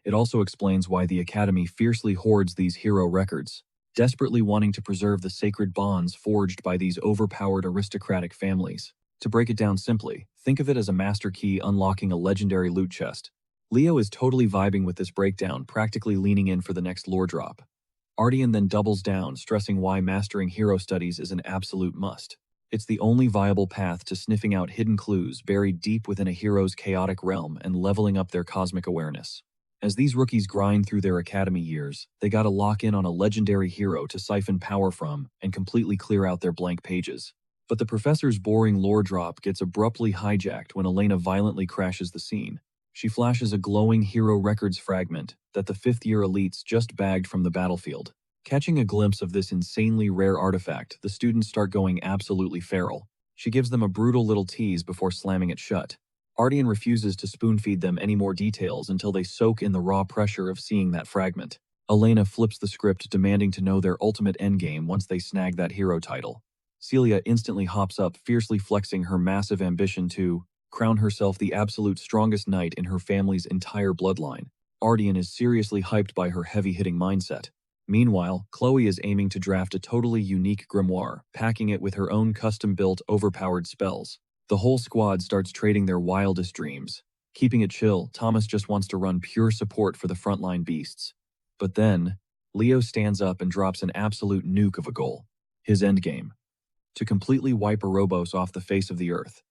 It also explains why the Academy fiercely hoards these hero records, desperately wanting to preserve the sacred bonds forged by these overpowered aristocratic families. To break it down simply, think of it as a master key unlocking a legendary loot chest. Leo is totally vibing with this breakdown, practically leaning in for the next lore drop. Ardian then doubles down, stressing why mastering hero studies is an absolute must. It's the only viable path to sniffing out hidden clues buried deep within a hero's chaotic realm and leveling up their cosmic awareness. As these rookies grind through their academy years, they gotta lock in on a legendary hero to siphon power from and completely clear out their blank pages. But the professor's boring lore drop gets abruptly hijacked when Elena violently crashes the scene. She flashes a glowing hero records fragment that the fifth-year elites just bagged from the battlefield. Catching a glimpse of this insanely rare artifact, the students start going absolutely feral. She gives them a brutal little tease before slamming it shut. Ardian refuses to spoon-feed them any more details until they soak in the raw pressure of seeing that fragment. Elena flips the script, demanding to know their ultimate endgame once they snag that hero title. Celia instantly hops up, fiercely flexing her massive ambition to crown herself the absolute strongest knight in her family's entire bloodline. Ardian is seriously hyped by her heavy-hitting mindset. Meanwhile, Chloe is aiming to draft a totally unique grimoire, packing it with her own custom-built, overpowered spells. The whole squad starts trading their wildest dreams. Keeping it chill, Thomas just wants to run pure support for the frontline beasts. But then, Leo stands up and drops an absolute nuke of a goal. His endgame: to completely wipe Ouroboros off the face of the earth.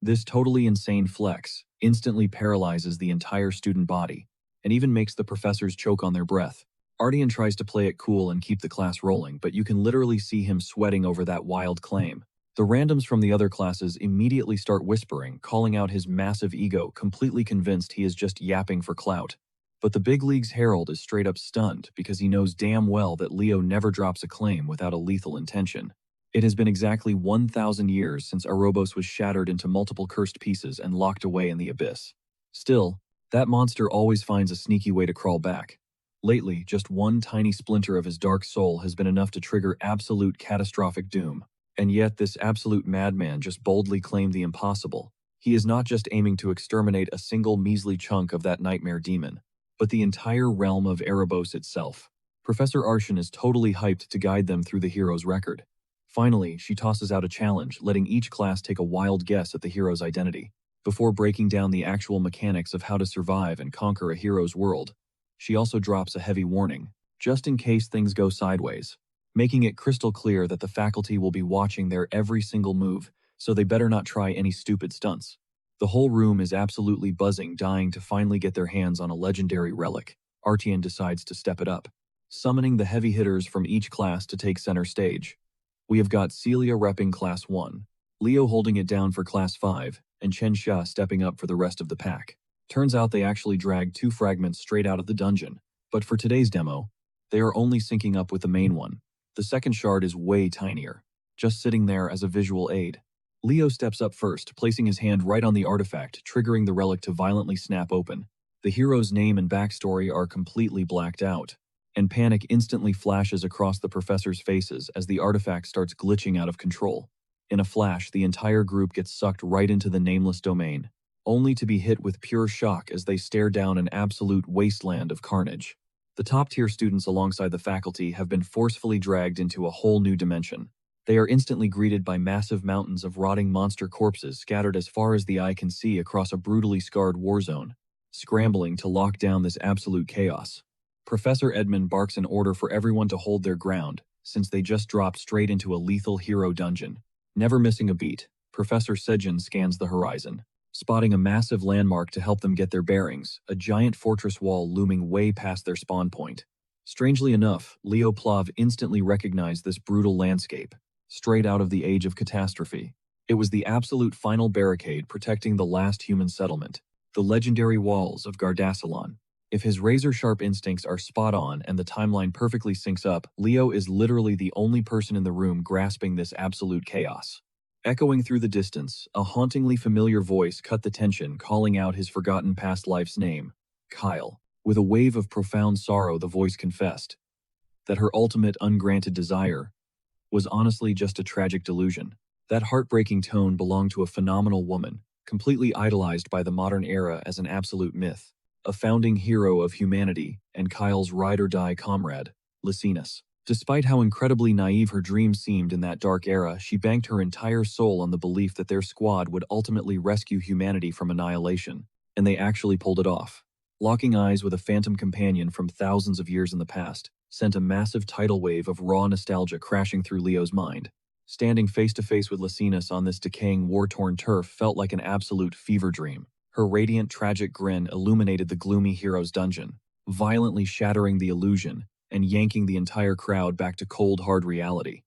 This totally insane flex instantly paralyzes the entire student body, and even makes the professors choke on their breath. Ardian tries to play it cool and keep the class rolling, but you can literally see him sweating over that wild claim. The randoms from the other classes immediately start whispering, calling out his massive ego, completely convinced he is just yapping for clout. But the big league's herald is straight up stunned because he knows damn well that Leo never drops a claim without a lethal intention. It has been exactly 1,000 years since Ouroboros was shattered into multiple cursed pieces and locked away in the abyss. Still, that monster always finds a sneaky way to crawl back. Lately, just one tiny splinter of his dark soul has been enough to trigger absolute catastrophic doom. And yet this absolute madman just boldly claimed the impossible. He is not just aiming to exterminate a single measly chunk of that nightmare demon, but the entire realm of Erebos itself. Professor Arshan is totally hyped to guide them through the hero's record. Finally, she tosses out a challenge, letting each class take a wild guess at the hero's identity. Before breaking down the actual mechanics of how to survive and conquer a hero's world, she also drops a heavy warning, just in case things go sideways, making it crystal clear that the faculty will be watching their every single move, so they better not try any stupid stunts. The whole room is absolutely buzzing, dying to finally get their hands on a legendary relic. Artian decides to step it up, summoning the heavy hitters from each class to take center stage. We have got Celia repping Class 1, Leo holding it down for Class 5, and Chen Xia stepping up for the rest of the pack. Turns out they actually dragged 2 fragments straight out of the dungeon, but for today's demo, they are only syncing up with the main one. The second shard is way tinier, just sitting there as a visual aid. Leo steps up first, placing his hand right on the artifact, triggering the relic to violently snap open. The hero's name and backstory are completely blacked out, and panic instantly flashes across the professors' faces as the artifact starts glitching out of control. In a flash, the entire group gets sucked right into the nameless domain, only to be hit with pure shock as they stare down an absolute wasteland of carnage. The top-tier students alongside the faculty have been forcefully dragged into a whole new dimension. They are instantly greeted by massive mountains of rotting monster corpses scattered as far as the eye can see across a brutally scarred war zone, scrambling to lock down this absolute chaos. Professor Edmund barks an order for everyone to hold their ground, since they just dropped straight into a lethal hero dungeon. Never missing a beat, Professor Sejin scans the horizon, spotting a massive landmark to help them get their bearings, a giant fortress wall looming way past their spawn point. Strangely enough, Leo Plav instantly recognized this brutal landscape, straight out of the Age of Catastrophe. It was the absolute final barricade protecting the last human settlement, the legendary walls of Gardasalon. If his razor-sharp instincts are spot on and the timeline perfectly syncs up, Leo is literally the only person in the room grasping this absolute chaos. Echoing through the distance, a hauntingly familiar voice cut the tension, calling out his forgotten past life's name, Kyle. With a wave of profound sorrow, the voice confessed that her ultimate ungranted desire was honestly just a tragic delusion. That heartbreaking tone belonged to a phenomenal woman, completely idolized by the modern era as an absolute myth, a founding hero of humanity, and Kyle's ride-or-die comrade, Lysinus. Despite how incredibly naive her dreams seemed in that dark era, she banked her entire soul on the belief that their squad would ultimately rescue humanity from annihilation, and they actually pulled it off. Locking eyes with a phantom companion from thousands of years in the past sent a massive tidal wave of raw nostalgia crashing through Leo's mind. Standing face to face with Lysinus on this decaying, war-torn turf felt like an absolute fever dream. Her radiant, tragic grin illuminated the gloomy hero's dungeon, violently shattering the illusion and yanking the entire crowd back to cold, hard reality.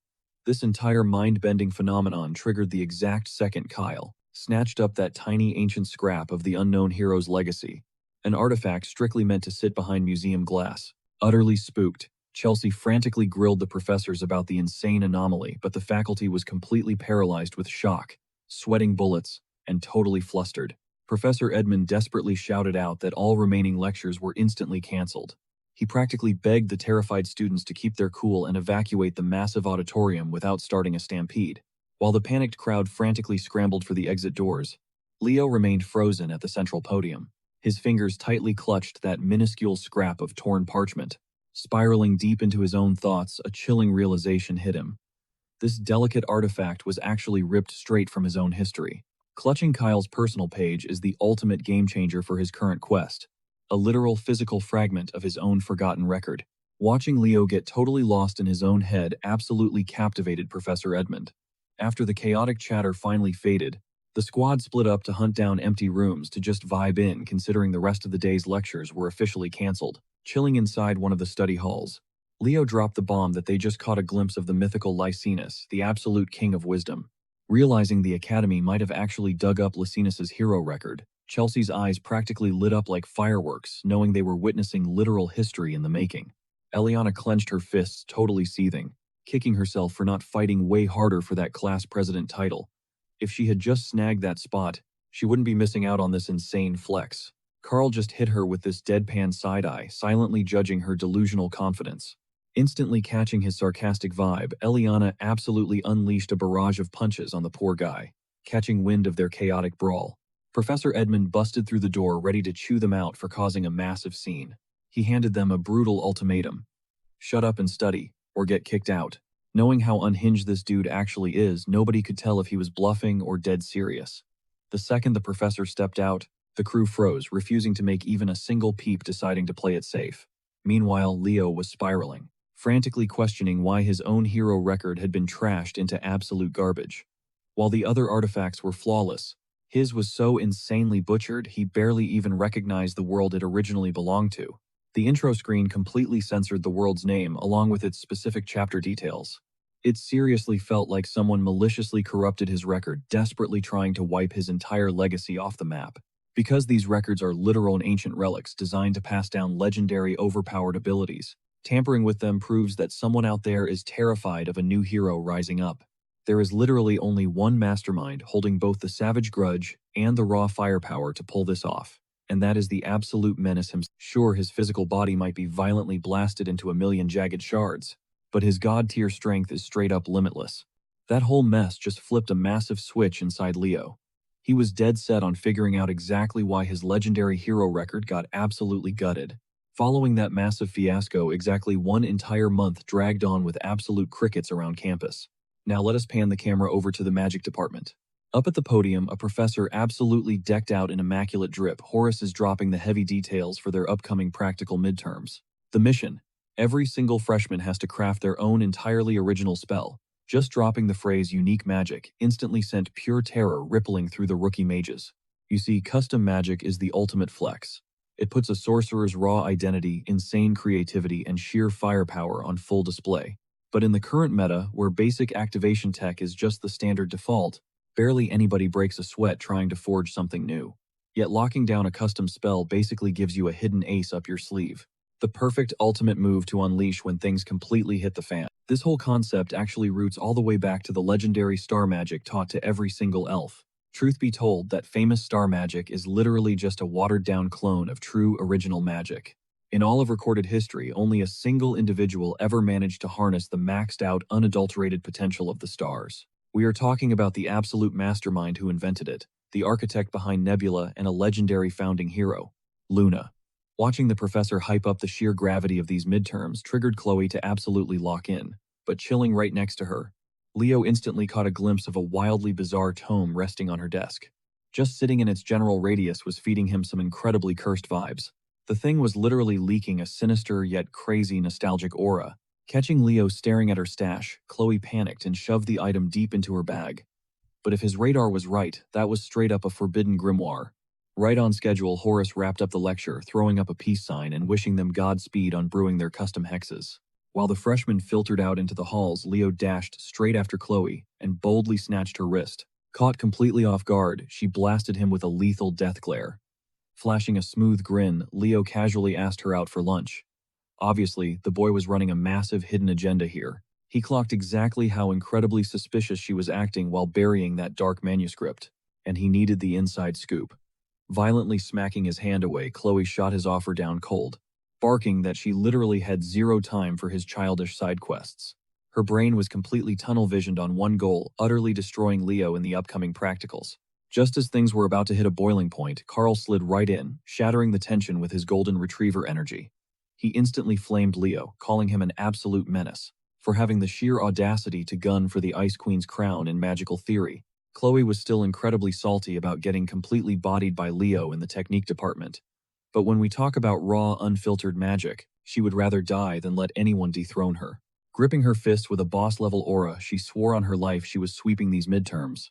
This entire mind-bending phenomenon triggered the exact second Kyle snatched up that tiny ancient scrap of the unknown hero's legacy, an artifact strictly meant to sit behind museum glass. Utterly spooked, Chelsea frantically grilled the professors about the insane anomaly, but the faculty was completely paralyzed with shock, sweating bullets, and totally flustered. Professor Edmund desperately shouted out that all remaining lectures were instantly cancelled. He practically begged the terrified students to keep their cool and evacuate the massive auditorium without starting a stampede. While the panicked crowd frantically scrambled for the exit doors, Leo remained frozen at the central podium. His fingers tightly clutched that minuscule scrap of torn parchment. Spiraling deep into his own thoughts, a chilling realization hit him. This delicate artifact was actually ripped straight from his own history. Clutching Kyle's personal page is the ultimate game-changer for his current quest, a literal physical fragment of his own forgotten record. Watching Leo get totally lost in his own head absolutely captivated Professor Edmund. After the chaotic chatter finally faded, the squad split up to hunt down empty rooms to just vibe in, considering the rest of the day's lectures were officially cancelled. Chilling inside one of the study halls, Leo dropped the bomb that they just caught a glimpse of the mythical Lycinus, the absolute king of wisdom. Realizing the Academy might have actually dug up Lycinus's hero record, Chelsea's eyes practically lit up like fireworks, knowing they were witnessing literal history in the making. Eliana clenched her fists, totally seething, kicking herself for not fighting way harder for that class president title. If she had just snagged that spot, she wouldn't be missing out on this insane flex. Carl just hit her with this deadpan side-eye, silently judging her delusional confidence. Instantly catching his sarcastic vibe, Eliana absolutely unleashed a barrage of punches on the poor guy, catching wind of their chaotic brawl. Professor Edmund busted through the door, ready to chew them out for causing a massive scene. He handed them a brutal ultimatum. Shut up and study, or get kicked out. Knowing how unhinged this dude actually is, nobody could tell if he was bluffing or dead serious. The second the professor stepped out, the crew froze, refusing to make even a single peep, deciding to play it safe. Meanwhile, Leo was spiraling, frantically questioning why his own hero record had been trashed into absolute garbage. While the other artifacts were flawless, his was so insanely butchered he barely even recognized the world it originally belonged to. The intro screen completely censored the world's name along with its specific chapter details. It seriously felt like someone maliciously corrupted his record, desperately trying to wipe his entire legacy off the map. Because these records are literal and ancient relics designed to pass down legendary, overpowered abilities, tampering with them proves that someone out there is terrified of a new hero rising up. There is literally only one mastermind holding both the savage grudge and the raw firepower to pull this off, and that is the absolute menace himself. Sure, his physical body might be violently blasted into a million jagged shards, but his god-tier strength is straight up limitless. That whole mess just flipped a massive switch inside Leo. He was dead set on figuring out exactly why his legendary hero record got absolutely gutted. Following that massive fiasco, exactly one entire month dragged on with absolute crickets around campus. Now let us pan the camera over to the magic department. Up at the podium, a professor absolutely decked out in immaculate drip, Horace is dropping the heavy details for their upcoming practical midterms. The mission: every single freshman has to craft their own entirely original spell. Just dropping the phrase unique magic instantly sent pure terror rippling through the rookie mages. You see, custom magic is the ultimate flex. It puts a sorcerer's raw identity, insane creativity, and sheer firepower on full display. But in the current meta, where basic activation tech is just the standard default, barely anybody breaks a sweat trying to forge something new. Yet locking down a custom spell basically gives you a hidden ace up your sleeve. The perfect ultimate move to unleash when things completely hit the fan. This whole concept actually roots all the way back to the legendary star magic taught to every single elf. Truth be told, that famous star magic is literally just a watered-down clone of true original magic. In all of recorded history, only a single individual ever managed to harness the maxed-out, unadulterated potential of the stars. We are talking about the absolute mastermind who invented it, the architect behind Nebula and a legendary founding hero, Luna. Watching the professor hype up the sheer gravity of these midterms triggered Chloe to absolutely lock in, but chilling right next to her, Leo instantly caught a glimpse of a wildly bizarre tome resting on her desk. Just sitting in its general radius was feeding him some incredibly cursed vibes. The thing was literally leaking a sinister yet crazy nostalgic aura. Catching Leo staring at her stash, Chloe panicked and shoved the item deep into her bag. But if his radar was right, that was straight up a forbidden grimoire. Right on schedule, Horace wrapped up the lecture, throwing up a peace sign and wishing them Godspeed on brewing their custom hexes. While the freshmen filtered out into the halls, Leo dashed straight after Chloe and boldly snatched her wrist. Caught completely off guard, she blasted him with a lethal death glare. Flashing a smooth grin, Leo casually asked her out for lunch. Obviously, the boy was running a massive hidden agenda here. He clocked exactly how incredibly suspicious she was acting while burying that dark manuscript, and he needed the inside scoop. Violently smacking his hand away, Chloe shot his offer down cold, barking that she literally had zero time for his childish side quests. Her brain was completely tunnel-visioned on one goal, utterly destroying Leo in the upcoming practicals. Just as things were about to hit a boiling point, Carl slid right in, shattering the tension with his golden retriever energy. He instantly flamed Leo, calling him an absolute menace for having the sheer audacity to gun for the Ice Queen's crown in magical theory. Chloe was still incredibly salty about getting completely bodied by Leo in the technique department. But when we talk about raw, unfiltered magic, she would rather die than let anyone dethrone her. Gripping her fist with a boss-level aura, she swore on her life she was sweeping these midterms.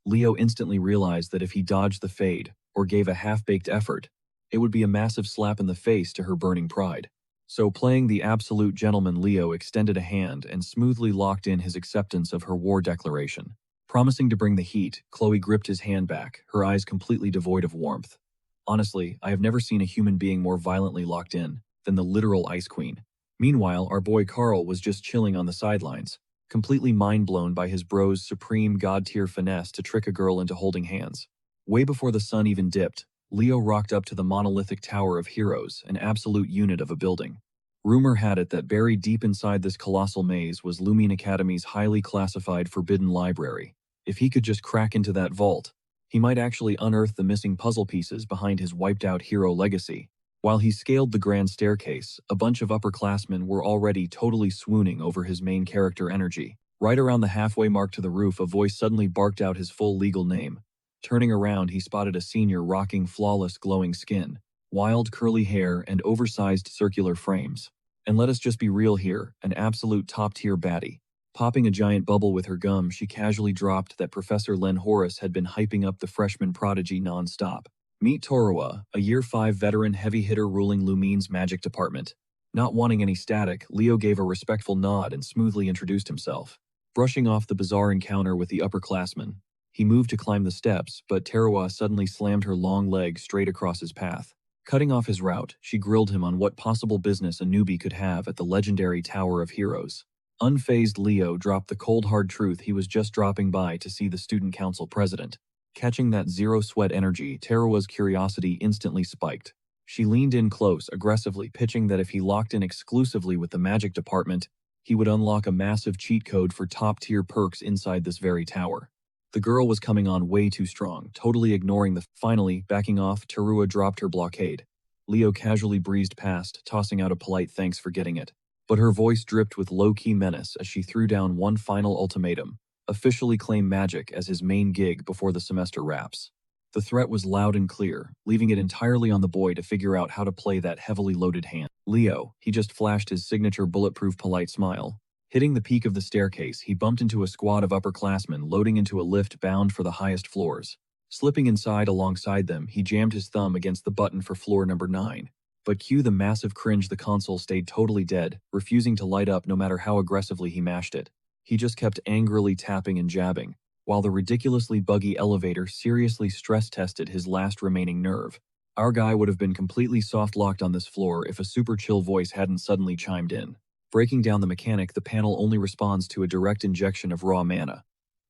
Leo instantly realized that if he dodged the fade, or gave a half-baked effort, it would be a massive slap in the face to her burning pride. So playing the absolute gentleman, Leo extended a hand and smoothly locked in his acceptance of her war declaration. Promising to bring the heat, Chloe gripped his hand back, her eyes completely devoid of warmth. Honestly, I have never seen a human being more violently locked in than the literal Ice Queen. Meanwhile, our boy Carl was just chilling on the sidelines, completely mind-blown by his bro's supreme god-tier finesse to trick a girl into holding hands. Way before the sun even dipped, Leo rocked up to the monolithic Tower of Heroes, an absolute unit of a building. Rumor had it that buried deep inside this colossal maze was Lumine Academy's highly classified forbidden library. If he could just crack into that vault, he might actually unearth the missing puzzle pieces behind his wiped-out hero legacy. While he scaled the grand staircase, a bunch of upperclassmen were already totally swooning over his main character energy. Right around the halfway mark to the roof, a voice suddenly barked out his full legal name. Turning around, he spotted a senior rocking flawless glowing skin, wild curly hair, and oversized circular frames. And let us just be real here, an absolute top-tier baddie. Popping a giant bubble with her gum, she casually dropped that Professor Len Horace had been hyping up the freshman prodigy non-stop. Meet Torua, a Year 5 veteran heavy hitter ruling Lumine's magic department. Not wanting any static, Leo gave a respectful nod and smoothly introduced himself. Brushing off the bizarre encounter with the upperclassmen, he moved to climb the steps, but Torua suddenly slammed her long leg straight across his path. Cutting off his route, she grilled him on what possible business a newbie could have at the legendary Tower of Heroes. Unfazed, Leo dropped the cold hard truth he was just dropping by to see the student council president. Catching that zero-sweat energy, Terua's curiosity instantly spiked. She leaned in close, aggressively pitching that if he locked in exclusively with the magic department, he would unlock a massive cheat code for top-tier perks inside this very tower. The girl was coming on way too strong, totally ignoring the— Finally, backing off, Terua dropped her blockade. Leo casually breezed past, tossing out a polite thanks for getting it. But her voice dripped with low-key menace as she threw down one final ultimatum: officially claim magic as his main gig before the semester wraps. The threat was loud and clear, leaving it entirely on the boy to figure out how to play that heavily loaded hand. Leo, he just flashed his signature bulletproof polite smile. Hitting the peak of the staircase, he bumped into a squad of upperclassmen loading into a lift bound for the highest floors. Slipping inside alongside them, he jammed his thumb against the button for floor number 9. But cue the massive cringe, the console stayed totally dead, refusing to light up no matter how aggressively he mashed it. He just kept angrily tapping and jabbing, while the ridiculously buggy elevator seriously stress-tested his last remaining nerve. Our guy would have been completely soft-locked on this floor if a super chill voice hadn't suddenly chimed in. Breaking down the mechanic, the panel only responds to a direct injection of raw mana.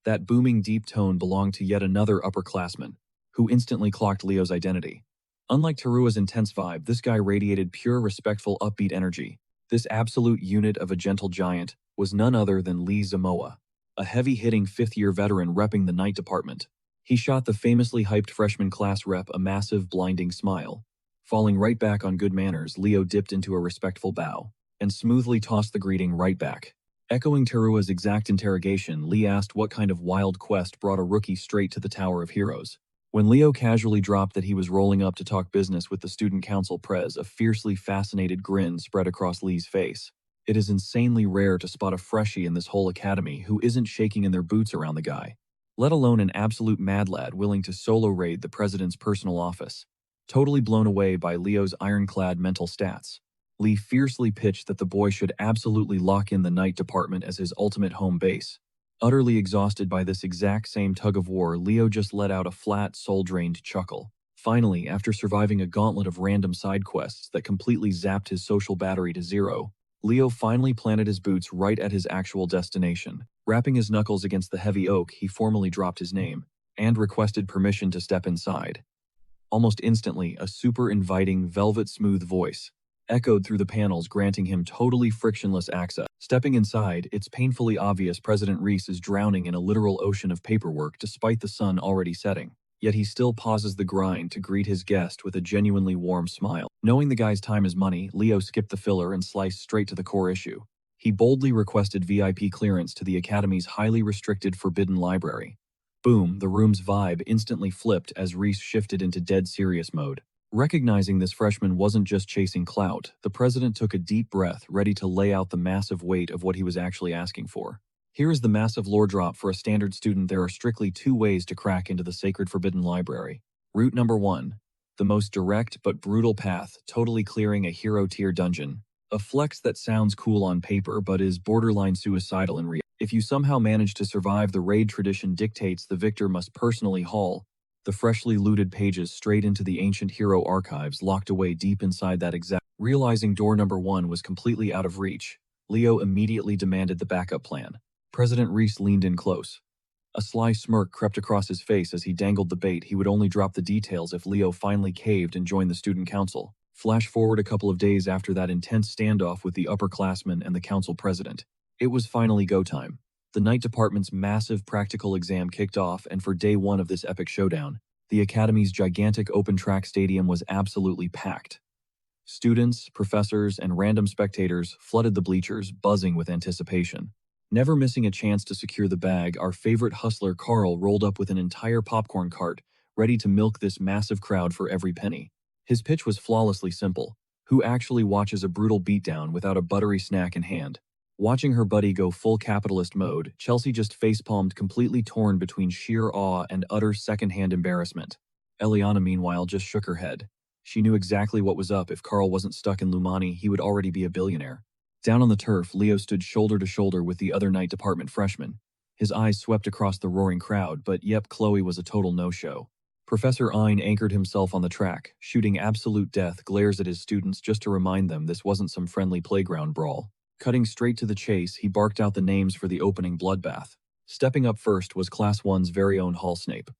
That booming deep tone belonged to yet another upperclassman, who instantly clocked Leo's identity. Unlike Terua's intense vibe, this guy radiated pure, respectful, upbeat energy. This absolute unit of a gentle giant was none other than Lee Zamoa, a heavy-hitting fifth-year veteran repping the night department. He shot the famously hyped freshman class rep a massive, blinding smile. Falling right back on good manners, Leo dipped into a respectful bow and smoothly tossed the greeting right back. Echoing Terua's exact interrogation, Lee asked what kind of wild quest brought a rookie straight to the Tower of Heroes. When Leo casually dropped that he was rolling up to talk business with the student council prez, a fiercely fascinated grin spread across Lee's face. It is insanely rare to spot a freshie in this whole academy who isn't shaking in their boots around the guy. let alone an absolute mad lad willing to solo raid the president's personal office. Totally blown away by Leo's ironclad mental stats, Lee fiercely pitched that the boy should absolutely lock in the night department as his ultimate home base. Utterly exhausted by this exact same tug of war, Leo just let out a flat, soul-drained chuckle. Finally, after surviving a gauntlet of random side quests that completely zapped his social battery to zero, Leo finally planted his boots right at his actual destination. Rapping his knuckles against the heavy oak, he formally dropped his name and requested permission to step inside. Almost instantly, a super inviting, velvet-smooth voice echoed through the panels, granting him totally frictionless access. Stepping inside, it's painfully obvious President Reese is drowning in a literal ocean of paperwork despite the sun already setting. Yet he still pauses the grind to greet his guest with a genuinely warm smile. Knowing the guy's time is money, Leo skipped the filler and sliced straight to the core issue. He boldly requested VIP clearance to the Academy's highly restricted Forbidden Library. Boom, the room's vibe instantly flipped as Reese shifted into dead serious mode. Recognizing this freshman wasn't just chasing clout, the president took a deep breath, ready to lay out the massive weight of what he was actually asking for. Here is the massive lore drop for a standard student. There are strictly 2 ways to crack into the sacred Forbidden Library. Route number 1. The most direct but brutal path, totally clearing a hero-tier dungeon. A flex that sounds cool on paper but is borderline suicidal in reality. If you somehow manage to survive, the raid tradition dictates the victor must personally haul the freshly looted pages straight into the ancient hero archives locked away deep inside that exact. Realizing door number 1 was completely out of reach, Leo immediately demanded the backup plan. President Reese leaned in close. A sly smirk crept across his face as he dangled the bait. He would only drop the details if Leo finally caved and joined the student council. Flash forward a couple of days after that intense standoff with the upperclassmen and the council president. It was finally go time. The night department's massive practical exam kicked off, and for day 1 of this epic showdown, the Academy's gigantic open-track stadium was absolutely packed. Students, professors, and random spectators flooded the bleachers, buzzing with anticipation. Never missing a chance to secure the bag, our favorite hustler Carl rolled up with an entire popcorn cart, ready to milk this massive crowd for every penny. His pitch was flawlessly simple. Who actually watches a brutal beatdown without a buttery snack in hand? Watching her buddy go full capitalist mode, Chelsea just facepalmed, completely torn between sheer awe and utter secondhand embarrassment. Eliana, meanwhile, just shook her head. She knew exactly what was up. If Carl wasn't stuck in Lumani, he would already be a billionaire. Down on the turf, Leo stood shoulder to shoulder with the other night department freshmen. His eyes swept across the roaring crowd, but yep, Chloe was a total no-show. Professor Ein anchored himself on the track, shooting absolute death glares at his students just to remind them this wasn't some friendly playground brawl. Cutting straight to the chase, he barked out the names for the opening bloodbath. Stepping up first was Class 1's very own Hall Snape.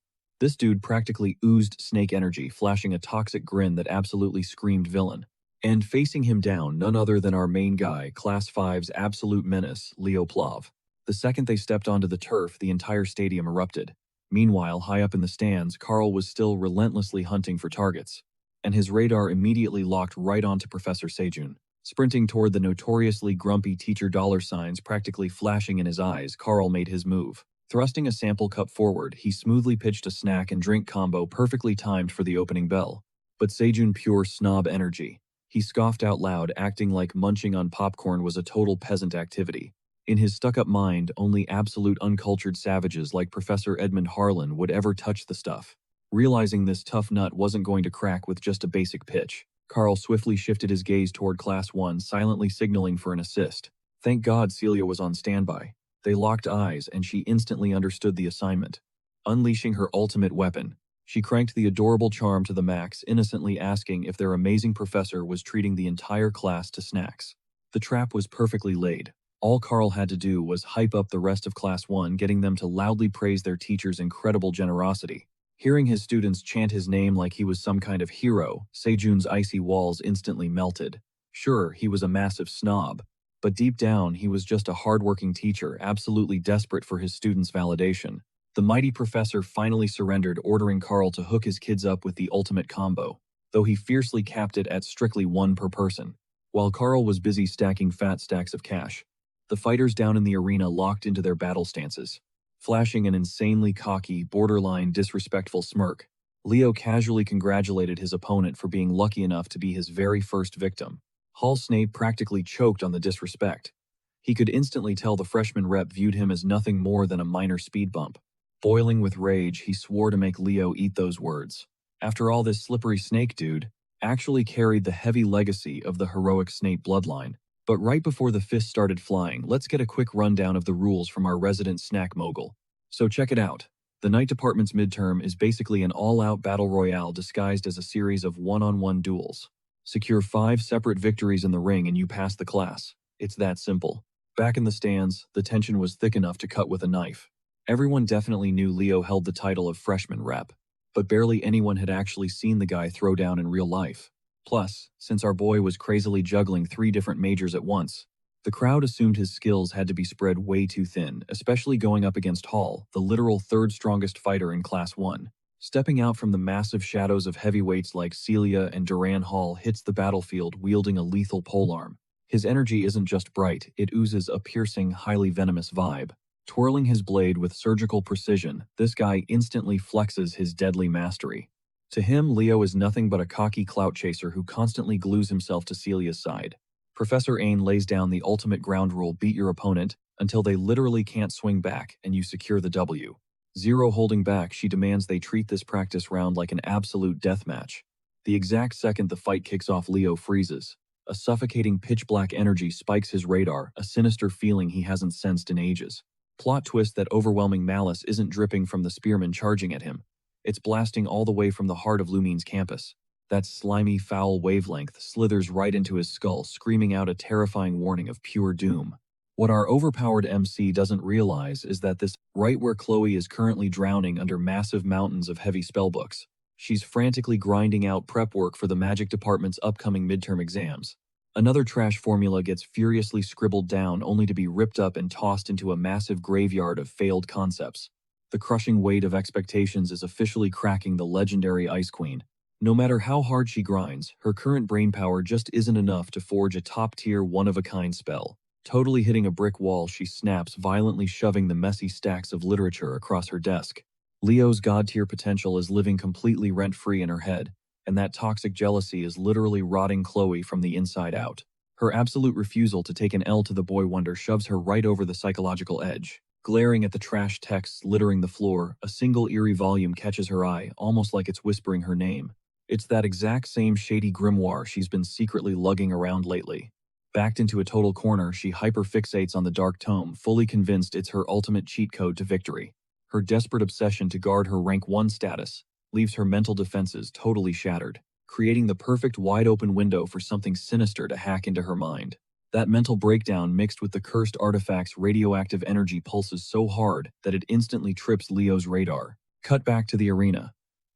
This dude practically oozed snake energy, flashing a toxic grin that absolutely screamed villain. And facing him down, none other than our main guy, Class 5's absolute menace, Leo Plav. The second they stepped onto the turf, the entire stadium erupted. Meanwhile, high up in the stands, Carl was still relentlessly hunting for targets, and his radar immediately locked right onto Professor Sejun. Sprinting toward the notoriously grumpy teacher, $signs practically flashing in his eyes, Carl made his move. Thrusting a sample cup forward, he smoothly pitched a snack and drink combo perfectly timed for the opening bell. But Sejun, pure snob energy. He scoffed out loud, acting like munching on popcorn was a total peasant activity. In his stuck-up mind, only absolute uncultured savages like Professor Edmund Harlan would ever touch the stuff. Realizing this tough nut wasn't going to crack with just a basic pitch, Carl swiftly shifted his gaze toward Class 1, silently signaling for an assist. Thank God Celia was on standby. They locked eyes, and she instantly understood the assignment. Unleashing her ultimate weapon, she cranked the adorable charm to the max, innocently asking if their amazing professor was treating the entire class to snacks. The trap was perfectly laid. All Carl had to do was hype up the rest of Class 1, getting them to loudly praise their teacher's incredible generosity. Hearing his students chant his name like he was some kind of hero, Sejun's icy walls instantly melted. Sure, he was a massive snob, but deep down he was just a hardworking teacher, absolutely desperate for his students' validation. The mighty professor finally surrendered, ordering Carl to hook his kids up with the ultimate combo, though he fiercely capped it at strictly 1 per person. While Carl was busy stacking fat stacks of cash, the fighters down in the arena locked into their battle stances. Flashing an insanely cocky, borderline disrespectful smirk, Leo casually congratulated his opponent for being lucky enough to be his very first victim. Hall Snape practically choked on the disrespect. He could instantly tell the freshman rep viewed him as nothing more than a minor speed bump. Boiling with rage, he swore to make Leo eat those words. After all, this slippery snake dude actually carried the heavy legacy of the heroic snake bloodline. But right before the fist started flying, let's get a quick rundown of the rules from our resident snack mogul. So check it out. The Night Department's midterm is basically an all-out battle royale disguised as a series of one-on-one duels. Secure 5 separate victories in the ring and you pass the class. It's that simple. Back in the stands, the tension was thick enough to cut with a knife. Everyone definitely knew Leo held the title of freshman rep, but barely anyone had actually seen the guy throw down in real life. Plus, since our boy was crazily juggling 3 different majors at once, the crowd assumed his skills had to be spread way too thin, especially going up against Hall, the literal 3rd strongest fighter in Class 1. Stepping out from the massive shadows of heavyweights like Celia and Duran, Hall hits the battlefield wielding a lethal polearm. His energy isn't just bright, it oozes a piercing, highly venomous vibe. Twirling his blade with surgical precision, this guy instantly flexes his deadly mastery. To him, Leo is nothing but a cocky clout chaser who constantly glues himself to Celia's side. Professor Ain lays down the ultimate ground rule: beat your opponent until they literally can't swing back and you secure the W. Zero holding back, she demands they treat this practice round like an absolute deathmatch. The exact second the fight kicks off, Leo freezes. A suffocating pitch-black energy spikes his radar, a sinister feeling he hasn't sensed in ages. Plot twist: that overwhelming malice isn't dripping from the spearman charging at him. It's blasting all the way from the heart of Lumine's campus. That slimy, foul wavelength slithers right into his skull, screaming out a terrifying warning of pure doom. What our overpowered MC doesn't realize is that this right where Chloe is currently drowning under massive mountains of heavy spellbooks. She's frantically grinding out prep work for the Magic Department's upcoming midterm exams. Another trash formula gets furiously scribbled down only to be ripped up and tossed into a massive graveyard of failed concepts. The crushing weight of expectations is officially cracking the legendary Ice Queen. No matter how hard she grinds, her current brainpower just isn't enough to forge a top-tier, one-of-a-kind spell. Totally hitting a brick wall, she snaps, violently shoving the messy stacks of literature across her desk. Leo's god-tier potential is living completely rent-free in her head, and that toxic jealousy is literally rotting Chloe from the inside out. Her absolute refusal to take an L to the boy wonder shoves her right over the psychological edge. Glaring at the trash texts littering the floor, a single eerie volume catches her eye, almost like it's whispering her name. It's that exact same shady grimoire she's been secretly lugging around lately. Backed into a total corner, she hyperfixates on the dark tome, fully convinced it's her ultimate cheat code to victory. Her desperate obsession to guard her rank 1 status leaves her mental defenses totally shattered, creating the perfect wide-open window for something sinister to hack into her mind. That mental breakdown mixed with the cursed artifact's radioactive energy pulses so hard that it instantly trips Leo's radar. Cut back to the arena.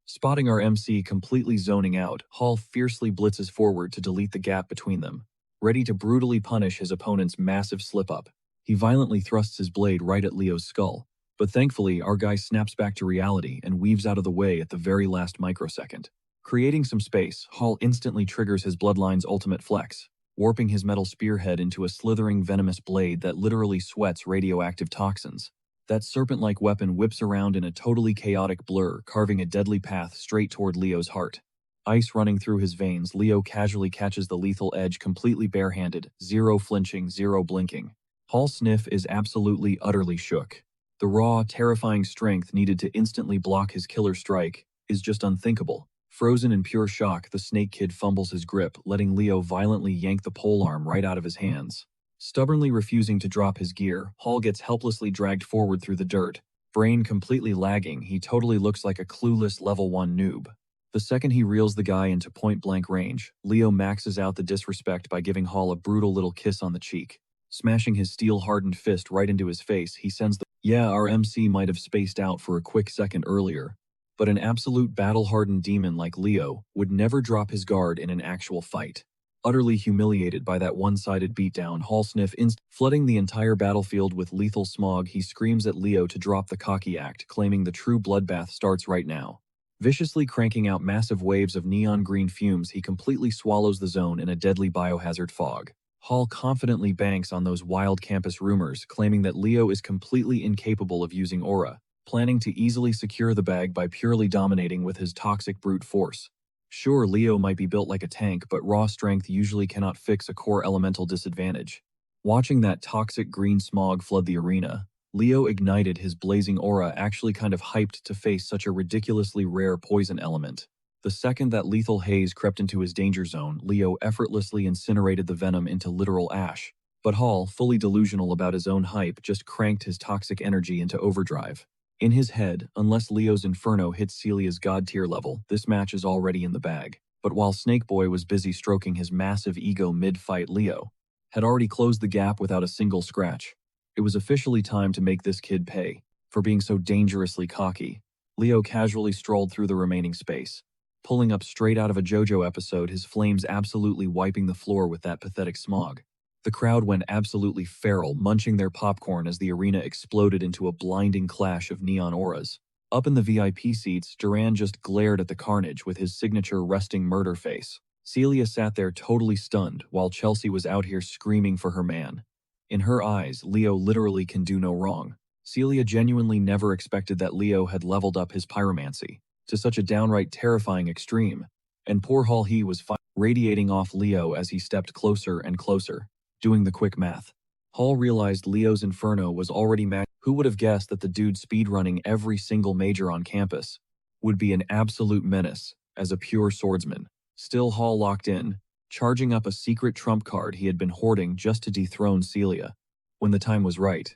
Spotting our MC completely zoning out, Hall fiercely blitzes forward to delete the gap between them. Ready to brutally punish his opponent's massive slip-up, he violently thrusts his blade right at Leo's skull. But thankfully, our guy snaps back to reality and weaves out of the way at the very last microsecond. Creating some space, Hall instantly triggers his bloodline's ultimate flex, warping his metal spearhead into a slithering venomous blade that literally sweats radioactive toxins. That serpent-like weapon whips around in a totally chaotic blur, carving a deadly path straight toward Leo's heart. Ice running through his veins, Leo casually catches the lethal edge completely barehanded, zero flinching, zero blinking. Hall's sniff is absolutely, utterly shook. The raw, terrifying strength needed to instantly block his killer strike is just unthinkable. Frozen in pure shock, the Snake Kid fumbles his grip, letting Leo violently yank the polearm right out of his hands. Stubbornly refusing to drop his gear, Hall gets helplessly dragged forward through the dirt. Brain completely lagging, he totally looks like a clueless level 1 noob. The second he reels the guy into point-blank range, Leo maxes out the disrespect by giving Hall a brutal little kiss on the cheek. Smashing his steel-hardened fist right into his face, he sends the "Yeah, our MC might have spaced out for a quick second earlier, but an absolute battle-hardened demon like Leo would never drop his guard in an actual fight." Utterly humiliated by that one-sided beatdown, Hall sniff flooding the entire battlefield with lethal smog, he screams at Leo to drop the cocky act, claiming the true bloodbath starts right now. Viciously cranking out massive waves of neon green fumes, he completely swallows the zone in a deadly biohazard fog. Hall confidently banks on those wild campus rumors, claiming that Leo is completely incapable of using aura, planning to easily secure the bag by purely dominating with his toxic brute force. Sure, Leo might be built like a tank, but raw strength usually cannot fix a core elemental disadvantage. Watching that toxic green smog flood the arena, Leo ignited, his blazing aura actually kind of hyped to face such a ridiculously rare poison element. The second that lethal haze crept into his danger zone, Leo effortlessly incinerated the venom into literal ash. But Hall, fully delusional about his own hype, just cranked his toxic energy into overdrive. In his head, unless Leo's Inferno hits Celia's god tier level, this match is already in the bag. But while Snakeboy was busy stroking his massive ego mid-fight, Leo had already closed the gap without a single scratch. It was officially time to make this kid pay for being so dangerously cocky. Leo casually strolled through the remaining space, pulling up straight out of a JoJo episode, his flames absolutely wiping the floor with that pathetic smog. The crowd went absolutely feral, munching their popcorn as the arena exploded into a blinding clash of neon auras. Up in the VIP seats, Duran just glared at the carnage with his signature resting murder face. Celia sat there totally stunned, while Chelsea was out here screaming for her man. In her eyes, Leo literally can do no wrong. Celia genuinely never expected that Leo had leveled up his pyromancy to such a downright terrifying extreme, and poor Hall, he was radiating off Leo as he stepped closer and closer. Doing the quick math, Hall realized Leo's Inferno was already maxed. Who would have guessed that the dude speedrunning every single major on campus would be an absolute menace as a pure swordsman? Still, Hall locked in, charging up a secret trump card he had been hoarding just to dethrone Celia when the time was right.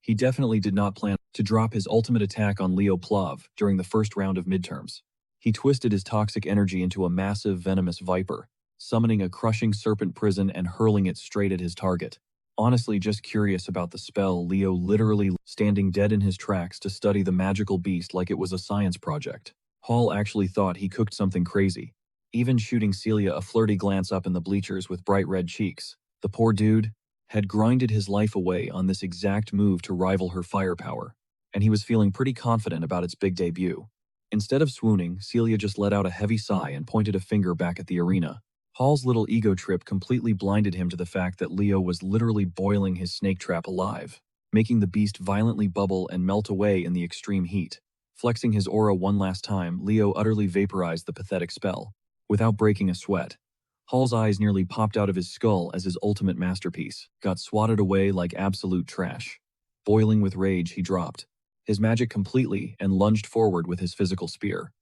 He definitely did not plan to drop his ultimate attack on Leo Plov during the first round of midterms. He twisted his toxic energy into a massive venomous viper, summoning a crushing serpent prison and hurling it straight at his target. Honestly, just curious about the spell, Leo literally standing dead in his tracks to study the magical beast like it was a science project. Hall actually thought he cooked something crazy, even shooting Celia a flirty glance up in the bleachers with bright red cheeks. The poor dude had grinded his life away on this exact move to rival her firepower, and he was feeling pretty confident about its big debut. Instead of swooning, Celia just let out a heavy sigh and pointed a finger back at the arena. Hall's little ego trip completely blinded him to the fact that Leo was literally boiling his snake trap alive, making the beast violently bubble and melt away in the extreme heat. Flexing his aura one last time, Leo utterly vaporized the pathetic spell, without breaking a sweat. Hall's eyes nearly popped out of his skull as his ultimate masterpiece got swatted away like absolute trash. Boiling with rage, he dropped his magic completely and lunged forward with his physical spear.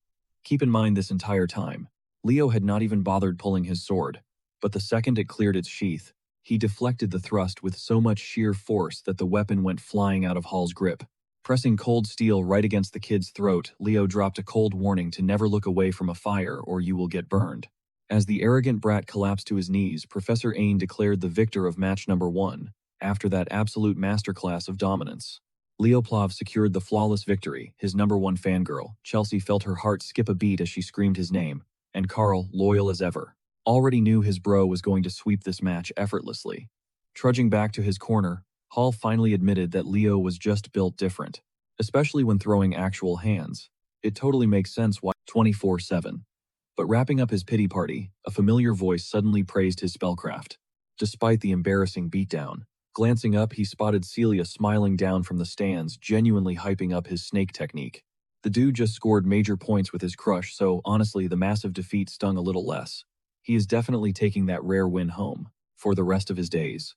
Keep in mind, this entire time, Leo had not even bothered pulling his sword, but the second it cleared its sheath, he deflected the thrust with so much sheer force that the weapon went flying out of Hall's grip. Pressing cold steel right against the kid's throat, Leo dropped a cold warning to never look away from a fire or you will get burned. As the arrogant brat collapsed to his knees, Professor Ain declared the victor of match number 1, after that absolute masterclass of dominance. Leo Plov secured the flawless victory. His number 1 fangirl, Chelsea, felt her heart skip a beat as she screamed his name, and Carl, loyal as ever, already knew his bro was going to sweep this match effortlessly. Trudging back to his corner, Hall finally admitted that Leo was just built different, especially when throwing actual hands. It totally makes sense why 24/7. But wrapping up his pity party, a familiar voice suddenly praised his spellcraft. Despite the embarrassing beatdown, glancing up, he spotted Celia smiling down from the stands, genuinely hyping up his snake technique. The dude just scored major points with his crush, so honestly the massive defeat stung a little less. He is definitely taking that rare win home for the rest of his days.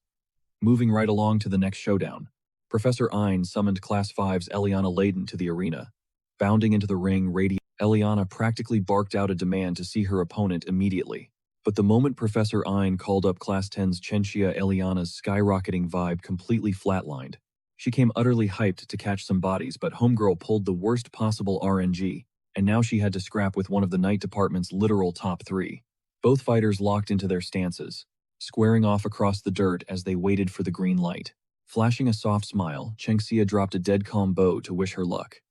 Moving right along to the next showdown, Professor Ein summoned Class 5's Eliana Layden to the arena. Bounding into the ring, Eliana practically barked out a demand to see her opponent immediately. But the moment Professor Ein called up Class 10's Chenxia, Eliana's skyrocketing vibe completely flatlined. She came utterly hyped to catch some bodies, but homegirl pulled the worst possible RNG, and now she had to scrap with one of the night department's literal top 3. Both fighters locked into their stances, squaring off across the dirt as they waited for the green light. Flashing a soft smile, Chenxia dropped a dead calm bow to wish her luck.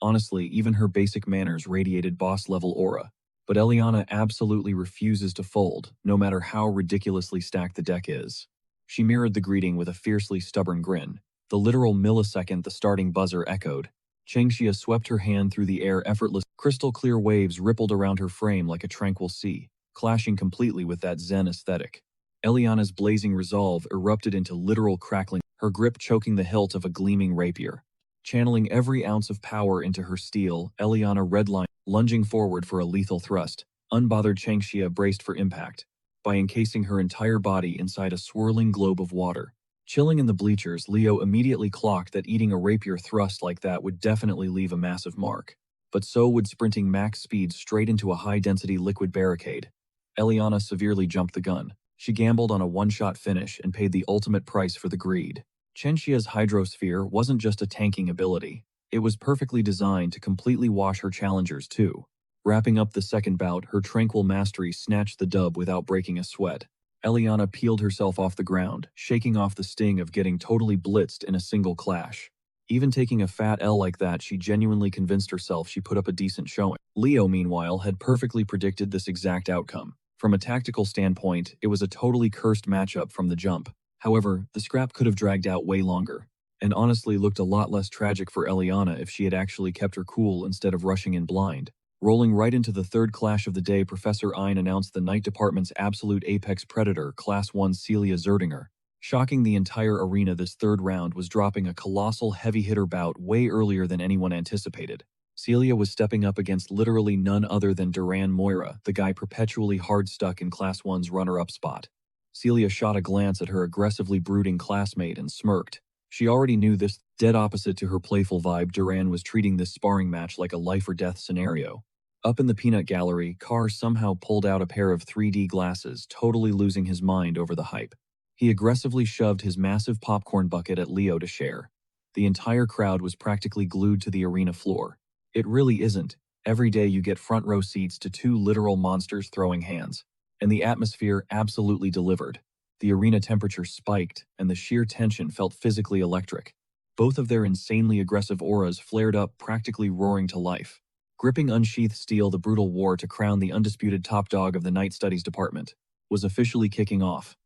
Honestly, even her basic manners radiated boss-level aura, but Eliana absolutely refuses to fold, no matter how ridiculously stacked the deck is. She mirrored the greeting with a fiercely stubborn grin. The literal millisecond the starting buzzer echoed, Chenxia swept her hand through the air effortlessly. Crystal-clear waves rippled around her frame like a tranquil sea, clashing completely with that zen aesthetic. Eliana's blazing resolve erupted into literal crackling, her grip choking the hilt of a gleaming rapier. Channeling every ounce of power into her steel, Eliana redlined, lunging forward for a lethal thrust. Unbothered, Chenxia braced for impact by encasing her entire body inside a swirling globe of water. Chilling in the bleachers, Leo immediately clocked that eating a rapier thrust like that would definitely leave a massive mark. But so would sprinting max speed straight into a high-density liquid barricade. Eliana severely jumped the gun. She gambled on a one-shot finish and paid the ultimate price for the greed. Chenxia's hydrosphere wasn't just a tanking ability. It was perfectly designed to completely wash her challengers too. Wrapping up the second bout, her tranquil mastery snatched the dub without breaking a sweat. Eliana peeled herself off the ground, shaking off the sting of getting totally blitzed in a single clash. Even taking a fat L like that, she genuinely convinced herself she put up a decent showing. Leo, meanwhile, had perfectly predicted this exact outcome. From a tactical standpoint, it was a totally cursed matchup from the jump. However, the scrap could have dragged out way longer, and honestly looked a lot less tragic for Eliana if she had actually kept her cool instead of rushing in blind. Rolling right into the third clash of the day, Professor Ein announced the Night Department's absolute apex predator, Class 1 Celia Zerdinger. Shocking the entire arena, this third round was dropping a colossal heavy-hitter bout way earlier than anyone anticipated. Celia was stepping up against literally none other than Duran Moira, the guy perpetually hard-stuck in Class 1's runner-up spot. Celia shot a glance at her aggressively brooding classmate and smirked. She already knew this. Dead opposite to her playful vibe, Duran was treating this sparring match like a life-or-death scenario. Up in the peanut gallery, Carr somehow pulled out a pair of 3D glasses, totally losing his mind over the hype. He aggressively shoved his massive popcorn bucket at Leo to share. The entire crowd was practically glued to the arena floor. It really isn't. Every day you get front row seats to two literal monsters throwing hands. And the atmosphere absolutely delivered. The arena temperature spiked, and the sheer tension felt physically electric. Both of their insanely aggressive auras flared up, practically roaring to life. Gripping unsheathed steel, the brutal war to crown the undisputed top dog of the Night Studies Department was officially kicking off.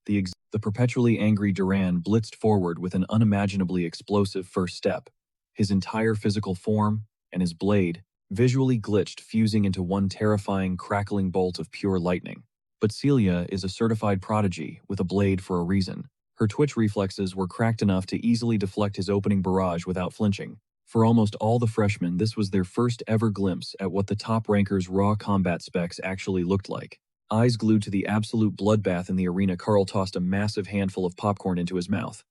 The perpetually angry Duran blitzed forward with an unimaginably explosive first step. His entire physical form and his blade visually glitched, fusing into one terrifying, crackling bolt of pure lightning. But Celia is a certified prodigy with a blade for a reason. Her twitch reflexes were cracked enough to easily deflect his opening barrage without flinching. For almost all the freshmen, this was their first ever glimpse at what the top rankers' raw combat specs actually looked like. Eyes glued to the absolute bloodbath in the arena, Carl tossed a massive handful of popcorn into his mouth.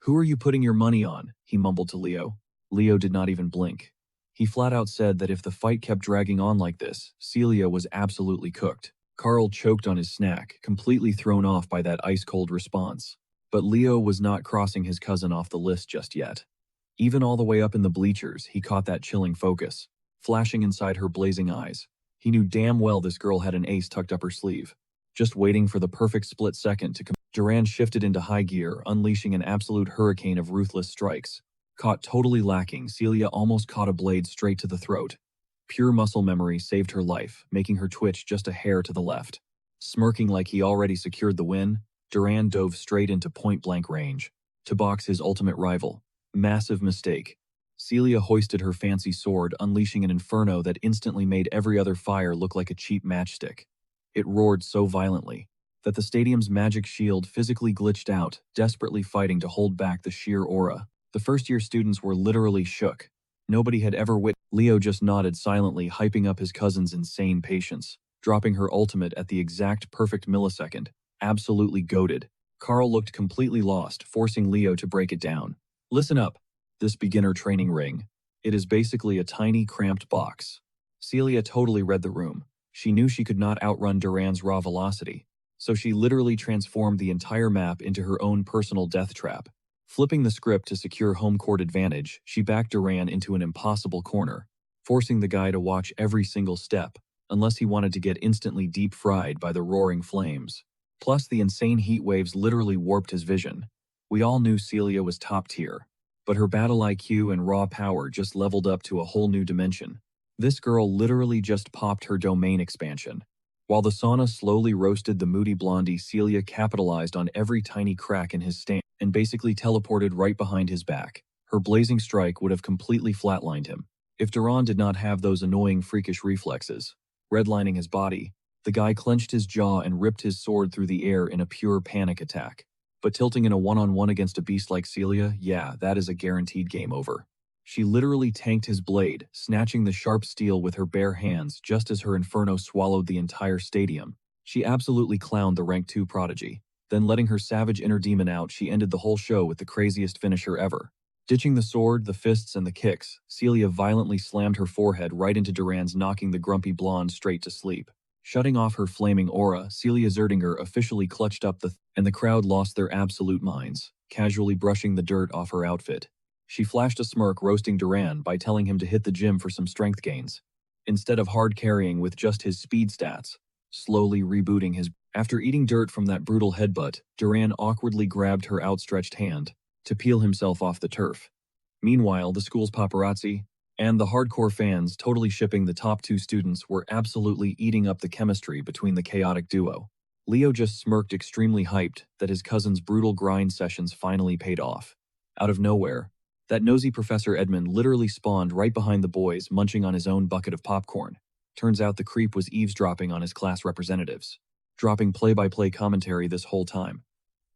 "Who are you putting your money on?" he mumbled to Leo. Leo did not even blink. He flat out said that if the fight kept dragging on like this, Celia was absolutely cooked. Carl choked on his snack, completely thrown off by that ice-cold response. But Leo was not crossing his cousin off the list just yet. Even all the way up in the bleachers, he caught that chilling focus, flashing inside her blazing eyes. He knew damn well this girl had an ace tucked up her sleeve, just waiting for the perfect split second to come. Duran shifted into high gear, unleashing an absolute hurricane of ruthless strikes. Caught totally lacking, Celia almost caught a blade straight to the throat. Pure muscle memory saved her life, making her twitch just a hair to the left. Smirking like he already secured the win, Duran dove straight into point-blank range to box his ultimate rival. Massive mistake. Celia hoisted her fancy sword, unleashing an inferno that instantly made every other fire look like a cheap matchstick. It roared so violently that the stadium's magic shield physically glitched out, desperately fighting to hold back the sheer aura. The first-year students were literally shook. Nobody had ever Leo just nodded silently, hyping up his cousin's insane patience, dropping her ultimate at the exact perfect millisecond. Absolutely goated. Carl looked completely lost, forcing Leo to break it down. "Listen up. This beginner training ring. It is basically a tiny, cramped box." Celia totally read the room. She knew she could not outrun Duran's raw velocity, so she literally transformed the entire map into her own personal death trap. Flipping the script to secure home court advantage, she backed Duran into an impossible corner, forcing the guy to watch every single step, unless he wanted to get instantly deep-fried by the roaring flames. Plus, the insane heat waves literally warped his vision. We all knew Celia was top tier, but her battle IQ and raw power just leveled up to a whole new dimension. This girl literally just popped her domain expansion. While the sauna slowly roasted the moody blondie, Celia capitalized on every tiny crack in his stance and basically teleported right behind his back. Her blazing strike would have completely flatlined him if Duran did not have those annoying freakish reflexes. Redlining his body, the guy clenched his jaw and ripped his sword through the air in a pure panic attack. But tilting in a one-on-one against a beast like Celia, yeah, that is a guaranteed game over. She literally tanked his blade, snatching the sharp steel with her bare hands just as her inferno swallowed the entire stadium. She absolutely clowned the Rank 2 prodigy. Then letting her savage inner demon out, she ended the whole show with the craziest finisher ever. Ditching the sword, the fists, and the kicks, Celia violently slammed her forehead right into Duran's, knocking the grumpy blonde straight to sleep. Shutting off her flaming aura, Celia Zerdinger officially clutched up and the crowd lost their absolute minds, casually brushing the dirt off her outfit. She flashed a smirk, roasting Duran by telling him to hit the gym for some strength gains, instead of hard carrying with just his speed stats. Slowly rebooting his... After eating dirt from that brutal headbutt, Duran awkwardly grabbed her outstretched hand to peel himself off the turf. Meanwhile, the school's paparazzi and the hardcore fans totally shipping the top two students were absolutely eating up the chemistry between the chaotic duo. Leo just smirked, extremely hyped that his cousin's brutal grind sessions finally paid off. Out of nowhere, that nosy Professor Edmund literally spawned right behind the boys, munching on his own bucket of popcorn. Turns out the creep was eavesdropping on his class representatives, dropping play-by-play commentary this whole time.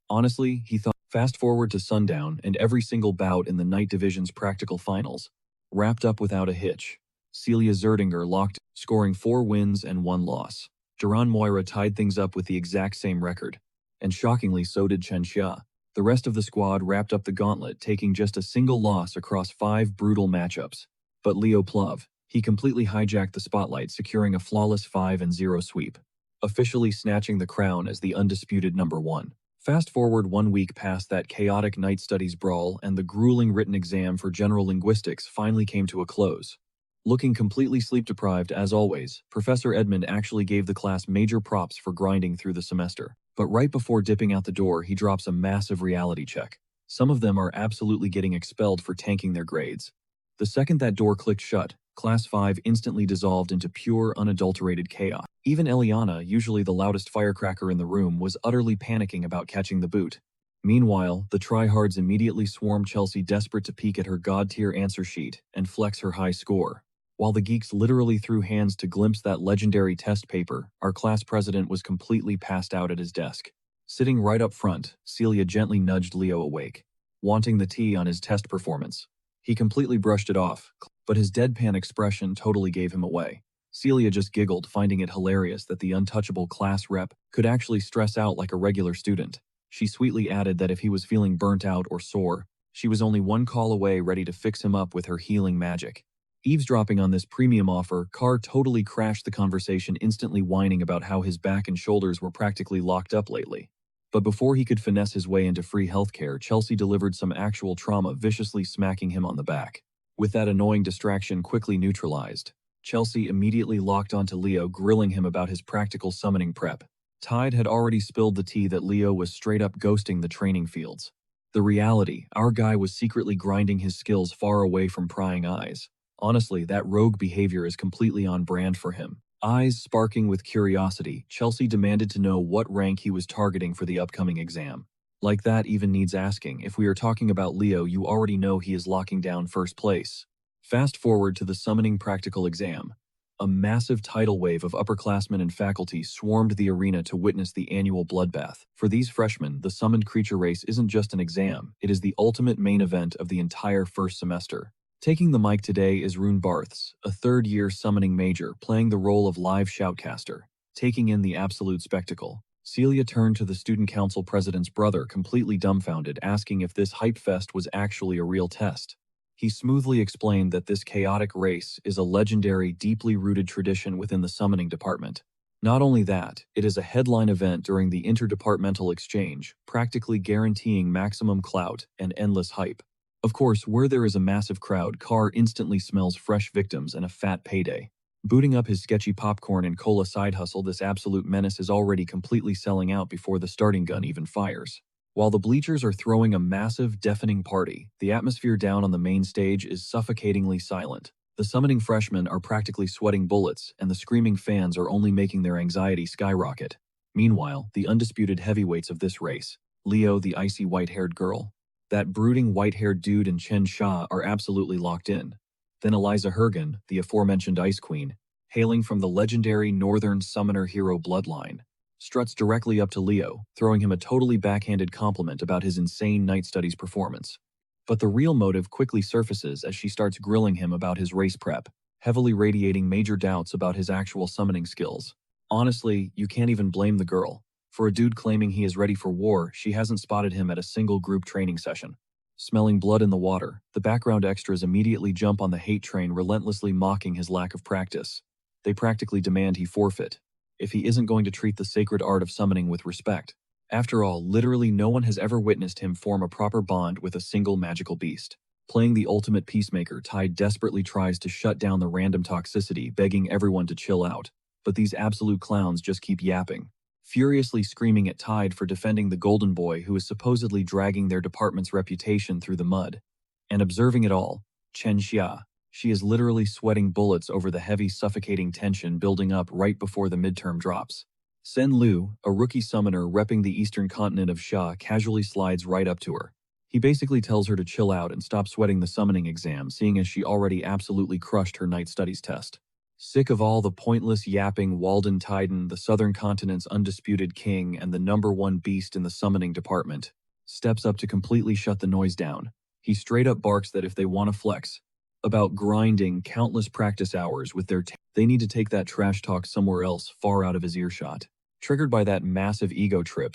Honestly, he thought. Fast forward to sundown, and every single bout in the Night Division's practical finals wrapped up without a hitch. Celia Zerdinger locked, scoring 4 wins and 1 loss. Duran Moira tied things up with the exact same record, and shockingly so did Chen Xia. The rest of the squad wrapped up the gauntlet, taking just a single loss across 5 brutal matchups. But Leo Plov, he completely hijacked the spotlight, securing a flawless 5-0 sweep, officially snatching the crown as the undisputed number 1. Fast forward 1 week past that chaotic night studies brawl, and the grueling written exam for general linguistics finally came to a close. Looking completely sleep-deprived as always, Professor Edmund actually gave the class major props for grinding through the semester. But right before dipping out the door, he drops a massive reality check. Some of them are absolutely getting expelled for tanking their grades. The second that door clicked shut, Class 5 instantly dissolved into pure, unadulterated chaos. Even Eliana, usually the loudest firecracker in the room, was utterly panicking about catching the boot. Meanwhile, the tryhards immediately swarmed Chelsea, desperate to peek at her god-tier answer sheet and flex her high score. While the geeks literally threw hands to glimpse that legendary test paper, our class president was completely passed out at his desk. Sitting right up front, Celia gently nudged Leo awake, wanting the tea on his test performance. He completely brushed it off, but his deadpan expression totally gave him away. Celia just giggled, finding it hilarious that the untouchable class rep could actually stress out like a regular student. She sweetly added that if he was feeling burnt out or sore, she was only 1 call away, ready to fix him up with her healing magic. Eavesdropping on this premium offer, Carr totally crashed the conversation, instantly whining about how his back and shoulders were practically locked up lately. But before he could finesse his way into free healthcare, Chelsea delivered some actual trauma, viciously smacking him on the back. With that annoying distraction quickly neutralized, Chelsea immediately locked onto Leo, grilling him about his practical summoning prep. Tide had already spilled the tea that Leo was straight up ghosting the training fields. The reality, our guy was secretly grinding his skills far away from prying eyes. Honestly, that rogue behavior is completely on brand for him. Eyes sparking with curiosity, Chelsea demanded to know what rank he was targeting for the upcoming exam. Like that even needs asking. If we are talking about Leo, you already know he is locking down first place. Fast forward to the summoning practical exam. A massive tidal wave of upperclassmen and faculty swarmed the arena to witness the annual bloodbath. For these freshmen, the summoned creature race isn't just an exam, it is the ultimate main event of the entire first semester. Taking the mic today is Rune Barths, a third-year summoning major playing the role of live shoutcaster, taking in the absolute spectacle. Celia turned to the student council president's brother, completely dumbfounded, asking if this hype fest was actually a real test. He smoothly explained that this chaotic race is a legendary, deeply rooted tradition within the summoning department. Not only that, it is a headline event during the interdepartmental exchange, practically guaranteeing maximum clout and endless hype. Of course, where there is a massive crowd, Carr instantly smells fresh victims and a fat payday. Booting up his sketchy popcorn and cola side hustle, this absolute menace is already completely selling out before the starting gun even fires. While the bleachers are throwing a massive, deafening party, the atmosphere down on the main stage is suffocatingly silent. The summoning freshmen are practically sweating bullets, and the screaming fans are only making their anxiety skyrocket. Meanwhile, the undisputed heavyweights of this race, Leo, the icy white-haired girl, that brooding white-haired dude, and Chen Xia are absolutely locked in. Then Eliza Hergen, the aforementioned Ice Queen, hailing from the legendary Northern Summoner hero bloodline, struts directly up to Leo, throwing him a totally backhanded compliment about his insane night studies performance. But the real motive quickly surfaces as she starts grilling him about his race prep, heavily radiating major doubts about his actual summoning skills. Honestly, you can't even blame the girl. For a dude claiming he is ready for war, she hasn't spotted him at a single group training session. Smelling blood in the water, the background extras immediately jump on the hate train, relentlessly mocking his lack of practice. They practically demand he forfeit, if he isn't going to treat the sacred art of summoning with respect. After all, literally no one has ever witnessed him form a proper bond with a single magical beast. Playing the ultimate peacemaker, Tide desperately tries to shut down the random toxicity, begging everyone to chill out. But these absolute clowns just keep yapping, furiously screaming at Tide for defending the golden boy who is supposedly dragging their department's reputation through the mud. And observing it all, Chen Xia. She is literally sweating bullets over the heavy, suffocating tension building up right before the midterm drops. Sen Lu, a rookie summoner repping the eastern continent of Xia, casually slides right up to her. He basically tells her to chill out and stop sweating the summoning exam, seeing as she already absolutely crushed her night studies test. Sick of all the pointless yapping, Walden Titan, the southern continent's undisputed king and the #1 beast in the summoning department, steps up to completely shut the noise down. He straight up barks that if they want to flex about grinding countless practice hours with their they need to take that trash talk somewhere else, far out of his earshot. Triggered by that massive ego trip,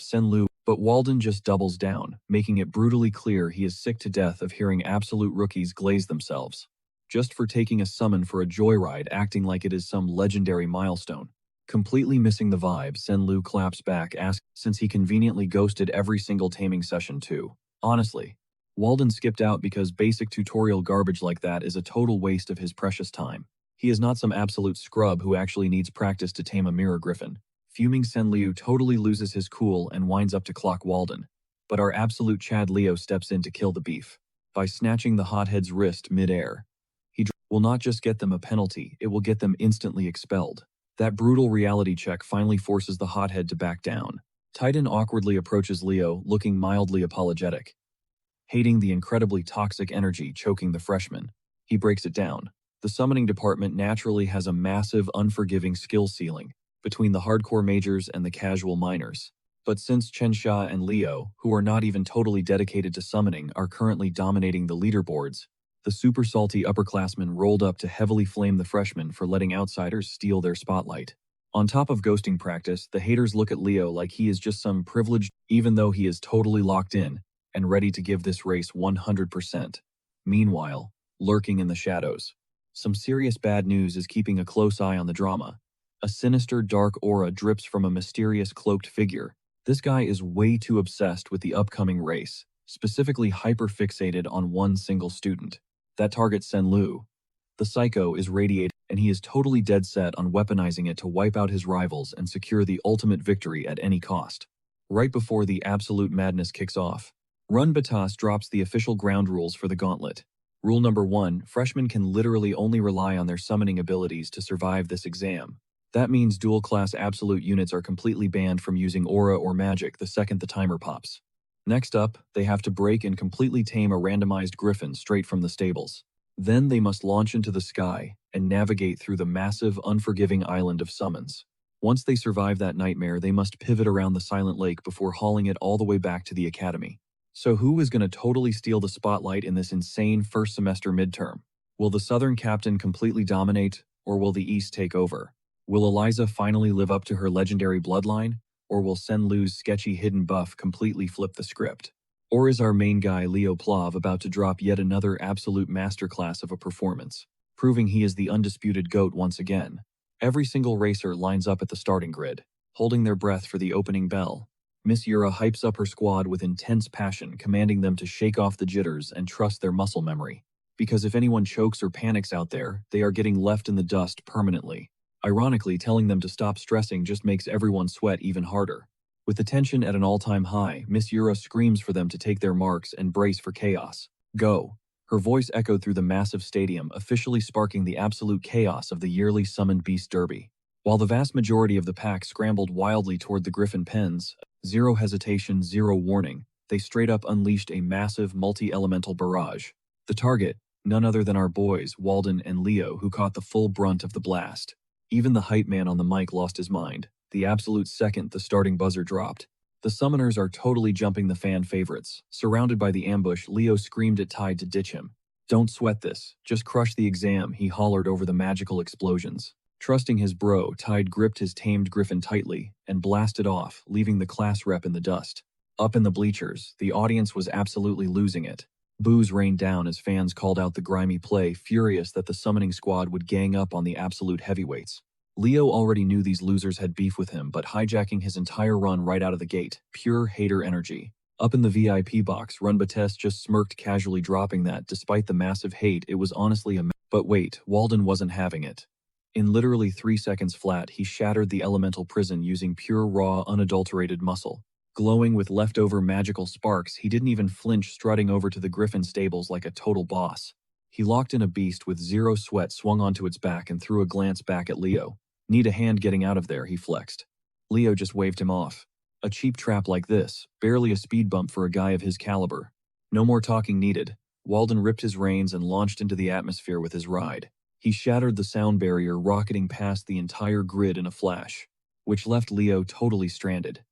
but Walden just doubles down, making it brutally clear he is sick to death of hearing absolute rookies glaze themselves just for taking a summon for a joyride, acting like it is some legendary milestone. Completely missing the vibe, Sen Lu claps back, since he conveniently ghosted every single taming session too. Honestly, Walden skipped out because basic tutorial garbage like that is a total waste of his precious time. He is not some absolute scrub who actually needs practice to tame a mirror griffin. Fuming Sen Liu totally loses his cool and winds up to clock Walden. But our absolute Chad Leo steps in to kill the beef. By snatching the hothead's wrist mid-air, he will not just get them a penalty, it will get them instantly expelled. That brutal reality check finally forces the hothead to back down. Titan awkwardly approaches Leo, looking mildly apologetic, hating the incredibly toxic energy choking the freshman. He breaks it down. The summoning department naturally has a massive, unforgiving skill ceiling between the hardcore majors and the casual minors. But since Chen Xia and Leo, who are not even totally dedicated to summoning, are currently dominating the leaderboards, the super salty upperclassmen rolled up to heavily flame the freshmen for letting outsiders steal their spotlight. On top of ghosting practice, the haters look at Leo like he is just some privileged, even though he is totally locked in and ready to give this race 100%. Meanwhile, lurking in the shadows, some serious bad news is keeping a close eye on the drama. A sinister, dark aura drips from a mysterious cloaked figure. This guy is way too obsessed with the upcoming race, specifically hyper-fixated on one single student. That target Sen Lu. The psycho is radiating, and he is totally dead set on weaponizing it to wipe out his rivals and secure the ultimate victory at any cost. Right before the absolute madness kicks off, Run Batas drops the official ground rules for the gauntlet. Rule number 1, freshmen can literally only rely on their summoning abilities to survive this exam. That means dual-class absolute units are completely banned from using aura or magic the second the timer pops. Next up, they have to break and completely tame a randomized griffin straight from the stables. Then they must launch into the sky and navigate through the massive, unforgiving island of summons. Once they survive that nightmare, they must pivot around the Silent Lake before hauling it all the way back to the academy. So who is going to totally steal the spotlight in this insane first semester midterm? Will the Southern captain completely dominate, or will the East take over? Will Eliza finally live up to her legendary bloodline, or will Sen Lu's sketchy hidden buff completely flip the script? Or is our main guy Leo Plav about to drop yet another absolute masterclass of a performance, proving he is the undisputed GOAT once again? Every single racer lines up at the starting grid, holding their breath for the opening bell. Miss Yura hypes up her squad with intense passion, commanding them to shake off the jitters and trust their muscle memory. Because if anyone chokes or panics out there, they are getting left in the dust permanently. Ironically, telling them to stop stressing just makes everyone sweat even harder. With the tension at an all-time high, Miss Yura screams for them to take their marks and brace for chaos. Go! Her voice echoed through the massive stadium, officially sparking the absolute chaos of the yearly Summoned Beast Derby. While the vast majority of the pack scrambled wildly toward the Griffin pens, zero hesitation, zero warning, they straight up unleashed a massive multi-elemental barrage. The target, none other than our boys, Walden and Leo, who caught the full brunt of the blast. Even the hype man on the mic lost his mind, the absolute second the starting buzzer dropped. The summoners are totally jumping the fan favorites. Surrounded by the ambush, Leo screamed at Tide to ditch him. Don't sweat this, just crush the exam, he hollered over the magical explosions. Trusting his bro, Tide gripped his tamed griffin tightly and blasted off, leaving the class rep in the dust. Up in the bleachers, the audience was absolutely losing it. Boos rained down as fans called out the grimy play, furious that the summoning squad would gang up on the absolute heavyweights. Leo already knew these losers had beef with him, but hijacking his entire run right out of the gate, pure hater energy. Up in the VIP box, Runbates just smirked, casually dropping that despite the massive hate, it was honestly a But wait, Walden wasn't having it. In literally 3 seconds flat, he shattered the elemental prison using pure raw, unadulterated muscle. Glowing with leftover magical sparks, he didn't even flinch, strutting over to the griffin stables like a total boss. He locked in a beast with zero sweat, swung onto its back, and threw a glance back at Leo. Need a hand getting out of there, he flexed. Leo just waved him off. A cheap trap like this, barely a speed bump for a guy of his caliber. No more talking needed. Walden ripped his reins and launched into the atmosphere with his ride. He shattered the sound barrier, rocketing past the entire grid in a flash, which left Leo totally stranded.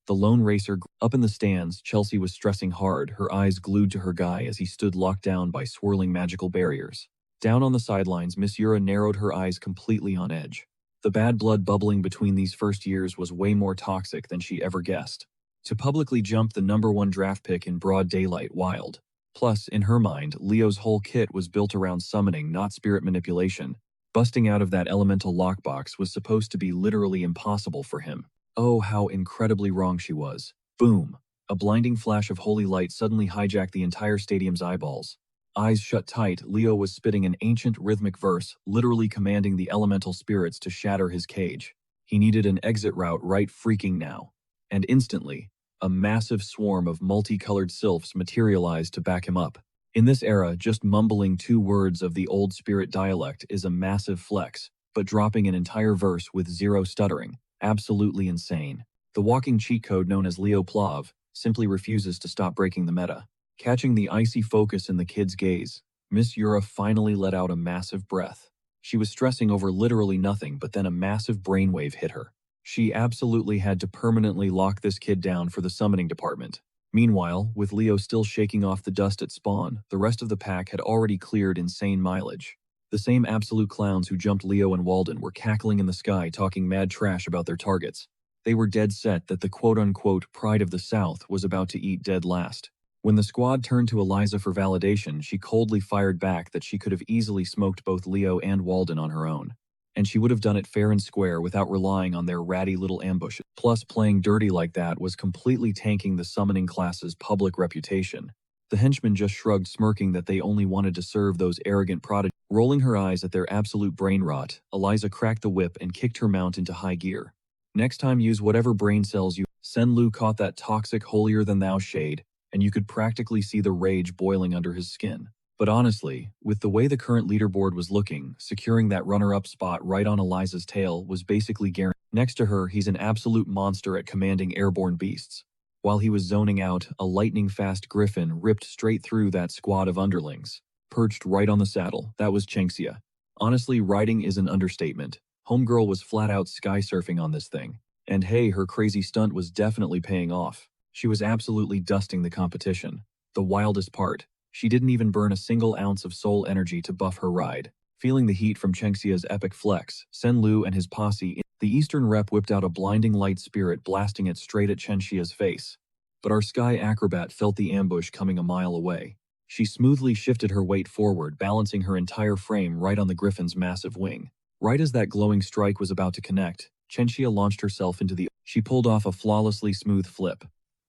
The lone racer up in the stands, Chelsea was stressing hard, her eyes glued to her guy as he stood locked down by swirling magical barriers. Down on the sidelines, Miss Yura narrowed her eyes, completely on edge. The bad blood bubbling between these first years was way more toxic than she ever guessed. To publicly jump the #1 draft pick in broad daylight, wild. Plus, in her mind, Leo's whole kit was built around summoning, not spirit manipulation. Busting out of that elemental lockbox was supposed to be literally impossible for him. Oh, how incredibly wrong she was. Boom! A blinding flash of holy light suddenly hijacked the entire stadium's eyeballs. Eyes shut tight, Leo was spitting an ancient rhythmic verse, literally commanding the elemental spirits to shatter his cage. He needed an exit route right freaking now. And instantly, a massive swarm of multicolored sylphs materialized to back him up. In this era, just mumbling 2 words of the old spirit dialect is a massive flex, but dropping an entire verse with zero stuttering, absolutely insane. The walking cheat code known as Leo Plav simply refuses to stop breaking the meta. Catching the icy focus in the kid's gaze, Miss Yura finally let out a massive breath. She was stressing over literally nothing, but then a massive brainwave hit her. She absolutely had to permanently lock this kid down for the summoning department. Meanwhile, with Leo still shaking off the dust at spawn, the rest of the pack had already cleared insane mileage. The same absolute clowns who jumped Leo and Walden were cackling in the sky, talking mad trash about their targets. They were dead set that the quote-unquote pride of the South was about to eat dead last. When the squad turned to Eliza for validation, she coldly fired back that she could have easily smoked both Leo and Walden on her own. And she would have done it fair and square without relying on their ratty little ambushes. Plus, playing dirty like that was completely tanking the summoning class's public reputation. The henchmen just shrugged, smirking that they only wanted to serve those arrogant prodigies. Rolling her eyes at their absolute brain rot, Eliza cracked the whip and kicked her mount into high gear. Next time, use whatever brain cells you. Senlu caught that toxic holier-than-thou shade, and you could practically see the rage boiling under his skin. But honestly, with the way the current leaderboard was looking, securing that runner-up spot right on Eliza's tail was basically guaranteed. Next to her, he's an absolute monster at commanding airborne beasts. While he was zoning out, a lightning-fast griffin ripped straight through that squad of underlings. Perched right on the saddle, that was Chengxia. Honestly, riding is an understatement. Homegirl was flat-out sky surfing on this thing. And hey, her crazy stunt was definitely paying off. She was absolutely dusting the competition. The wildest part, she didn't even burn a single ounce of soul energy to buff her ride. Feeling the heat from Chengxia's epic flex, Senlu and his posse, the Eastern rep whipped out a blinding light spirit, blasting it straight at Chengxia's face. But our sky acrobat felt the ambush coming a mile away. She smoothly shifted her weight forward, balancing her entire frame right on the griffin's massive wing. Right as that glowing strike was about to connect, Chengxia launched herself into the... She pulled off a flawlessly smooth flip.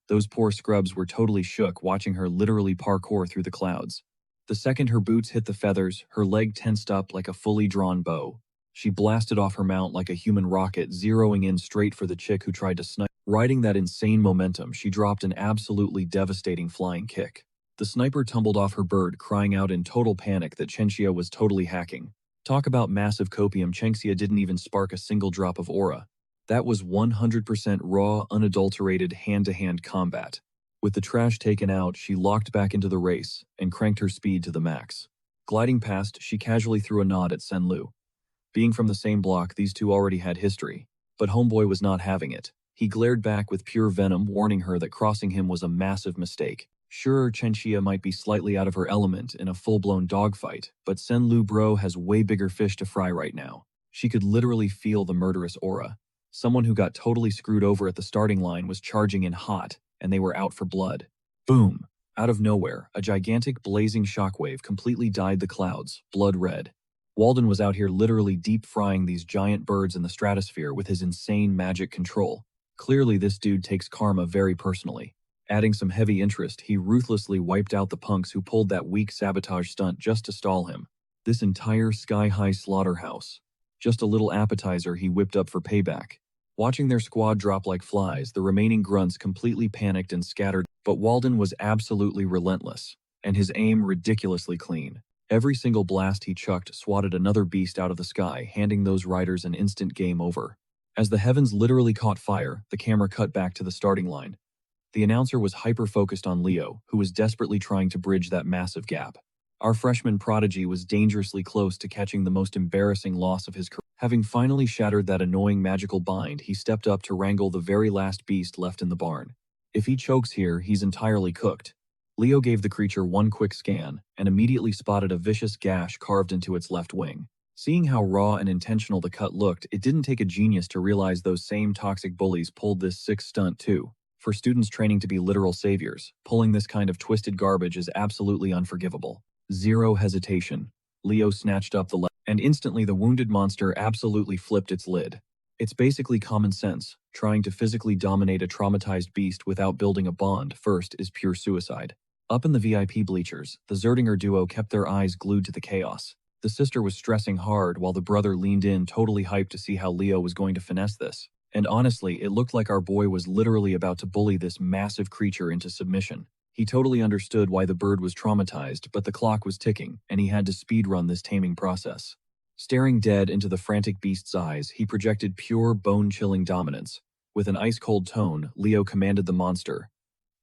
Those poor scrubs were totally shook, watching her literally parkour through the clouds. The second her boots hit the feathers, her leg tensed up like a fully drawn bow. She blasted off her mount like a human rocket, zeroing in straight for the chick who tried to snipe. Riding that insane momentum, she dropped an absolutely devastating flying kick. The sniper tumbled off her bird, crying out in total panic that Chengxia was totally hacking. Talk about massive copium, Chengxia didn't even spark a single drop of aura. That was 100% raw, unadulterated hand-to-hand combat. With the trash taken out, she locked back into the race and cranked her speed to the max. Gliding past, she casually threw a nod at Senlu. Being from the same block, these two already had history. But homeboy was not having it. He glared back with pure venom, warning her that crossing him was a massive mistake. Sure, Chengxia might be slightly out of her element in a full-blown dogfight, but Senlu bro has way bigger fish to fry right now. She could literally feel the murderous aura. Someone who got totally screwed over at the starting line was charging in hot, and they were out for blood. Boom! Out of nowhere, a gigantic blazing shockwave completely dyed the clouds, blood red. Walden was out here literally deep-frying these giant birds in the stratosphere with his insane magic control. Clearly this dude takes karma very personally. Adding some heavy interest, he ruthlessly wiped out the punks who pulled that weak sabotage stunt just to stall him. This entire sky-high slaughterhouse. Just a little appetizer he whipped up for payback. Watching their squad drop like flies, the remaining grunts completely panicked and scattered, but Walden was absolutely relentless, and his aim ridiculously clean. Every single blast he chucked swatted another beast out of the sky, handing those riders an instant game over. As the heavens literally caught fire, the camera cut back to the starting line. The announcer was hyper-focused on Leo, who was desperately trying to bridge that massive gap. Our freshman prodigy was dangerously close to catching the most embarrassing loss of his career. Having finally shattered that annoying magical bind, he stepped up to wrangle the very last beast left in the barn. If he chokes here, he's entirely cooked. Leo gave the creature one quick scan, and immediately spotted a vicious gash carved into its left wing. Seeing how raw and intentional the cut looked, it didn't take a genius to realize those same toxic bullies pulled this sick stunt too. For students training to be literal saviors, pulling this kind of twisted garbage is absolutely unforgivable. Zero hesitation. Leo snatched up the left, and instantly the wounded monster absolutely flipped its lid. It's basically common sense. Trying to physically dominate a traumatized beast without building a bond first is pure suicide. Up in the VIP bleachers, the Zerdinger duo kept their eyes glued to the chaos. The sister was stressing hard while the brother leaned in totally hyped to see how Leo was going to finesse this. And honestly, it looked like our boy was literally about to bully this massive creature into submission. He totally understood why the bird was traumatized, but the clock was ticking, and he had to speedrun this taming process. Staring dead into the frantic beast's eyes, he projected pure, bone-chilling dominance. With an ice-cold tone, Leo commanded the monster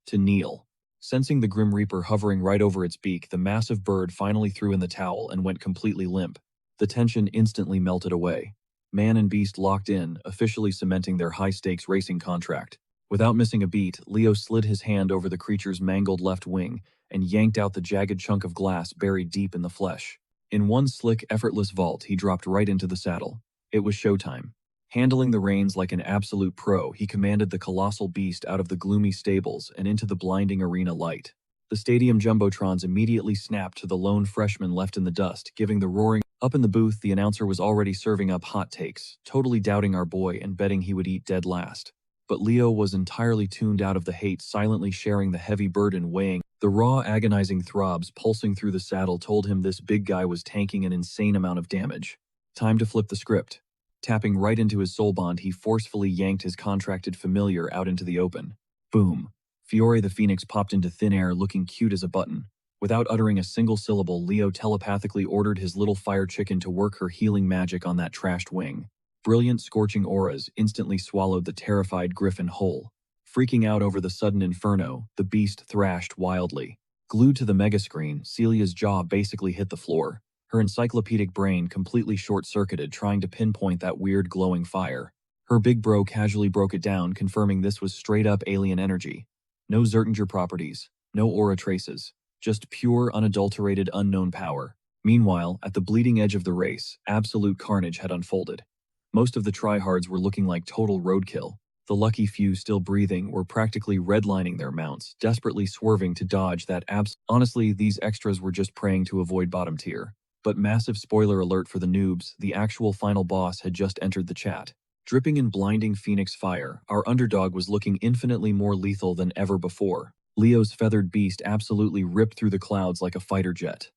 to kneel. Sensing the Grim Reaper hovering right over its beak, the massive bird finally threw in the towel and went completely limp. The tension instantly melted away. Man and beast locked in, officially cementing their high-stakes racing contract. Without missing a beat, Leo slid his hand over the creature's mangled left wing and yanked out the jagged chunk of glass buried deep in the flesh. In one slick, effortless vault, he dropped right into the saddle. It was showtime. Handling the reins like an absolute pro, he commanded the colossal beast out of the gloomy stables and into the blinding arena light. The stadium jumbotrons immediately snapped to the lone freshman left in the dust, giving the roaring. Up in the booth, the announcer was already serving up hot takes, totally doubting our boy and betting he would eat dead last. But Leo was entirely tuned out of the hate, silently sharing the heavy burden weighing. The raw, agonizing throbs pulsing through the saddle told him this big guy was tanking an insane amount of damage. Time to flip the script. Tapping right into his soul bond, he forcefully yanked his contracted familiar out into the open. Boom. Fiore the Phoenix popped into thin air looking cute as a button. Without uttering a single syllable, Leo telepathically ordered his little fire chicken to work her healing magic on that trashed wing. Brilliant, scorching auras instantly swallowed the terrified griffin whole. Freaking out over the sudden inferno, the beast thrashed wildly. Glued to the megascreen, Celia's jaw basically hit the floor. Her encyclopedic brain completely short-circuited trying to pinpoint that weird glowing fire. Her big bro casually broke it down, confirming this was straight-up alien energy. No Zertinger properties, no aura traces, just pure, unadulterated, unknown power. Meanwhile, at the bleeding edge of the race, absolute carnage had unfolded. Most of the tryhards were looking like total roadkill. The lucky few still breathing were practically redlining their mounts, desperately swerving to dodge that Honestly, these extras were just praying to avoid bottom tier. But massive spoiler alert for the noobs, the actual final boss had just entered the chat. Dripping in blinding phoenix fire, our underdog was looking infinitely more lethal than ever before. Leo's feathered beast absolutely ripped through the clouds like a fighter jet.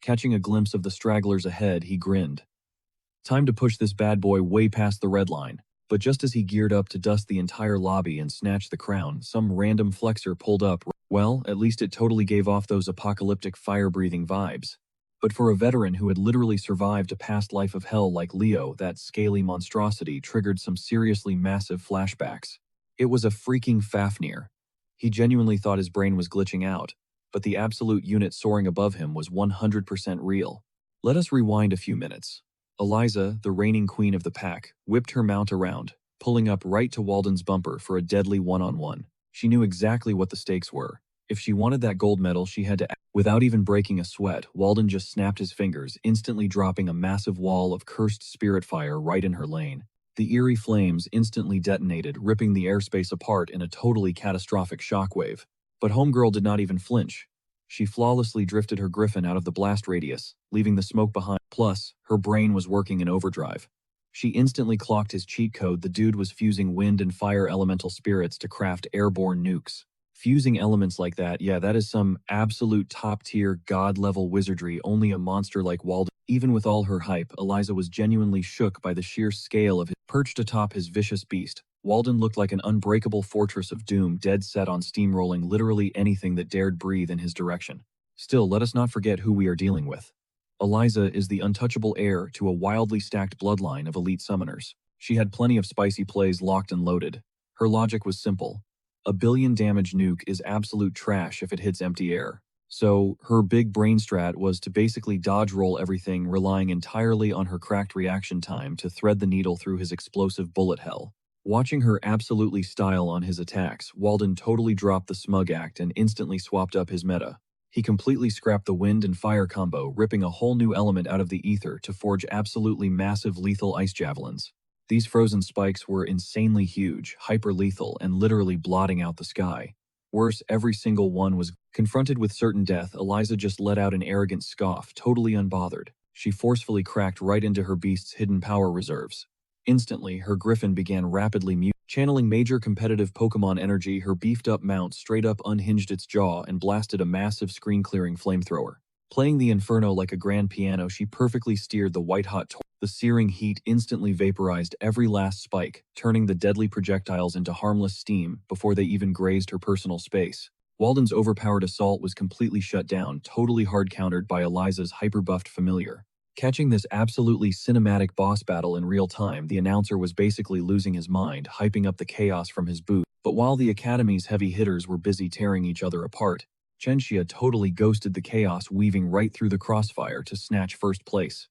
Catching a glimpse of the stragglers ahead, he grinned. Time to push this bad boy way past the red line. But just as he geared up to dust the entire lobby and snatch the crown, some random flexor pulled up. Well, at least it totally gave off those apocalyptic fire-breathing vibes. But for a veteran who had literally survived a past life of hell like Leo, that scaly monstrosity triggered some seriously massive flashbacks. It was a freaking Fafnir. He genuinely thought his brain was glitching out, but the absolute unit soaring above him was 100% real. Let us rewind a few minutes. Eliza, the reigning queen of the pack, whipped her mount around, pulling up right to Walden's bumper for a deadly one-on-one. She knew exactly what the stakes were. If she wanted that gold medal, she had to Without even breaking a sweat, Walden just snapped his fingers, instantly dropping a massive wall of cursed spirit fire right in her lane. The eerie flames instantly detonated, ripping the airspace apart in a totally catastrophic shockwave. But Homegirl did not even flinch. She flawlessly drifted her griffin out of the blast radius, leaving the smoke behind. Plus, her brain was working in overdrive. She instantly clocked his cheat code. The dude was fusing wind and fire elemental spirits to craft airborne nukes. Fusing elements like that, yeah, that is some absolute top-tier, god-level wizardry only a monster like Walden. Even with all her hype, Eliza was genuinely shook by the sheer scale of his. Perched atop his vicious beast, Walden looked like an unbreakable fortress of doom, dead set on steamrolling literally anything that dared breathe in his direction. Still, let us not forget who we are dealing with. Eliza is the untouchable heir to a wildly stacked bloodline of elite summoners. She had plenty of spicy plays locked and loaded. Her logic was simple. A billion damage nuke is absolute trash if it hits empty air. So, her big brain strat was to basically dodge roll everything, relying entirely on her cracked reaction time to thread the needle through his explosive bullet hell. Watching her absolutely style on his attacks, Walden totally dropped the smug act and instantly swapped up his meta. He completely scrapped the wind and fire combo, ripping a whole new element out of the ether to forge absolutely massive lethal ice javelins. These frozen spikes were insanely huge, hyper-lethal, and literally blotting out the sky. Worse, every single one was. Confronted with certain death, Eliza just let out an arrogant scoff, totally unbothered. She forcefully cracked right into her beast's hidden power reserves. Instantly, her griffin began rapidly channeling major competitive Pokemon energy. Her beefed-up mount straight up unhinged its jaw and blasted a massive screen-clearing flamethrower. Playing the Inferno like a grand piano, she perfectly steered the white-hot torch. The searing heat instantly vaporized every last spike, turning the deadly projectiles into harmless steam before they even grazed her personal space. Walden's overpowered assault was completely shut down, totally hard-countered by Eliza's hyper-buffed familiar. Catching this absolutely cinematic boss battle in real time, the announcer was basically losing his mind, hyping up the chaos from his booth. But while the Academy's heavy hitters were busy tearing each other apart, Chenxia totally ghosted the chaos, weaving right through the crossfire to snatch first place.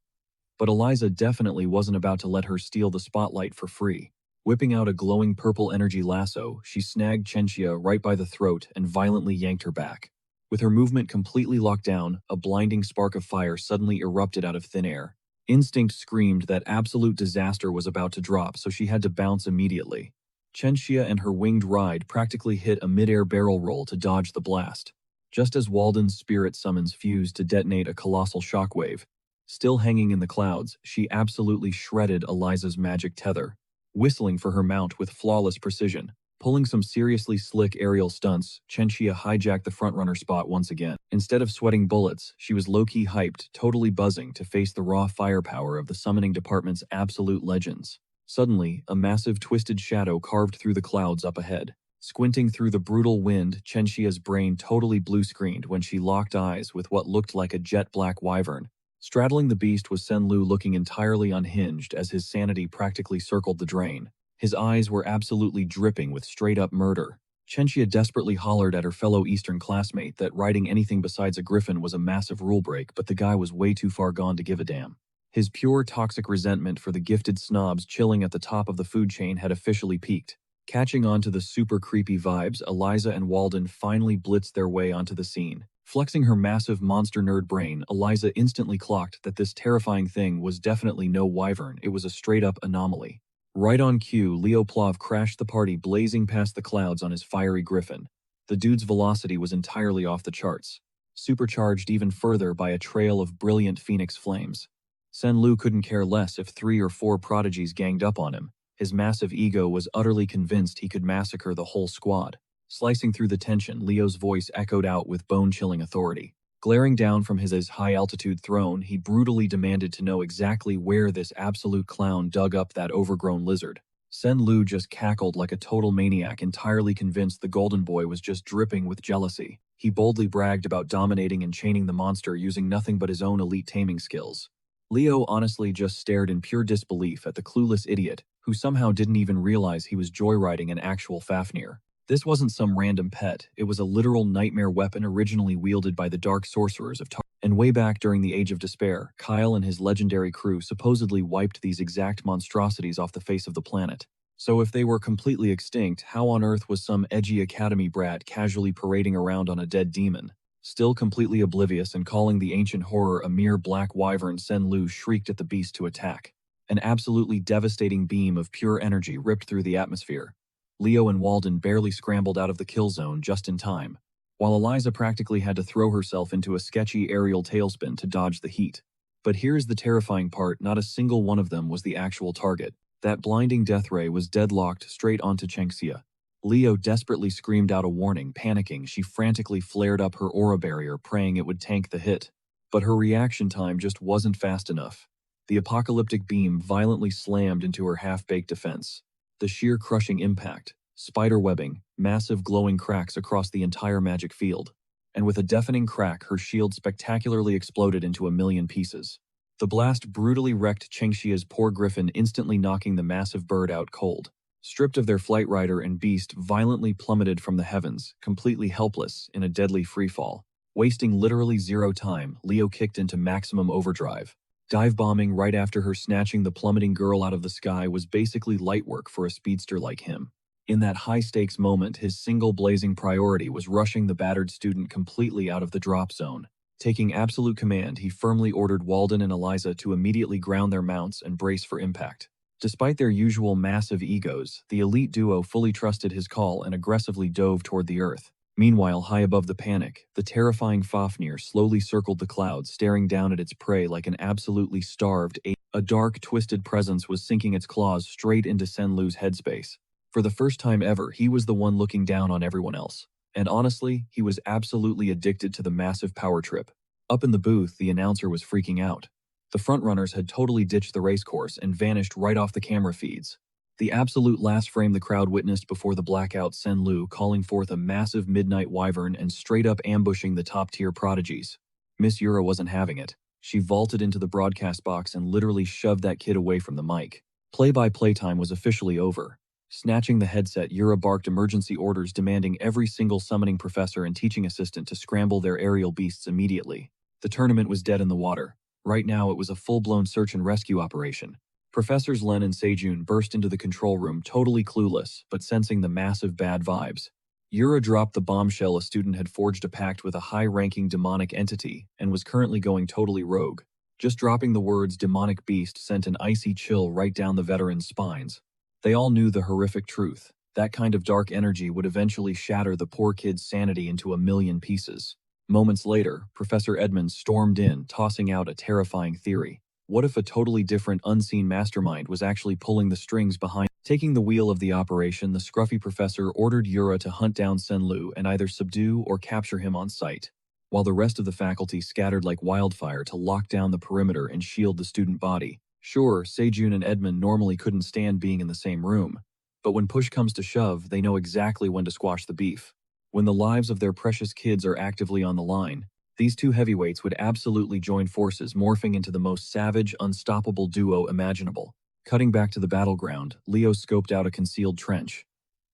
But Eliza definitely wasn't about to let her steal the spotlight for free. Whipping out a glowing purple energy lasso, she snagged Chenxia right by the throat and violently yanked her back. With her movement completely locked down, a blinding spark of fire suddenly erupted out of thin air. Instinct screamed that absolute disaster was about to drop, so she had to bounce immediately. Chenxia and her winged ride practically hit a mid-air barrel roll to dodge the blast. Just as Walden's spirit summons fused to detonate a colossal shockwave, still hanging in the clouds, she absolutely shredded Eliza's magic tether, whistling for her mount with flawless precision. Pulling some seriously slick aerial stunts, Chenxia hijacked the frontrunner spot once again. Instead of sweating bullets, she was low-key hyped, totally buzzing to face the raw firepower of the summoning department's absolute legends. Suddenly, a massive twisted shadow carved through the clouds up ahead. Squinting through the brutal wind, Chenxia's brain totally blue-screened when she locked eyes with what looked like a jet-black wyvern. Straddling the beast was Senlu, looking entirely unhinged as his sanity practically circled the drain. His eyes were absolutely dripping with straight-up murder. Chenxia desperately hollered at her fellow Eastern classmate that riding anything besides a griffin was a massive rule break, but the guy was way too far gone to give a damn. His pure toxic resentment for the gifted snobs chilling at the top of the food chain had officially peaked. Catching on to the super creepy vibes, Eliza and Walden finally blitzed their way onto the scene. Flexing her massive monster nerd brain, Eliza instantly clocked that this terrifying thing was definitely no wyvern, it was a straight-up anomaly. Right on cue, Leo Plov crashed the party, blazing past the clouds on his fiery griffin. The dude's velocity was entirely off the charts, supercharged even further by a trail of brilliant phoenix flames. Senlu couldn't care less if 3 or 4 prodigies ganged up on him. His massive ego was utterly convinced he could massacre the whole squad. Slicing through the tension, Leo's voice echoed out with bone-chilling authority. Glaring down from his high-altitude throne, he brutally demanded to know exactly where this absolute clown dug up that overgrown lizard. Senlu just cackled like a total maniac, entirely convinced the golden boy was just dripping with jealousy. He boldly bragged about dominating and chaining the monster using nothing but his own elite taming skills. Leo honestly just stared in pure disbelief at the clueless idiot, who somehow didn't even realize he was joyriding an actual Fafnir. This wasn't some random pet, it was a literal nightmare weapon originally wielded by the dark sorcerers of Tar. And way back during the Age of Despair, Kyle and his legendary crew supposedly wiped these exact monstrosities off the face of the planet. So if they were completely extinct, how on earth was some edgy academy brat casually parading around on a dead demon? Still completely oblivious and calling the ancient horror a mere black wyvern, Senlu shrieked at the beast to attack. An absolutely devastating beam of pure energy ripped through the atmosphere. Leo and Walden barely scrambled out of the kill zone just in time, while Eliza practically had to throw herself into a sketchy aerial tailspin to dodge the heat. But here's the terrifying part, not a single one of them was the actual target. That blinding death ray was deadlocked straight onto Chengxia. Leo desperately screamed out a warning. Panicking, she frantically flared up her aura barrier, praying it would tank the hit. But her reaction time just wasn't fast enough. The apocalyptic beam violently slammed into her half-baked defense. The sheer crushing impact, spider-webbing, massive glowing cracks across the entire magic field. And with a deafening crack, her shield spectacularly exploded into a million pieces. The blast brutally wrecked Chengxia's poor griffin, instantly knocking the massive bird out cold. Stripped of their flight rider and beast, violently plummeted from the heavens, completely helpless in a deadly freefall. Wasting literally zero time, Leo kicked into maximum overdrive. Dive bombing right after her, snatching the plummeting girl out of the sky was basically light work for a speedster like him. In that high-stakes moment, his single blazing priority was rushing the battered student completely out of the drop zone. Taking absolute command, he firmly ordered Walden and Eliza to immediately ground their mounts and brace for impact. Despite their usual massive egos, the elite duo fully trusted his call and aggressively dove toward the earth. Meanwhile, high above the panic, the terrifying Fafnir slowly circled the clouds, staring down at its prey like an absolutely starved ape. A dark, twisted presence was sinking its claws straight into Senlu's headspace. For the first time ever, he was the one looking down on everyone else. And honestly, he was absolutely addicted to the massive power trip. Up in the booth, the announcer was freaking out. The frontrunners had totally ditched the racecourse and vanished right off the camera feeds. The absolute last frame the crowd witnessed before the blackout, Senlu calling forth a massive midnight wyvern and straight up ambushing the top-tier prodigies. Miss Yura wasn't having it. She vaulted into the broadcast box and literally shoved that kid away from the mic. Play-by-play time was officially over. Snatching the headset, Yura barked emergency orders demanding every single summoning professor and teaching assistant to scramble their aerial beasts immediately. The tournament was dead in the water. Right now, it was a full-blown search and rescue operation. Professors Len and Sejun burst into the control room totally clueless, but sensing the massive bad vibes. Yura dropped the bombshell a student had forged a pact with a high-ranking demonic entity and was currently going totally rogue. Just dropping the words demonic beast sent an icy chill right down the veterans' spines. They all knew the horrific truth. That kind of dark energy would eventually shatter the poor kid's sanity into a million pieces. Moments later, Professor Edmonds stormed in, tossing out a terrifying theory. What if a totally different, unseen mastermind was actually pulling the strings behind? Taking the wheel of the operation, the scruffy professor ordered Yura to hunt down Senlu and either subdue or capture him on sight, while the rest of the faculty scattered like wildfire to lock down the perimeter and shield the student body. Sure, Sejun and Edmund normally couldn't stand being in the same room, but when push comes to shove, they know exactly when to squash the beef. When the lives of their precious kids are actively on the line, these two heavyweights would absolutely join forces, morphing into the most savage, unstoppable duo imaginable. Cutting back to the battleground, Leo scoped out a concealed trench.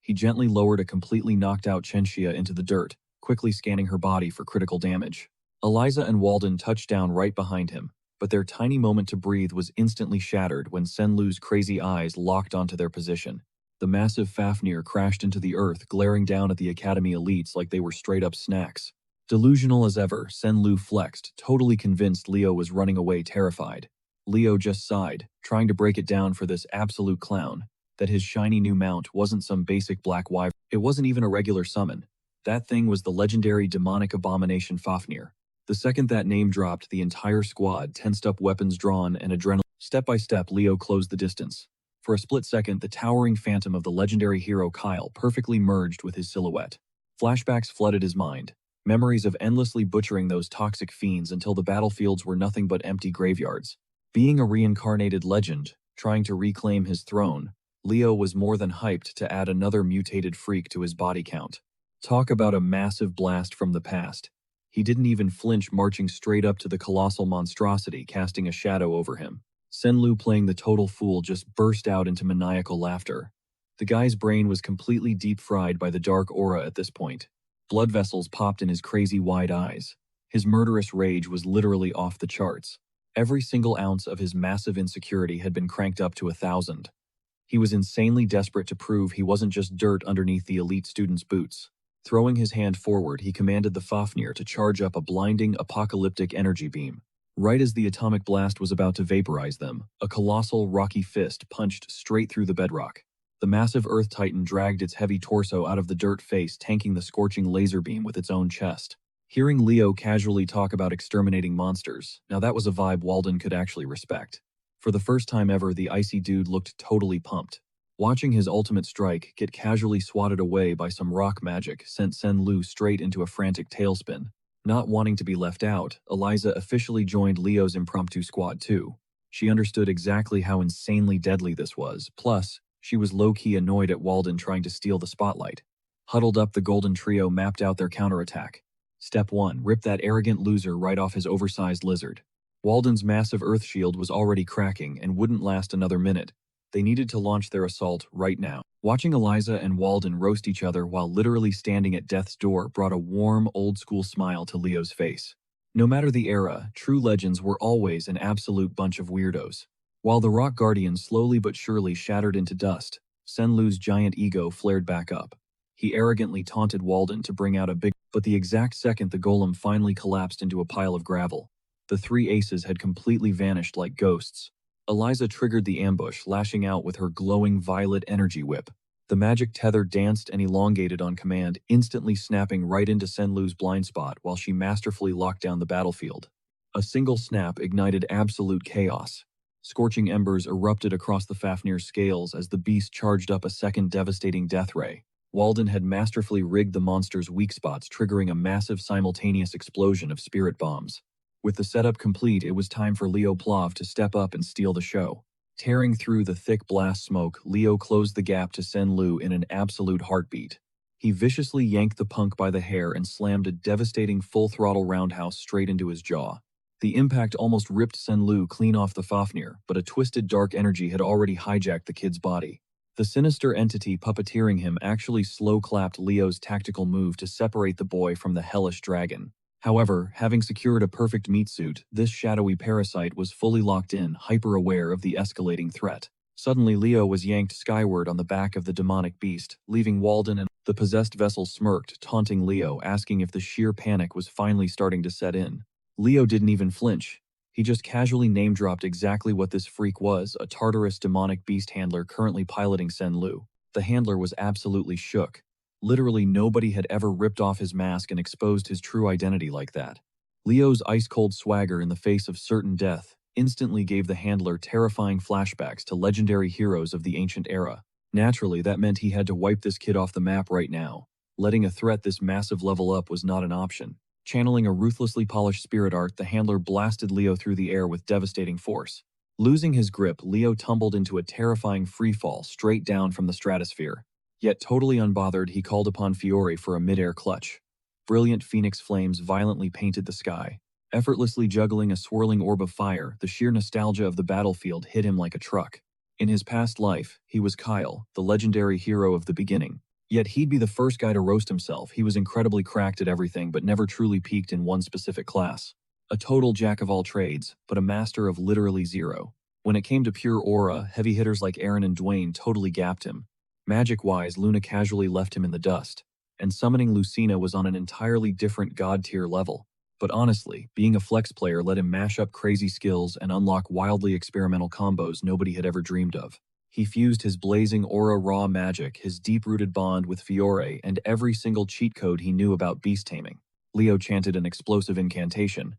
He gently lowered a completely knocked-out Chengxia into the dirt, quickly scanning her body for critical damage. Eliza and Walden touched down right behind him, but their tiny moment to breathe was instantly shattered when Senlu's crazy eyes locked onto their position. The massive Fafnir crashed into the earth, glaring down at the Academy elites like they were straight-up snacks. Delusional as ever, Senlu flexed, totally convinced Leo was running away, terrified. Leo just sighed, trying to break it down for this absolute clown, that his shiny new mount wasn't some basic black wyvern. It wasn't even a regular summon. That thing was the legendary demonic abomination Fafnir. The second that name dropped, the entire squad tensed up, weapons drawn and adrenaline. Step by step, Leo closed the distance. For a split second, the towering phantom of the legendary hero Kyle perfectly merged with his silhouette. Flashbacks flooded his mind, memories of endlessly butchering those toxic fiends until the battlefields were nothing but empty graveyards. Being a reincarnated legend, trying to reclaim his throne, Leo was more than hyped to add another mutated freak to his body count. Talk about a massive blast from the past. He didn't even flinch, marching straight up to the colossal monstrosity, casting a shadow over him. Senlu, playing the total fool, just burst out into maniacal laughter. The guy's brain was completely deep-fried by the dark aura at this point. Blood vessels popped in his crazy wide eyes. His murderous rage was literally off the charts. Every single ounce of his massive insecurity had been cranked up to 1,000. He was insanely desperate to prove he wasn't just dirt underneath the elite student's boots. Throwing his hand forward, he commanded the Fafnir to charge up a blinding, apocalyptic energy beam. Right as the atomic blast was about to vaporize them, a colossal, rocky fist punched straight through the bedrock. The massive Earth Titan dragged its heavy torso out of the dirt face, tanking the scorching laser beam with its own chest. Hearing Leo casually talk about exterminating monsters, now that was a vibe Walden could actually respect. For the first time ever, the icy dude looked totally pumped. Watching his ultimate strike get casually swatted away by some rock magic sent Senlu straight into a frantic tailspin. Not wanting to be left out, Eliza officially joined Leo's impromptu squad too. She understood exactly how insanely deadly this was, plus, she was low-key annoyed at Walden trying to steal the spotlight. Huddled up, the Golden Trio mapped out their counterattack. Step 1. Rip that arrogant loser right off his oversized lizard. Walden's massive earth shield was already cracking and wouldn't last another minute. They needed to launch their assault right now. Watching Eliza and Walden roast each other while literally standing at death's door brought a warm, old-school smile to Leo's face. No matter the era, true legends were always an absolute bunch of weirdos. While the Rock Guardian slowly but surely shattered into dust, Senlu's giant ego flared back up. He arrogantly taunted Walden to bring out a big, but the exact second the golem finally collapsed into a pile of gravel, the three aces had completely vanished like ghosts. Eliza triggered the ambush, lashing out with her glowing violet energy whip. The magic tether danced and elongated on command, instantly snapping right into Senlu's blind spot while she masterfully locked down the battlefield. A single snap ignited absolute chaos. Scorching embers erupted across the Fafnir's scales as the beast charged up a second devastating death ray. Walden had masterfully rigged the monster's weak spots, triggering a massive simultaneous explosion of spirit bombs. With the setup complete, it was time for Leo Plov to step up and steal the show. Tearing through the thick blast smoke, Leo closed the gap to Senlu in an absolute heartbeat. He viciously yanked the punk by the hair and slammed a devastating full-throttle roundhouse straight into his jaw. The impact almost ripped Senlu clean off the Fafnir, but a twisted dark energy had already hijacked the kid's body. The sinister entity puppeteering him actually slow-clapped Leo's tactical move to separate the boy from the hellish dragon. However, having secured a perfect meat suit, this shadowy parasite was fully locked in, hyper-aware of the escalating threat. Suddenly, Leo was yanked skyward on the back of the demonic beast, leaving Walden and the possessed vessel smirked, taunting Leo, asking if the sheer panic was finally starting to set in. Leo didn't even flinch. He just casually name-dropped exactly what this freak was, a Tartarus demonic beast handler currently piloting Senlu. The handler was absolutely shook. Literally nobody had ever ripped off his mask and exposed his true identity like that. Leo's ice-cold swagger in the face of certain death instantly gave the handler terrifying flashbacks to legendary heroes of the ancient era. Naturally, that meant he had to wipe this kid off the map right now. Letting a threat this massive level up was not an option. Channeling a ruthlessly polished spirit art, the handler blasted Leo through the air with devastating force. Losing his grip, Leo tumbled into a terrifying freefall straight down from the stratosphere. Yet totally unbothered, he called upon Fiore for a mid-air clutch. Brilliant phoenix flames violently painted the sky. Effortlessly juggling a swirling orb of fire, the sheer nostalgia of the battlefield hit him like a truck. In his past life, he was Kyle, the legendary hero of the beginning. Yet he'd be the first guy to roast himself. He was incredibly cracked at everything but never truly peaked in one specific class. A total jack of all trades, but a master of literally zero. When it came to pure aura, heavy hitters like Aaron and Dwayne totally gapped him. Magic-wise, Luna casually left him in the dust, and summoning Lucina was on an entirely different god-tier level. But honestly, being a flex player let him mash up crazy skills and unlock wildly experimental combos nobody had ever dreamed of. He fused his blazing aura raw magic, his deep-rooted bond with Fiore, and every single cheat code he knew about beast taming. Leo chanted an explosive incantation,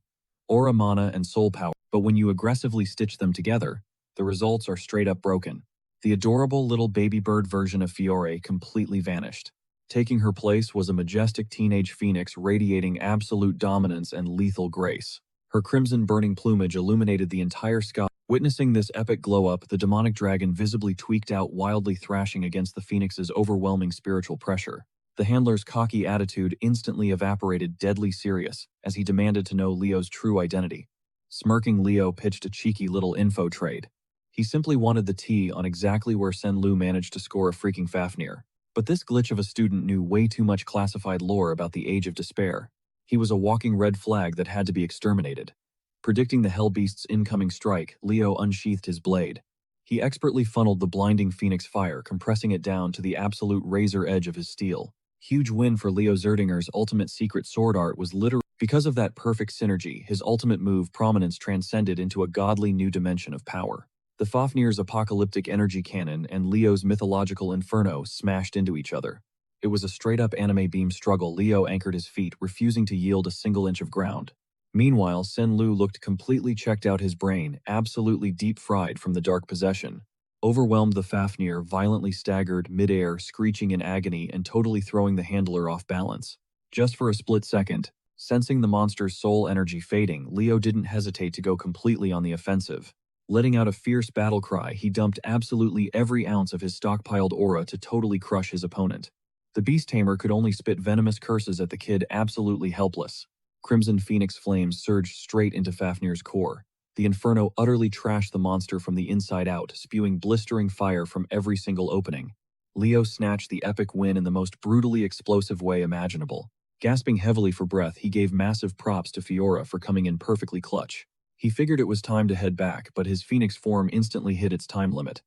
aura mana and soul power, but when you aggressively stitch them together, the results are straight up broken. The adorable little baby bird version of Fiore completely vanished. Taking her place was a majestic teenage phoenix radiating absolute dominance and lethal grace. Her crimson burning plumage illuminated the entire sky. Witnessing this epic glow-up, the demonic dragon visibly tweaked out, wildly thrashing against the phoenix's overwhelming spiritual pressure. The handler's cocky attitude instantly evaporated, deadly serious, as he demanded to know Leo's true identity. Smirking, Leo pitched a cheeky little info trade. He simply wanted the tea on exactly where Senlu managed to score a freaking Fafnir. But this glitch of a student knew way too much classified lore about the Age of Despair. He was a walking red flag that had to be exterminated. Predicting the Hellbeast's incoming strike, Leo unsheathed his blade. He expertly funneled the blinding phoenix fire, compressing it down to the absolute razor edge of his steel. Huge win for Leo Zerdinger's ultimate secret sword art was literally because of that perfect synergy. His ultimate move prominence transcended into a godly new dimension of power. The Fafnir's apocalyptic energy cannon and Leo's mythological inferno smashed into each other. It was a straight-up anime beam struggle. Leo anchored his feet, refusing to yield a single inch of ground. Meanwhile, Senlu looked completely checked out, his brain absolutely deep-fried from the dark possession. Overwhelmed, the Fafnir violently staggered midair, screeching in agony and totally throwing the handler off balance. Just for a split second, sensing the monster's soul energy fading, Leo didn't hesitate to go completely on the offensive. Letting out a fierce battle cry, he dumped absolutely every ounce of his stockpiled aura to totally crush his opponent. The beast tamer could only spit venomous curses at the kid, absolutely helpless. Crimson Phoenix flames surged straight into Fafnir's core. The inferno utterly trashed the monster from the inside out, spewing blistering fire from every single opening. Leo snatched the epic win in the most brutally explosive way imaginable. Gasping heavily for breath, he gave massive props to Fiora for coming in perfectly clutch. He figured it was time to head back, but his phoenix form instantly hit its time limit.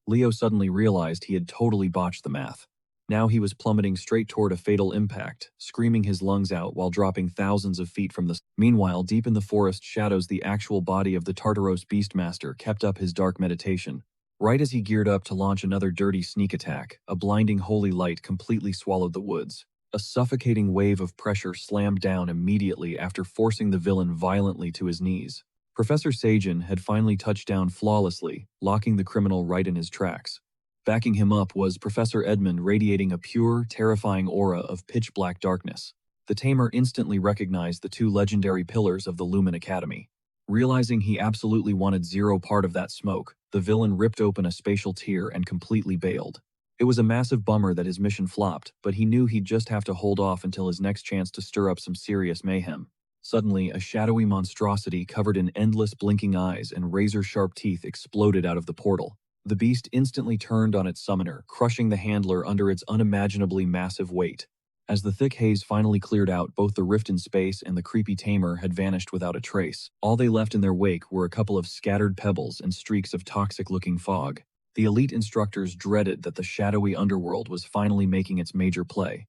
Leo suddenly realized he had totally botched the math. Now he was plummeting straight toward a fatal impact, screaming his lungs out while dropping thousands of feet from the... Meanwhile, deep in the forest shadows, the actual body of the Tartaros Beastmaster kept up his dark meditation. Right as he geared up to launch another dirty sneak attack, a blinding holy light completely swallowed the woods. A suffocating wave of pressure slammed down immediately after forcing the villain violently to his knees. Professor Sajin had finally touched down flawlessly, locking the criminal right in his tracks. Backing him up was Professor Edmund, radiating a pure, terrifying aura of pitch-black darkness. The tamer instantly recognized the two legendary pillars of the Lumen Academy. Realizing he absolutely wanted zero part of that smoke, the villain ripped open a spatial tear and completely bailed. It was a massive bummer that his mission flopped, but he knew he'd just have to hold off until his next chance to stir up some serious mayhem. Suddenly, a shadowy monstrosity covered in endless blinking eyes and razor-sharp teeth exploded out of the portal. The beast instantly turned on its summoner, crushing the handler under its unimaginably massive weight. As the thick haze finally cleared out, both the rift in space and the creepy tamer had vanished without a trace. All they left in their wake were a couple of scattered pebbles and streaks of toxic-looking fog. The elite instructors dreaded that the shadowy underworld was finally making its major play.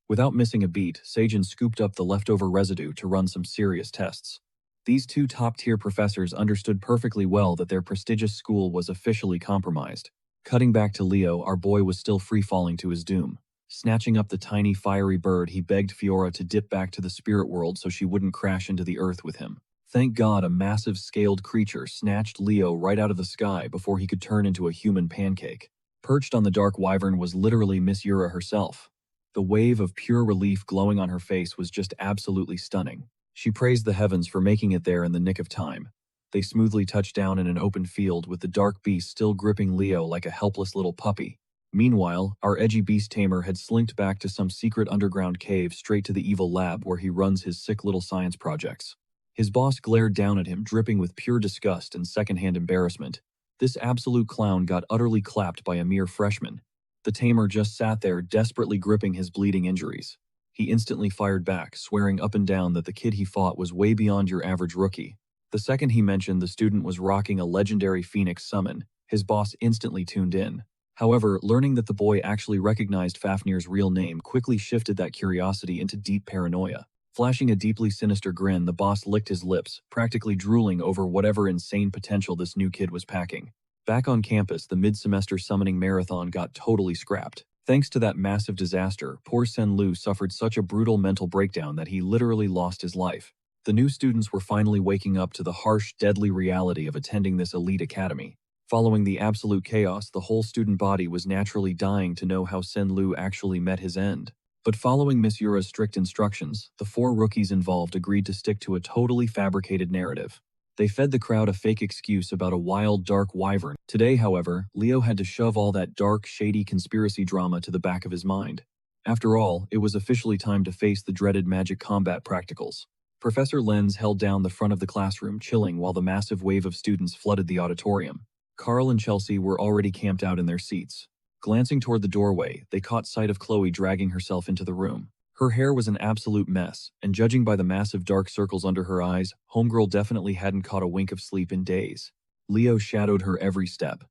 Without missing a beat, Sajin scooped up the leftover residue to run some serious tests. These two top-tier professors understood perfectly well that their prestigious school was officially compromised. Cutting back to Leo, our boy was still free-falling to his doom. Snatching up the tiny fiery bird, he begged Fiora to dip back to the spirit world so she wouldn't crash into the earth with him. Thank God a massive scaled creature snatched Leo right out of the sky before he could turn into a human pancake. Perched on the dark wyvern was literally Miss Yura herself. The wave of pure relief glowing on her face was just absolutely stunning. She praised the heavens for making it there in the nick of time. They smoothly touched down in an open field with the dark beast still gripping Leo like a helpless little puppy. Meanwhile, our edgy beast tamer had slinked back to some secret underground cave straight to the evil lab where he runs his sick little science projects. His boss glared down at him, dripping with pure disgust and secondhand embarrassment. This absolute clown got utterly clapped by a mere freshman. The tamer just sat there, desperately gripping his bleeding injuries. He instantly fired back, swearing up and down that the kid he fought was way beyond your average rookie. The second he mentioned the student was rocking a legendary Phoenix summon, his boss instantly tuned in. However, learning that the boy actually recognized Fafnir's real name quickly shifted that curiosity into deep paranoia. Flashing a deeply sinister grin, the boss licked his lips, practically drooling over whatever insane potential this new kid was packing. Back on campus, the mid-semester summoning marathon got totally scrapped. Thanks to that massive disaster, poor Senlu suffered such a brutal mental breakdown that he literally lost his life. The new students were finally waking up to the harsh, deadly reality of attending this elite academy. Following the absolute chaos, the whole student body was naturally dying to know how Senlu actually met his end. But following Miss Yura's strict instructions, the 4 rookies involved agreed to stick to a totally fabricated narrative. They fed the crowd a fake excuse about a wild, dark wyvern. Today, however, Leo had to shove all that dark, shady conspiracy drama to the back of his mind. After all, it was officially time to face the dreaded magic combat practicals. Professor Lenz held down the front of the classroom, chilling while the massive wave of students flooded the auditorium. Carl and Chelsea were already camped out in their seats. Glancing toward the doorway, they caught sight of Chloe dragging herself into the room. Her hair was an absolute mess, and judging by the massive dark circles under her eyes, homegirl definitely hadn't caught a wink of sleep in days. Leo shadowed her every step.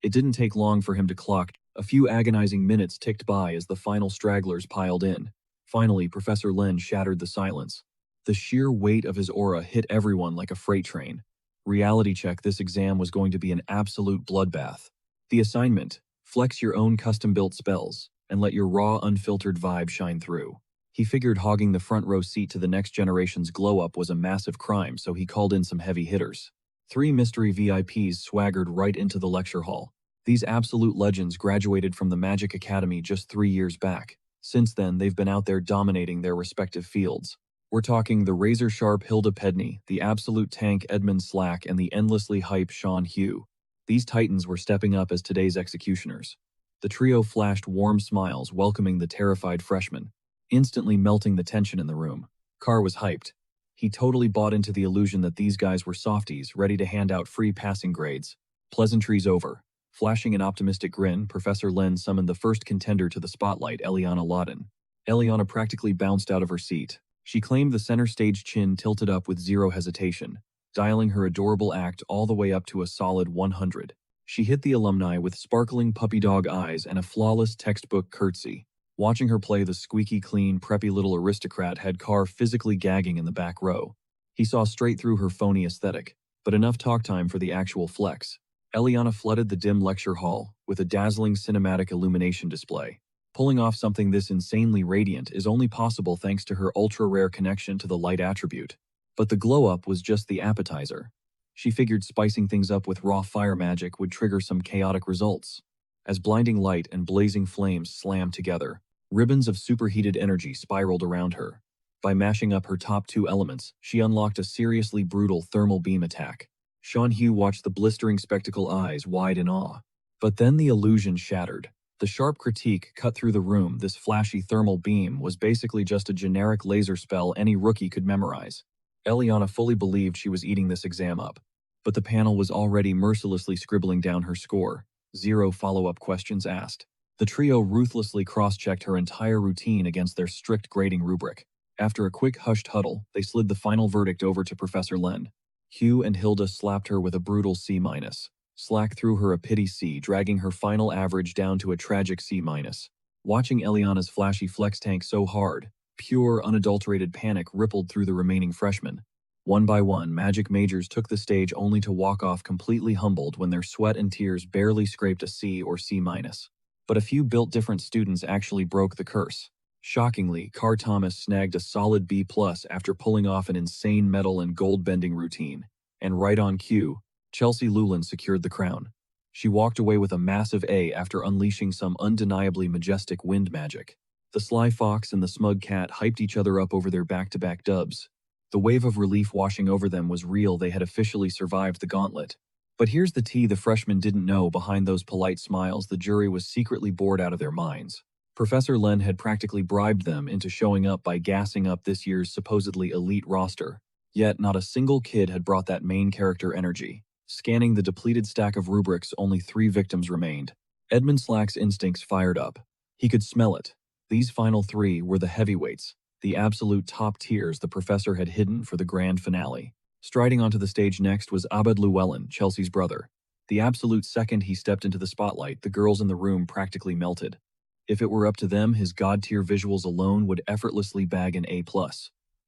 It didn't take long for him to clock A few agonizing minutes ticked by as the final stragglers piled in. Finally, Professor Lin shattered the silence. The sheer weight of his aura hit everyone like a freight train. Reality check, this exam was going to be an absolute bloodbath. The assignment: flex your own custom-built spells, and let your raw, unfiltered vibe shine through. He figured hogging the front row seat to the next generation's glow-up was a massive crime, so he called in some heavy hitters. 3 mystery VIPs swaggered right into the lecture hall. These absolute legends graduated from the Magic Academy just 3 years back. Since then, they've been out there dominating their respective fields. We're talking the razor-sharp Hilda Pedney, the absolute tank Edmund Slack, and the endlessly hype Sean Hugh. These titans were stepping up as today's executioners. The trio flashed warm smiles, welcoming the terrified freshmen, instantly melting the tension in the room. Carr was hyped. He totally bought into the illusion that these guys were softies, ready to hand out free passing grades. Pleasantries over. Flashing an optimistic grin, Professor Lin summoned the first contender to the spotlight, Eliana Lawton. Eliana practically bounced out of her seat. She claimed the center stage, chin tilted up with zero hesitation, dialing her adorable act all the way up to a solid 100. She hit the alumni with sparkling puppy dog eyes and a flawless textbook curtsy. Watching her play the squeaky clean, preppy little aristocrat had Carr physically gagging in the back row. He saw straight through her phony aesthetic, but enough talk time for the actual flex. Eliana flooded the dim lecture hall with a dazzling cinematic illumination display. Pulling off something this insanely radiant is only possible thanks to her ultra-rare connection to the light attribute. But the glow-up was just the appetizer. She figured spicing things up with raw fire magic would trigger some chaotic results. As blinding light and blazing flames slammed together, ribbons of superheated energy spiraled around her. By mashing up her top 2 elements, she unlocked a seriously brutal thermal beam attack. Sean Hugh watched the blistering spectacle, eyes wide in awe. But then the illusion shattered. The sharp critique cut through the room. This flashy thermal beam was basically just a generic laser spell any rookie could memorize. Eliana fully believed she was eating this exam up. But the panel was already mercilessly scribbling down her score. 0 follow-up questions asked. The trio ruthlessly cross-checked her entire routine against their strict grading rubric. After a quick hushed huddle, they slid the final verdict over to Professor Lin. Hugh and Hilda slapped her with a brutal C-. Slack threw her a pity C, dragging her final average down to a tragic C-. Watching Eliana's flashy flex tank so hard, pure, unadulterated panic rippled through the remaining freshmen. One by one, Magic majors took the stage only to walk off completely humbled when their sweat and tears barely scraped a C or C-. But a few built different students actually broke the curse. Shockingly, Carr Thomas snagged a solid B+ after pulling off an insane metal and gold bending routine. And right on cue, Chelsea Lulin secured the crown. She walked away with a massive A after unleashing some undeniably majestic wind magic. The sly fox and the smug cat hyped each other up over their back-to-back dubs. The wave of relief washing over them was real. They had officially survived the gauntlet. But here's the tea the freshmen didn't know: behind those polite smiles, the jury was secretly bored out of their minds. Professor Lin had practically bribed them into showing up by gassing up this year's supposedly elite roster. Yet not a single kid had brought that main character energy. Scanning the depleted stack of rubrics, only 3 victims remained. Edmund Slack's instincts fired up. He could smell it. These final 3 were the heavyweights, the absolute top tiers the professor had hidden for the grand finale. Striding onto the stage next was Abed Llewellyn, Chelsea's brother. The absolute second he stepped into the spotlight, the girls in the room practically melted. If it were up to them, his god-tier visuals alone would effortlessly bag an A+.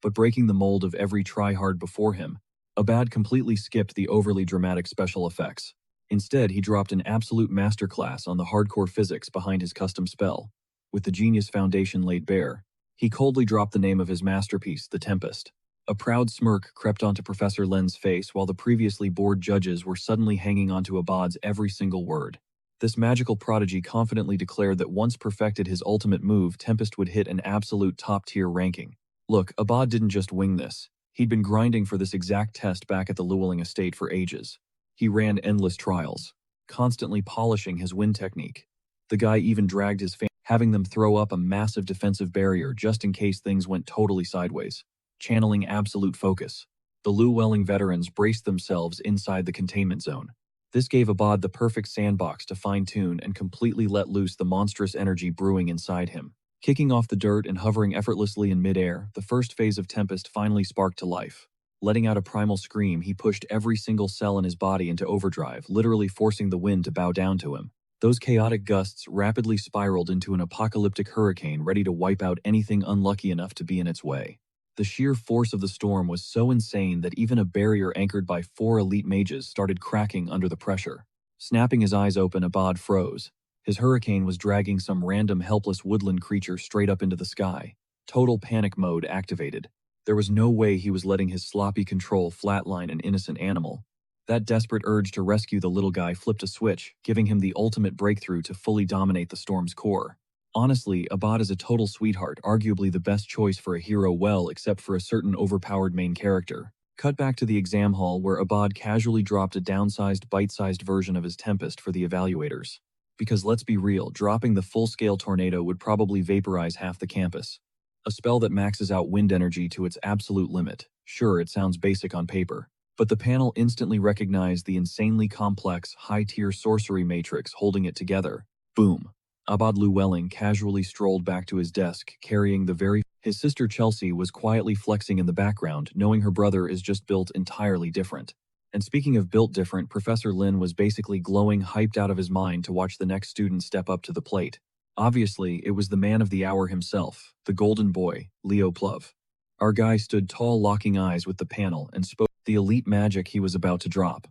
But breaking the mold of every try-hard before him, Abad completely skipped the overly dramatic special effects. Instead, he dropped an absolute masterclass on the hardcore physics behind his custom spell. With the genius foundation laid bare, he coldly dropped the name of his masterpiece, The Tempest. A proud smirk crept onto Professor Len's face, while the previously bored judges were suddenly hanging onto Abad's every single word. This magical prodigy confidently declared that once perfected his ultimate move, Tempest would hit an absolute top-tier ranking. Look, Abad didn't just wing this. He'd been grinding for this exact test back at the Llewellyn estate for ages. He ran endless trials, constantly polishing his wind technique. The guy even dragged his fans, having them throw up a massive defensive barrier just in case things went totally sideways. Channeling absolute focus, the Llewellyn veterans braced themselves inside the containment zone. This gave Abad the perfect sandbox to fine-tune and completely let loose the monstrous energy brewing inside him. Kicking off the dirt and hovering effortlessly in midair, the first phase of Tempest finally sparked to life. Letting out a primal scream, he pushed every single cell in his body into overdrive, literally forcing the wind to bow down to him. Those chaotic gusts rapidly spiraled into an apocalyptic hurricane ready to wipe out anything unlucky enough to be in its way. The sheer force of the storm was so insane that even a barrier anchored by 4 elite mages started cracking under the pressure. Snapping his eyes open, Abad froze. His hurricane was dragging some random helpless woodland creature straight up into the sky. Total panic mode activated. There was no way he was letting his sloppy control flatline an innocent animal. That desperate urge to rescue the little guy flipped a switch, giving him the ultimate breakthrough to fully dominate the storm's core. Honestly, Abad is a total sweetheart, arguably the best choice for a hero, well, except for a certain overpowered main character. Cut back to the exam hall where Abad casually dropped a downsized, bite-sized version of his Tempest for the evaluators. Because let's be real, dropping the full-scale tornado would probably vaporize half the campus. A spell that maxes out wind energy to its absolute limit. Sure, it sounds basic on paper, but the panel instantly recognized the insanely complex, high-tier sorcery matrix holding it together. Boom. Abad Llewellyn casually strolled back to his desk, carrying the very... His sister Chelsea was quietly flexing in the background, knowing her brother is just built entirely different. And speaking of built different, Professor Lin was basically glowing, hyped out of his mind to watch the next student step up to the plate. Obviously, it was the man of the hour himself, the golden boy, Leo Plov. Our guy stood tall, locking eyes with the panel, and spoke the elite magic he was about to drop.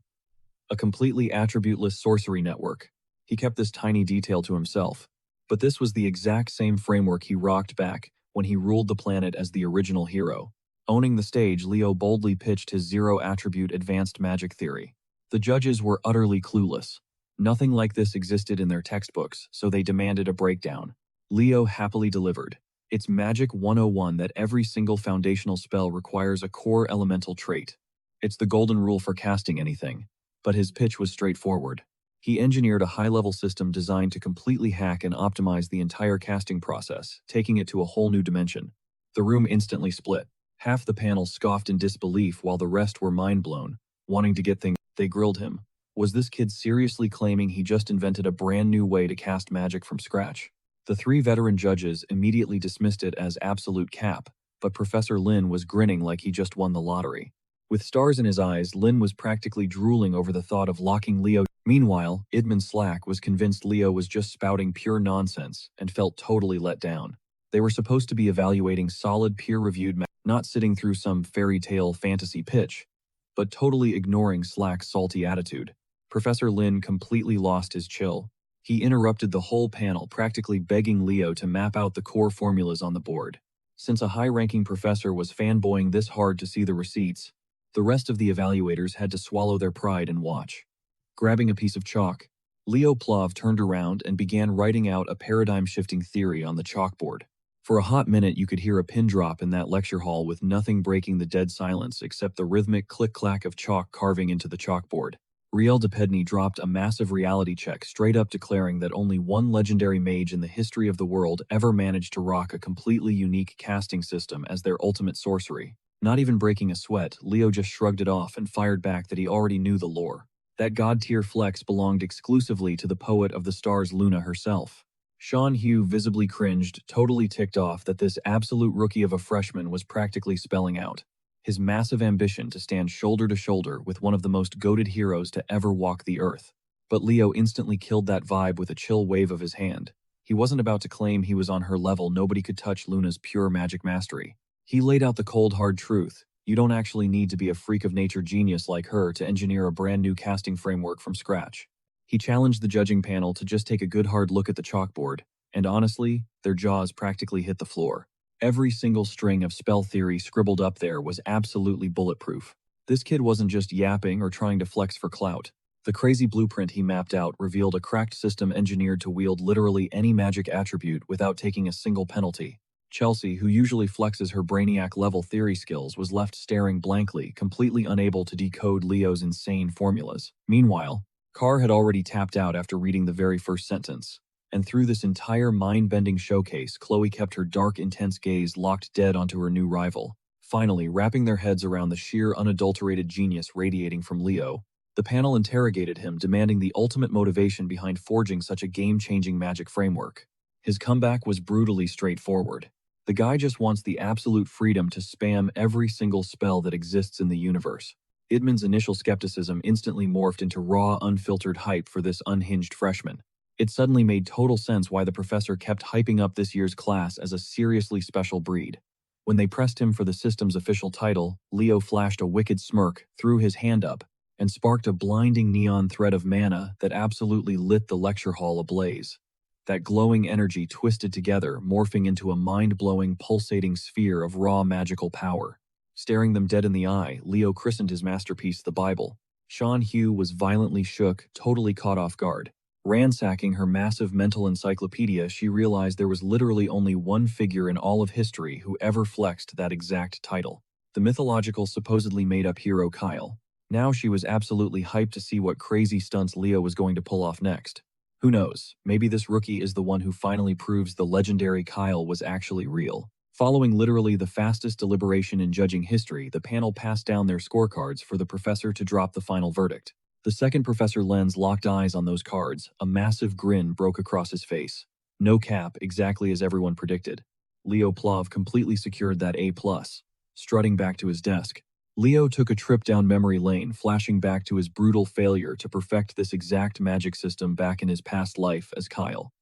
A completely attributeless sorcery network. He kept this tiny detail to himself, but this was the exact same framework he rocked back when he ruled the planet as the original hero. Owning the stage, Leo boldly pitched his zero-attribute advanced magic theory. The judges were utterly clueless. Nothing like this existed in their textbooks, so they demanded a breakdown. Leo happily delivered. It's Magic 101 that every single foundational spell requires a core elemental trait. It's the golden rule for casting anything. But his pitch was straightforward. He engineered a high-level system designed to completely hack and optimize the entire casting process, taking it to a whole new dimension. The room instantly split. Half the panel scoffed in disbelief while the rest were mind-blown, wanting to get things. They grilled him. Was this kid seriously claiming he just invented a brand new way to cast magic from scratch? The 3 veteran judges immediately dismissed it as absolute cap, but Professor Lin was grinning like he just won the lottery. With stars in his eyes, Lin was practically drooling over the thought of locking Leo. Meanwhile, Idman Slack was convinced Leo was just spouting pure nonsense and felt totally let down. They were supposed to be evaluating solid, peer-reviewed not sitting through some fairy tale fantasy pitch, but totally ignoring Slack's salty attitude. Professor Lin completely lost his chill. He interrupted the whole panel, practically begging Leo to map out the core formulas on the board. Since a high-ranking professor was fanboying this hard to see the receipts, the rest of the evaluators had to swallow their pride and watch. Grabbing a piece of chalk, Leo Plov turned around and began writing out a paradigm-shifting theory on the chalkboard. For a hot minute, you could hear a pin drop in that lecture hall with nothing breaking the dead silence except the rhythmic click-clack of chalk carving into the chalkboard. Riel Depedny dropped a massive reality check, straight up declaring that only one legendary mage in the history of the world ever managed to rock a completely unique casting system as their ultimate sorcery. Not even breaking a sweat, Leo just shrugged it off and fired back that he already knew the lore. That god-tier flex belonged exclusively to the poet of the stars, Luna herself. Sean Hugh visibly cringed, totally ticked off that this absolute rookie of a freshman was practically spelling out his massive ambition to stand shoulder to shoulder with one of the most goated heroes to ever walk the earth. But Leo instantly killed that vibe with a chill wave of his hand. He wasn't about to claim he was on her level. Nobody could touch Luna's pure magic mastery. He laid out the cold hard truth. You don't actually need to be a freak of nature genius like her to engineer a brand new casting framework from scratch. He challenged the judging panel to just take a good hard look at the chalkboard, and honestly, their jaws practically hit the floor. Every single string of spell theory scribbled up there was absolutely bulletproof. This kid wasn't just yapping or trying to flex for clout. The crazy blueprint he mapped out revealed a cracked system engineered to wield literally any magic attribute without taking a single penalty. Chelsea, who usually flexes her brainiac-level theory skills, was left staring blankly, completely unable to decode Leo's insane formulas. Meanwhile, Carr had already tapped out after reading the very first sentence. And through this entire mind-bending showcase, Chloe kept her dark, intense gaze locked dead onto her new rival. Finally, wrapping their heads around the sheer, unadulterated genius radiating from Leo, the panel interrogated him, demanding the ultimate motivation behind forging such a game-changing magic framework. His comeback was brutally straightforward. The guy just wants the absolute freedom to spam every single spell that exists in the universe. Idman's initial skepticism instantly morphed into raw, unfiltered hype for this unhinged freshman. It suddenly made total sense why the professor kept hyping up this year's class as a seriously special breed. When they pressed him for the system's official title, Leo flashed a wicked smirk, threw his hand up, and sparked a blinding neon thread of mana that absolutely lit the lecture hall ablaze. That glowing energy twisted together, morphing into a mind-blowing, pulsating sphere of raw magical power. Staring them dead in the eye, Leo christened his masterpiece the Bible. Sean Hugh was violently shook, totally caught off guard. Ransacking her massive mental encyclopedia, she realized there was literally only one figure in all of history who ever flexed that exact title. The mythological, supposedly made-up hero Kyle. Now she was absolutely hyped to see what crazy stunts Leo was going to pull off next. Who knows, maybe this rookie is the one who finally proves the legendary Kyle was actually real. Following literally the fastest deliberation in judging history, the panel passed down their scorecards for the professor to drop the final verdict. The second Professor Lenz locked eyes on those cards. A massive grin broke across his face. No cap, exactly as everyone predicted. Leo Plov completely secured that A+. Strutting back to his desk, Leo took a trip down memory lane, flashing back to his brutal failure to perfect this exact magic system back in his past life as Kyle.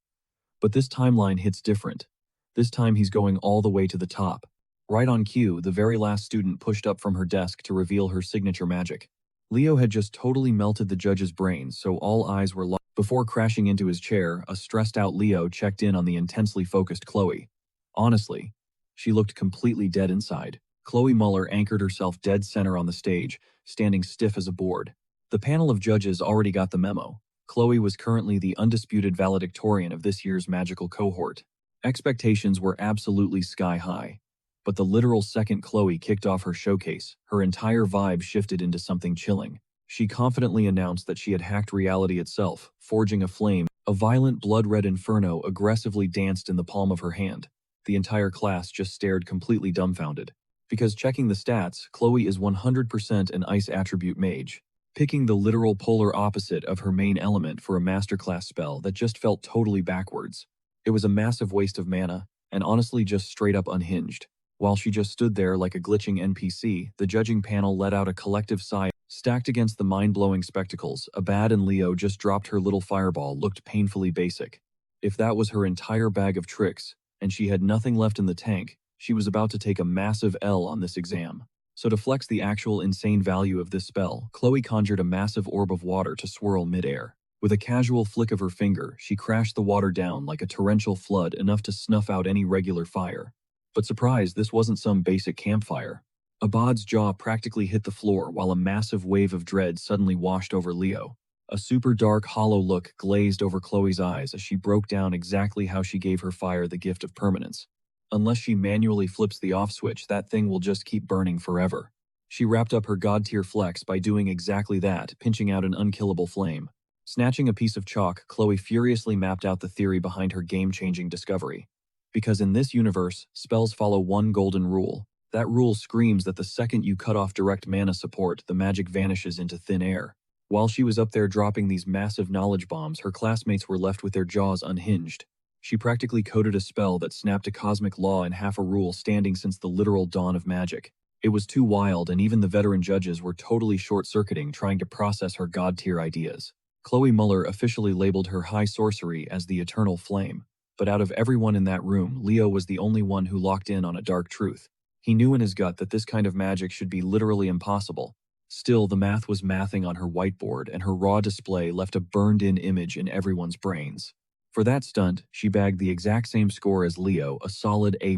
But this timeline hits different. This time he's going all the way to the top. Right on cue, the very last student pushed up from her desk to reveal her signature magic. Leo had just totally melted the judge's brains, so all eyes were locked. Before crashing into his chair, a stressed-out Leo checked in on the intensely focused Chloe. Honestly, she looked completely dead inside. Chloe Muller anchored herself dead center on the stage, standing stiff as a board. The panel of judges already got the memo. Chloe was currently the undisputed valedictorian of this year's magical cohort. Expectations were absolutely sky-high. But the literal second Chloe kicked off her showcase, her entire vibe shifted into something chilling. She confidently announced that she had hacked reality itself, forging a flame. A violent blood-red inferno aggressively danced in the palm of her hand. The entire class just stared completely dumbfounded. Because checking the stats, Chloe is 100% an ice attribute mage, picking the literal polar opposite of her main element for a masterclass spell that just felt totally backwards. It was a massive waste of mana, and honestly just straight up unhinged. While she just stood there like a glitching NPC, the judging panel let out a collective sigh. Stacked against the mind-blowing spectacles, Abad and Leo just dropped her little fireball looked painfully basic. If that was her entire bag of tricks, and she had nothing left in the tank, she was about to take a massive L on this exam. So to flex the actual insane value of this spell, Chloe conjured a massive orb of water to swirl midair. With a casual flick of her finger, she crashed the water down like a torrential flood, enough to snuff out any regular fire. But surprise, this wasn't some basic campfire. Abad's jaw practically hit the floor while a massive wave of dread suddenly washed over Leo. A super dark, hollow look glazed over Chloe's eyes as she broke down exactly how she gave her fire the gift of permanence. Unless she manually flips the off switch, that thing will just keep burning forever. She wrapped up her god-tier flex by doing exactly that, pinching out an unkillable flame. Snatching a piece of chalk, Chloe furiously mapped out the theory behind her game-changing discovery. Because in this universe, spells follow one golden rule. That rule screams that the second you cut off direct mana support, the magic vanishes into thin air. While she was up there dropping these massive knowledge bombs, her classmates were left with their jaws unhinged. She practically coded a spell that snapped a cosmic law in half a rule standing since the literal dawn of magic. It was too wild, and even the veteran judges were totally short-circuiting trying to process her god-tier ideas. Chloe Muller officially labeled her high sorcery as the Eternal Flame. But out of everyone in that room, Leo was the only one who locked in on a dark truth. He knew in his gut that this kind of magic should be literally impossible. Still, the math was mathing on her whiteboard, and her raw display left a burned-in image in everyone's brains. For that stunt, she bagged the exact same score as Leo, a solid A+.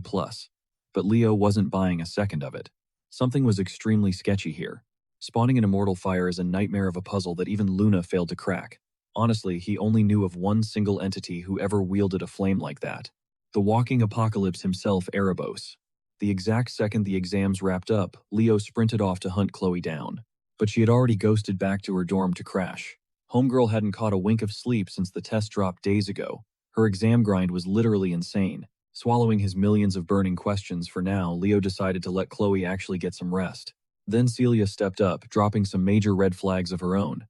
But Leo wasn't buying a second of it. Something was extremely sketchy here. Spawning an immortal fire is a nightmare of a puzzle that even Luna failed to crack. Honestly, he only knew of one single entity who ever wielded a flame like that. The walking apocalypse himself, Erebos. The exact second the exams wrapped up, Leo sprinted off to hunt Chloe down. But she had already ghosted back to her dorm to crash. Homegirl hadn't caught a wink of sleep since the test dropped days ago. Her exam grind was literally insane. Swallowing his millions of burning questions for now, Leo decided to let Chloe actually get some rest. Then Celia stepped up, dropping some major red flags of her own.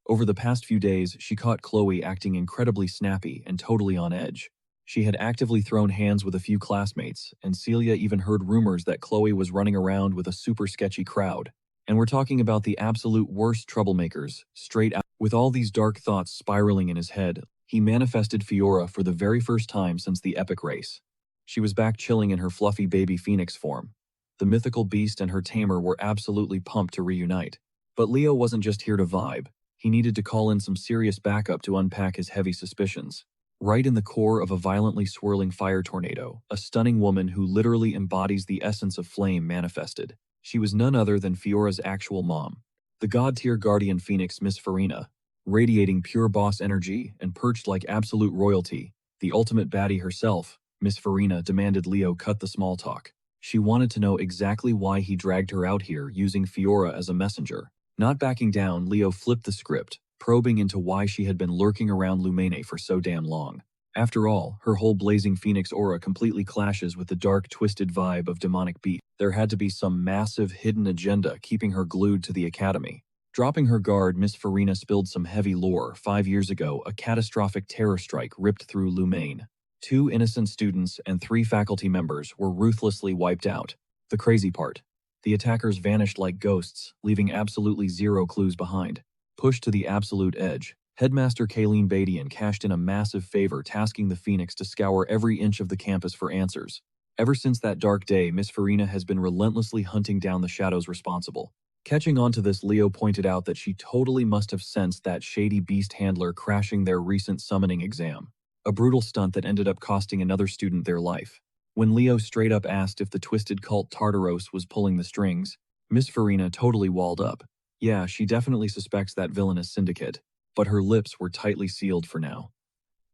Over the past few days, she caught Chloe acting incredibly snappy and totally on edge. She had actively thrown hands with a few classmates, and Celia even heard rumors that Chloe was running around with a super sketchy crowd. And we're talking about the absolute worst troublemakers, straight out. With all these dark thoughts spiraling in his head, He manifested Fiora for the very first time since the epic race. She was back chilling in her fluffy baby phoenix form. The mythical beast and her tamer were absolutely pumped to reunite. But Leo wasn't just here to vibe. He needed to call in some serious backup to unpack his heavy suspicions. Right in the core of a violently swirling fire tornado, a stunning woman who literally embodies the essence of flame manifested. She was none other than Fiora's actual mom, the god-tier guardian phoenix Miss Farina, radiating pure boss energy and perched like absolute royalty. The ultimate baddie herself, Miss Farina, demanded Leo cut the small talk. She wanted to know exactly why he dragged her out here using Fiora as a messenger. Not backing down, Leo flipped the script, probing into why she had been lurking around Lumene for so damn long. After all, her whole blazing phoenix aura completely clashes with the dark, twisted vibe of demonic beast. There had to be some massive hidden agenda keeping her glued to the academy. Dropping her guard, Miss Farina spilled some heavy lore. 5 years ago, a catastrophic terror strike ripped through Lumene. 2 innocent students and 3 faculty members were ruthlessly wiped out. The crazy part: the attackers vanished like ghosts, leaving absolutely zero clues behind. Pushed to the absolute edge, Headmaster Kayleen Badian cashed in a massive favor, tasking the Phoenix to scour every inch of the campus for answers. Ever since that dark day, Miss Farina has been relentlessly hunting down the shadows responsible. Catching on to this, Leo pointed out that she totally must have sensed that shady beast handler crashing their recent summoning exam. A brutal stunt that ended up costing another student their life. When Leo straight up asked if the twisted cult Tartaros was pulling the strings, Miss Farina totally walled up. Yeah, she definitely suspects that villainous syndicate, but her lips were tightly sealed for now.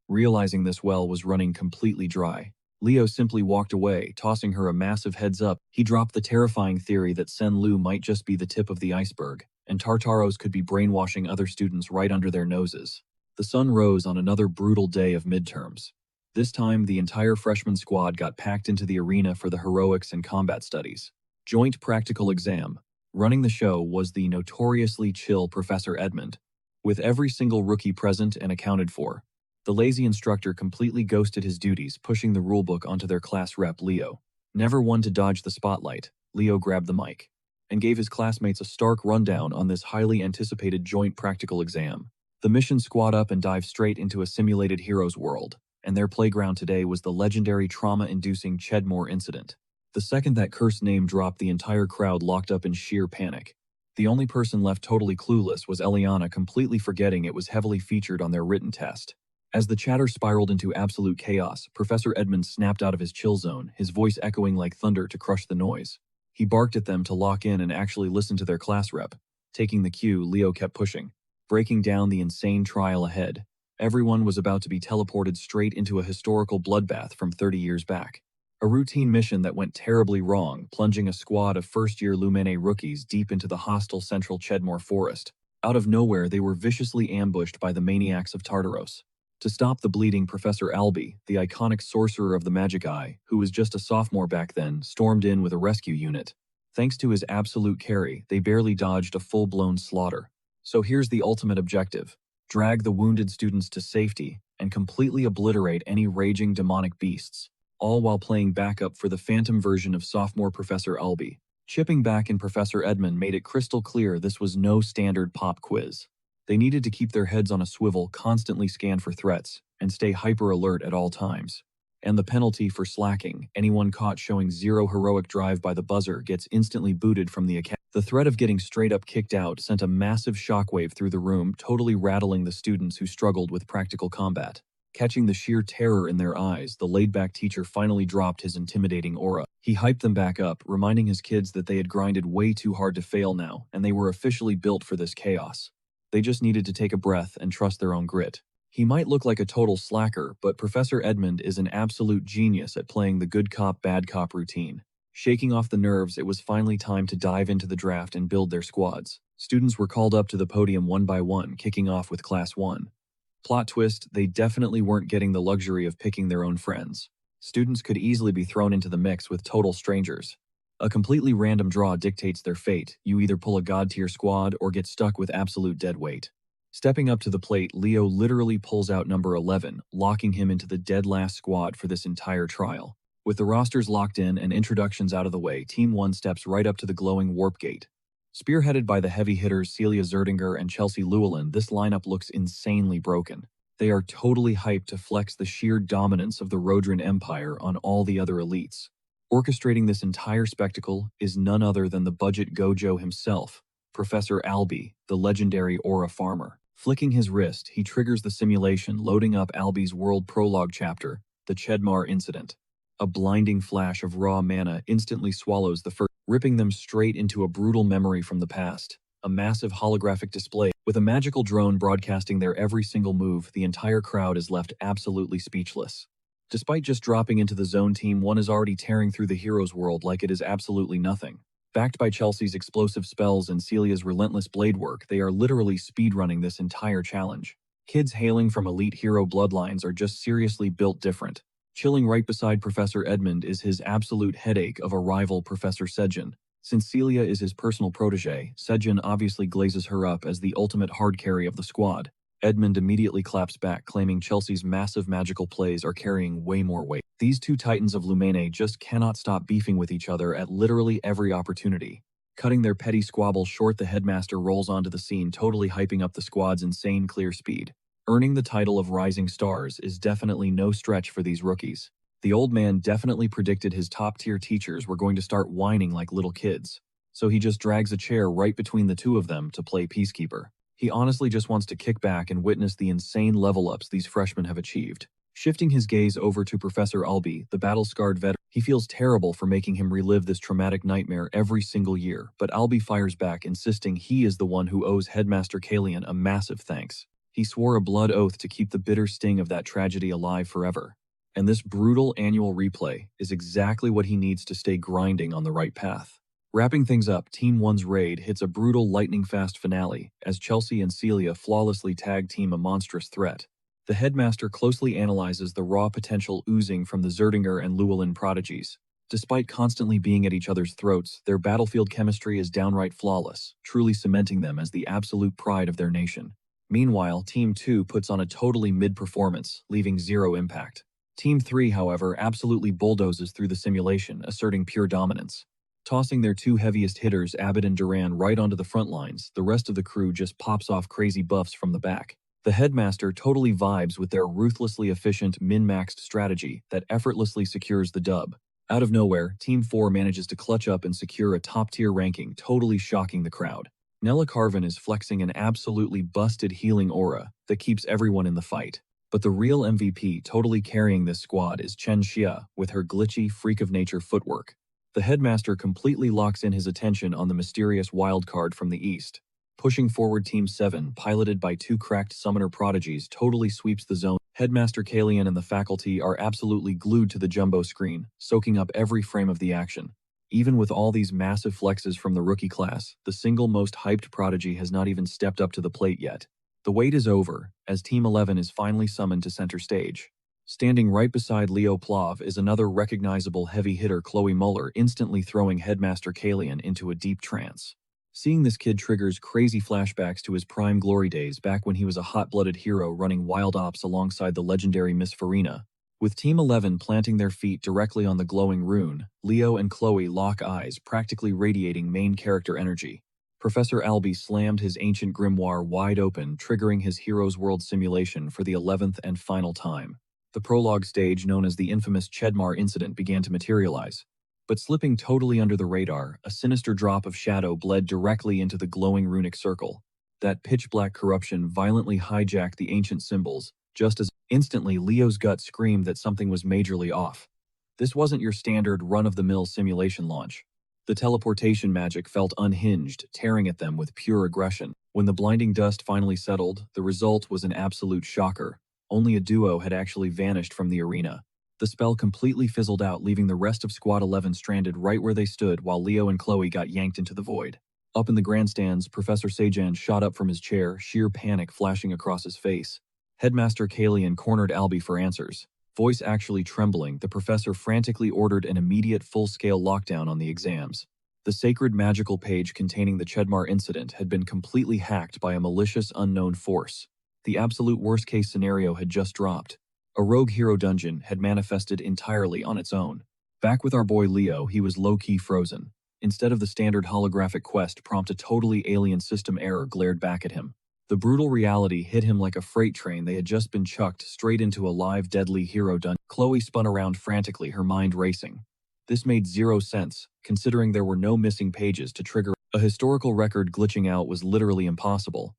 Realizing this well was running completely dry, Leo simply walked away, tossing her a massive heads up. He dropped the terrifying theory that Senlu might just be the tip of the iceberg, and Tartaros could be brainwashing other students right under their noses. The sun rose on another brutal day of midterms. This time, the entire freshman squad got packed into the arena for the heroics and combat studies. Joint practical exam. Running the show was the notoriously chill Professor Edmund. With every single rookie present and accounted for, the lazy instructor completely ghosted his duties, pushing the rulebook onto their class rep, Leo. Never one to dodge the spotlight, Leo grabbed the mic and gave his classmates a stark rundown on this highly anticipated joint practical exam. The mission: squad up and dive straight into a simulated hero's world, and their playground today was the legendary trauma-inducing Chedmore incident. The second that cursed name dropped, the entire crowd locked up in sheer panic. The only person left totally clueless was Eliana, completely forgetting it was heavily featured on their written test. As the chatter spiraled into absolute chaos, Professor Edmund snapped out of his chill zone, his voice echoing like thunder to crush the noise. He barked at them to lock in and actually listen to their class rep. Taking the cue, Leo kept pushing, breaking down the insane trial ahead. Everyone was about to be teleported straight into a historical bloodbath from 30 years back. A routine mission that went terribly wrong, plunging a squad of first-year Lumene rookies deep into the hostile central Chedmore forest. Out of nowhere, they were viciously ambushed by the maniacs of Tartaros. To stop the bleeding, Professor Albi, the iconic sorcerer of the Magic Eye, who was just a sophomore back then, stormed in with a rescue unit. Thanks to his absolute carry, they barely dodged a full-blown slaughter. So here's the ultimate objective: drag the wounded students to safety and completely obliterate any raging demonic beasts, all while playing backup for the phantom version of sophomore Professor Albi. Chipping back in, Professor Edmund made it crystal clear this was no standard pop quiz. They needed to keep their heads on a swivel, constantly scan for threats, and stay hyper-alert at all times. And the penalty for slacking: anyone caught showing zero heroic drive by the buzzer gets instantly booted from the academy. The threat of getting straight-up kicked out sent a massive shockwave through the room, totally rattling the students who struggled with practical combat. Catching the sheer terror in their eyes, the laid-back teacher finally dropped his intimidating aura. He hyped them back up, reminding his kids that they had grinded way too hard to fail now, and they were officially built for this chaos. They just needed to take a breath and trust their own grit. He might look like a total slacker, but Professor Edmund is an absolute genius at playing the good cop, bad cop routine. Shaking off the nerves, it was finally time to dive into the draft and build their squads. Students were called up to the podium one by one, kicking off with Class 1. Plot twist: they definitely weren't getting the luxury of picking their own friends. Students could easily be thrown into the mix with total strangers. A completely random draw dictates their fate. You either pull a god-tier squad or get stuck with absolute dead weight. Stepping up to the plate, Leo literally pulls out number 11, locking him into the dead last squad for this entire trial. With the rosters locked in and introductions out of the way, Team 1 steps right up to the glowing warp gate. Spearheaded by the heavy hitters Celia Zerdinger and Chelsea Llewellyn, this lineup looks insanely broken. They are totally hyped to flex the sheer dominance of the Rodran Empire on all the other elites. Orchestrating this entire spectacle is none other than the budget Gojo himself, Professor Albi, the legendary aura farmer. Flicking his wrist, he triggers the simulation, loading up Albi's world prologue chapter, the Chedmar Incident. A blinding flash of raw mana instantly swallows the first, ripping them straight into a brutal memory from the past. A massive holographic display. With a magical drone broadcasting their every single move, the entire crowd is left absolutely speechless. Despite just dropping into the zone, Team 1 is already tearing through the hero's world like it is absolutely nothing. Backed by Chelsea's explosive spells and Celia's relentless blade work, they are literally speedrunning this entire challenge. Kids hailing from elite hero bloodlines are just seriously built different. Chilling right beside Professor Edmund is his absolute headache of a rival Professor Sejin. Since Celia is his personal protege, Sejin obviously glazes her up as the ultimate hard carry of the squad. Edmund immediately claps back, claiming Chelsea's massive magical plays are carrying way more weight. These two titans of Lumene just cannot stop beefing with each other at literally every opportunity. Cutting their petty squabble short, the headmaster rolls onto the scene, totally hyping up the squad's insane clear speed. Earning the title of Rising Stars is definitely no stretch for these rookies. The old man definitely predicted his top-tier teachers were going to start whining like little kids, so he just drags a chair right between the two of them to play peacekeeper. He honestly just wants to kick back and witness the insane level-ups these freshmen have achieved. Shifting his gaze over to Professor Albi, the battle-scarred veteran, he feels terrible for making him relive this traumatic nightmare every single year, but Albi fires back, insisting he is the one who owes Headmaster Kalian a massive thanks. He swore a blood oath to keep the bitter sting of that tragedy alive forever. And this brutal annual replay is exactly what he needs to stay grinding on the right path. Wrapping things up, Team 1's raid hits a brutal lightning-fast finale as Chelsea and Celia flawlessly tag team a monstrous threat. The headmaster closely analyzes the raw potential oozing from the Zerdinger and Llewellyn prodigies. Despite constantly being at each other's throats, their battlefield chemistry is downright flawless, truly cementing them as the absolute pride of their nation. Meanwhile, Team 2 puts on a totally mid-performance, leaving zero impact. Team 3, however, absolutely bulldozes through the simulation, asserting pure dominance. Tossing their two heaviest hitters, Abbott and Duran, right onto the front lines, the rest of the crew just pops off crazy buffs from the back. The headmaster totally vibes with their ruthlessly efficient min-maxed strategy that effortlessly secures the dub. Out of nowhere, Team 4 manages to clutch up and secure a top-tier ranking, totally shocking the crowd. Nella Carvin is flexing an absolutely busted healing aura that keeps everyone in the fight. But the real MVP totally carrying this squad is Chen Xia with her glitchy, freak-of-nature footwork. The headmaster completely locks in his attention on the mysterious wildcard from the east. Pushing forward, Team 7, piloted by two cracked summoner prodigies, totally sweeps the zone. Headmaster Kalian and the faculty are absolutely glued to the jumbo screen, soaking up every frame of the action. Even with all these massive flexes from the rookie class, the single most hyped prodigy has not even stepped up to the plate yet. The wait is over, as Team 11 is finally summoned to center stage. Standing right beside Leo Plav is another recognizable heavy hitter, Chloe Muller, instantly throwing Headmaster Kalian into a deep trance. Seeing this kid triggers crazy flashbacks to his prime glory days back when he was a hot-blooded hero running wild ops alongside the legendary Miss Farina. With Team 11 planting their feet directly on the glowing rune, Leo and Chloe lock eyes, practically radiating main character energy. Professor Albi slammed his ancient grimoire wide open, triggering his Heroes World simulation for the 11th and final time. The prologue stage, known as the infamous Chedmar Incident, began to materialize. But slipping totally under the radar, a sinister drop of shadow bled directly into the glowing runic circle. That pitch-black corruption violently hijacked the ancient symbols, just as instantly Leo's gut screamed that something was majorly off. This wasn't your standard run-of-the-mill simulation launch. The teleportation magic felt unhinged, tearing at them with pure aggression. When the blinding dust finally settled, the result was an absolute shocker. Only a duo had actually vanished from the arena. The spell completely fizzled out, leaving the rest of Squad 11 stranded right where they stood while Leo and Chloe got yanked into the void. Up in the grandstands, Professor Sejan shot up from his chair, sheer panic flashing across his face. Headmaster Kalian cornered Albi for answers. Voice actually trembling, the professor frantically ordered an immediate full-scale lockdown on the exams. The sacred magical page containing the Chedmar incident had been completely hacked by a malicious unknown force. The absolute worst-case scenario had just dropped. A rogue hero dungeon had manifested entirely on its own. Back with our boy Leo, he was low-key frozen. Instead of the standard holographic quest prompt, a totally alien system error glared back at him. The brutal reality hit him like a freight train. They had just been chucked straight into a live deadly hero dungeon. Chloe spun around frantically, her mind racing. This made zero sense, considering there were no missing pages to trigger. A historical record glitching out was literally impossible.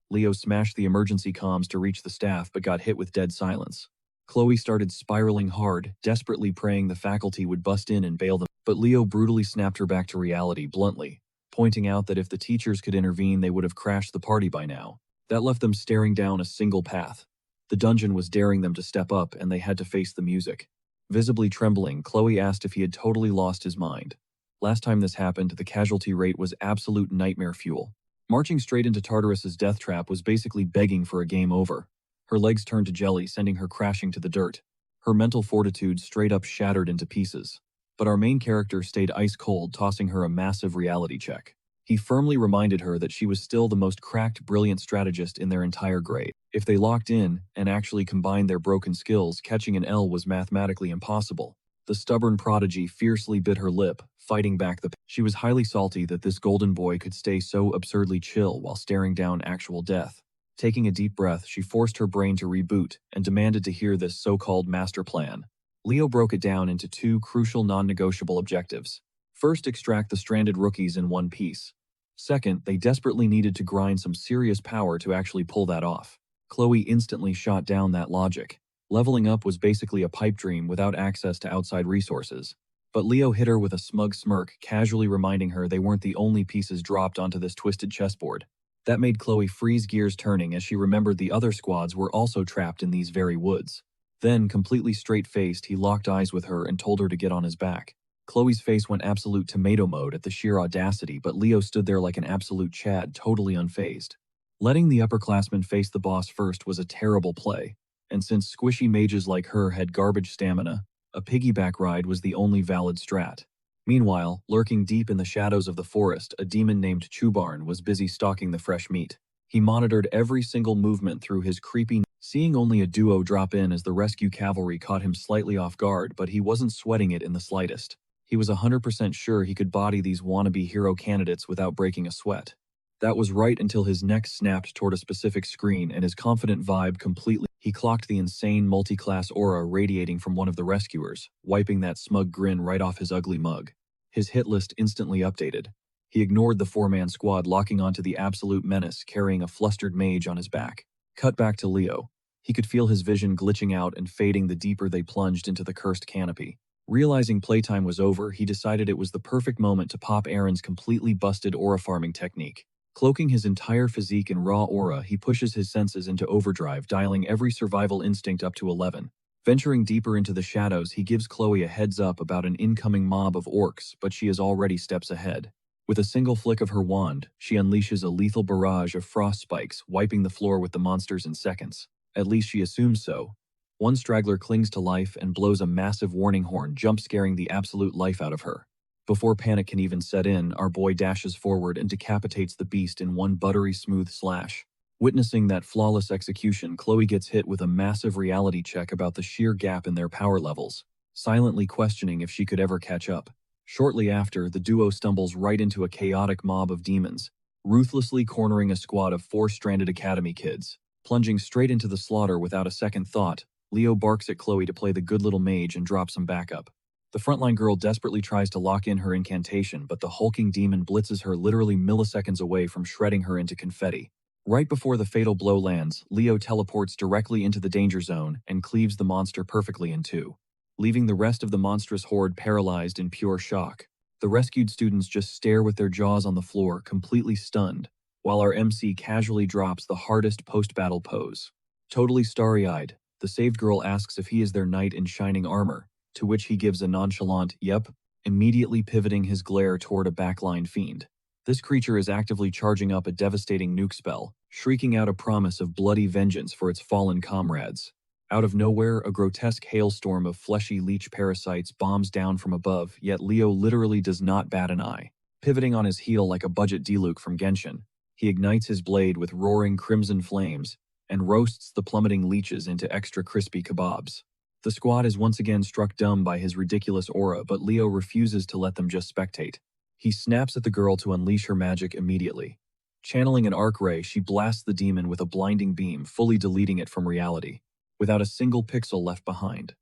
Leo smashed the emergency comms to reach the staff but got hit with dead silence. Chloe started spiraling hard, desperately praying the faculty would bust in and bail them. But Leo brutally snapped her back to reality bluntly, pointing out that if the teachers could intervene they would have crashed the party by now. That left them staring down a single path. The dungeon was daring them to step up and they had to face the music. Visibly trembling, Chloe asked if he had totally lost his mind. Last time this happened, the casualty rate was absolute nightmare fuel. Marching straight into Tartarus's death trap was basically begging for a game over. Her legs turned to jelly, sending her crashing to the dirt. Her mental fortitude straight up shattered into pieces. But our main character stayed ice cold, tossing her a massive reality check. He firmly reminded her that she was still the most cracked, brilliant strategist in their entire grade. If they locked in and actually combined their broken skills, catching an L was mathematically impossible. The stubborn prodigy fiercely bit her lip, fighting back the pain. She was highly salty that this golden boy could stay so absurdly chill while staring down actual death. Taking a deep breath, she forced her brain to reboot and demanded to hear this so-called master plan. Leo broke it down into two crucial non-negotiable objectives. First, extract the stranded rookies in one piece. Second, they desperately needed to grind some serious power to actually pull that off. Chloe instantly shot down that logic. Leveling up was basically a pipe dream without access to outside resources. But Leo hit her with a smug smirk, casually reminding her they weren't the only pieces dropped onto this twisted chessboard. That made Chloe freeze gears turning as she remembered the other squads were also trapped in these very woods. Then, completely straight-faced, he locked eyes with her and told her to get on his back. Chloe's face went absolute tomato mode at the sheer audacity, but Leo stood there like an absolute Chad, totally unfazed. Letting the upperclassmen face the boss first was a terrible play, and since squishy mages like her had garbage stamina, a piggyback ride was the only valid strat. Meanwhile, lurking deep in the shadows of the forest, a demon named Chubarn was busy stalking the fresh meat. He monitored every single movement through his creepy. Seeing only a duo drop in as the rescue cavalry caught him slightly off guard, but he wasn't sweating it in the slightest. He was 100% sure he could body these wannabe hero candidates without breaking a sweat. That was right until his neck snapped toward a specific screen and his confident vibe completely. He clocked the insane multi-class aura radiating from one of the rescuers, wiping that smug grin right off his ugly mug. His hit list instantly updated. He ignored the four-man squad, locking onto the absolute menace carrying a flustered mage on his back. Cut back to Leo. He could feel his vision glitching out and fading the deeper they plunged into the cursed canopy. Realizing playtime was over, he decided it was the perfect moment to pop Aaron's completely busted aura farming technique. Cloaking his entire physique in raw aura, he pushes his senses into overdrive, dialing every survival instinct up to 11. Venturing deeper into the shadows, he gives Chloe a heads up about an incoming mob of orcs, but she is already steps ahead. With a single flick of her wand, she unleashes a lethal barrage of frost spikes, wiping the floor with the monsters in seconds. At least she assumes so. One straggler clings to life and blows a massive warning horn, jump-scaring the absolute life out of her. Before panic can even set in, our boy dashes forward and decapitates the beast in one buttery smooth slash. Witnessing that flawless execution, Chloe gets hit with a massive reality check about the sheer gap in their power levels, silently questioning if she could ever catch up. Shortly after, the duo stumbles right into a chaotic mob of demons, ruthlessly cornering a squad of 4 stranded academy kids. Plunging straight into the slaughter without a second thought, Leo barks at Chloe to play the good little mage and drop some backup. The frontline girl desperately tries to lock in her incantation, but the hulking demon blitzes her literally milliseconds away from shredding her into confetti. Right before the fatal blow lands, Leo teleports directly into the danger zone and cleaves the monster perfectly in two, leaving the rest of the monstrous horde paralyzed in pure shock. The rescued students just stare with their jaws on the floor, completely stunned, while our MC casually drops the hardest post-battle pose. Totally starry-eyed, the saved girl asks if he is their knight in shining armor, to which he gives a nonchalant, "Yep," immediately pivoting his glare toward a backline fiend. This creature is actively charging up a devastating nuke spell, shrieking out a promise of bloody vengeance for its fallen comrades. Out of nowhere, a grotesque hailstorm of fleshy leech parasites bombs down from above, yet Leo literally does not bat an eye. Pivoting on his heel like a budget Diluc from Genshin, he ignites his blade with roaring crimson flames and roasts the plummeting leeches into extra crispy kebabs. The squad is once again struck dumb by his ridiculous aura, but Leo refuses to let them just spectate. He snaps at the girl to unleash her magic immediately. Channeling an arc ray, she blasts the demon with a blinding beam, fully deleting it from reality, without a single pixel left behind.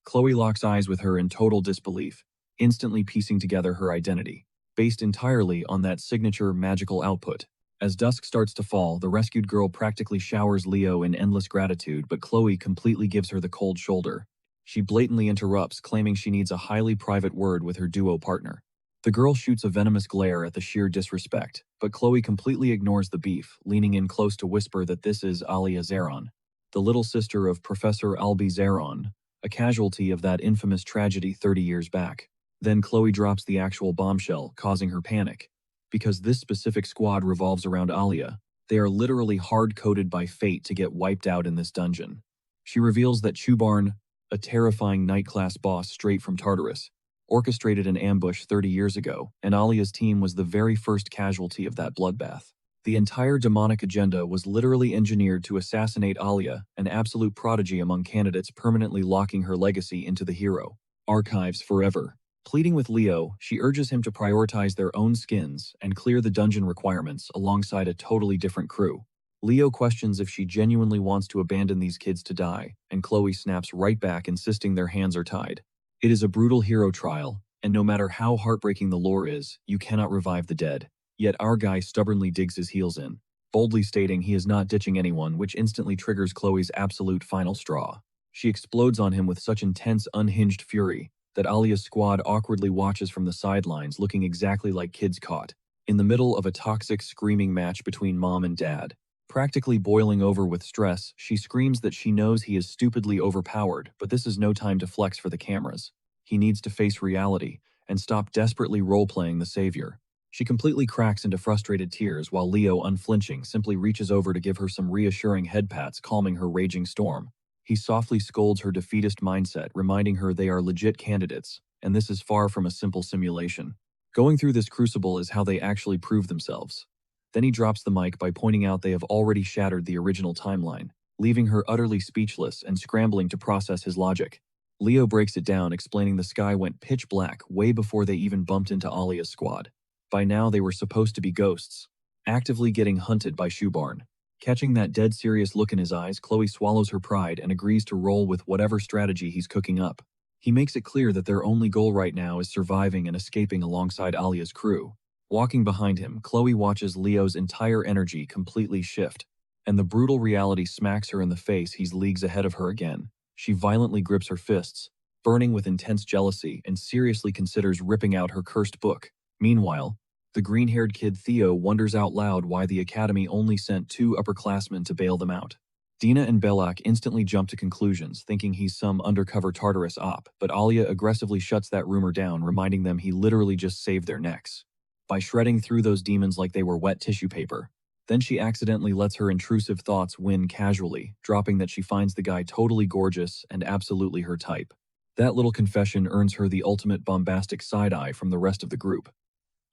Chloe locks eyes with her in total disbelief, instantly piecing together her identity, based entirely on that signature magical output. As dusk starts to fall, the rescued girl practically showers Leo in endless gratitude, but Chloe completely gives her the cold shoulder. She blatantly interrupts, claiming she needs a highly private word with her duo partner. The girl shoots a venomous glare at the sheer disrespect, but Chloe completely ignores the beef, leaning in close to whisper that this is Alia Zeron, the little sister of Professor Albi Zeron, a casualty of that infamous tragedy 30 years back. Then Chloe drops the actual bombshell, causing her panic. Because this specific squad revolves around Alia, they are literally hard-coded by fate to get wiped out in this dungeon. She reveals that Chubarn, a terrifying night-class boss straight from Tartarus, orchestrated an ambush 30 years ago, and Alia's team was the very first casualty of that bloodbath. The entire demonic agenda was literally engineered to assassinate Alia, an absolute prodigy among candidates, permanently locking her legacy into the hero archives forever. Pleading with Leo, she urges him to prioritize their own skins and clear the dungeon requirements alongside a totally different crew. Leo questions if she genuinely wants to abandon these kids to die, and Chloe snaps right back, insisting their hands are tied. It is a brutal hero trial, and no matter how heartbreaking the lore is, you cannot revive the dead. Yet our guy stubbornly digs his heels in, boldly stating he is not ditching anyone, which instantly triggers Chloe's absolute final straw. She explodes on him with such intense, unhinged fury that Alia's squad awkwardly watches from the sidelines, looking exactly like kids caught in the middle of a toxic, screaming match between mom and dad. Practically boiling over with stress, she screams that she knows he is stupidly overpowered, but this is no time to flex for the cameras. He needs to face reality and stop desperately role-playing the savior. She completely cracks into frustrated tears while Leo, unflinching, simply reaches over to give her some reassuring head pats, calming her raging storm. He softly scolds her defeatist mindset, reminding her they are legit candidates, and this is far from a simple simulation. Going through this crucible is how they actually prove themselves. Then he drops the mic by pointing out they have already shattered the original timeline, leaving her utterly speechless and scrambling to process his logic. Leo breaks it down, explaining the sky went pitch black way before they even bumped into Alia's squad. By now they were supposed to be ghosts, actively getting hunted by Chubarn. Catching that dead serious look in his eyes, Chloe swallows her pride and agrees to roll with whatever strategy he's cooking up. He makes it clear that their only goal right now is surviving and escaping alongside Alia's crew. Walking behind him, Chloe watches Leo's entire energy completely shift, and the brutal reality smacks her in the face. He's leagues ahead of her again. She violently grips her fists, burning with intense jealousy, and seriously considers ripping out her cursed book. Meanwhile, the green-haired kid Theo wonders out loud why the academy only sent 2 upperclassmen to bail them out. Dina and Belak instantly jump to conclusions, thinking he's some undercover Tartarus op, but Alia aggressively shuts that rumor down, reminding them he literally just saved their necks by shredding through those demons like they were wet tissue paper. Then she accidentally lets her intrusive thoughts win casually, dropping that she finds the guy totally gorgeous and absolutely her type. That little confession earns her the ultimate bombastic side-eye from the rest of the group.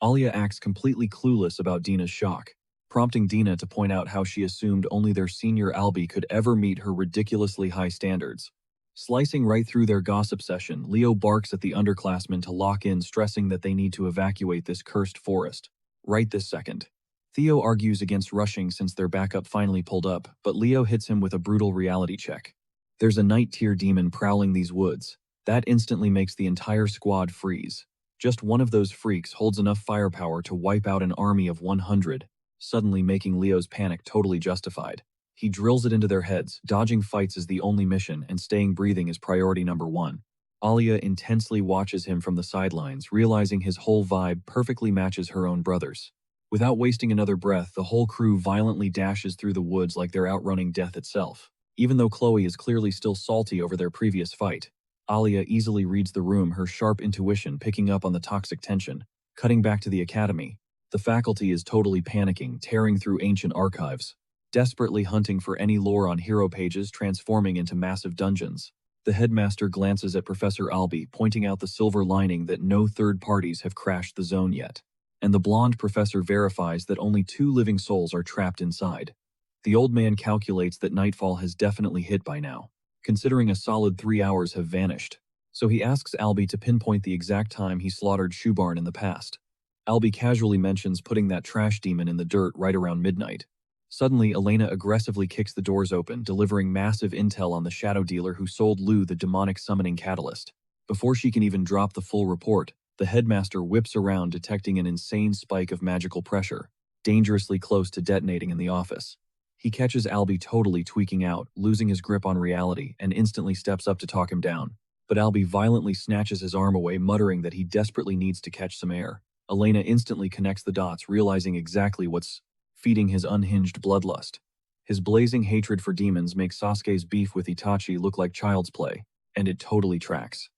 Alia acts completely clueless about Dina's shock, prompting Dina to point out how she assumed only their senior Albi could ever meet her ridiculously high standards. Slicing right through their gossip session, Leo barks at the underclassmen to lock in, stressing that they need to evacuate this cursed forest right this second. Theo argues against rushing since their backup finally pulled up, but Leo hits him with a brutal reality check. There's a night-tier demon prowling these woods. That instantly makes the entire squad freeze. Just one of those freaks holds enough firepower to wipe out an army of 100, suddenly making Leo's panic totally justified. He drills it into their heads. Dodging fights is the only mission, and staying breathing is priority number 1. Alia intensely watches him from the sidelines, realizing his whole vibe perfectly matches her own brother's. Without wasting another breath, the whole crew violently dashes through the woods like they're outrunning death itself. Even though Chloe is clearly still salty over their previous fight, Alia easily reads the room, her sharp intuition picking up on the toxic tension. Cutting back to the academy, the faculty is totally panicking, tearing through ancient archives, desperately hunting for any lore on hero pages, transforming into massive dungeons. The headmaster glances at Professor Albi, pointing out the silver lining that no third parties have crashed the zone yet. And the blonde professor verifies that only 2 living souls are trapped inside. The old man calculates that nightfall has definitely hit by now, considering a solid 3 hours have vanished. So he asks Albi to pinpoint the exact time he slaughtered Chubarn in the past. Albie casually mentions putting that trash demon in the dirt right around midnight. Suddenly, Elena aggressively kicks the doors open, delivering massive intel on the shadow dealer who sold Lou the demonic summoning catalyst. Before she can even drop the full report, the headmaster whips around, detecting an insane spike of magical pressure, dangerously close to detonating in the office. He catches Albie totally tweaking out, losing his grip on reality, and instantly steps up to talk him down. But Albie violently snatches his arm away, muttering that he desperately needs to catch some air. Elena instantly connects the dots, realizing exactly what's feeding his unhinged bloodlust. His blazing hatred for demons makes Sasuke's beef with Itachi look like child's play, and it totally tracks.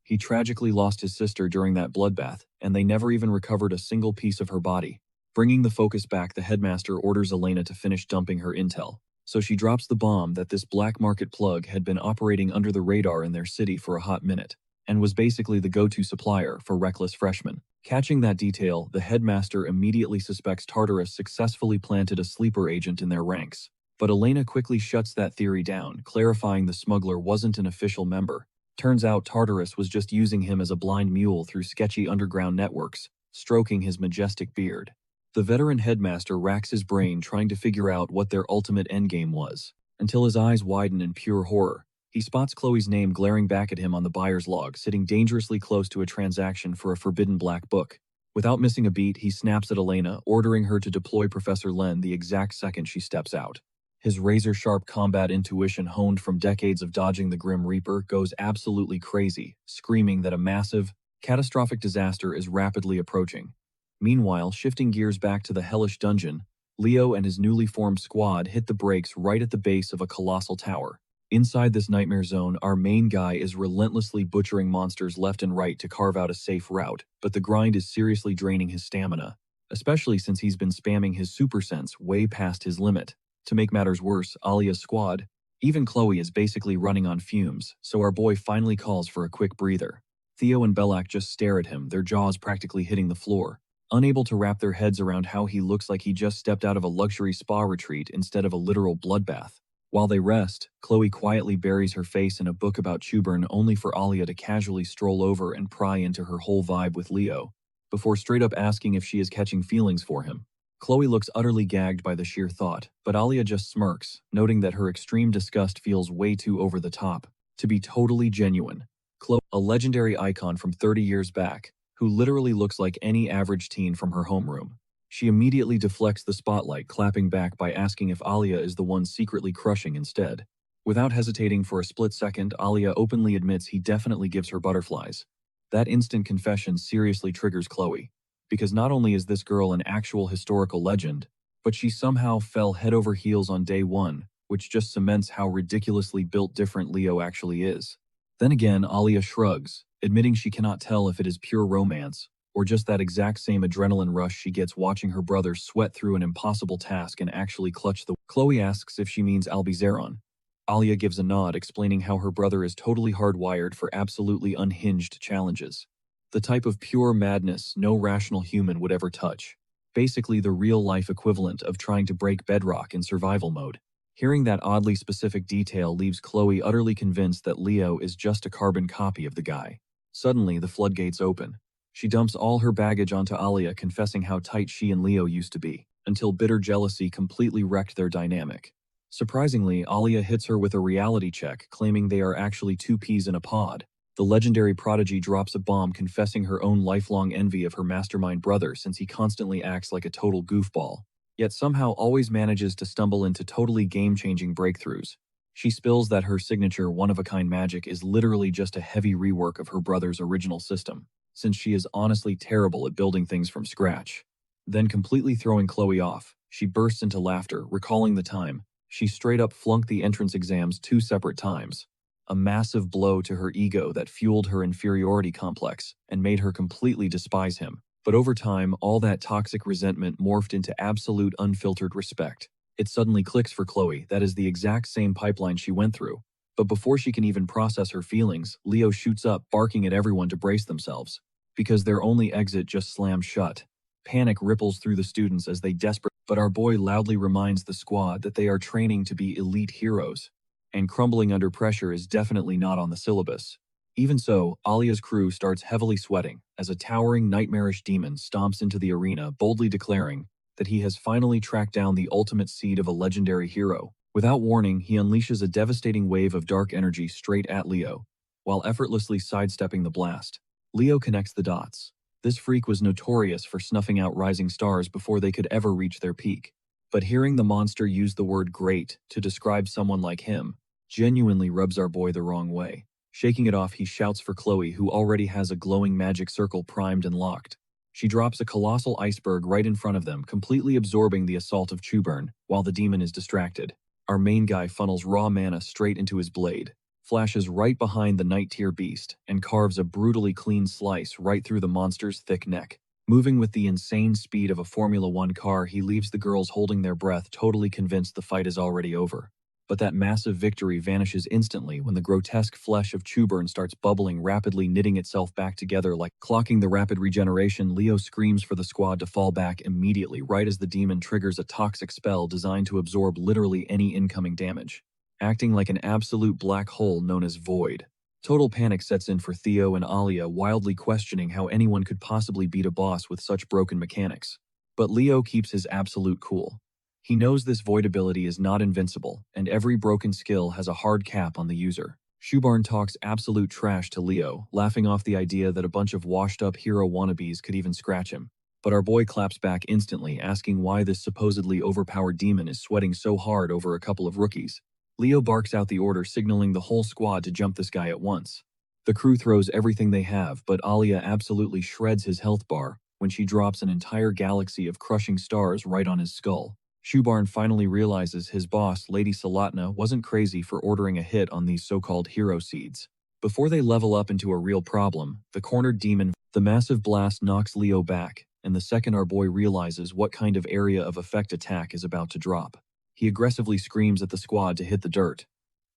He tragically lost his sister during that bloodbath, and they never even recovered a single piece of her body. Bringing the focus back, the headmaster orders Elena to finish dumping her intel. So she drops the bomb that this black market plug had been operating under the radar in their city for a hot minute, and was basically the go-to supplier for reckless freshmen. Catching that detail, the headmaster immediately suspects Tartarus successfully planted a sleeper agent in their ranks. But Elena quickly shuts that theory down, clarifying the smuggler wasn't an official member. Turns out Tartarus was just using him as a blind mule through sketchy underground networks, stroking his majestic beard. The veteran headmaster racks his brain trying to figure out what their ultimate endgame was, until his eyes widen in pure horror. He spots Chloe's name glaring back at him on the buyer's log, sitting dangerously close to a transaction for a forbidden black book. Without missing a beat, he snaps at Elena, ordering her to deploy Professor Len the exact second she steps out. His razor-sharp combat intuition, honed from decades of dodging the Grim Reaper, goes absolutely crazy, screaming that a massive, catastrophic disaster is rapidly approaching. Meanwhile, shifting gears back to the hellish dungeon, Leo and his newly formed squad hit the brakes right at the base of a colossal tower. Inside this nightmare zone, our main guy is relentlessly butchering monsters left and right to carve out a safe route, but the grind is seriously draining his stamina, especially since he's been spamming his super sense way past his limit. To make matters worse, Alia's squad, even Chloe, is basically running on fumes, so our boy finally calls for a quick breather. Theo and Belak just stare at him, their jaws practically hitting the floor, unable to wrap their heads around how he looks like he just stepped out of a luxury spa retreat instead of a literal bloodbath. While they rest, Chloe quietly buries her face in a book about Chuburn, only for Alia to casually stroll over and pry into her whole vibe with Leo, before straight up asking if she is catching feelings for him. Chloe looks utterly gagged by the sheer thought, but Alia just smirks, noting that her extreme disgust feels way too over the top to be totally genuine. Chloe, a legendary icon from 30 years back, who literally looks like any average teen from her homeroom. She immediately deflects the spotlight, clapping back by asking if Alia is the one secretly crushing instead. Without hesitating for a split second, Alia openly admits he definitely gives her butterflies. That instant confession seriously triggers Chloe, because not only is this girl an actual historical legend, but she somehow fell head over heels on day one, which just cements how ridiculously built different Leo actually is. Then again, Alia shrugs, admitting she cannot tell if it is pure romance, or just that exact same adrenaline rush she gets watching her brother sweat through an impossible task and actually clutch the... Chloe asks if she means Albizeron. Alia gives a nod, explaining how her brother is totally hardwired for absolutely unhinged challenges. The type of pure madness no rational human would ever touch. Basically the real-life equivalent of trying to break bedrock in survival mode. Hearing that oddly specific detail leaves Chloe utterly convinced that Leo is just a carbon copy of the guy. Suddenly, the floodgates open. She dumps all her baggage onto Alia, confessing how tight she and Leo used to be, until bitter jealousy completely wrecked their dynamic. Surprisingly, Alia hits her with a reality check, claiming they are actually two peas in a pod. The legendary prodigy drops a bomb, confessing her own lifelong envy of her mastermind brother since he constantly acts like a total goofball, yet somehow always manages to stumble into totally game-changing breakthroughs. She spills that her signature one-of-a-kind magic is literally just a heavy rework of her brother's original system, since she is honestly terrible at building things from scratch. Then, completely throwing Chloe off, she bursts into laughter, recalling the time she straight up flunked the entrance exams 2 separate times. A massive blow to her ego that fueled her inferiority complex and made her completely despise him. But over time, all that toxic resentment morphed into absolute unfiltered respect. It suddenly clicks for Chloe that is the exact same pipeline she went through. But before she can even process her feelings, Leo shoots up, barking at everyone to brace themselves, because their only exit just slammed shut. Panic ripples through the students as they but our boy loudly reminds the squad that they are training to be elite heroes, and crumbling under pressure is definitely not on the syllabus. Even so, Alia's crew starts heavily sweating as a towering, nightmarish demon stomps into the arena, boldly declaring that he has finally tracked down the ultimate seed of a legendary hero. Without warning, he unleashes a devastating wave of dark energy straight at Leo, while effortlessly sidestepping the blast. Leo connects the dots. This freak was notorious for snuffing out rising stars before they could ever reach their peak. But hearing the monster use the word great to describe someone like him genuinely rubs our boy the wrong way. Shaking it off, he shouts for Chloe, who already has a glowing magic circle primed and locked. She drops a colossal iceberg right in front of them, completely absorbing the assault of Chuburn, while the demon is distracted. Our main guy funnels raw mana straight into his blade, flashes right behind the night tier beast, and carves a brutally clean slice right through the monster's thick neck. Moving with the insane speed of a Formula One car, he leaves the girls holding their breath, totally convinced the fight is already over. But that massive victory vanishes instantly when the grotesque flesh of Chuburn starts bubbling, rapidly knitting itself back together. Like clocking the rapid regeneration, Leo screams for the squad to fall back immediately, right as the demon triggers a toxic spell designed to absorb literally any incoming damage, acting like an absolute black hole known as Void. Total panic sets in for Theo and Alia, wildly questioning how anyone could possibly beat a boss with such broken mechanics. But Leo keeps his absolute cool. He knows this void ability is not invincible, and every broken skill has a hard cap on the user. Chuburn talks absolute trash to Leo, laughing off the idea that a bunch of washed-up hero wannabes could even scratch him. But our boy claps back instantly, asking why this supposedly overpowered demon is sweating so hard over a couple of rookies. Leo barks out the order, signaling the whole squad to jump this guy at once. The crew throws everything they have, but Alia absolutely shreds his health bar when she drops an entire galaxy of crushing stars right on his skull. Chuburn finally realizes his boss, Lady Salatna, wasn't crazy for ordering a hit on these so-called hero seeds. Before they level up into a real problem, the cornered demon, the massive blast knocks Leo back, and the second our boy realizes what kind of area of effect attack is about to drop, he aggressively screams at the squad to hit the dirt.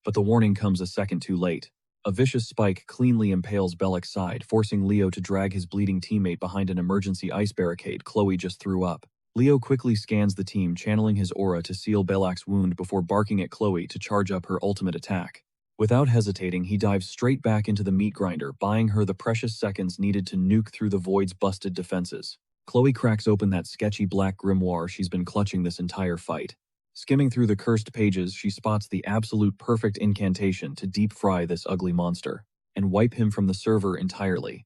But the warning comes a second too late. A vicious spike cleanly impales Bellic's side, forcing Leo to drag his bleeding teammate behind an emergency ice barricade Chloe just threw up. Leo quickly scans the team, channeling his aura to seal Bellic's wound before barking at Chloe to charge up her ultimate attack. Without hesitating, he dives straight back into the meat grinder, buying her the precious seconds needed to nuke through the Void's busted defenses. Chloe cracks open that sketchy black grimoire she's been clutching this entire fight. Skimming through the cursed pages, she spots the absolute perfect incantation to deep fry this ugly monster and wipe him from the server entirely.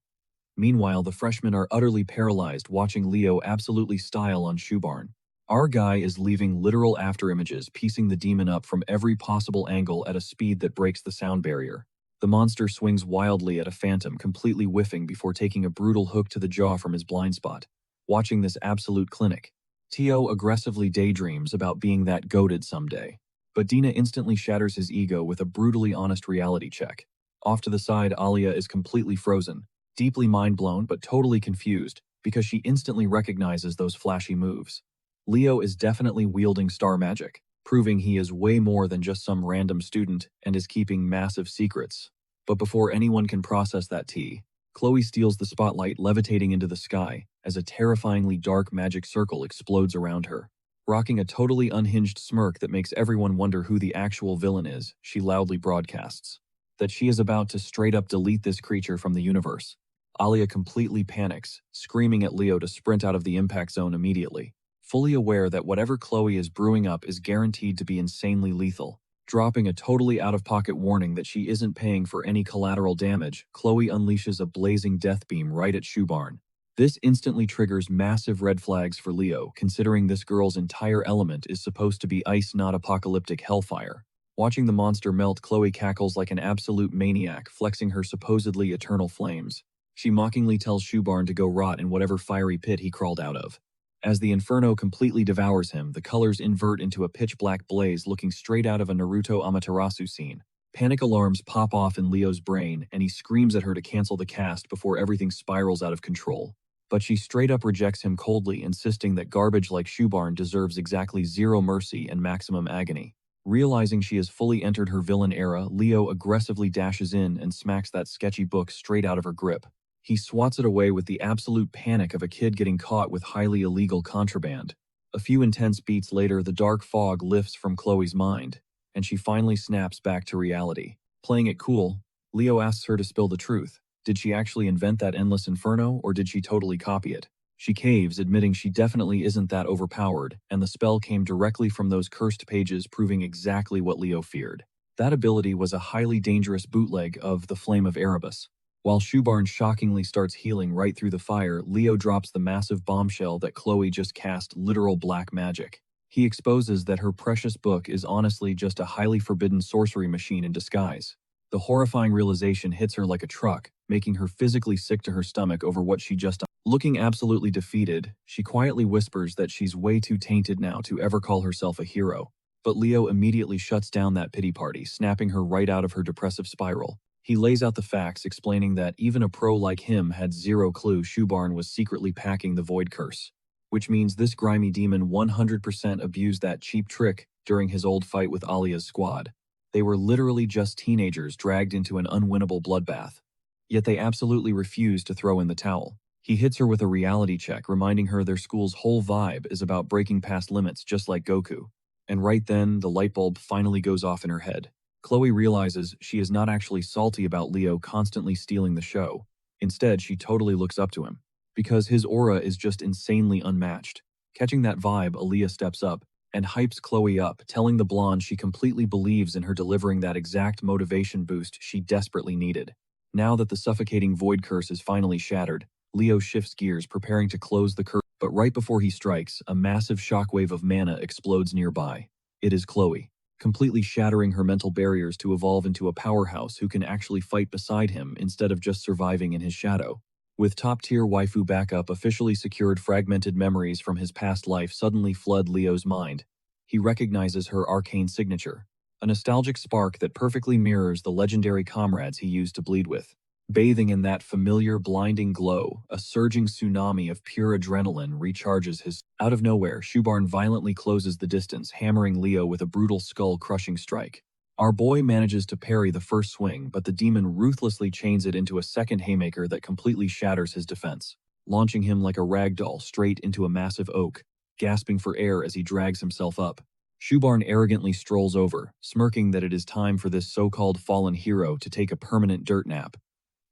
Meanwhile, the freshmen are utterly paralyzed, watching Leo absolutely style on Chuburn. Our guy is leaving literal afterimages, piecing the demon up from every possible angle at a speed that breaks the sound barrier. The monster swings wildly at a phantom, completely whiffing before taking a brutal hook to the jaw from his blind spot. Watching this absolute clinic, Tio aggressively daydreams about being that goated someday. But Dina instantly shatters his ego with a brutally honest reality check. Off to the side, Alia is completely frozen, deeply mind-blown but totally confused, because she instantly recognizes those flashy moves. Leo is definitely wielding star magic, proving he is way more than just some random student and is keeping massive secrets. But before anyone can process that tea, Chloe steals the spotlight, levitating into the sky as a terrifyingly dark magic circle explodes around her. Rocking a totally unhinged smirk that makes everyone wonder who the actual villain is, she loudly broadcasts that she is about to straight up delete this creature from the universe. Alia completely panics, screaming at Leo to sprint out of the impact zone immediately, fully aware that whatever Chloe is brewing up is guaranteed to be insanely lethal. Dropping a totally out-of-pocket warning that she isn't paying for any collateral damage, Chloe unleashes a blazing death beam right at Chuburn. This instantly triggers massive red flags for Leo, considering this girl's entire element is supposed to be ice, not apocalyptic hellfire. Watching the monster melt, Chloe cackles like an absolute maniac, flexing her supposedly eternal flames. She mockingly tells Chuburn to go rot in whatever fiery pit he crawled out of. As the inferno completely devours him, the colors invert into a pitch-black blaze looking straight out of a Naruto Amaterasu scene. Panic alarms pop off in Leo's brain, and he screams at her to cancel the cast before everything spirals out of control. But she straight up rejects him coldly, insisting that garbage like Chuburn deserves exactly zero mercy and maximum agony. Realizing she has fully entered her villain era, Leo aggressively dashes in and smacks that sketchy book straight out of her grip. He swats it away with the absolute panic of a kid getting caught with highly illegal contraband. A few intense beats later, the dark fog lifts from Chloe's mind, and she finally snaps back to reality. Playing it cool, Leo asks her to spill the truth. Did she actually invent that endless inferno, or did she totally copy it? She caves, admitting she definitely isn't that overpowered, and the spell came directly from those cursed pages, proving exactly what Leo feared. That ability was a highly dangerous bootleg of the Flame of Erebus. While Shoebarn shockingly starts healing right through the fire, Leo drops the massive bombshell that Chloe just cast literal black magic. He exposes that her precious book is honestly just a highly forbidden sorcery machine in disguise. The horrifying realization hits her like a truck, making her physically sick to her stomach over what she just done. Looking absolutely defeated, she quietly whispers that she's way too tainted now to ever call herself a hero. But Leo immediately shuts down that pity party, snapping her right out of her depressive spiral. He lays out the facts, explaining that even a pro like him had zero clue Shoebarn was secretly packing the Void Curse. Which means this grimy demon 100% abused that cheap trick during his old fight with Alia's squad. They were literally just teenagers dragged into an unwinnable bloodbath. Yet they absolutely refused to throw in the towel. He hits her with a reality check, reminding her their school's whole vibe is about breaking past limits just like Goku. And right then, the light bulb finally goes off in her head. Chloe realizes she is not actually salty about Leo constantly stealing the show. Instead, she totally looks up to him. Because his aura is just insanely unmatched. Catching that vibe, Aaliyah steps up and hypes Chloe up, telling the blonde she completely believes in her delivering that exact motivation boost she desperately needed. Now that the suffocating void curse is finally shattered, Leo shifts gears, preparing to close the curse, but right before he strikes, a massive shockwave of mana explodes nearby. It is Chloe, completely shattering her mental barriers to evolve into a powerhouse who can actually fight beside him instead of just surviving in his shadow. With top-tier waifu backup officially secured, fragmented memories from his past life suddenly flood Leo's mind. He recognizes her arcane signature, a nostalgic spark that perfectly mirrors the legendary comrades he used to bleed with. Bathing in that familiar, blinding glow, a surging tsunami of pure adrenaline recharges his. Out of nowhere, Shoebarn violently closes the distance, hammering Leo with a brutal skull-crushing strike. Our boy manages to parry the first swing, but the demon ruthlessly chains it into a second haymaker that completely shatters his defense, launching him like a rag doll straight into a massive oak, gasping for air as he drags himself up. Shoebarn arrogantly strolls over, smirking that it is time for this so-called fallen hero to take a permanent dirt nap.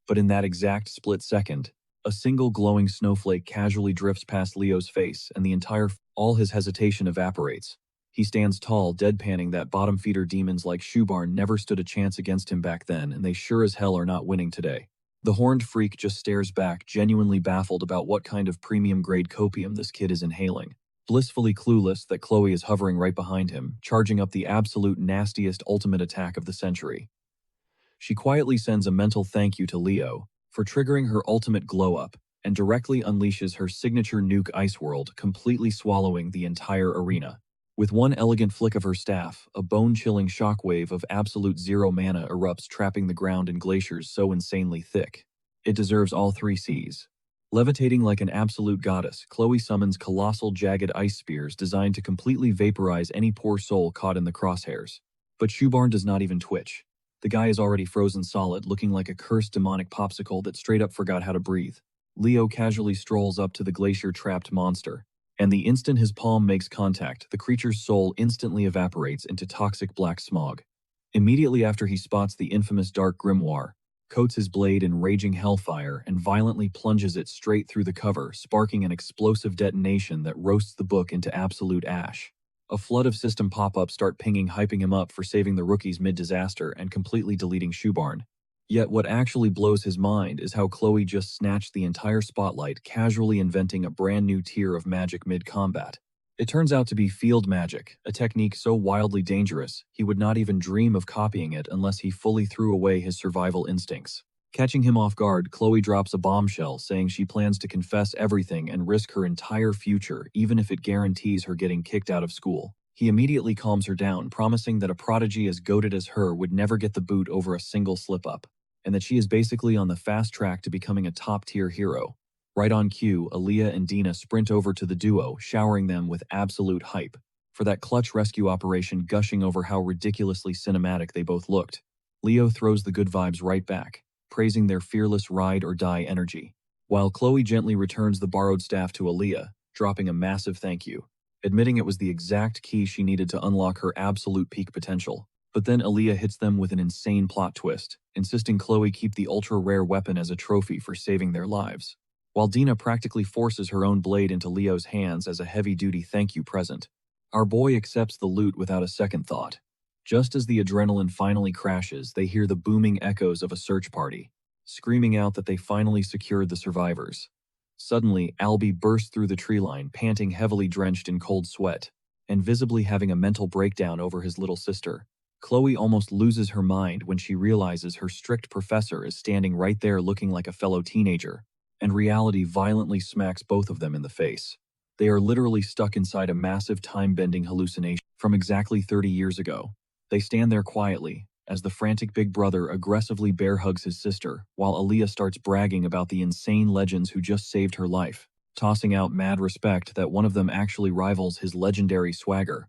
But in that exact split second, a single glowing snowflake casually drifts past Leo's face and all his hesitation evaporates. He stands tall, deadpanning that bottom-feeder demons like Shoebarn never stood a chance against him back then, and they sure as hell are not winning today. The horned freak just stares back, genuinely baffled about what kind of premium-grade copium this kid is inhaling, blissfully clueless that Chloe is hovering right behind him, charging up the absolute nastiest ultimate attack of the century. She quietly sends a mental thank you to Leo for triggering her ultimate glow-up, and directly unleashes her signature nuke Ice World, completely swallowing the entire arena. With one elegant flick of her staff, a bone-chilling shockwave of absolute zero mana erupts, trapping the ground in glaciers so insanely thick. It deserves all 3 Cs. Levitating like an absolute goddess, Chloe summons colossal jagged ice spears designed to completely vaporize any poor soul caught in the crosshairs. But Shoebarn does not even twitch. The guy is already frozen solid, looking like a cursed demonic popsicle that straight up forgot how to breathe. Leo casually strolls up to the glacier-trapped monster, and the instant his palm makes contact, the creature's soul instantly evaporates into toxic black smog. Immediately after he spots the infamous dark grimoire, coats his blade in raging hellfire and violently plunges it straight through the cover, sparking an explosive detonation that roasts the book into absolute ash. A flood of system pop-ups start pinging, hyping him up for saving the rookies mid-disaster and completely deleting Shoebarn. Yet what actually blows his mind is how Chloe just snatched the entire spotlight, casually inventing a brand new tier of magic mid-combat. It turns out to be field magic, a technique so wildly dangerous, he would not even dream of copying it unless he fully threw away his survival instincts. Catching him off guard, Chloe drops a bombshell, saying she plans to confess everything and risk her entire future, even if it guarantees her getting kicked out of school. He immediately calms her down, promising that a prodigy as goated as her would never get the boot over a single slip-up, and that she is basically on the fast track to becoming a top-tier hero. Right on cue, Aaliyah and Dina sprint over to the duo, showering them with absolute hype for that clutch rescue operation, gushing over how ridiculously cinematic they both looked. Leo throws the good vibes right back, praising their fearless ride-or-die energy, while Chloe gently returns the borrowed staff to Aaliyah, dropping a massive thank you, admitting it was the exact key she needed to unlock her absolute peak potential. But then Aaliyah hits them with an insane plot twist, insisting Chloe keep the ultra-rare weapon as a trophy for saving their lives, while Dina practically forces her own blade into Leo's hands as a heavy-duty thank you present. Our boy accepts the loot without a second thought. Just as the adrenaline finally crashes, they hear the booming echoes of a search party, screaming out that they finally secured the survivors. Suddenly, Albie bursts through the tree line, panting heavily drenched in cold sweat, and visibly having a mental breakdown over his little sister. Chloe almost loses her mind when she realizes her strict professor is standing right there looking like a fellow teenager, and reality violently smacks both of them in the face. They are literally stuck inside a massive time-bending hallucination from exactly 30 years ago. They stand there quietly, as the frantic big brother aggressively bear hugs his sister, while Aaliyah starts bragging about the insane legends who just saved her life, tossing out mad respect that one of them actually rivals his legendary swagger.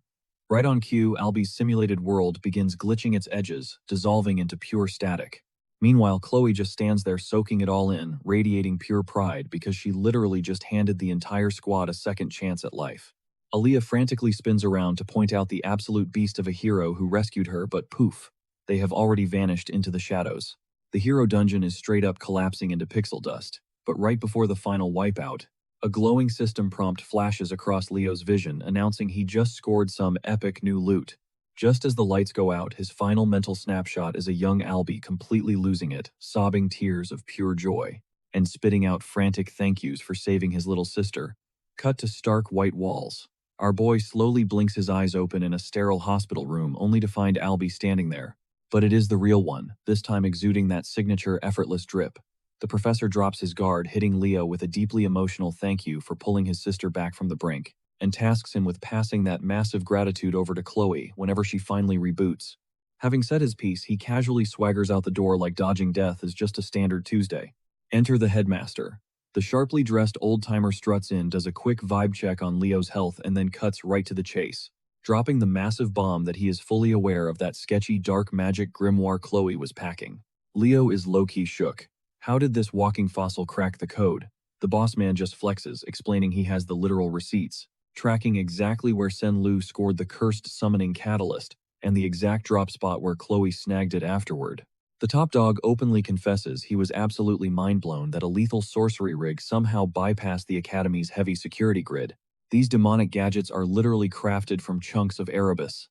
Right on cue, Albie's simulated world begins glitching its edges, dissolving into pure static. Meanwhile, Chloe just stands there soaking it all in, radiating pure pride because she literally just handed the entire squad a second chance at life. Aaliyah frantically spins around to point out the absolute beast of a hero who rescued her, but poof, they have already vanished into the shadows. The hero dungeon is straight up collapsing into pixel dust, but right before the final wipeout, a glowing system prompt flashes across Leo's vision, announcing he just scored some epic new loot. Just as the lights go out, his final mental snapshot is a young Albie completely losing it, sobbing tears of pure joy, and spitting out frantic thank yous for saving his little sister. Cut to stark white walls. Our boy slowly blinks his eyes open in a sterile hospital room, only to find Albie standing there. But it is the real one, this time exuding that signature effortless drip. The professor drops his guard, hitting Leo with a deeply emotional thank you for pulling his sister back from the brink, and tasks him with passing that massive gratitude over to Chloe whenever she finally reboots. Having said his piece, he casually swaggers out the door like dodging death is just a standard Tuesday. Enter the headmaster. The sharply dressed old-timer struts in, does a quick vibe check on Leo's health, and then cuts right to the chase, dropping the massive bomb that he is fully aware of that sketchy dark magic grimoire Chloe was packing. Leo is low-key shook. How did this walking fossil crack the code? The boss man just flexes, explaining he has the literal receipts, tracking exactly where Sen-Lu scored the cursed summoning catalyst, and the exact drop spot where Chloe snagged it afterward. The top dog openly confesses he was absolutely mind-blown that a lethal sorcery rig somehow bypassed the Academy's heavy security grid. These demonic gadgets are literally crafted from chunks of Erebus,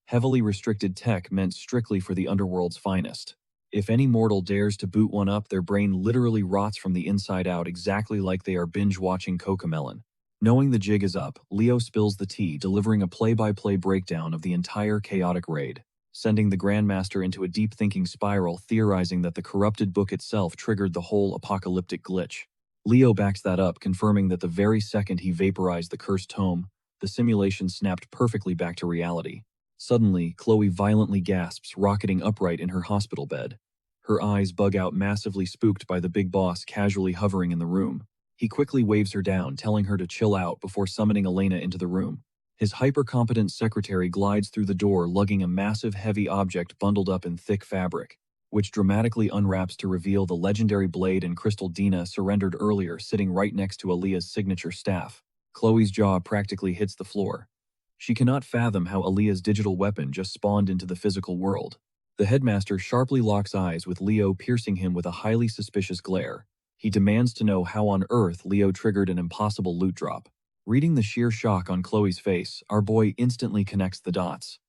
heavily restricted tech meant strictly for the underworld's finest. If any mortal dares to boot one up, their brain literally rots from the inside out, exactly like they are binge-watching Cocomelon. Knowing the jig is up, Leo spills the tea, delivering a play-by-play breakdown of the entire chaotic raid, sending the Grandmaster into a deep-thinking spiral, theorizing that the corrupted book itself triggered the whole apocalyptic glitch. Leo backs that up, confirming that the very second he vaporized the cursed tome, the simulation snapped perfectly back to reality. Suddenly, Chloe violently gasps, rocketing upright in her hospital bed. Her eyes bug out, massively spooked by the big boss casually hovering in the room. He quickly waves her down, telling her to chill out before summoning Elena into the room. His hyper-competent secretary glides through the door, lugging a massive heavy object bundled up in thick fabric, which dramatically unwraps to reveal the legendary blade and crystal Dina surrendered earlier, sitting right next to Aaliyah's signature staff. Chloe's jaw practically hits the floor. She cannot fathom how Aaliyah's digital weapon just spawned into the physical world. The headmaster sharply locks eyes with Leo, piercing him with a highly suspicious glare. He demands to know how on earth Leo triggered an impossible loot drop. Reading the sheer shock on Chloe's face, our boy instantly connects the dots.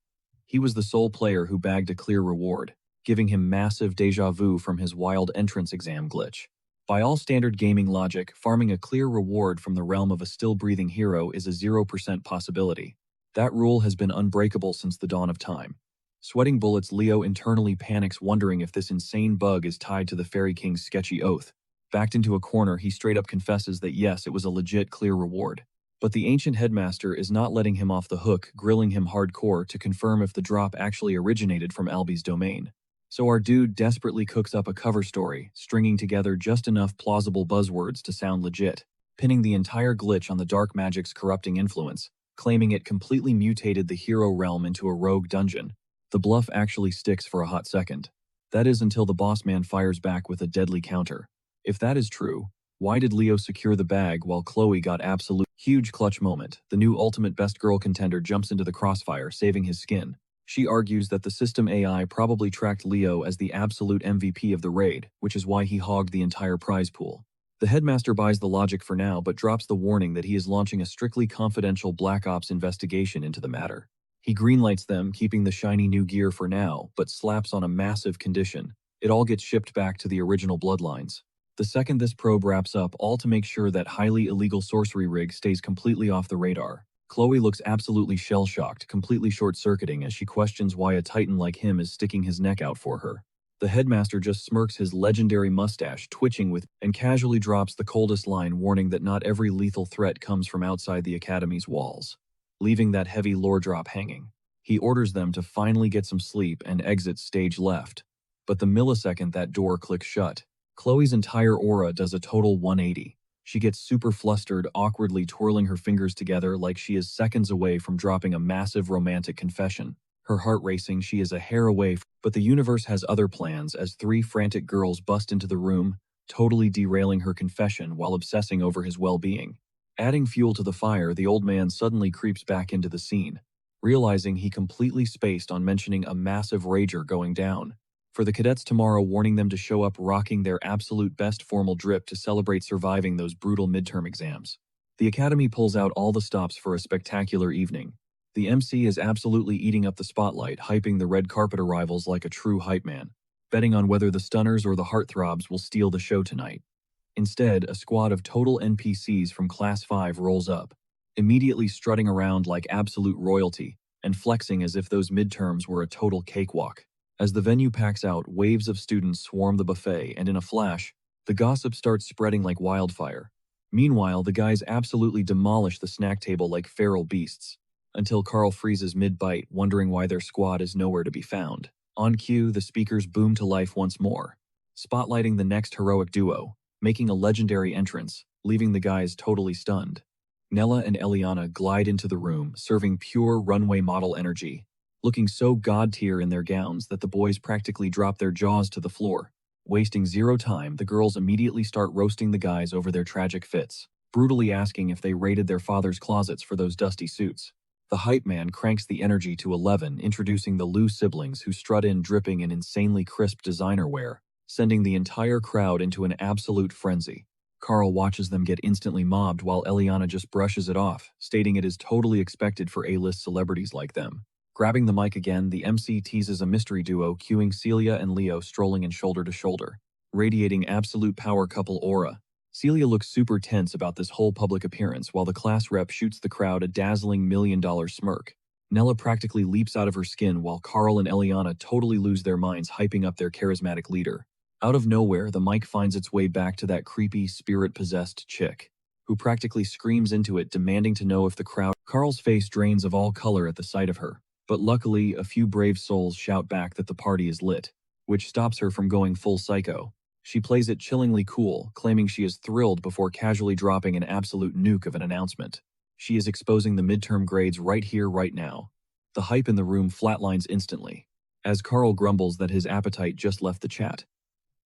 He was the sole player who bagged a clear reward, giving him massive déjà vu from his wild entrance exam glitch. By all standard gaming logic, farming a clear reward from the realm of a still-breathing hero is a 0% possibility. That rule has been unbreakable since the dawn of time. Sweating bullets, Leo internally panics, wondering if this insane bug is tied to the Fairy King's sketchy oath. Backed into a corner, he straight up confesses that yes, it was a legit clear reward. But the ancient headmaster is not letting him off the hook, grilling him hardcore to confirm if the drop actually originated from Albie's domain. So our dude desperately cooks up a cover story, stringing together just enough plausible buzzwords to sound legit, pinning the entire glitch on the dark magic's corrupting influence, claiming it completely mutated the hero realm into a rogue dungeon. The bluff actually sticks for a hot second. That is until the boss man fires back with a deadly counter. If that is true, why did Leo secure the bag while Chloe got absolute? Huge clutch moment. The new ultimate best girl contender jumps into the crossfire, saving his skin. She argues that the system AI probably tracked Leo as the absolute MVP of the raid, which is why he hogged the entire prize pool. The headmaster buys the logic for now but drops the warning that he is launching a strictly confidential Black Ops investigation into the matter. He greenlights them, keeping the shiny new gear for now, but slaps on a massive condition. It all gets shipped back to the original bloodlines. The second this probe wraps up, all to make sure that highly illegal sorcery rig stays completely off the radar. Chloe looks absolutely shell-shocked, completely short-circuiting as she questions why a titan like him is sticking his neck out for her. The headmaster just smirks, his legendary mustache twitching and casually drops the coldest line, warning that not every lethal threat comes from outside the academy's walls, leaving that heavy lore drop hanging. He orders them to finally get some sleep and exit stage left. But the millisecond that door clicks shut, Chloe's entire aura does a total 180. She gets super flustered, awkwardly twirling her fingers together like she is seconds away from dropping a massive romantic confession. Her heart racing, she is a hair away, but the universe has other plans as three frantic girls bust into the room, totally derailing her confession while obsessing over his well-being. Adding fuel to the fire, the old man suddenly creeps back into the scene, realizing he completely spaced on mentioning a massive rager going down. For the cadets tomorrow, warning them to show up rocking their absolute best formal drip to celebrate surviving those brutal midterm exams. The academy pulls out all the stops for a spectacular evening. The MC is absolutely eating up the spotlight, hyping the red carpet arrivals like a true hype man, betting on whether the stunners or the heartthrobs will steal the show tonight. Instead, a squad of total NPCs from Class 5 rolls up, immediately strutting around like absolute royalty and flexing as if those midterms were a total cakewalk. As the venue packs out, waves of students swarm the buffet, and in a flash, the gossip starts spreading like wildfire. Meanwhile, the guys absolutely demolish the snack table like feral beasts, until Carl freezes mid-bite, wondering why their squad is nowhere to be found. On cue, the speakers boom to life once more, spotlighting the next heroic duo, making a legendary entrance, leaving the guys totally stunned. Nella and Eliana glide into the room, serving pure runway model energy, looking so god-tier in their gowns that the boys practically drop their jaws to the floor. Wasting zero time, the girls immediately start roasting the guys over their tragic fits, brutally asking if they raided their father's closets for those dusty suits. The hype man cranks the energy to 11, introducing the Liu siblings who strut in dripping in insanely crisp designer wear, sending the entire crowd into an absolute frenzy. Carl watches them get instantly mobbed while Eliana just brushes it off, stating it is totally expected for A-list celebrities like them. Grabbing the mic again, the MC teases a mystery duo, cueing Celia and Leo strolling in shoulder to shoulder, radiating absolute power couple aura. Celia looks super tense about this whole public appearance while the class rep shoots the crowd a dazzling $1 million smirk. Nella practically leaps out of her skin while Carl and Eliana totally lose their minds, hyping up their charismatic leader. Out of nowhere, the mic finds its way back to that creepy, spirit-possessed chick, who practically screams into it, demanding to know if the crowd. Carl's face drains of all color at the sight of her, but luckily, a few brave souls shout back that the party is lit, which stops her from going full psycho. She plays it chillingly cool, claiming she is thrilled before casually dropping an absolute nuke of an announcement. She is exposing the midterm grades right here, right now. The hype in the room flatlines instantly, as Carl grumbles that his appetite just left the chat.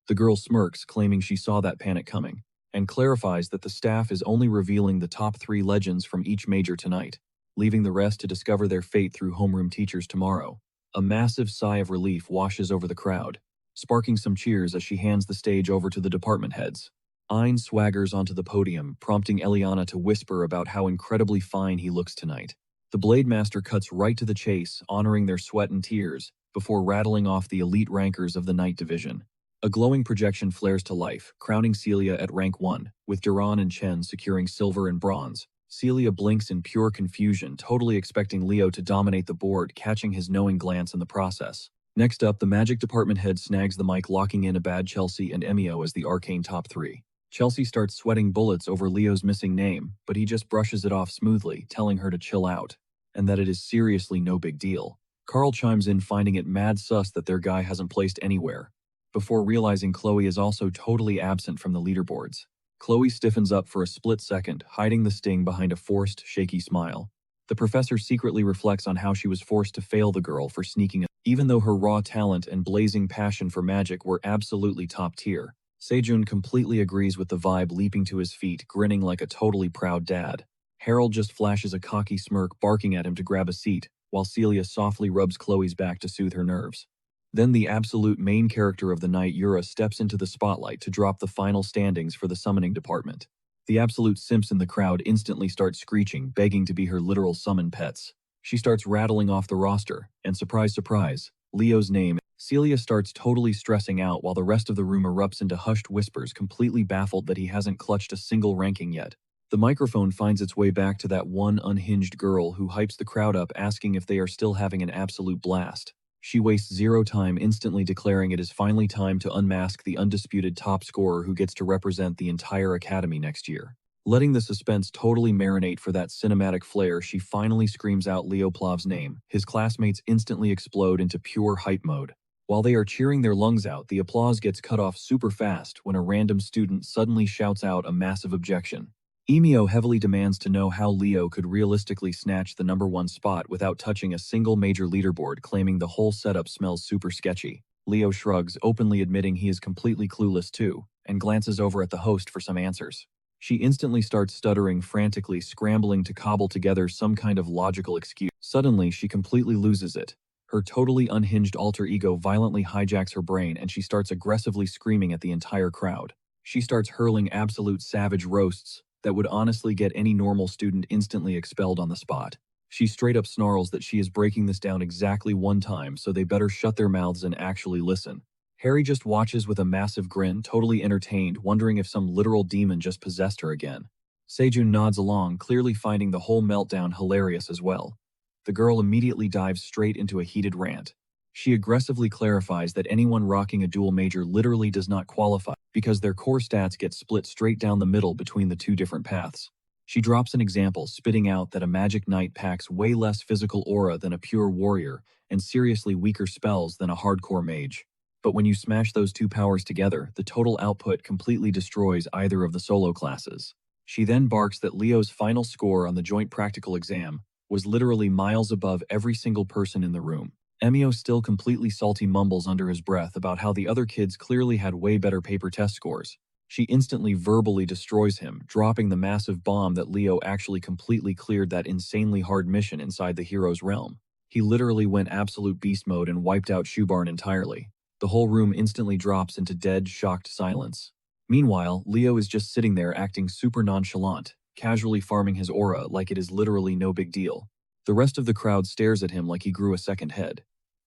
The girl smirks, claiming she saw that panic coming, and clarifies that the staff is only revealing the top 3 legends from each major tonight, leaving the rest to discover their fate through homeroom teachers tomorrow. A massive sigh of relief washes over the crowd, sparking some cheers as she hands the stage over to the department heads. Ein swaggers onto the podium, prompting Eliana to whisper about how incredibly fine he looks tonight. The Blade Master cuts right to the chase, honoring their sweat and tears, before rattling off the elite rankers of the Night Division. A glowing projection flares to life, crowning Celia at rank 1, with Duran and Chen securing silver and bronze. Celia blinks in pure confusion, totally expecting Leo to dominate the board, catching his knowing glance in the process. Next up, the magic department head snags the mic, locking in a bad Chelsea and Emio as the arcane top 3. Chelsea starts sweating bullets over Leo's missing name, but he just brushes it off smoothly, telling her to chill out, and that it is seriously no big deal. Carl chimes in, finding it mad sus that their guy hasn't placed anywhere, before realizing Chloe is also totally absent from the leaderboards. Chloe stiffens up for a split second, hiding the sting behind a forced, shaky smile. The professor secretly reflects on how she was forced to fail the girl for sneaking, even though her raw talent and blazing passion for magic were absolutely top tier. Sejun completely agrees with the vibe, leaping to his feet, grinning like a totally proud dad. Harold just flashes a cocky smirk, barking at him to grab a seat, while Celia softly rubs Chloe's back to soothe her nerves. Then the absolute main character of the night, Yura, steps into the spotlight to drop the final standings for the summoning department. The absolute simps in the crowd instantly start screeching, begging to be her literal summon pets. She starts rattling off the roster, and surprise, surprise, Leo's name. Celia starts totally stressing out while the rest of the room erupts into hushed whispers, completely baffled that he hasn't clutched a single ranking yet. The microphone finds its way back to that one unhinged girl who hypes the crowd up, asking if they are still having an absolute blast. She wastes zero time, instantly declaring it is finally time to unmask the undisputed top scorer who gets to represent the entire academy next year. Letting the suspense totally marinate for that cinematic flair, she finally screams out Leo Plav's name. His classmates instantly explode into pure hype mode. While they are cheering their lungs out, the applause gets cut off super fast when a random student suddenly shouts out a massive objection. Emio heavily demands to know how Leo could realistically snatch the #1 spot without touching a single major leaderboard, claiming the whole setup smells super sketchy. Leo shrugs, openly admitting he is completely clueless too, and glances over at the host for some answers. She instantly starts stuttering frantically, scrambling to cobble together some kind of logical excuse. Suddenly, she completely loses it. Her totally unhinged alter ego violently hijacks her brain, and she starts aggressively screaming at the entire crowd. She starts hurling absolute savage roasts that would honestly get any normal student instantly expelled on the spot. She straight up snarls that she is breaking this down exactly one time, so they better shut their mouths and actually listen. Harry just watches with a massive grin, totally entertained, wondering if some literal demon just possessed her again. Sejun nods along, clearly finding the whole meltdown hilarious as well. The girl immediately dives straight into a heated rant. She aggressively clarifies that anyone rocking a dual major literally does not qualify because their core stats get split straight down the middle between the two different paths. She drops an example, spitting out that a magic knight packs way less physical aura than a pure warrior and seriously weaker spells than a hardcore mage. But when you smash those two powers together, the total output completely destroys either of the solo classes. She then barks that Leo's final score on the joint practical exam was literally miles above every single person in the room. Emio still completely salty mumbles under his breath about how the other kids clearly had way better paper test scores. She instantly verbally destroys him, dropping the massive bomb that Leo actually completely cleared that insanely hard mission inside the hero's realm. He literally went absolute beast mode and wiped out Shoebarn entirely. The whole room instantly drops into dead, shocked silence. Meanwhile, Leo is just sitting there acting super nonchalant, casually farming his aura like it is literally no big deal. The rest of the crowd stares at him like he grew a second head.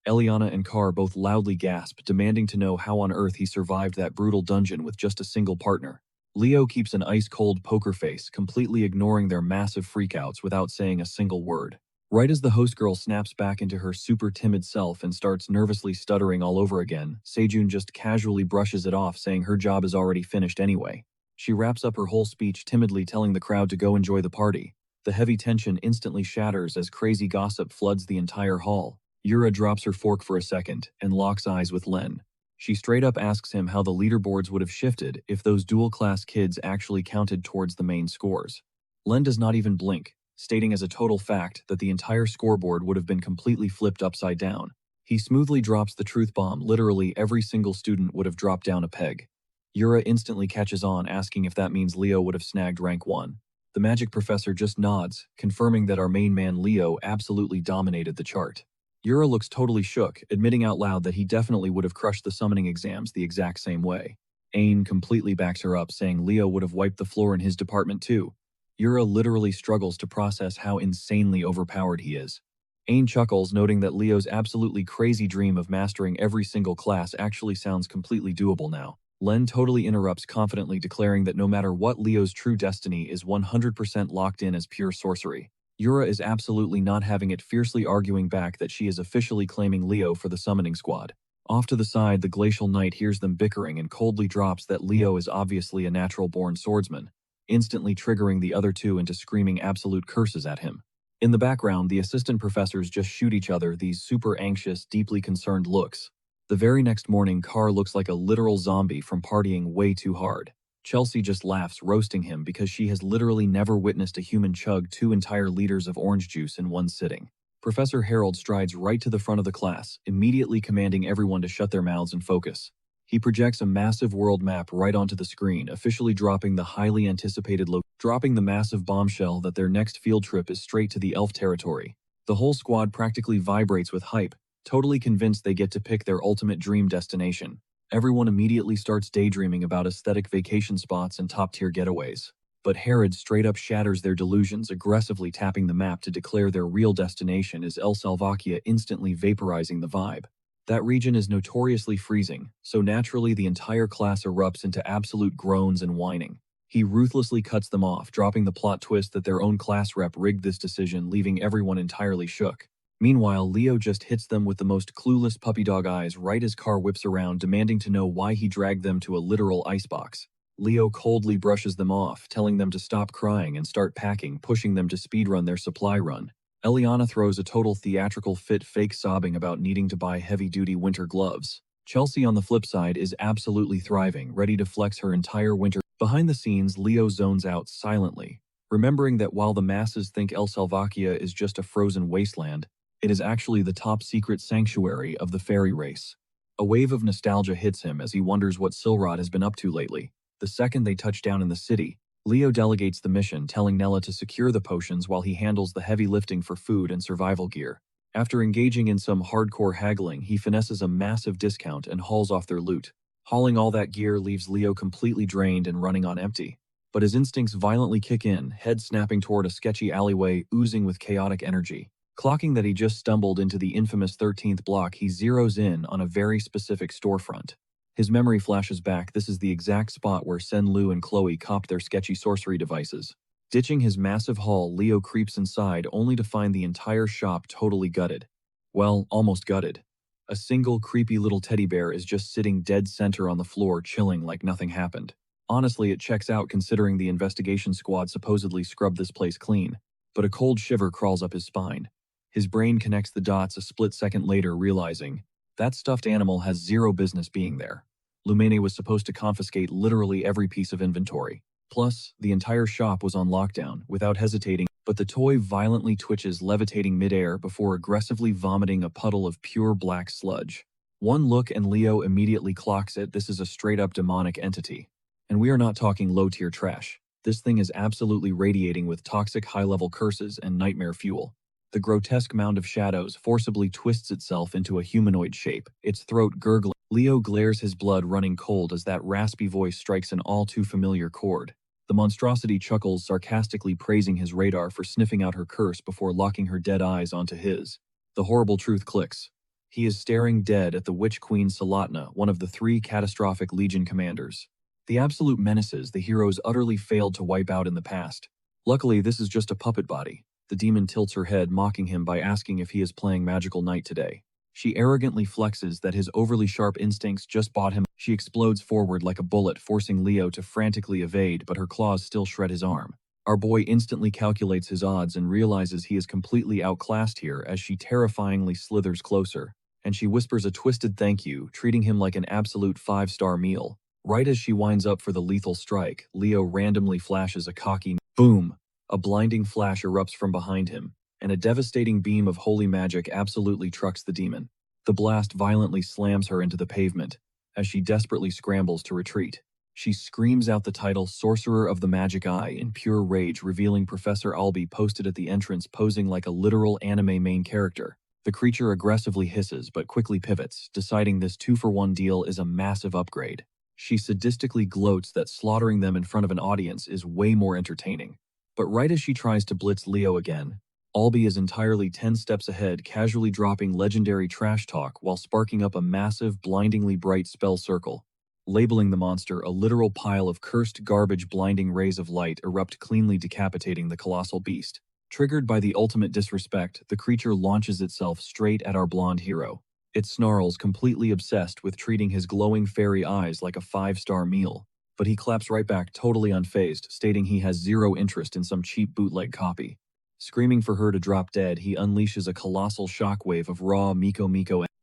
Eliana and Carr both loudly gasp, demanding to know how on earth he survived that brutal dungeon with just a single partner. Leo keeps an ice-cold poker face, completely ignoring their massive freakouts without saying a single word. Right as the host girl snaps back into her super timid self and starts nervously stuttering all over again, Sejun just casually brushes it off, saying her job is already finished anyway. She wraps up her whole speech timidly, telling the crowd to go enjoy the party. The heavy tension instantly shatters as crazy gossip floods the entire hall. Yura drops her fork for a second and locks eyes with Len. She straight up asks him how the leaderboards would have shifted if those dual-class kids actually counted towards the main scores. Len does not even blink, stating as a total fact that the entire scoreboard would have been completely flipped upside down. He smoothly drops the truth bomb, literally every single student would have dropped down a peg. Yura instantly catches on, asking if that means Leo would have snagged rank 1. The magic professor just nods, confirming that our main man Leo absolutely dominated the chart. Yura looks totally shook, admitting out loud that he definitely would have crushed the summoning exams the exact same way. Ain completely backs her up, saying Leo would have wiped the floor in his department too. Yura literally struggles to process how insanely overpowered he is. Ain chuckles, noting that Leo's absolutely crazy dream of mastering every single class actually sounds completely doable now. Len totally interrupts, confidently declaring that no matter what, Leo's true destiny is 100% locked in as pure sorcery. Yura is absolutely not having it, fiercely arguing back that she is officially claiming Leo for the summoning squad. Off to the side, the glacial knight hears them bickering and coldly drops that Leo is obviously a natural-born swordsman, instantly triggering the other two into screaming absolute curses at him. In the background, the assistant professors just shoot each other these super anxious, deeply concerned looks. The very next morning, Carr looks like a literal zombie from partying way too hard. Chelsea just laughs, roasting him because she has literally never witnessed a human chug 2 entire liters of orange juice in one sitting. Professor Harold strides right to the front of the class, immediately commanding everyone to shut their mouths and focus. He projects a massive world map right onto the screen, officially dropping the highly anticipated dropping the massive bombshell that their next field trip is straight to the elf territory. The whole squad practically vibrates with hype, totally convinced they get to pick their ultimate dream destination. Everyone immediately starts daydreaming about aesthetic vacation spots and top-tier getaways. But Herod straight up shatters their delusions, aggressively tapping the map to declare their real destination is El Salvakia, instantly vaporizing the vibe. That region is notoriously freezing, so naturally the entire class erupts into absolute groans and whining. He ruthlessly cuts them off, dropping the plot twist that their own class rep rigged this decision, leaving everyone entirely shook. Meanwhile, Leo just hits them with the most clueless puppy dog eyes right as car whips around, demanding to know why he dragged them to a literal icebox. Leo coldly brushes them off, telling them to stop crying and start packing, pushing them to speedrun their supply run. Eliana throws a total theatrical fit, fake sobbing about needing to buy heavy-duty winter gloves. Chelsea, on the flip side, is absolutely thriving, ready to flex her entire winter. Behind the scenes, Leo zones out silently, remembering that while the masses think El Salvakia is just a frozen wasteland, it is actually the top-secret sanctuary of the fairy race. A wave of nostalgia hits him as he wonders what Silrod has been up to lately. The second they touch down in the city, Leo delegates the mission, telling Nella to secure the potions while he handles the heavy lifting for food and survival gear. After engaging in some hardcore haggling, he finesses a massive discount and hauls off their loot. Hauling all that gear leaves Leo completely drained and running on empty. But his instincts violently kick in, head snapping toward a sketchy alleyway oozing with chaotic energy. Clocking that he just stumbled into the infamous 13th block, he zeroes in on a very specific storefront. His memory flashes back. This is the exact spot where Sen Lu and Chloe copped their sketchy sorcery devices. Ditching his massive haul, Leo creeps inside only to find the entire shop totally gutted. Well, almost gutted. A single creepy little teddy bear is just sitting dead center on the floor, chilling like nothing happened. Honestly, it checks out considering the investigation squad supposedly scrubbed this place clean. But a cold shiver crawls up his spine. His brain connects the dots a split second later, realizing that stuffed animal has zero business being there. Lumene was supposed to confiscate literally every piece of inventory. Plus, the entire shop was on lockdown. Without hesitating, but the toy violently twitches, levitating midair before aggressively vomiting a puddle of pure black sludge. One look and Leo immediately clocks it. This is a straight-up demonic entity. And we are not talking low-tier trash. This thing is absolutely radiating with toxic high-level curses and nightmare fuel. The grotesque mound of shadows forcibly twists itself into a humanoid shape, its throat gurgling. Leo glares, his blood running cold as that raspy voice strikes an all-too-familiar chord. The monstrosity chuckles, sarcastically praising his radar for sniffing out her curse before locking her dead eyes onto his. The horrible truth clicks. He is staring dead at the Witch Queen Salatna, one of the 3 catastrophic Legion commanders. The absolute menaces the heroes utterly failed to wipe out in the past. Luckily, this is just a puppet body. The demon tilts her head, mocking him by asking if he is playing Magical Night today. She arrogantly flexes that his overly sharp instincts just bought him. She explodes forward like a bullet, forcing Leo to frantically evade, but her claws still shred his arm. Our boy instantly calculates his odds and realizes he is completely outclassed here as she terrifyingly slithers closer, and she whispers a twisted thank you, treating him like an absolute 5-star meal. Right as she winds up for the lethal strike, Leo randomly flashes a cocky boom. A blinding flash erupts from behind him, and a devastating beam of holy magic absolutely trucks the demon. The blast violently slams her into the pavement as she desperately scrambles to retreat. She screams out the title Sorcerer of the Magic Eye in pure rage, revealing Professor Albi posted at the entrance, posing like a literal anime main character. The creature aggressively hisses but quickly pivots, deciding this 2-for-1 deal is a massive upgrade. She sadistically gloats that slaughtering them in front of an audience is way more entertaining. But right as she tries to blitz Leo again, Albi is entirely 10 steps ahead, casually dropping legendary trash talk while sparking up a massive, blindingly bright spell circle. Labeling the monster a literal pile of cursed garbage, blinding rays of light erupt, cleanly decapitating the colossal beast. Triggered by the ultimate disrespect, the creature launches itself straight at our blonde hero. It snarls, completely obsessed with treating his glowing fairy eyes like a 5-star meal. But he claps right back, totally unfazed, stating he has zero interest in some cheap bootleg copy. Screaming for her to drop dead, he unleashes a colossal shockwave of raw Miko.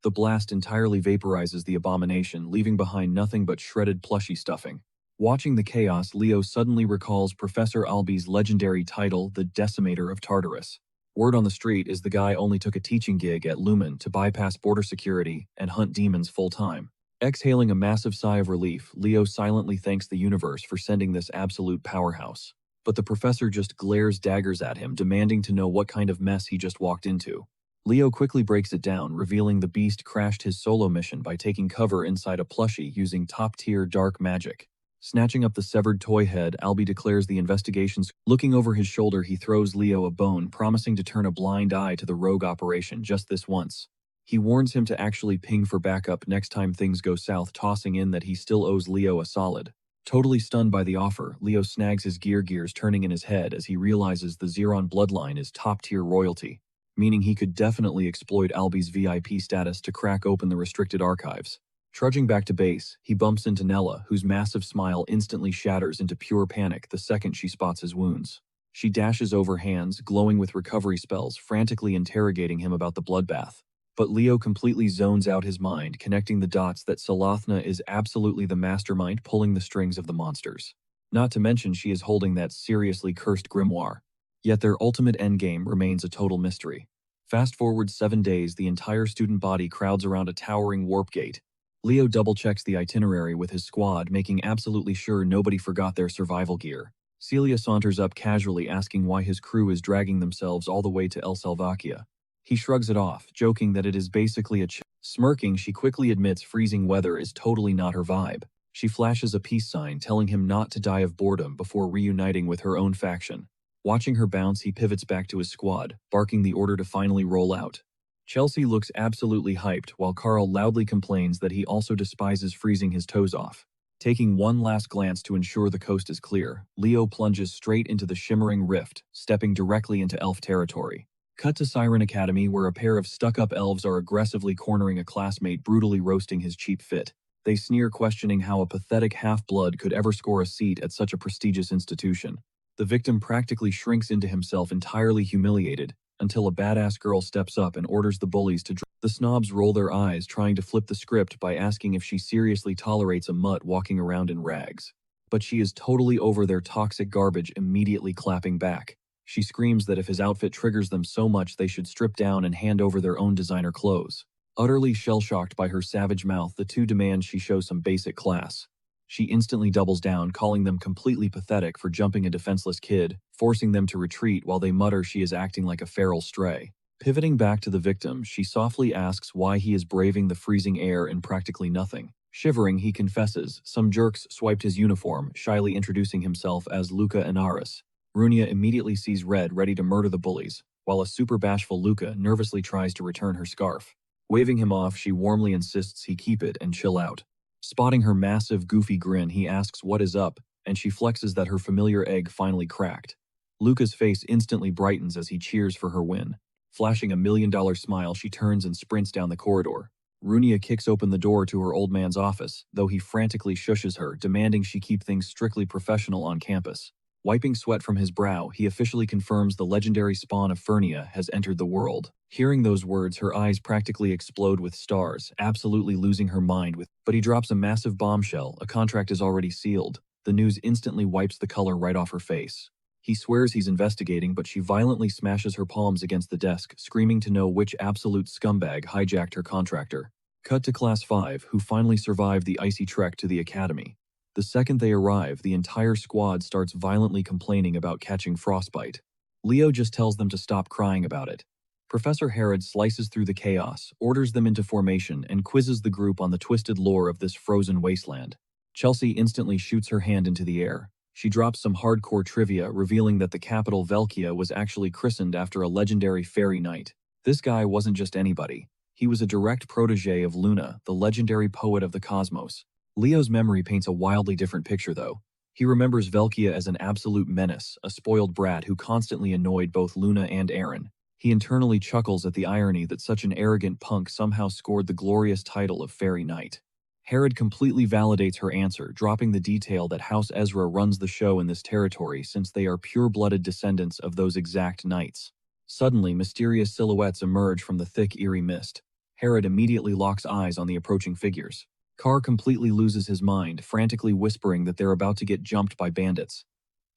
The blast entirely vaporizes the abomination, leaving behind nothing but shredded plushy stuffing. Watching the chaos, Leo suddenly recalls Professor Albi's legendary title, the Decimator of Tartarus. Word on the street is the guy only took a teaching gig at Lumen to bypass border security and hunt demons full-time. Exhaling a massive sigh of relief, Leo silently thanks the universe for sending this absolute powerhouse. but the professor just glares daggers at him, demanding to know what kind of mess he just walked into. Leo quickly breaks it down, revealing the beast crashed his solo mission by taking cover inside a plushie using top-tier dark magic. Snatching up the severed toy head, Albie declares the investigations. Looking over his shoulder, he throws Leo a bone, promising to turn a blind eye to the rogue operation just this once. He warns him to actually ping for backup next time things go south, tossing in that he still owes Leo a solid. Totally stunned by the offer, Leo snags his gears turning in his head as he realizes the Xeron bloodline is top-tier royalty, meaning he could definitely exploit Albie's VIP status to crack open the restricted archives. Trudging back to base, he bumps into Nella, whose massive smile instantly shatters into pure panic the second she spots his wounds. She dashes over, hands glowing with recovery spells, frantically interrogating him about the bloodbath. But Leo completely zones out his mind, connecting the dots that Salathna is absolutely the mastermind pulling the strings of the monsters. Not to mention she is holding that seriously cursed grimoire. Yet their ultimate endgame remains a total mystery. Fast forward 7 days, the entire student body crowds around a towering warp gate. Leo double-checks the itinerary with his squad, making absolutely sure nobody forgot their survival gear. Celia saunters up casually, asking why his crew is dragging themselves all the way to El Salvakia. He shrugs it off, joking that it is basically a Smirking, she quickly admits freezing weather is totally not her vibe. She flashes a peace sign, telling him not to die of boredom before reuniting with her own faction. Watching her bounce, he pivots back to his squad, barking the order to finally roll out. Chelsea looks absolutely hyped, while Carl loudly complains that he also despises freezing his toes off. Taking one last glance to ensure the coast is clear, Leo plunges straight into the shimmering rift, stepping directly into elf territory. Cut to Siren Academy, where a pair of stuck-up elves are aggressively cornering a classmate, brutally roasting his cheap fit. They sneer, questioning how a pathetic half-blood could ever score a seat at such a prestigious institution. The victim practically shrinks into himself, entirely humiliated, until a badass girl steps up and orders the bullies to drop. The snobs roll their eyes, trying to flip the script by asking if she seriously tolerates a mutt walking around in rags. But she is totally over their toxic garbage, immediately clapping back. She screams that if his outfit triggers them so much, they should strip down and hand over their own designer clothes. Utterly shell-shocked by her savage mouth, the two demand she show some basic class. She instantly doubles down, calling them completely pathetic for jumping a defenseless kid, forcing them to retreat while they mutter she is acting like a feral stray. Pivoting back to the victim, she softly asks why he is braving the freezing air in practically nothing. Shivering, he confesses some jerks swiped his uniform, shyly introducing himself as Luca Inaris. Runia immediately sees red, ready to murder the bullies, while a super bashful Luca nervously tries to return her scarf. Waving him off, she warmly insists he keep it and chill out. Spotting her massive, goofy grin, he asks what is up, and she flexes that her familiar egg finally cracked. Luca's face instantly brightens as he cheers for her win. Flashing a $1 million smile, she turns and sprints down the corridor. Runia kicks open the door to her old man's office, though he frantically shushes her, demanding she keep things strictly professional on campus. Wiping sweat from his brow, he officially confirms the legendary spawn of Fernia has entered the world. Hearing those words, her eyes practically explode with stars, absolutely losing her mind But he drops a massive bombshell. A contract is already sealed. The news instantly wipes the color right off her face. He swears he's investigating, but she violently smashes her palms against the desk, screaming to know which absolute scumbag hijacked her contractor. Cut to Class 5, who finally survived the icy trek to the academy. The second they arrive, the entire squad starts violently complaining about catching frostbite. Leo just tells them to stop crying about it. Professor Herod slices through the chaos, orders them into formation, and quizzes the group on the twisted lore of this frozen wasteland. Chelsea instantly shoots her hand into the air. She drops some hardcore trivia, revealing that the capital Velkia was actually christened after a legendary fairy knight. This guy wasn't just anybody. He was a direct protege of Luna, the legendary poet of the cosmos. Leo's memory paints a wildly different picture, though. He remembers Velkia as an absolute menace, a spoiled brat who constantly annoyed both Luna and Aaron. He internally chuckles at the irony that such an arrogant punk somehow scored the glorious title of Fairy Knight. Herod completely validates her answer, dropping the detail that House Ezra runs the show in this territory since they are pure-blooded descendants of those exact knights. Suddenly, mysterious silhouettes emerge from the thick, eerie mist. Herod immediately locks eyes on the approaching figures. Carr completely loses his mind, frantically whispering that they're about to get jumped by bandits.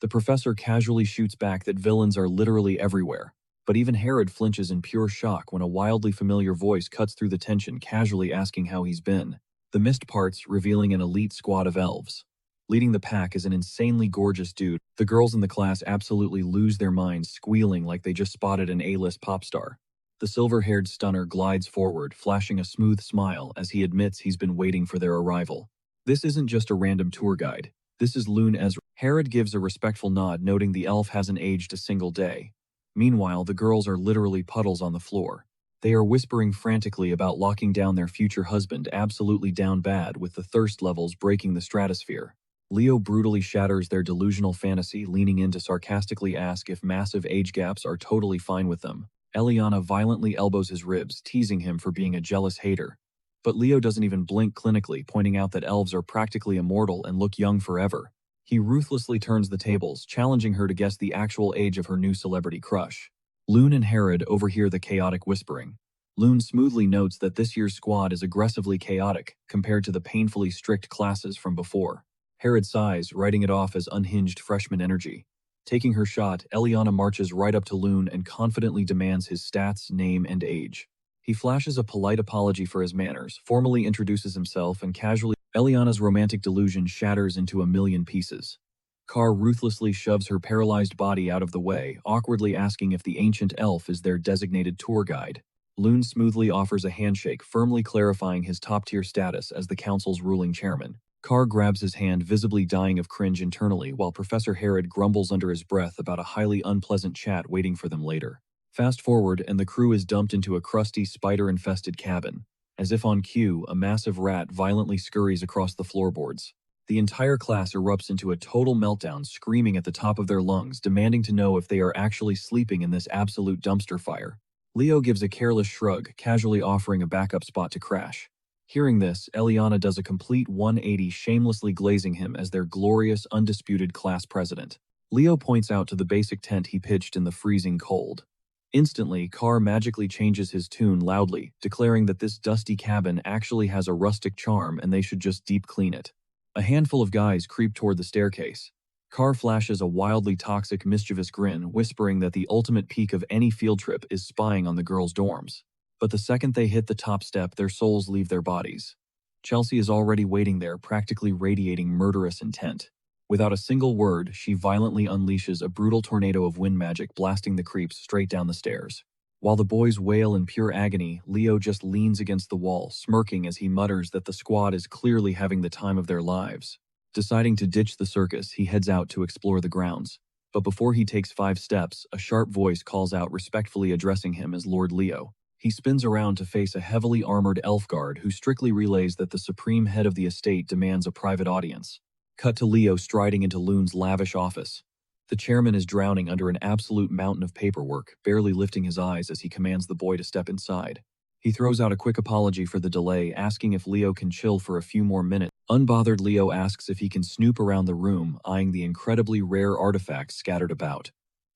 The professor casually shoots back that villains are literally everywhere. But even Herod flinches in pure shock when a wildly familiar voice cuts through the tension, casually asking how he's been. The mist parts, revealing an elite squad of elves. Leading the pack is an insanely gorgeous dude. The girls in the class absolutely lose their minds, squealing like they just spotted an A-list pop star. The silver-haired stunner glides forward, flashing a smooth smile as he admits he's been waiting for their arrival. This isn't just a random tour guide. This is Loon Ezra. Herod gives a respectful nod, noting the elf hasn't aged a single day. Meanwhile, the girls are literally puddles on the floor. They are whispering frantically about locking down their future husband, absolutely down bad, with the thirst levels breaking the stratosphere. Leo brutally shatters their delusional fantasy, leaning in to sarcastically ask if massive age gaps are totally fine with them. Eliana violently elbows his ribs, teasing him for being a jealous hater. But Leo doesn't even blink clinically, pointing out that elves are practically immortal and look young forever. He ruthlessly turns the tables, challenging her to guess the actual age of her new celebrity crush. Loon and Herod overhear the chaotic whispering. Loon smoothly notes that this year's squad is aggressively chaotic compared to the painfully strict classes from before. Herod sighs, writing it off as unhinged freshman energy. Taking her shot, Eliana marches right up to Loon and confidently demands his stats, name, and age. He flashes a polite apology for his manners, formally introduces himself, and casually. Eliana's romantic delusion shatters into a million pieces. Carr ruthlessly shoves her paralyzed body out of the way, awkwardly asking if the ancient elf is their designated tour guide. Loon smoothly offers a handshake, firmly clarifying his top-tier status as the council's ruling chairman. Carr grabs his hand, visibly dying of cringe internally, while Professor Herod grumbles under his breath about a highly unpleasant chat waiting for them later. Fast forward, and the crew is dumped into a crusty, spider-infested cabin. As if on cue, a massive rat violently scurries across the floorboards. The entire class erupts into a total meltdown, screaming at the top of their lungs, demanding to know if they are actually sleeping in this absolute dumpster fire. Leo gives a careless shrug, casually offering a backup spot to crash. Hearing this, Eliana does a complete 180, shamelessly glazing him as their glorious, undisputed class president. Leo points out to the basic tent he pitched in the freezing cold. Instantly, Carr magically changes his tune loudly, declaring that this dusty cabin actually has a rustic charm and they should just deep clean it. A handful of guys creep toward the staircase. Carr flashes a wildly toxic, mischievous grin, whispering that the ultimate peak of any field trip is spying on the girls' dorms. But the second they hit the top step, their souls leave their bodies. Chelsea is already waiting there, practically radiating murderous intent. Without a single word, she violently unleashes a brutal tornado of wind magic, blasting the creeps straight down the stairs. While the boys wail in pure agony, Leo just leans against the wall, smirking as he mutters that the squad is clearly having the time of their lives. Deciding to ditch the circus, he heads out to explore the grounds. But before he takes 5 steps, a sharp voice calls out, respectfully addressing him as Lord Leo. He spins around to face a heavily armored elf guard who strictly relays that the supreme head of the estate demands a private audience. Cut to Leo striding into Loon's lavish office. The chairman is drowning under an absolute mountain of paperwork, barely lifting his eyes as he commands the boy to step inside. He throws out a quick apology for the delay, asking if Leo can chill for a few more minutes. Unbothered, Leo asks if he can snoop around the room, eyeing the incredibly rare artifacts scattered about.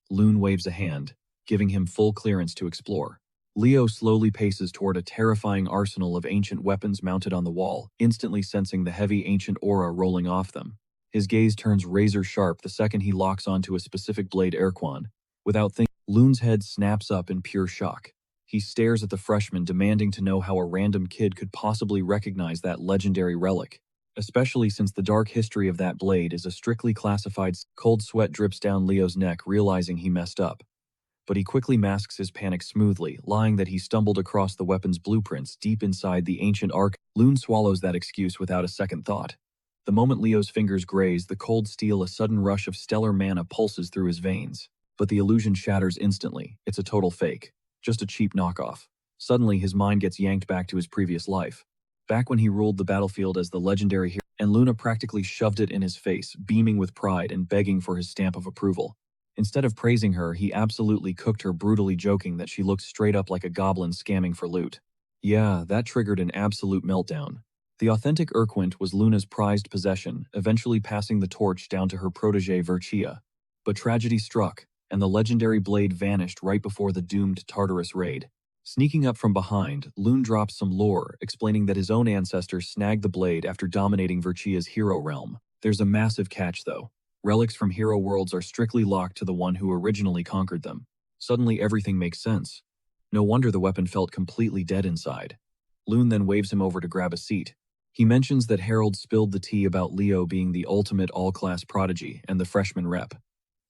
Loon waves a hand, giving him full clearance to explore. Leo slowly paces toward a terrifying arsenal of ancient weapons mounted on the wall, instantly sensing the heavy ancient aura rolling off them. His gaze turns razor sharp the second he locks onto a specific blade Erquan. Without thinking, Loon's head snaps up in pure shock. He stares at the freshman, demanding to know how a random kid could possibly recognize that legendary relic, especially since the dark history of that blade is a strictly classified. Cold sweat drips down Leo's neck, realizing he messed up. But he quickly masks his panic smoothly, lying that he stumbled across the weapon's blueprints deep inside the ancient ark. Loon swallows that excuse without a second thought. The moment Leo's fingers graze the cold steel, a sudden rush of stellar mana pulses through his veins. But the illusion shatters instantly. It's a total fake. Just a cheap knockoff. Suddenly, his mind gets yanked back to his previous life. Back when he ruled the battlefield as the legendary hero, and Luna practically shoved it in his face, beaming with pride and begging for his stamp of approval. Instead of praising her, he absolutely cooked her, brutally joking that she looked straight up like a goblin scamming for loot. Yeah, that triggered an absolute meltdown. The authentic Urquint was Luna's prized possession, eventually passing the torch down to her protege Vercia. But tragedy struck, and the legendary blade vanished right before the doomed Tartarus raid. Sneaking up from behind, Loon drops some lore, explaining that his own ancestors snagged the blade after dominating Vercia's hero realm. There's a massive catch, though. Relics from hero worlds are strictly locked to the one who originally conquered them. Suddenly everything makes sense. No wonder the weapon felt completely dead inside. Loon then waves him over to grab a seat. He mentions that Harold spilled the tea about Leo being the ultimate all-class prodigy and the freshman rep.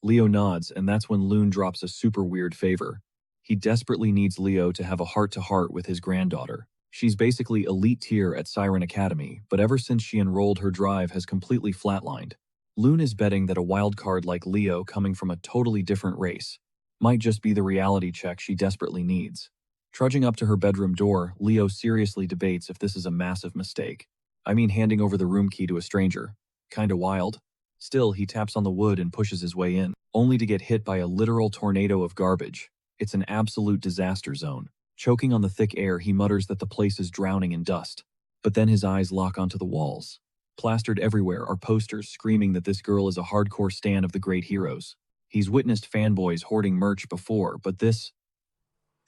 Leo nods, and that's when Loon drops a super weird favor. He desperately needs Leo to have a heart-to-heart with his granddaughter. She's basically elite tier at Siren Academy, but ever since she enrolled, her drive has completely flatlined. Loon is betting that a wild card like Leo, coming from a totally different race, might just be the reality check she desperately needs. Trudging up to her bedroom door, Leo seriously debates if this is a massive mistake. I mean, handing over the room key to a stranger. Kinda wild. Still, he taps on the wood and pushes his way in, only to get hit by a literal tornado of garbage. It's an absolute disaster zone. Choking on the thick air, he mutters that the place is drowning in dust. But then his eyes lock onto the walls. Plastered everywhere are posters screaming that this girl is a hardcore stan of the great heroes. He's witnessed fanboys hoarding merch before, but this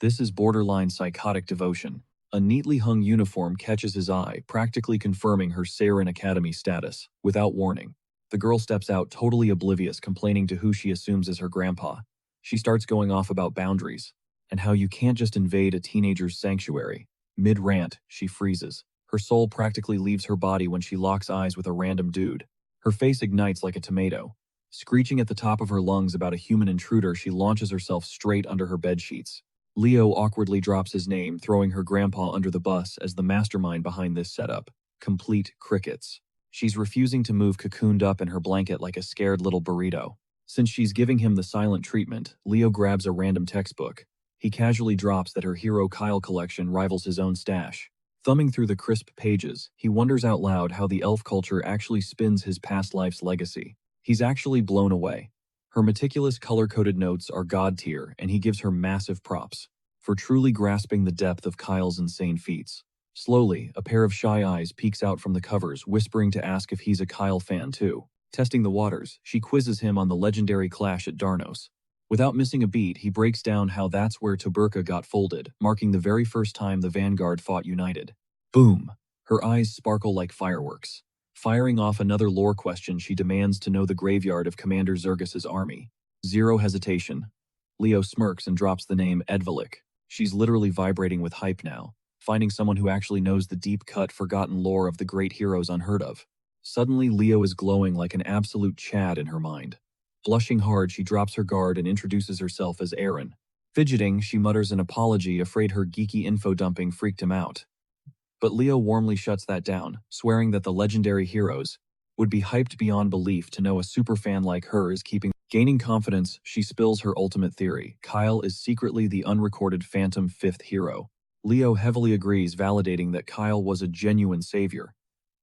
is borderline psychotic devotion. A neatly hung uniform catches his eye, practically confirming her Siren Academy status. Without warning, the girl steps out totally oblivious, complaining to who she assumes is her grandpa. She starts going off about boundaries, and how you can't just invade a teenager's sanctuary. Mid-rant, she freezes. Her soul practically leaves her body when she locks eyes with a random dude. Her face ignites like a tomato. Screeching at the top of her lungs about a human intruder, she launches herself straight under her bedsheets. Leo awkwardly drops his name, throwing her grandpa under the bus as the mastermind behind this setup. Complete crickets. She's refusing to move, cocooned up in her blanket like a scared little burrito. Since she's giving him the silent treatment, Leo grabs a random textbook. He casually drops that her hero Kyle collection rivals his own stash. Thumbing through the crisp pages, he wonders out loud how the elf culture actually spins his past life's legacy. He's actually blown away. Her meticulous color-coded notes are god tier, and he gives her massive props for truly grasping the depth of Kyle's insane feats. Slowly, a pair of shy eyes peeks out from the covers, whispering to ask if he's a Kyle fan too. Testing the waters, she quizzes him on the legendary clash at Darnos. Without missing a beat, he breaks down how that's where Toberka got folded, marking the very first time the Vanguard fought united. Boom! Her eyes sparkle like fireworks. Firing off another lore question, she demands to know the graveyard of Commander Zergus's army. Zero hesitation. Leo smirks and drops the name Edvelik. She's literally vibrating with hype now, finding someone who actually knows the deep-cut, forgotten lore of the great heroes unheard of. Suddenly, Leo is glowing like an absolute Chad in her mind. Blushing hard, she drops her guard and introduces herself as Aaron. Fidgeting, she mutters an apology, afraid her geeky info dumping freaked him out. But Leo warmly shuts that down, swearing that the legendary heroes would be hyped beyond belief to know a superfan like her is keeping. Gaining confidence, she spills her ultimate theory. Kyle is secretly the unrecorded Phantom fifth hero. Leo heavily agrees, validating that Kyle was a genuine savior.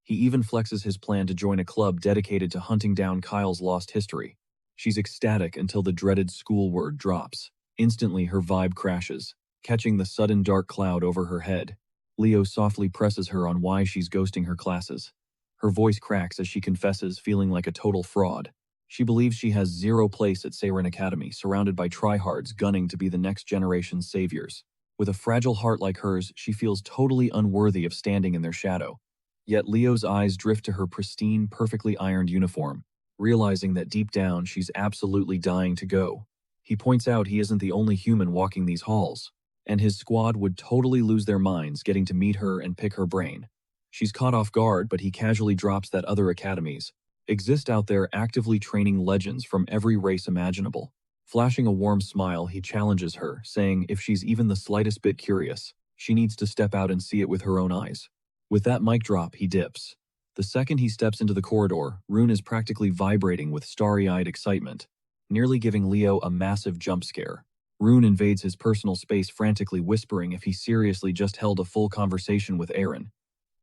He even flexes his plan to join a club dedicated to hunting down Kyle's lost history. She's ecstatic until the dreaded school word drops. Instantly, her vibe crashes, catching the sudden dark cloud over her head. Leo softly presses her on why she's ghosting her classes. Her voice cracks as she confesses, feeling like a total fraud. She believes she has zero place at Siren Academy, surrounded by tryhards gunning to be the next generation's saviors. With a fragile heart like hers, she feels totally unworthy of standing in their shadow. Yet Leo's eyes drift to her pristine, perfectly ironed uniform, realizing that deep down she's absolutely dying to go. He points out he isn't the only human walking these halls, and his squad would totally lose their minds getting to meet her and pick her brain. She's caught off guard, but he casually drops that other academies exist out there actively training legends from every race imaginable. Flashing a warm smile, he challenges her, saying if she's even the slightest bit curious, she needs to step out and see it with her own eyes. With that mic drop, he dips. The second he steps into the corridor, Rune is practically vibrating with starry-eyed excitement, nearly giving Leo a massive jump scare. Rune invades his personal space, frantically whispering if he seriously just held a full conversation with Aaron.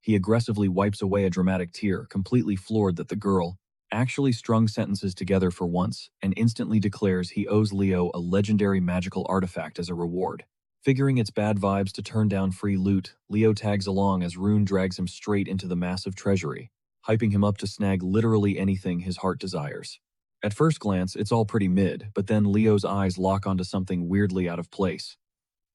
He aggressively wipes away a dramatic tear, completely floored that the girl actually strung sentences together for once, and instantly declares he owes Leo a legendary magical artifact as a reward. Figuring it's bad vibes to turn down free loot, Leo tags along as Rune drags him straight into the massive treasury, hyping him up to snag literally anything his heart desires. At first glance, it's all pretty mid, but then Leo's eyes lock onto something weirdly out of place.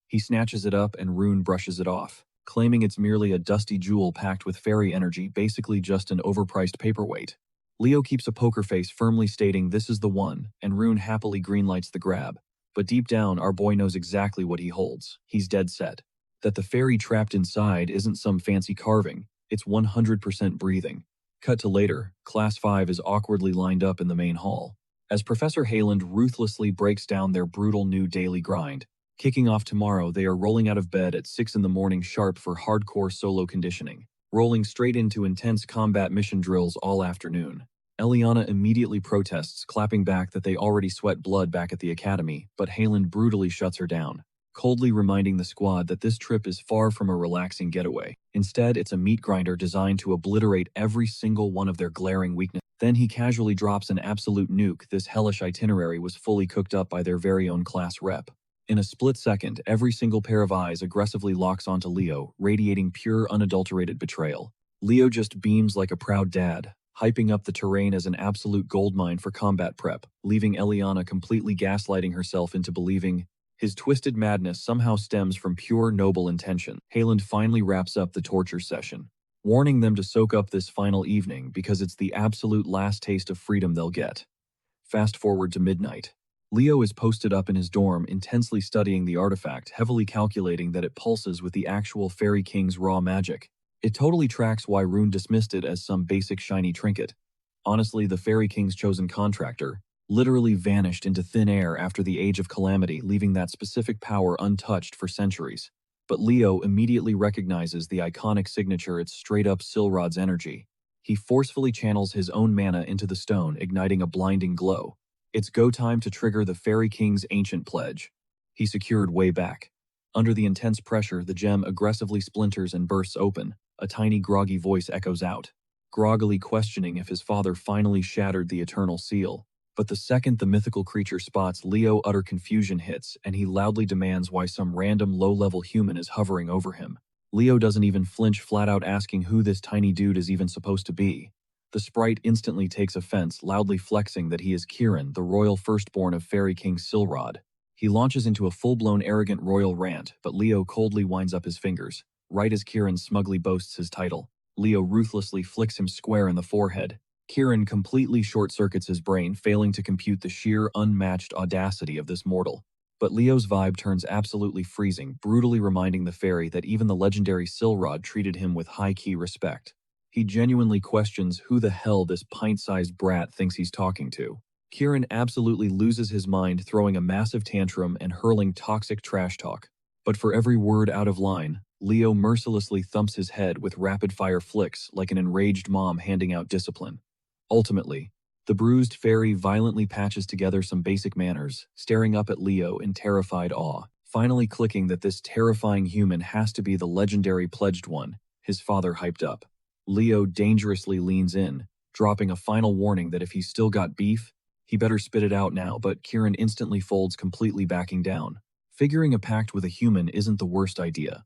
He snatches it up and Rune brushes it off, claiming it's merely a dusty jewel packed with fairy energy, basically just an overpriced paperweight. Leo keeps a poker face, firmly stating this is the one, and Rune happily greenlights the grab. But deep down, our boy knows exactly what he holds. He's dead set that the fairy trapped inside isn't some fancy carving. It's 100% breathing. Cut to later, Class 5 is awkwardly lined up in the main hall, as Professor Hayland ruthlessly breaks down their brutal new daily grind. Kicking off tomorrow, they are rolling out of bed at 6 in the morning sharp for hardcore solo conditioning, rolling straight into intense combat mission drills all afternoon. Eliana immediately protests, clapping back that they already sweat blood back at the academy, but Hayland brutally shuts her down, coldly reminding the squad that this trip is far from a relaxing getaway. Instead, it's a meat grinder designed to obliterate every single one of their glaring weaknesses. Then he casually drops an absolute nuke. This hellish itinerary was fully cooked up by their very own class rep. In a split second, every single pair of eyes aggressively locks onto Leo, radiating pure, unadulterated betrayal. Leo just beams like a proud dad, hyping up the terrain as an absolute goldmine for combat prep, leaving Eliana completely gaslighting herself into believing his twisted madness somehow stems from pure, noble intention. Hayland finally wraps up the torture session, warning them to soak up this final evening because it's the absolute last taste of freedom they'll get. Fast forward to midnight. Leo is posted up in his dorm, intensely studying the artifact, heavily calculating that it pulses with the actual Fairy King's raw magic. It totally tracks why Rune dismissed it as some basic shiny trinket. Honestly, the Fairy King's chosen contractor literally vanished into thin air after the Age of Calamity, leaving that specific power untouched for centuries. But Leo immediately recognizes the iconic signature. It's straight-up Silrod's energy. He forcefully channels his own mana into the stone, igniting a blinding glow. It's go time to trigger the Fairy King's ancient pledge he secured way back. Under the intense pressure, the gem aggressively splinters and bursts open. A tiny groggy voice echoes out, groggily questioning if his father finally shattered the eternal seal. But the second the mythical creature spots Leo, utter confusion hits, and he loudly demands why some random low-level human is hovering over him. Leo doesn't even flinch, flat out asking who this tiny dude is even supposed to be. The sprite instantly takes offense, loudly flexing that he is Kieran, the royal firstborn of Fairy King Silrod. He launches into a full-blown arrogant royal rant, but Leo coldly winds up his fingers. Right as Kieran smugly boasts his title, Leo ruthlessly flicks him square in the forehead. Kieran completely short-circuits his brain, failing to compute the sheer, unmatched audacity of this mortal. But Leo's vibe turns absolutely freezing, brutally reminding the fairy that even the legendary Silrod treated him with high-key respect. He genuinely questions who the hell this pint-sized brat thinks he's talking to. Kieran absolutely loses his mind, throwing a massive tantrum and hurling toxic trash talk. But for every word out of line, Leo mercilessly thumps his head with rapid-fire flicks like an enraged mom handing out discipline. Ultimately, the bruised fairy violently patches together some basic manners, staring up at Leo in terrified awe, finally clicking that this terrifying human has to be the legendary pledged one his father hyped up. Leo dangerously leans in, dropping a final warning that if he's still got beef, he better spit it out now, but Kieran instantly folds, completely backing down. Figuring a pact with a human isn't the worst idea.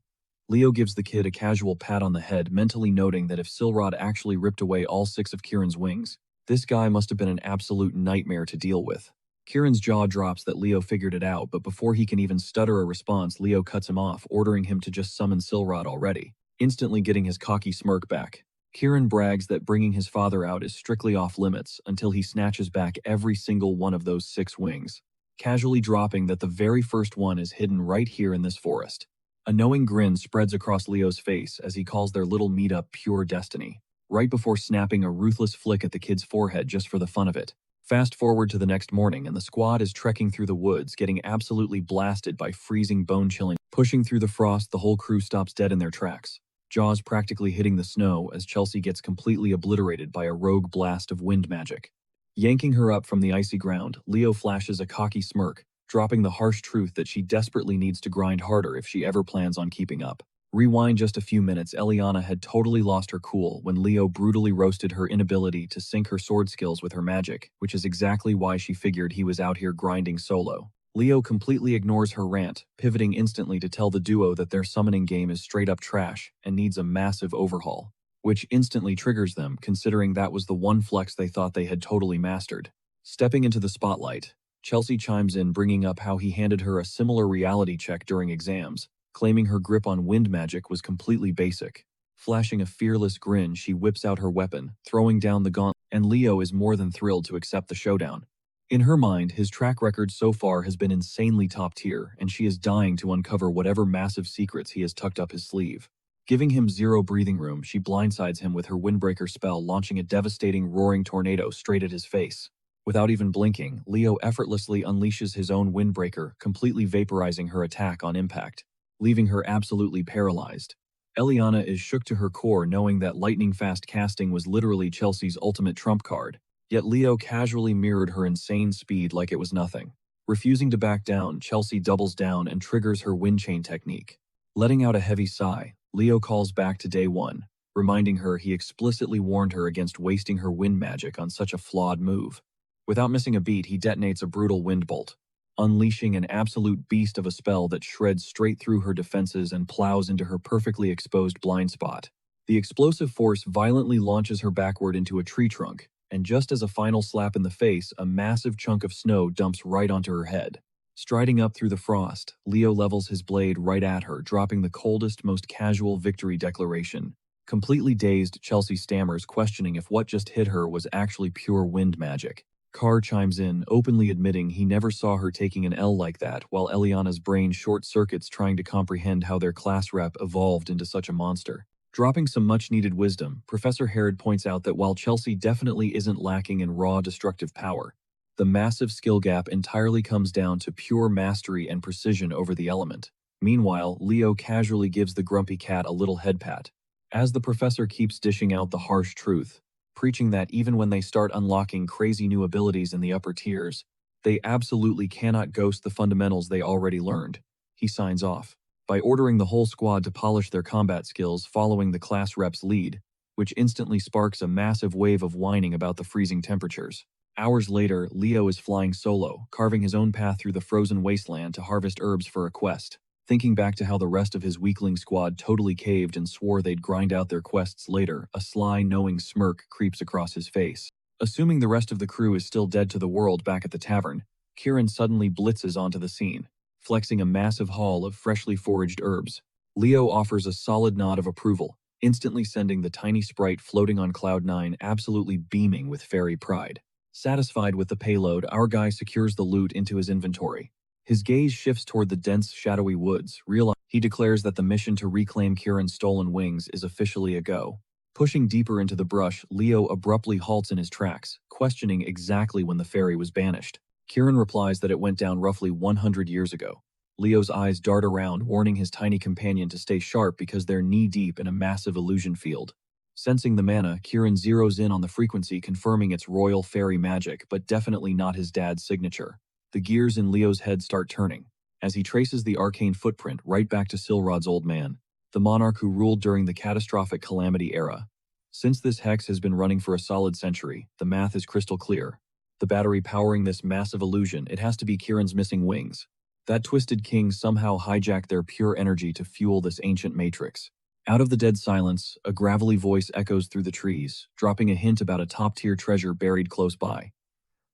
Leo gives the kid a casual pat on the head, mentally noting that if Silrod actually ripped away all 6 of Kieran's wings, this guy must have been an absolute nightmare to deal with. Kieran's jaw drops that Leo figured it out, but before he can even stutter a response, Leo cuts him off, ordering him to just summon Silrod already, instantly getting his cocky smirk back. Kieran brags that bringing his father out is strictly off limits until he snatches back every single one of those 6 wings, casually dropping that the very first one is hidden right here in this forest. A knowing grin spreads across Leo's face as he calls their little meetup pure destiny, right before snapping a ruthless flick at the kid's forehead just for the fun of it. Fast forward to the next morning, and the squad is trekking through the woods, getting absolutely blasted by freezing, bone-chilling. Pushing through the frost, the whole crew stops dead in their tracks, jaws practically hitting the snow as Chelsea gets completely obliterated by a rogue blast of wind magic. Yanking her up from the icy ground, Leo flashes a cocky smirk, dropping the harsh truth that she desperately needs to grind harder if she ever plans on keeping up. Rewind just a few minutes, Eliana had totally lost her cool when Leo brutally roasted her inability to sync her sword skills with her magic, which is exactly why she figured he was out here grinding solo. Leo completely ignores her rant, pivoting instantly to tell the duo that their summoning game is straight up trash and needs a massive overhaul, which instantly triggers them considering that was the one flex they thought they had totally mastered. Stepping into the spotlight, Chelsea chimes in, bringing up how he handed her a similar reality check during exams, claiming her grip on wind magic was completely basic. Flashing a fearless grin, she whips out her weapon, throwing down the gauntlet, and Leo is more than thrilled to accept the showdown. In her mind, his track record so far has been insanely top tier, and she is dying to uncover whatever massive secrets he has tucked up his sleeve. Giving him zero breathing room, she blindsides him with her windbreaker spell, launching a devastating roaring tornado straight at his face. Without even blinking, Leo effortlessly unleashes his own windbreaker, completely vaporizing her attack on impact, leaving her absolutely paralyzed. Eliana is shook to her core, knowing that lightning-fast casting was literally Chelsea's ultimate trump card, yet Leo casually mirrored her insane speed like it was nothing. Refusing to back down, Chelsea doubles down and triggers her wind chain technique. Letting out a heavy sigh, Leo calls back to day one, reminding her he explicitly warned her against wasting her wind magic on such a flawed move. Without missing a beat, he detonates a brutal wind bolt, unleashing an absolute beast of a spell that shreds straight through her defenses and plows into her perfectly exposed blind spot. The explosive force violently launches her backward into a tree trunk, and just as a final slap in the face, a massive chunk of snow dumps right onto her head. Striding up through the frost, Leo levels his blade right at her, dropping the coldest, most casual victory declaration. Completely dazed, Chelsea stammers, questioning if what just hit her was actually pure wind magic. Carr chimes in, openly admitting he never saw her taking an L like that, while Eliana's brain short-circuits trying to comprehend how their class rep evolved into such a monster. Dropping some much-needed wisdom, Professor Herod points out that while Chelsea definitely isn't lacking in raw destructive power, the massive skill gap entirely comes down to pure mastery and precision over the element. Meanwhile, Leo casually gives the grumpy cat a little head pat, as the professor keeps dishing out the harsh truth, preaching that even when they start unlocking crazy new abilities in the upper tiers, they absolutely cannot ghost the fundamentals they already learned. He signs off by ordering the whole squad to polish their combat skills following the class rep's lead, which instantly sparks a massive wave of whining about the freezing temperatures. Hours later, Leo is flying solo, carving his own path through the frozen wasteland to harvest herbs for a quest. Thinking back to how the rest of his weakling squad totally caved and swore they'd grind out their quests later, a sly, knowing smirk creeps across his face. Assuming the rest of the crew is still dead to the world back at the tavern, Kieran suddenly blitzes onto the scene, flexing a massive haul of freshly foraged herbs. Leo offers a solid nod of approval, instantly sending the tiny sprite floating on Cloud 9 absolutely beaming with fairy pride. Satisfied with the payload, our guy secures the loot into his inventory. His gaze shifts toward the dense, shadowy woods. He declares that the mission to reclaim Kieran's stolen wings is officially a go. Pushing deeper into the brush, Leo abruptly halts in his tracks, questioning exactly when the fairy was banished. Kieran replies that it went down roughly 100 years ago. Leo's eyes dart around, warning his tiny companion to stay sharp because they're knee-deep in a massive illusion field. Sensing the mana, Kieran zeroes in on the frequency, confirming it's royal fairy magic, but definitely not his dad's signature. The gears in Leo's head start turning, as he traces the arcane footprint right back to Silrod's old man, the monarch who ruled during the catastrophic Calamity era. Since this hex has been running for a solid century, the math is crystal clear. The battery powering this massive illusion, it has to be Kieran's missing wings. That twisted king somehow hijacked their pure energy to fuel this ancient matrix. Out of the dead silence, a gravelly voice echoes through the trees, dropping a hint about a top-tier treasure buried close by.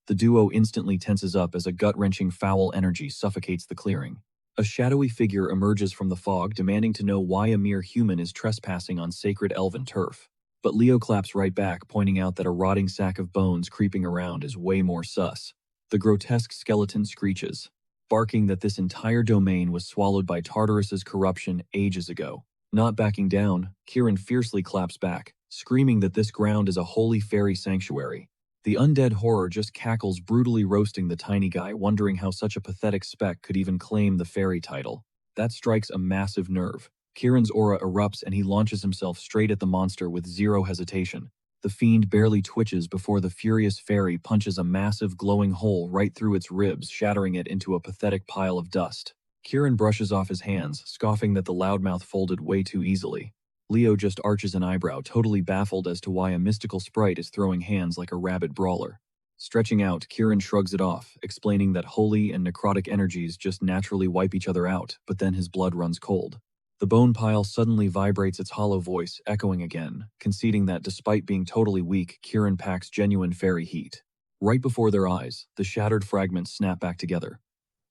The duo instantly tenses up as a gut-wrenching foul energy suffocates the clearing. A shadowy figure emerges from the fog, demanding to know why a mere human is trespassing on sacred elven turf. But Leo claps right back, pointing out that a rotting sack of bones creeping around is way more sus. The grotesque skeleton screeches, barking that this entire domain was swallowed by Tartarus's corruption ages ago. Not backing down, Kieran fiercely claps back, screaming that this ground is a holy fairy sanctuary. The undead horror just cackles, brutally roasting the tiny guy, wondering how such a pathetic speck could even claim the fairy title. That strikes a massive nerve. Kieran's aura erupts and he launches himself straight at the monster with zero hesitation. The fiend barely twitches before the furious fairy punches a massive glowing hole right through its ribs, shattering it into a pathetic pile of dust. Kieran brushes off his hands, scoffing that the loudmouth folded way too easily. Leo just arches an eyebrow, totally baffled as to why a mystical sprite is throwing hands like a rabid brawler. Stretching out, Kieran shrugs it off, explaining that holy and necrotic energies just naturally wipe each other out, but then his blood runs cold. The bone pile suddenly vibrates, its hollow voice echoing again, conceding that despite being totally weak, Kieran packs genuine fairy heat. Right before their eyes, the shattered fragments snap back together.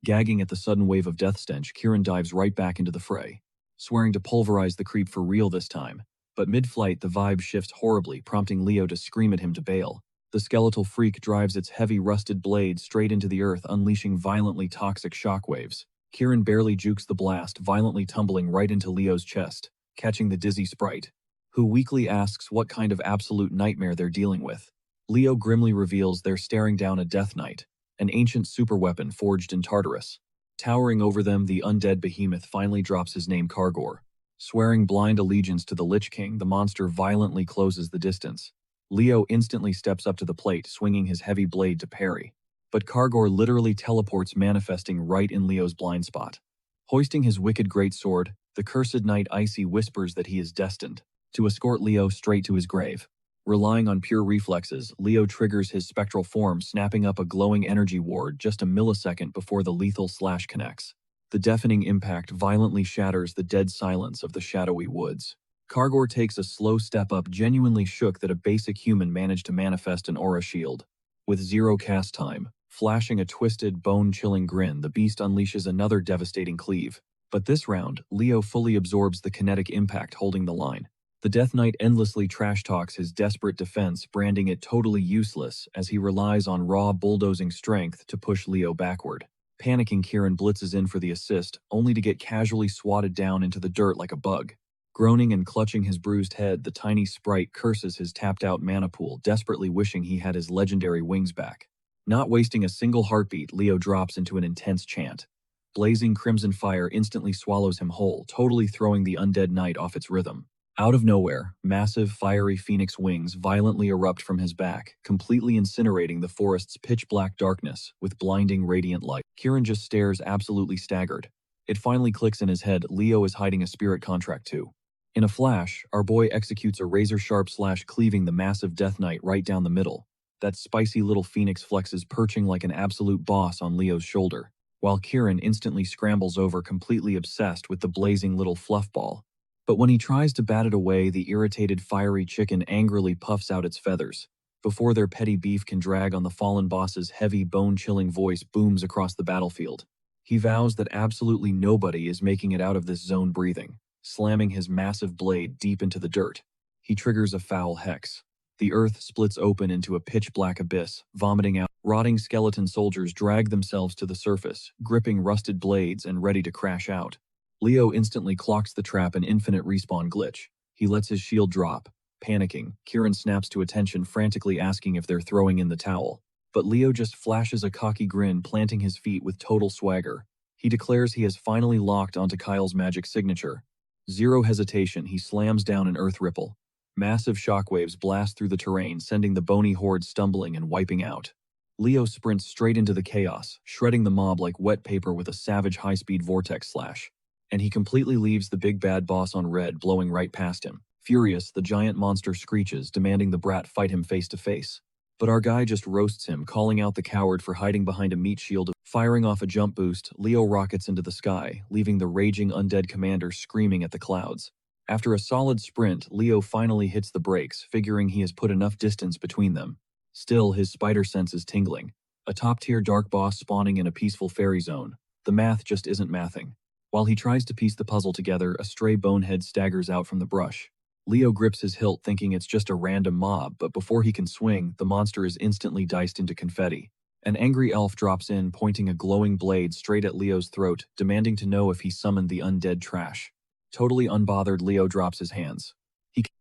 Gagging at the sudden wave of death stench, Kieran dives right back into the fray, swearing to pulverize the creep for real this time. But mid-flight, the vibe shifts horribly, prompting Leo to scream at him to bail. The skeletal freak drives its heavy rusted blade straight into the earth, unleashing violently toxic shockwaves. Kieran barely jukes the blast, violently tumbling right into Leo's chest. catching the dizzy sprite, who weakly asks what kind of absolute nightmare they're dealing with. Leo grimly reveals they're staring down a Death Knight, an ancient superweapon forged in Tartarus. Towering over them, the undead behemoth finally drops his name Kargor. Swearing blind allegiance to the Lich King, the monster violently closes the distance. Leo instantly steps up to the plate, swinging his heavy blade to parry. But Kargor literally teleports, manifesting right in Leo's blind spot. Hoisting his wicked greatsword, the cursed knight Icy whispers that he is destined to escort Leo straight to his grave. Relying on pure reflexes, Leo triggers his spectral form, snapping up a glowing energy ward just a millisecond before the lethal slash connects. The deafening impact violently shatters the dead silence of the shadowy woods. Kargor takes a slow step up, genuinely shook that a basic human managed to manifest an aura shield. With zero cast time, flashing a twisted, bone-chilling grin, the beast unleashes another devastating cleave. But this round, Leo fully absorbs the kinetic impact, holding the line. The Death Knight endlessly trash-talks his desperate defense, branding it totally useless as he relies on raw bulldozing strength to push Leo backward. Panicking, Kieran blitzes in for the assist, only to get casually swatted down into the dirt like a bug. Groaning and clutching his bruised head, the tiny sprite curses his tapped-out mana pool, desperately wishing he had his legendary wings back. Not wasting a single heartbeat, Leo drops into an intense chant. Blazing crimson fire instantly swallows him whole, totally throwing the undead knight off its rhythm. Out of nowhere, massive, fiery phoenix wings violently erupt from his back, completely incinerating the forest's pitch-black darkness with blinding radiant light. Kieran just stares, absolutely staggered. It finally clicks in his head, Leo is hiding a spirit contract too. In a flash, our boy executes a razor-sharp slash, cleaving the massive Death Knight right down the middle. That spicy little phoenix flexes, perching like an absolute boss on Leo's shoulder, while Kieran instantly scrambles over, completely obsessed with the blazing little fluff ball. But when he tries to bat it away, the irritated fiery chicken angrily puffs out its feathers. Before their petty beef can drag on, the fallen boss's heavy, bone-chilling voice booms across the battlefield. He vows that absolutely nobody is making it out of this zone breathing, slamming his massive blade deep into the dirt. He triggers a foul hex. The earth splits open into a pitch-black abyss, vomiting out. Rotting skeleton soldiers drag themselves to the surface, gripping rusted blades and ready to crash out. Leo instantly clocks the trap, an infinite respawn glitch. He lets his shield drop. Panicking, Kieran snaps to attention, frantically asking if they're throwing in the towel. But Leo just flashes a cocky grin, planting his feet with total swagger. He declares he has finally locked onto Kyle's magic signature. Zero hesitation, he slams down an earth ripple. Massive shockwaves blast through the terrain, sending the bony horde stumbling and wiping out. Leo sprints straight into the chaos, shredding the mob like wet paper with a savage high-speed vortex slash. And he completely leaves the big bad boss on red, blowing right past him. Furious, the giant monster screeches, demanding the brat fight him face to face. But our guy just roasts him, calling out the coward for hiding behind a meat shield. Firing off a jump boost, Leo rockets into the sky, leaving the raging undead commander screaming at the clouds. After a solid sprint, Leo finally hits the brakes, figuring he has put enough distance between them. Still, his spider sense is tingling. A top-tier dark boss spawning in a peaceful fairy zone. The math just isn't mathing. While he tries to piece the puzzle together, a stray bonehead staggers out from the brush. Leo grips his hilt, thinking it's just a random mob, but before he can swing, the monster is instantly diced into confetti. An angry elf drops in, pointing a glowing blade straight at Leo's throat, demanding to know if he summoned the undead trash. Totally unbothered, Leo drops his hands.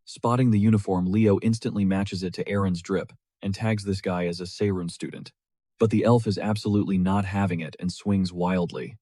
Spotting the uniform, Leo instantly matches it to Aaron's drip, and tags this guy as a Seirun student. But the elf is absolutely not having it and swings wildly.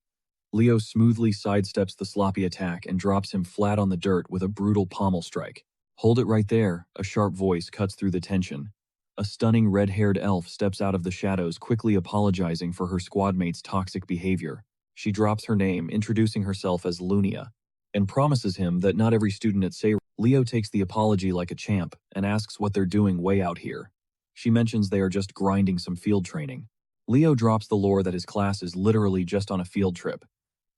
Leo smoothly sidesteps the sloppy attack and drops him flat on the dirt with a brutal pommel strike. Hold it right there, a sharp voice cuts through the tension. A stunning red-haired elf steps out of the shadows, quickly apologizing for her squadmate's toxic behavior. She drops her name, introducing herself as Lunia, and promises him that not every student at Seirun. Leo takes the apology like a champ and asks what they're doing way out here. She mentions they are just grinding some field training. Leo drops the lore that his class is literally just on a field trip.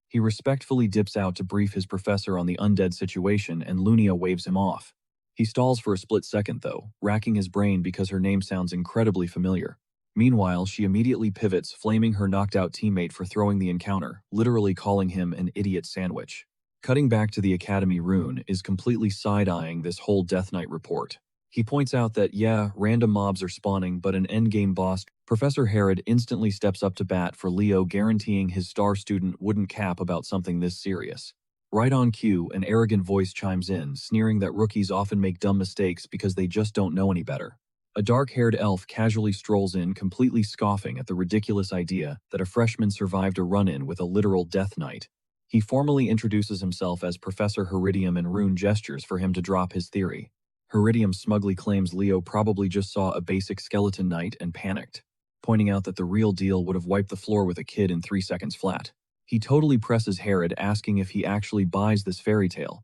He respectfully dips out to brief his professor on the undead situation, and Lunia waves him off. He stalls for a split second though, racking his brain because her name sounds incredibly familiar. Meanwhile, she immediately pivots, flaming her knocked-out teammate for throwing the encounter, literally calling him an idiot sandwich. Cutting back to the Academy, Rune is completely side-eyeing this whole Death Knight report. He points out that, yeah, random mobs are spawning, but an endgame boss. Professor Herod instantly steps up to bat for Leo, guaranteeing his star student wouldn't cap about something this serious. Right on cue, an arrogant voice chimes in, sneering that rookies often make dumb mistakes because they just don't know any better. A dark-haired elf casually strolls in, completely scoffing at the ridiculous idea that a freshman survived a run-in with a literal death knight. He formally introduces himself as Professor Heridium and Rune gestures for him to drop his theory. Heridium smugly claims Leo probably just saw a basic skeleton knight and panicked, pointing out that the real deal would have wiped the floor with a kid in 3 seconds flat. He totally presses Herod, asking if he actually buys this fairy tale.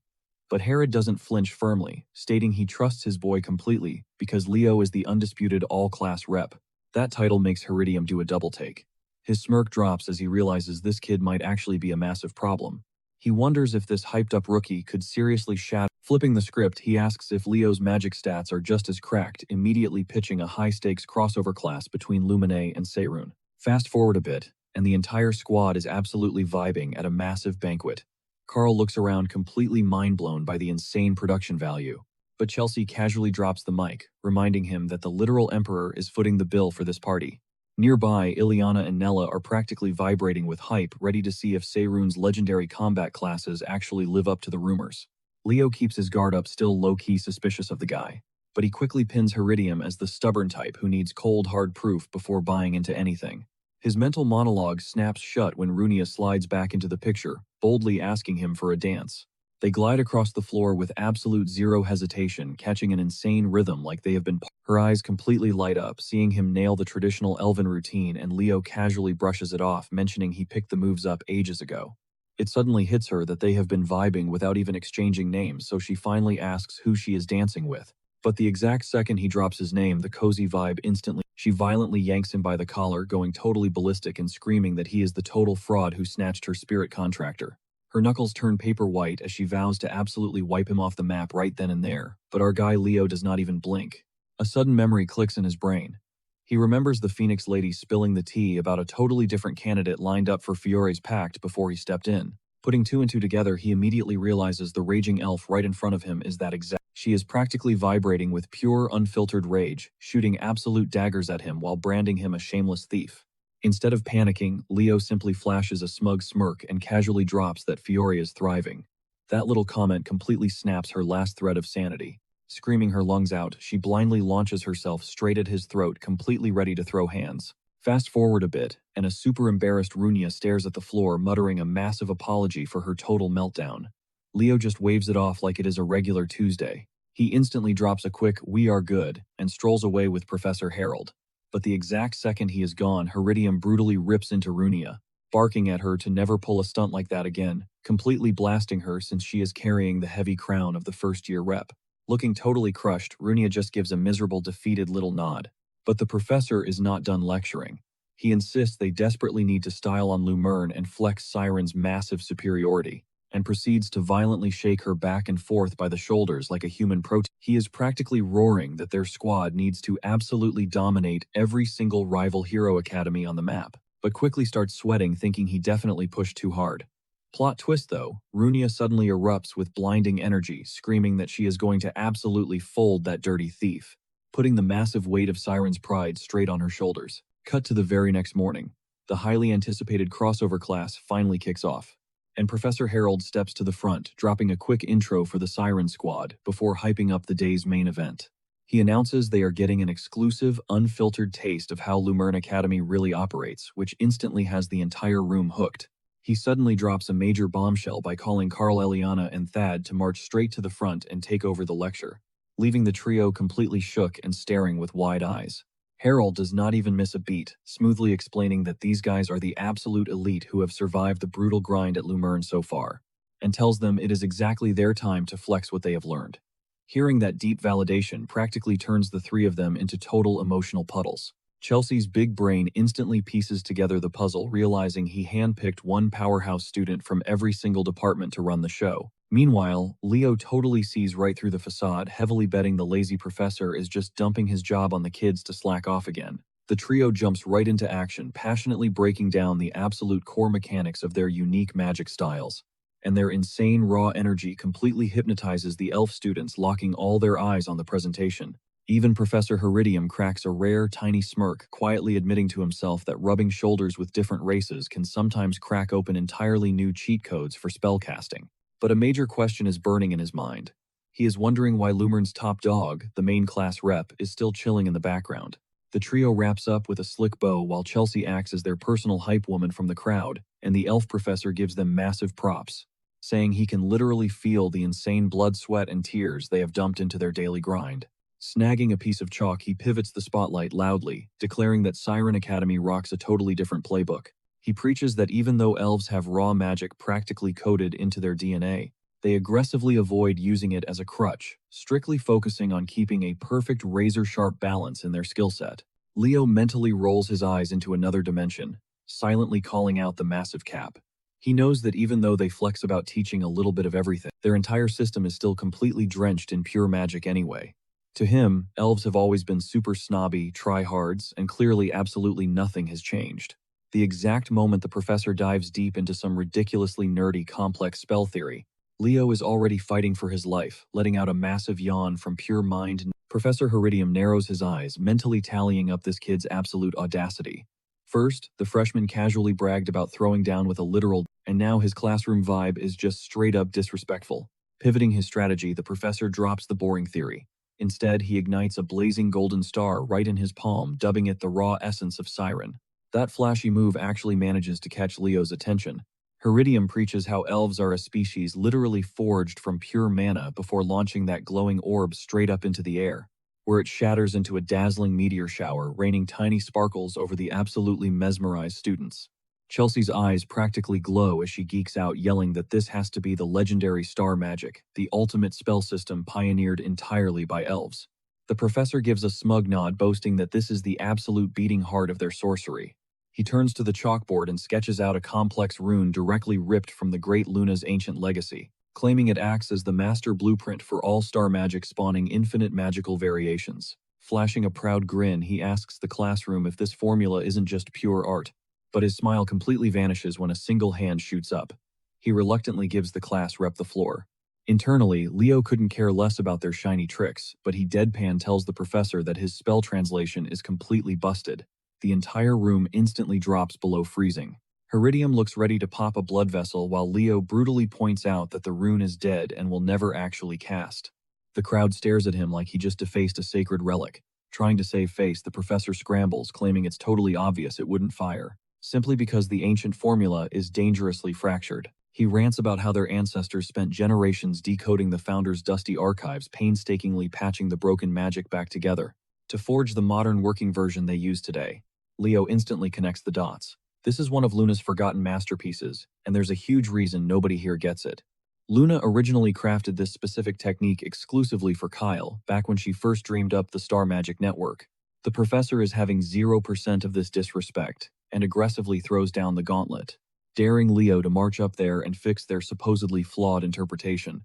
But Herod doesn't flinch firmly, stating he trusts his boy completely because Leo is the undisputed all-class rep. That title makes Heridium do a double take. His smirk drops as he realizes this kid might actually be a massive problem. He wonders if this hyped-up rookie could seriously shatter. Flipping the script, he asks if Leo's magic stats are just as cracked, immediately pitching a high-stakes crossover class between Lumine and Seirun. Fast forward a bit, and the entire squad is absolutely vibing at a massive banquet. Carl looks around completely mind-blown by the insane production value. But Chelsea casually drops the mic, reminding him that the literal emperor is footing the bill for this party. Nearby, Ileana and Nella are practically vibrating with hype, ready to see if Seirun's legendary combat classes actually live up to the rumors. Leo keeps his guard up, still low-key suspicious of the guy, but he quickly pins Heridium as the stubborn type who needs cold, hard proof before buying into anything. His mental monologue snaps shut when Runia slides back into the picture, boldly asking him for a dance. They glide across the floor with absolute zero hesitation, catching an insane rhythm like they have been. Her eyes completely light up, seeing him nail the traditional elven routine, and Leo casually brushes it off, mentioning he picked the moves up ages ago. It suddenly hits her that they have been vibing without even exchanging names, so she finally asks who she is dancing with. But the exact second he drops his name, the cozy vibe instantly. She violently yanks him by the collar, going totally ballistic and screaming that he is the total fraud who snatched her spirit contractor. Her knuckles turn paper white as she vows to absolutely wipe him off the map right then and there, but our guy Leo does not even blink. A sudden memory clicks in his brain. He remembers the Phoenix lady spilling the tea about a totally different candidate lined up for Fiore's pact before he stepped in. Putting two and two together, he immediately realizes the raging elf right in front of him is that exact. She is practically vibrating with pure, unfiltered rage, shooting absolute daggers at him while branding him a shameless thief. Instead of panicking, Leo simply flashes a smug smirk and casually drops that Fiore is thriving. That little comment completely snaps her last thread of sanity. Screaming her lungs out, she blindly launches herself straight at his throat, completely ready to throw hands. Fast forward a bit, and a super embarrassed Runia stares at the floor, muttering a massive apology for her total meltdown. Leo just waves it off like it is a regular Tuesday. He instantly drops a quick "we are good" and strolls away with Professor Harold. But the exact second he is gone, Heridium brutally rips into Runia, barking at her to never pull a stunt like that again, completely blasting her since she is carrying the heavy crown of the first-year rep. Looking totally crushed, Runia just gives a miserable, defeated little nod. But the professor is not done lecturing. He insists they desperately need to style on Lumerne and flex Siren's massive superiority, and proceeds to violently shake her back and forth by the shoulders like a human protein. He is practically roaring that their squad needs to absolutely dominate every single rival hero academy on the map, but quickly starts sweating, thinking he definitely pushed too hard. Plot twist though, Runia suddenly erupts with blinding energy, screaming that she is going to absolutely fold that dirty thief, putting the massive weight of Siren's pride straight on her shoulders. Cut to the very next morning. The highly anticipated crossover class finally kicks off, and Professor Harold steps to the front, dropping a quick intro for the Siren squad before hyping up the day's main event. He announces they are getting an exclusive, unfiltered taste of how Lumerne Academy really operates, which instantly has the entire room hooked. He suddenly drops a major bombshell by calling Carl, Eliana, and Thad to march straight to the front and take over the lecture, leaving the trio completely shook and staring with wide eyes. Harold does not even miss a beat, smoothly explaining that these guys are the absolute elite who have survived the brutal grind at Lumerne so far, and tells them it is exactly their time to flex what they have learned. Hearing that deep validation practically turns the three of them into total emotional puddles. Chelsea's big brain instantly pieces together the puzzle, realizing he handpicked one powerhouse student from every single department to run the show. Meanwhile, Leo totally sees right through the facade, heavily betting the lazy professor is just dumping his job on the kids to slack off again. The trio jumps right into action, passionately breaking down the absolute core mechanics of their unique magic styles. And their insane raw energy completely hypnotizes the elf students, locking all their eyes on the presentation. Even Professor Heridium cracks a rare, tiny smirk, quietly admitting to himself that rubbing shoulders with different races can sometimes crack open entirely new cheat codes for spellcasting. But a major question is burning in his mind. He is wondering why Lumern's top dog, the main class rep, is still chilling in the background. The trio wraps up with a slick bow while Chelsea acts as their personal hype woman from the crowd, and the elf professor gives them massive props, saying he can literally feel the insane blood, sweat, and tears they have dumped into their daily grind. Snagging a piece of chalk, he pivots the spotlight loudly, declaring that Siren Academy rocks a totally different playbook. He preaches that even though elves have raw magic practically coded into their DNA, they aggressively avoid using it as a crutch, strictly focusing on keeping a perfect razor-sharp balance in their skill set. Leo mentally rolls his eyes into another dimension, silently calling out the massive cap. He knows that even though they flex about teaching a little bit of everything, their entire system is still completely drenched in pure magic anyway. To him, elves have always been super snobby, tryhards, and clearly absolutely nothing has changed. The exact moment the professor dives deep into some ridiculously nerdy complex spell theory, Leo is already fighting for his life, letting out a massive yawn from pure mind. Professor Heridium narrows his eyes, mentally tallying up this kid's absolute audacity. First, the freshman casually bragged about throwing down with a literal, and now his classroom vibe is just straight up disrespectful. Pivoting his strategy, the professor drops the boring theory. Instead, he ignites a blazing golden star right in his palm, dubbing it the raw essence of Siren. That flashy move actually manages to catch Leo's attention. Heridium preaches how elves are a species literally forged from pure mana before launching that glowing orb straight up into the air, where it shatters into a dazzling meteor shower, raining tiny sparkles over the absolutely mesmerized students. Chelsea's eyes practically glow as she geeks out, yelling that this has to be the legendary star magic, the ultimate spell system pioneered entirely by elves. The professor gives a smug nod, boasting that this is the absolute beating heart of their sorcery. He turns to the chalkboard and sketches out a complex rune directly ripped from the Great Luna's ancient legacy, claiming it acts as the master blueprint for all star magic, spawning infinite magical variations. Flashing a proud grin, he asks the classroom if this formula isn't just pure art, but his smile completely vanishes when a single hand shoots up. He reluctantly gives the class rep the floor. Internally, Leo couldn't care less about their shiny tricks, but he deadpan tells the professor that his spell translation is completely busted. The entire room instantly drops below freezing. Heridium looks ready to pop a blood vessel while Leo brutally points out that the rune is dead and will never actually cast. The crowd stares at him like he just defaced a sacred relic. Trying to save face, the professor scrambles, claiming it's totally obvious it wouldn't fire, simply because the ancient formula is dangerously fractured. He rants about how their ancestors spent generations decoding the founder's dusty archives, painstakingly patching the broken magic back together to forge the modern working version they use today. Leo instantly connects the dots. This is one of Luna's forgotten masterpieces, and there's a huge reason nobody here gets it. Luna originally crafted this specific technique exclusively for Kyle, back when she first dreamed up the Star Magic Network. The professor is having 0% of this disrespect, and aggressively throws down the gauntlet, daring Leo to march up there and fix their supposedly flawed interpretation.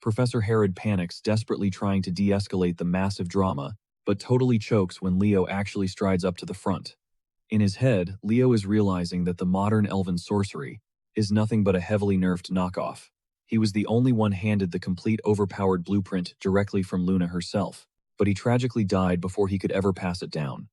Professor Herod panics, desperately trying to de-escalate the massive drama, but totally chokes when Leo actually strides up to the front. In his head, Leo is realizing that the modern elven sorcery is nothing but a heavily nerfed knockoff. He was the only one handed the complete overpowered blueprint directly from Luna herself, but he tragically died before he could ever pass it down.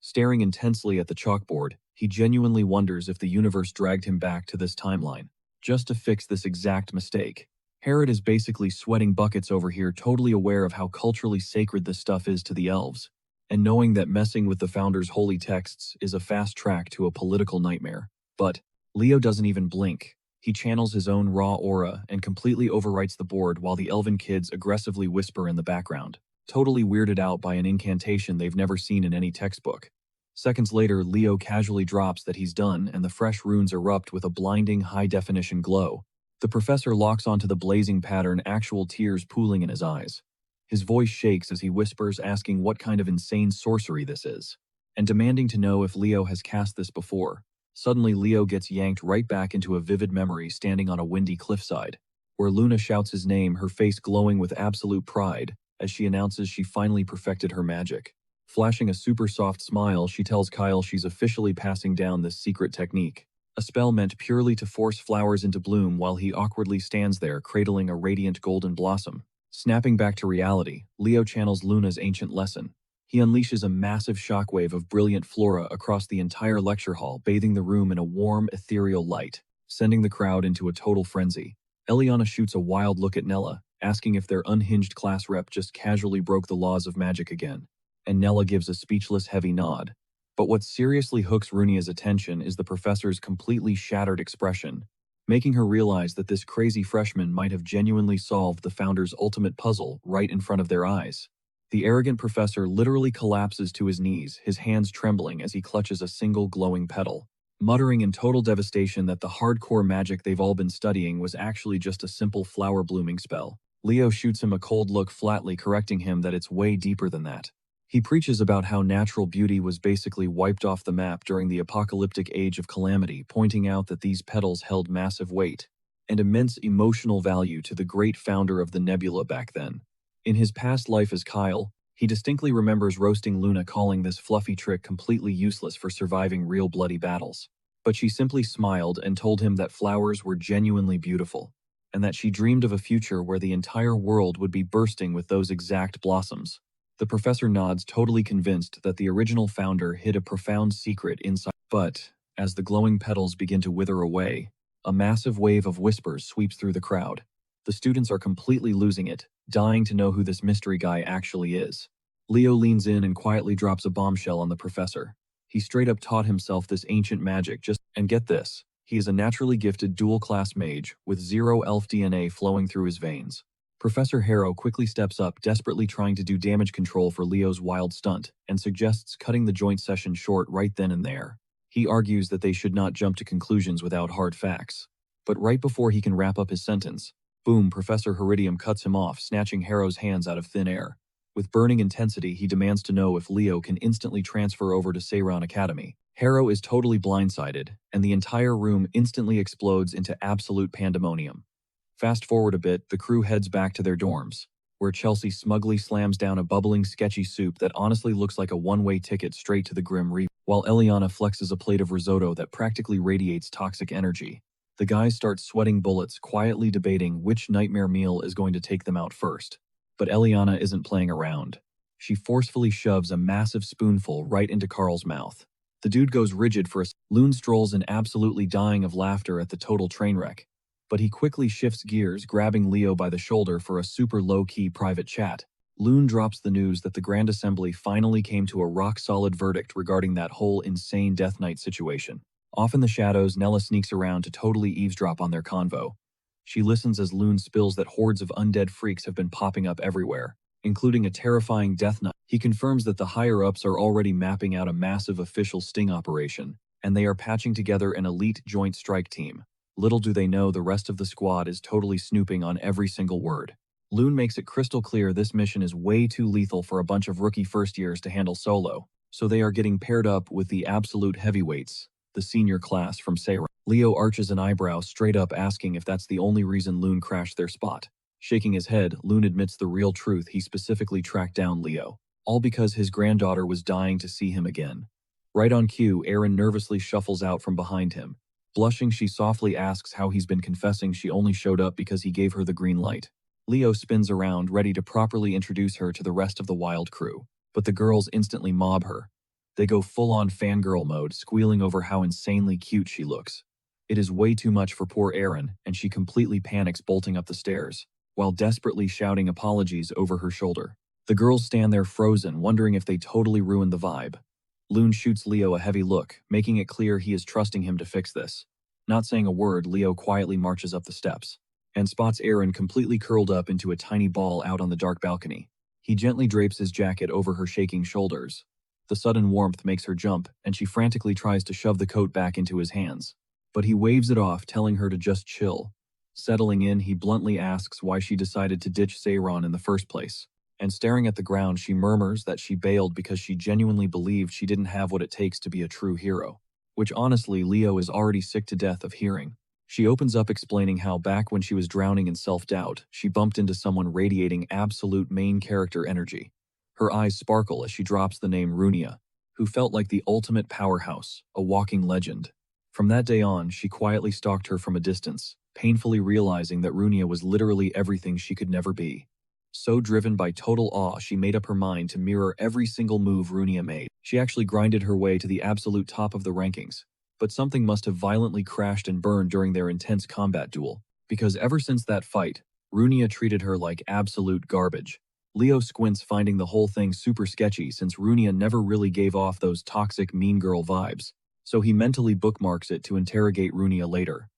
Staring intensely at the chalkboard, he genuinely wonders if the universe dragged him back to this timeline, just to fix this exact mistake. Herod is basically sweating buckets over here, totally aware of how culturally sacred this stuff is to the elves, and knowing that messing with the founder's holy texts is a fast track to a political nightmare. But Leo doesn't even blink. He channels his own raw aura and completely overwrites the board while the elven kids aggressively whisper in the background, totally weirded out by an incantation they've never seen in any textbook. Seconds later, Leo casually drops that he's done, and the fresh runes erupt with a blinding high-definition glow. The professor locks onto the blazing pattern, actual tears pooling in his eyes. His voice shakes as he whispers, asking what kind of insane sorcery this is, and demanding to know if Leo has cast this before. Suddenly, Leo gets yanked right back into a vivid memory, standing on a windy cliffside, where Luna shouts his name, her face glowing with absolute pride as she announces she finally perfected her magic. Flashing a super soft smile, she tells Kyle she's officially passing down this secret technique, a spell meant purely to force flowers into bloom, while he awkwardly stands there cradling a radiant golden blossom. Snapping back to reality, Leo channels Luna's ancient lesson. He unleashes a massive shockwave of brilliant flora across the entire lecture hall, bathing the room in a warm, ethereal light, sending the crowd into a total frenzy. Eliana shoots a wild look at Nella, asking if their unhinged class rep just casually broke the laws of magic again. And Nella gives a speechless heavy nod. But what seriously hooks Runia's attention is the professor's completely shattered expression, making her realize that this crazy freshman might have genuinely solved the founder's ultimate puzzle right in front of their eyes. The arrogant professor literally collapses to his knees, his hands trembling as he clutches a single glowing petal, muttering in total devastation that the hardcore magic they've all been studying was actually just a simple flower blooming spell. Leo shoots him a cold look, flatly correcting him that it's way deeper than that. He preaches about how natural beauty was basically wiped off the map during the apocalyptic age of calamity, pointing out that these petals held massive weight and immense emotional value to the great founder of the nebula back then. In his past life as Kyle, he distinctly remembers roasting Luna, calling this fluffy trick completely useless for surviving real bloody battles. But she simply smiled and told him that flowers were genuinely beautiful, and that she dreamed of a future where the entire world would be bursting with those exact blossoms. The professor nods, totally convinced that the original founder hid a profound secret inside. But, as the glowing petals begin to wither away, a massive wave of whispers sweeps through the crowd. The students are completely losing it, dying to know who this mystery guy actually is. Leo leans in and quietly drops a bombshell on the professor. He straight up taught himself this ancient magic and get this, he is a naturally gifted dual-class mage with 0 elf DNA flowing through his veins. Professor Harrow quickly steps up, desperately trying to do damage control for Leo's wild stunt, and suggests cutting the joint session short right then and there. He argues that they should not jump to conclusions without hard facts. But right before he can wrap up his sentence, boom, Professor Heridium cuts him off, snatching Harrow's hands out of thin air. With burning intensity, he demands to know if Leo can instantly transfer over to Seiran Academy. Harrow is totally blindsided, and the entire room instantly explodes into absolute pandemonium. Fast forward a bit, the crew heads back to their dorms, where Chelsea smugly slams down a bubbling, sketchy soup that honestly looks like a one-way ticket straight to the Grim Reaper, while Eliana flexes a plate of risotto that practically radiates toxic energy. The guys start sweating bullets, quietly debating which nightmare meal is going to take them out first. But Eliana isn't playing around. She forcefully shoves a massive spoonful right into Carl's mouth. The dude goes rigid for a Loon strolls in, absolutely dying of laughter at the total train wreck. But he quickly shifts gears, grabbing Leo by the shoulder for a super low-key private chat. Loon drops the news that the Grand Assembly finally came to a rock-solid verdict regarding that whole insane Death Knight situation. Off in the shadows, Nella sneaks around to totally eavesdrop on their convo. She listens as Loon spills that hordes of undead freaks have been popping up everywhere, including a terrifying Death Knight. He confirms that the higher-ups are already mapping out a massive official sting operation, and they are patching together an elite joint strike team. Little do they know the rest of the squad is totally snooping on every single word. Loon makes it crystal clear this mission is way too lethal for a bunch of rookie first-years to handle solo, so they are getting paired up with the absolute heavyweights, the senior class from Seiran. Leo arches an eyebrow, straight up asking if that's the only reason Loon crashed their spot. Shaking his head, Loon admits the real truth: he specifically tracked down Leo, all because his granddaughter was dying to see him again. Right on cue, Erin nervously shuffles out from behind him. Blushing, she softly asks how he's been, confessing she only showed up because he gave her the green light. Leo spins around, ready to properly introduce her to the rest of the wild crew, but the girls instantly mob her. They go full-on fangirl mode, squealing over how insanely cute she looks. It is way too much for poor Erin, and she completely panics, bolting up the stairs, while desperately shouting apologies over her shoulder. The girls stand there frozen, wondering if they totally ruined the vibe. Loon shoots Leo a heavy look, making it clear he is trusting him to fix this. Not saying a word, Leo quietly marches up the steps and spots Erin completely curled up into a tiny ball out on the dark balcony. He gently drapes his jacket over her shaking shoulders. The sudden warmth makes her jump, and she frantically tries to shove the coat back into his hands. But he waves it off, telling her to just chill. Settling in, he bluntly asks why she decided to ditch Seiran in the first place. And staring at the ground, she murmurs that she bailed because she genuinely believed she didn't have what it takes to be a true hero. Which honestly, Leo is already sick to death of hearing. She opens up, explaining how back when she was drowning in self-doubt, she bumped into someone radiating absolute main character energy. Her eyes sparkle as she drops the name Runia, who felt like the ultimate powerhouse, a walking legend. From that day on, she quietly stalked her from a distance, painfully realizing that Runia was literally everything she could never be. So driven by total awe, she made up her mind to mirror every single move Runia made. She actually grinded her way to the absolute top of the rankings, but something must have violently crashed and burned during their intense combat duel. because ever since that fight, Runia treated her like absolute garbage. Leo squints, finding the whole thing super sketchy since Runia never really gave off those toxic mean girl vibes, so he mentally bookmarks it to interrogate Runia later.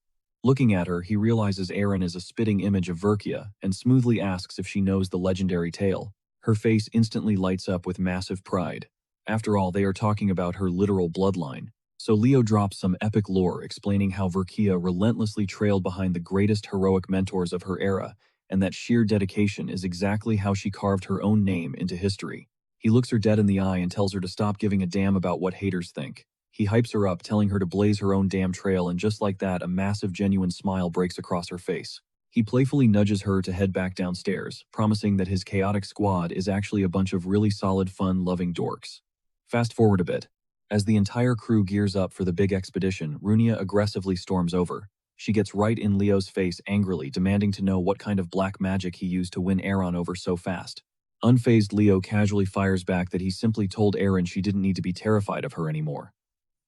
Looking at her, he realizes Aaron is a spitting image of Verkia and smoothly asks if she knows the legendary tale. Her face instantly lights up with massive pride. After all, they are talking about her literal bloodline. So Leo drops some epic lore explaining how Verkia relentlessly trailed behind the greatest heroic mentors of her era, and that sheer dedication is exactly how she carved her own name into history. He looks her dead in the eye and tells her to stop giving a damn about what haters think. He hypes her up, telling her to blaze her own damn trail, and just like that, a massive genuine smile breaks across her face. He playfully nudges her to head back downstairs, promising that his chaotic squad is actually a bunch of really solid, fun-loving dorks. Fast forward a bit. As the entire crew gears up for the big expedition, Runia aggressively storms over. She gets right in Leo's face angrily, demanding to know what kind of black magic he used to win Aaron over so fast. Unfazed, Leo casually fires back that he simply told Aaron she didn't need to be terrified of her anymore.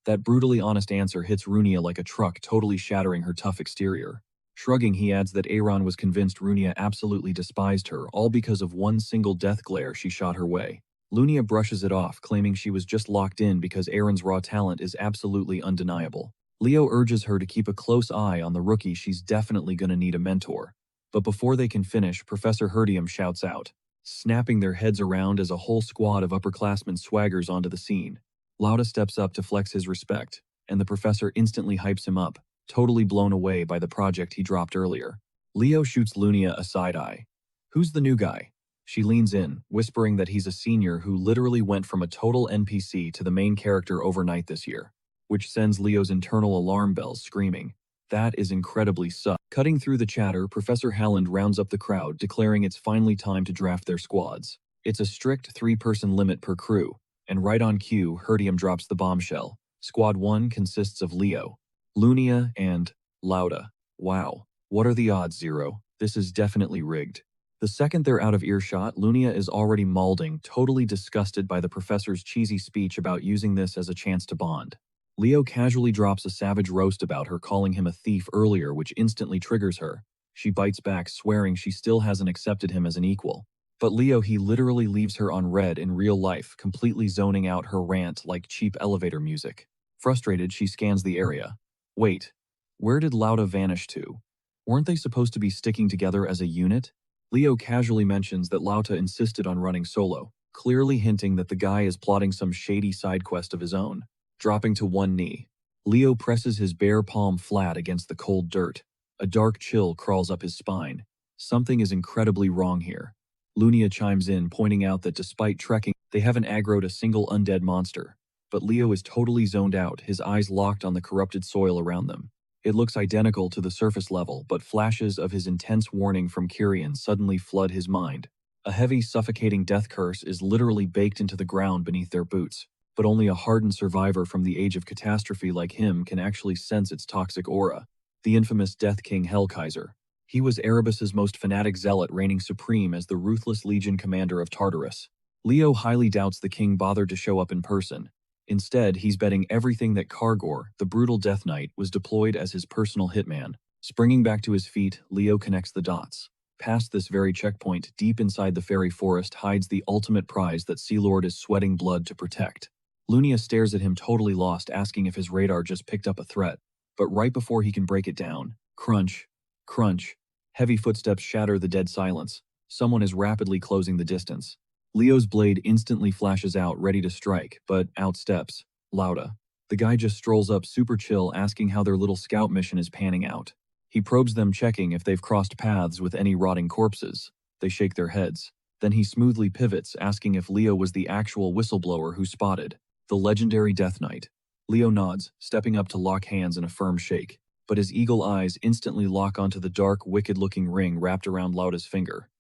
That brutally honest answer hits Runia like a truck, totally shattering her tough exterior. Shrugging, he adds that Aaron was convinced Runia absolutely despised her, all because of one single death glare she shot her way. Lunia brushes it off, claiming she was just locked in because Aaron's raw talent is absolutely undeniable. Leo urges her to keep a close eye on the rookie, she's definitely gonna need a mentor. But before they can finish, Professor Herdium shouts out, snapping their heads around as a whole squad of upperclassmen swaggers onto the scene. Lauda steps up to flex his respect, and the professor instantly hypes him up, totally blown away by the project he dropped earlier. Leo shoots Lunia a side-eye. Who's the new guy? She leans in, whispering that he's a senior who literally went from a total NPC to the main character overnight this year, which sends Leo's internal alarm bells screaming. That is incredibly sus. Cutting through the chatter, Professor Halland rounds up the crowd, declaring it's finally time to draft their squads. It's a strict 3-person limit per crew, and right on cue, Herdium drops the bombshell. Squad 1 consists of Leo, Lunia, and Lauda. Wow. What are the odds, Zero? This is definitely rigged. The second they're out of earshot, Lunia is already mauling, totally disgusted by the professor's cheesy speech about using this as a chance to bond. Leo casually drops a savage roast about her calling him a thief earlier, which instantly triggers her. She bites back, swearing she still hasn't accepted him as an equal. But Leo, he literally leaves her on red in real life, completely zoning out her rant like cheap elevator music. Frustrated, she scans the area. Wait, where did Lauda vanish to? Weren't they supposed to be sticking together as a unit? Leo casually mentions that Lauda insisted on running solo, clearly hinting that the guy is plotting some shady side quest of his own. Dropping to one knee, Leo presses his bare palm flat against the cold dirt. A dark chill crawls up his spine. Something is incredibly wrong here. Lunia chimes in, pointing out that despite trekking, they haven't aggroed a single undead monster. But Leo is totally zoned out, his eyes locked on the corrupted soil around them. It looks identical to the surface level, but flashes of his intense warning from Kyrian suddenly flood his mind. A heavy, suffocating death curse is literally baked into the ground beneath their boots, but only a hardened survivor from the age of catastrophe like him can actually sense its toxic aura. The infamous Death King Hellkaiser. He was Erebus's most fanatic zealot, reigning supreme as the ruthless legion commander of Tartarus. Leo highly doubts the king bothered to show up in person. Instead, he's betting everything that Kargor, the brutal Death Knight, was deployed as his personal hitman. Springing back to his feet, Leo connects the dots. Past this very checkpoint, deep inside the fairy forest hides the ultimate prize that Sea Lord is sweating blood to protect. Lunia stares at him totally lost, asking if his radar just picked up a threat. But right before he can break it down, crunch, crunch, heavy footsteps shatter the dead silence. Someone is rapidly closing the distance. Leo's blade instantly flashes out, ready to strike, but out steps Lauda. The guy just strolls up super chill, asking how their little scout mission is panning out. He probes them, checking if they've crossed paths with any rotting corpses. They shake their heads. Then he smoothly pivots, asking if Leo was the actual whistleblower who spotted the legendary Death Knight. Leo nods, stepping up to lock hands in a firm shake, but his eagle eyes instantly lock onto the dark, wicked-looking ring wrapped around Lauda's finger.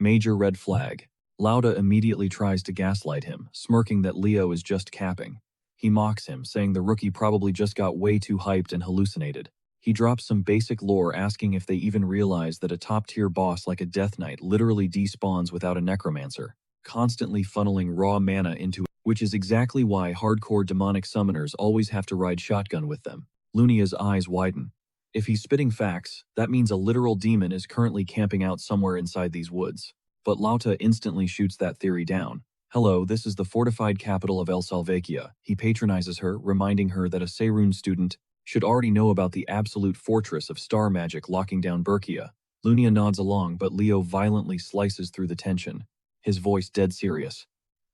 Major red flag. Lauda immediately tries to gaslight him, smirking that Leo is just capping. He mocks him, saying the rookie probably just got way too hyped and hallucinated. He drops some basic lore, asking if they even realize that a top-tier boss like a Death Knight literally despawns without a necromancer, constantly funneling raw mana into it, which is exactly why hardcore demonic summoners always have to ride shotgun with them. Lunia's eyes widen. If he's spitting facts, that means a literal demon is currently camping out somewhere inside these woods. But Lauta instantly shoots that theory down. Hello, this is the fortified capital of El Salvakia. He patronizes her, reminding her that a Seirun student should already know about the absolute fortress of star magic locking down Berkia. Lunia nods along, but Leo violently slices through the tension, his voice dead serious.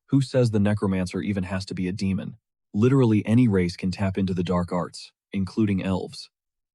Who says the necromancer even has to be a demon? Literally any race can tap into the dark arts, including elves.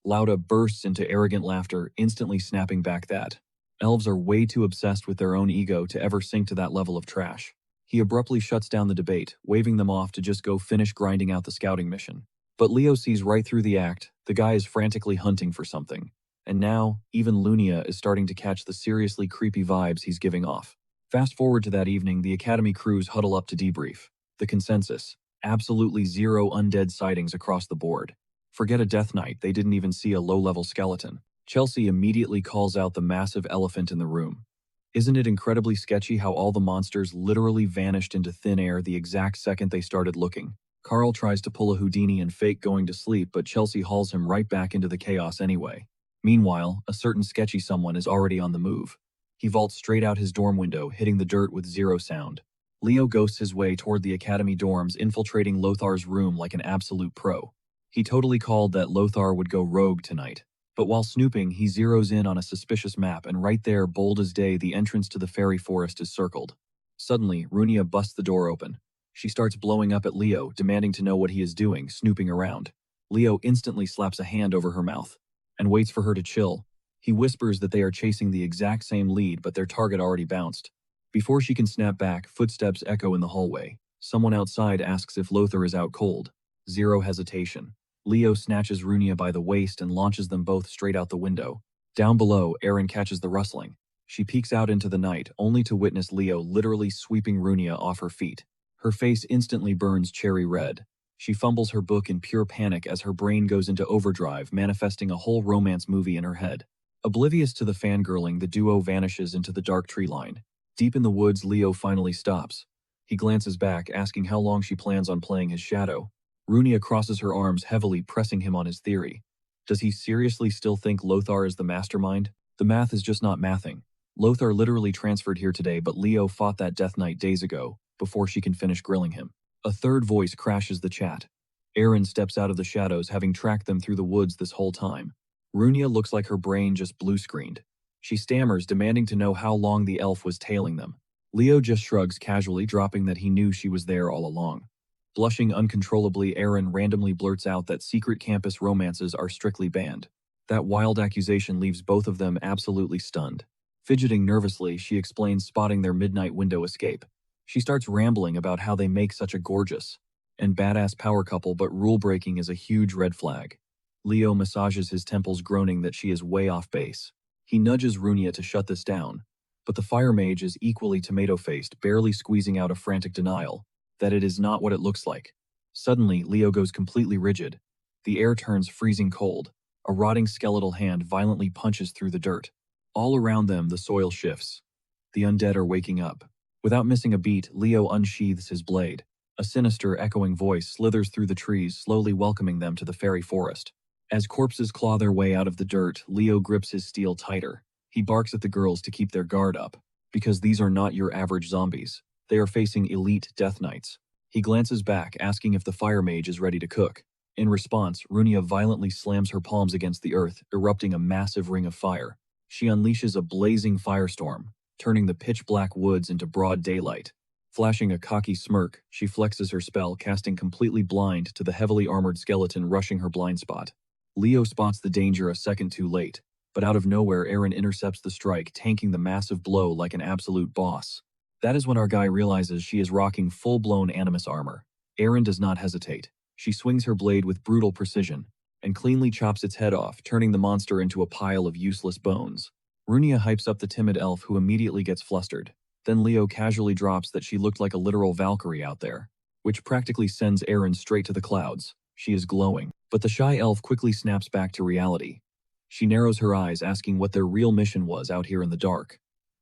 Lauda bursts into arrogant laughter, instantly snapping back that elves are way too obsessed with their own ego to ever sink to that level of trash. He abruptly shuts down the debate, waving them off to just go finish grinding out the scouting mission. But Leo sees right through the act. The guy is frantically hunting for something. And now, even Lunia is starting to catch the seriously creepy vibes he's giving off. Fast forward to that evening, the Academy crews huddle up to debrief. The consensus: absolutely zero undead sightings across the board. Forget a death knight, they didn't even see a low-level skeleton. Chelsea immediately calls out the massive elephant in the room. Isn't it incredibly sketchy how all the monsters literally vanished into thin air the exact second they started looking? Carl tries to pull a Houdini and fake going to sleep, but Chelsea hauls him right back into the chaos anyway. Meanwhile, a certain sketchy someone is already on the move. He vaults straight out his dorm window, hitting the dirt with zero sound. Leo ghosts his way toward the academy dorms, infiltrating Lothar's room like an absolute pro. He totally called that Lothar would go rogue tonight. But while snooping, he zeroes in on a suspicious map, and right there, bold as day, the entrance to the fairy forest is circled. Suddenly, Runia busts the door open. She starts blowing up at Leo, demanding to know what he is doing, snooping around. Leo instantly slaps a hand over her mouth and waits for her to chill. He whispers that they are chasing the exact same lead, but their target already bounced. Before she can snap back, footsteps echo in the hallway. Someone outside asks if Lothar is out cold. Zero hesitation. Leo snatches Runia by the waist and launches them both straight out the window. Down below, Erin catches the rustling. She peeks out into the night, only to witness Leo literally sweeping Runia off her feet. Her face instantly burns cherry red. She fumbles her book in pure panic as her brain goes into overdrive, manifesting a whole romance movie in her head. Oblivious to the fangirling, the duo vanishes into the dark tree line. Deep in the woods, Leo finally stops. He glances back, asking how long she plans on playing his shadow. Runia crosses her arms heavily, pressing him on his theory. Does he seriously still think Lothar is the mastermind? The math is just not mathing. Lothar literally transferred here today, but Leo fought that Death Knight days ago, before she can finish grilling him. A third voice crashes the chat. Erin steps out of the shadows, having tracked them through the woods this whole time. Runia looks like her brain just blue-screened. She stammers, demanding to know how long the elf was tailing them. Leo just shrugs casually, dropping that he knew she was there all along. Blushing uncontrollably, Erin randomly blurts out that secret campus romances are strictly banned. That wild accusation leaves both of them absolutely stunned. Fidgeting nervously, she explains spotting their midnight window escape. She starts rambling about how they make such a gorgeous and badass power couple, but rule-breaking is a huge red flag. Leo massages his temples, groaning that she is way off base. He nudges Runia to shut this down, but the fire mage is equally tomato-faced, barely squeezing out a frantic denial that it is not what it looks like. Suddenly, Leo goes completely rigid. The air turns freezing cold. A rotting skeletal hand violently punches through the dirt. All around them, the soil shifts. The undead are waking up. Without missing a beat, Leo unsheathes his blade. A sinister, echoing voice slithers through the trees, slowly welcoming them to the fairy forest. As corpses claw their way out of the dirt, Leo grips his steel tighter. He barks at the girls to keep their guard up, because these are not your average zombies. They are facing elite Death Knights. He glances back, asking if the fire mage is ready to cook. In response, Runia violently slams her palms against the earth, erupting a massive ring of fire. She unleashes a blazing firestorm, turning the pitch-black woods into broad daylight. Flashing a cocky smirk, she flexes her spell, casting completely blind to the heavily armored skeleton rushing her blind spot. Leo spots the danger a second too late, but out of nowhere, Erin intercepts the strike, tanking the massive blow like an absolute boss. That is when our guy realizes she is rocking full-blown animus armor. Erin does not hesitate. She swings her blade with brutal precision and cleanly chops its head off, turning the monster into a pile of useless bones. Runia hypes up the timid elf, who immediately gets flustered. Then Leo casually drops that she looked like a literal Valkyrie out there, which practically sends Erin straight to the clouds. She is glowing. But the shy elf quickly snaps back to reality. She narrows her eyes, asking what their real mission was out here in the dark.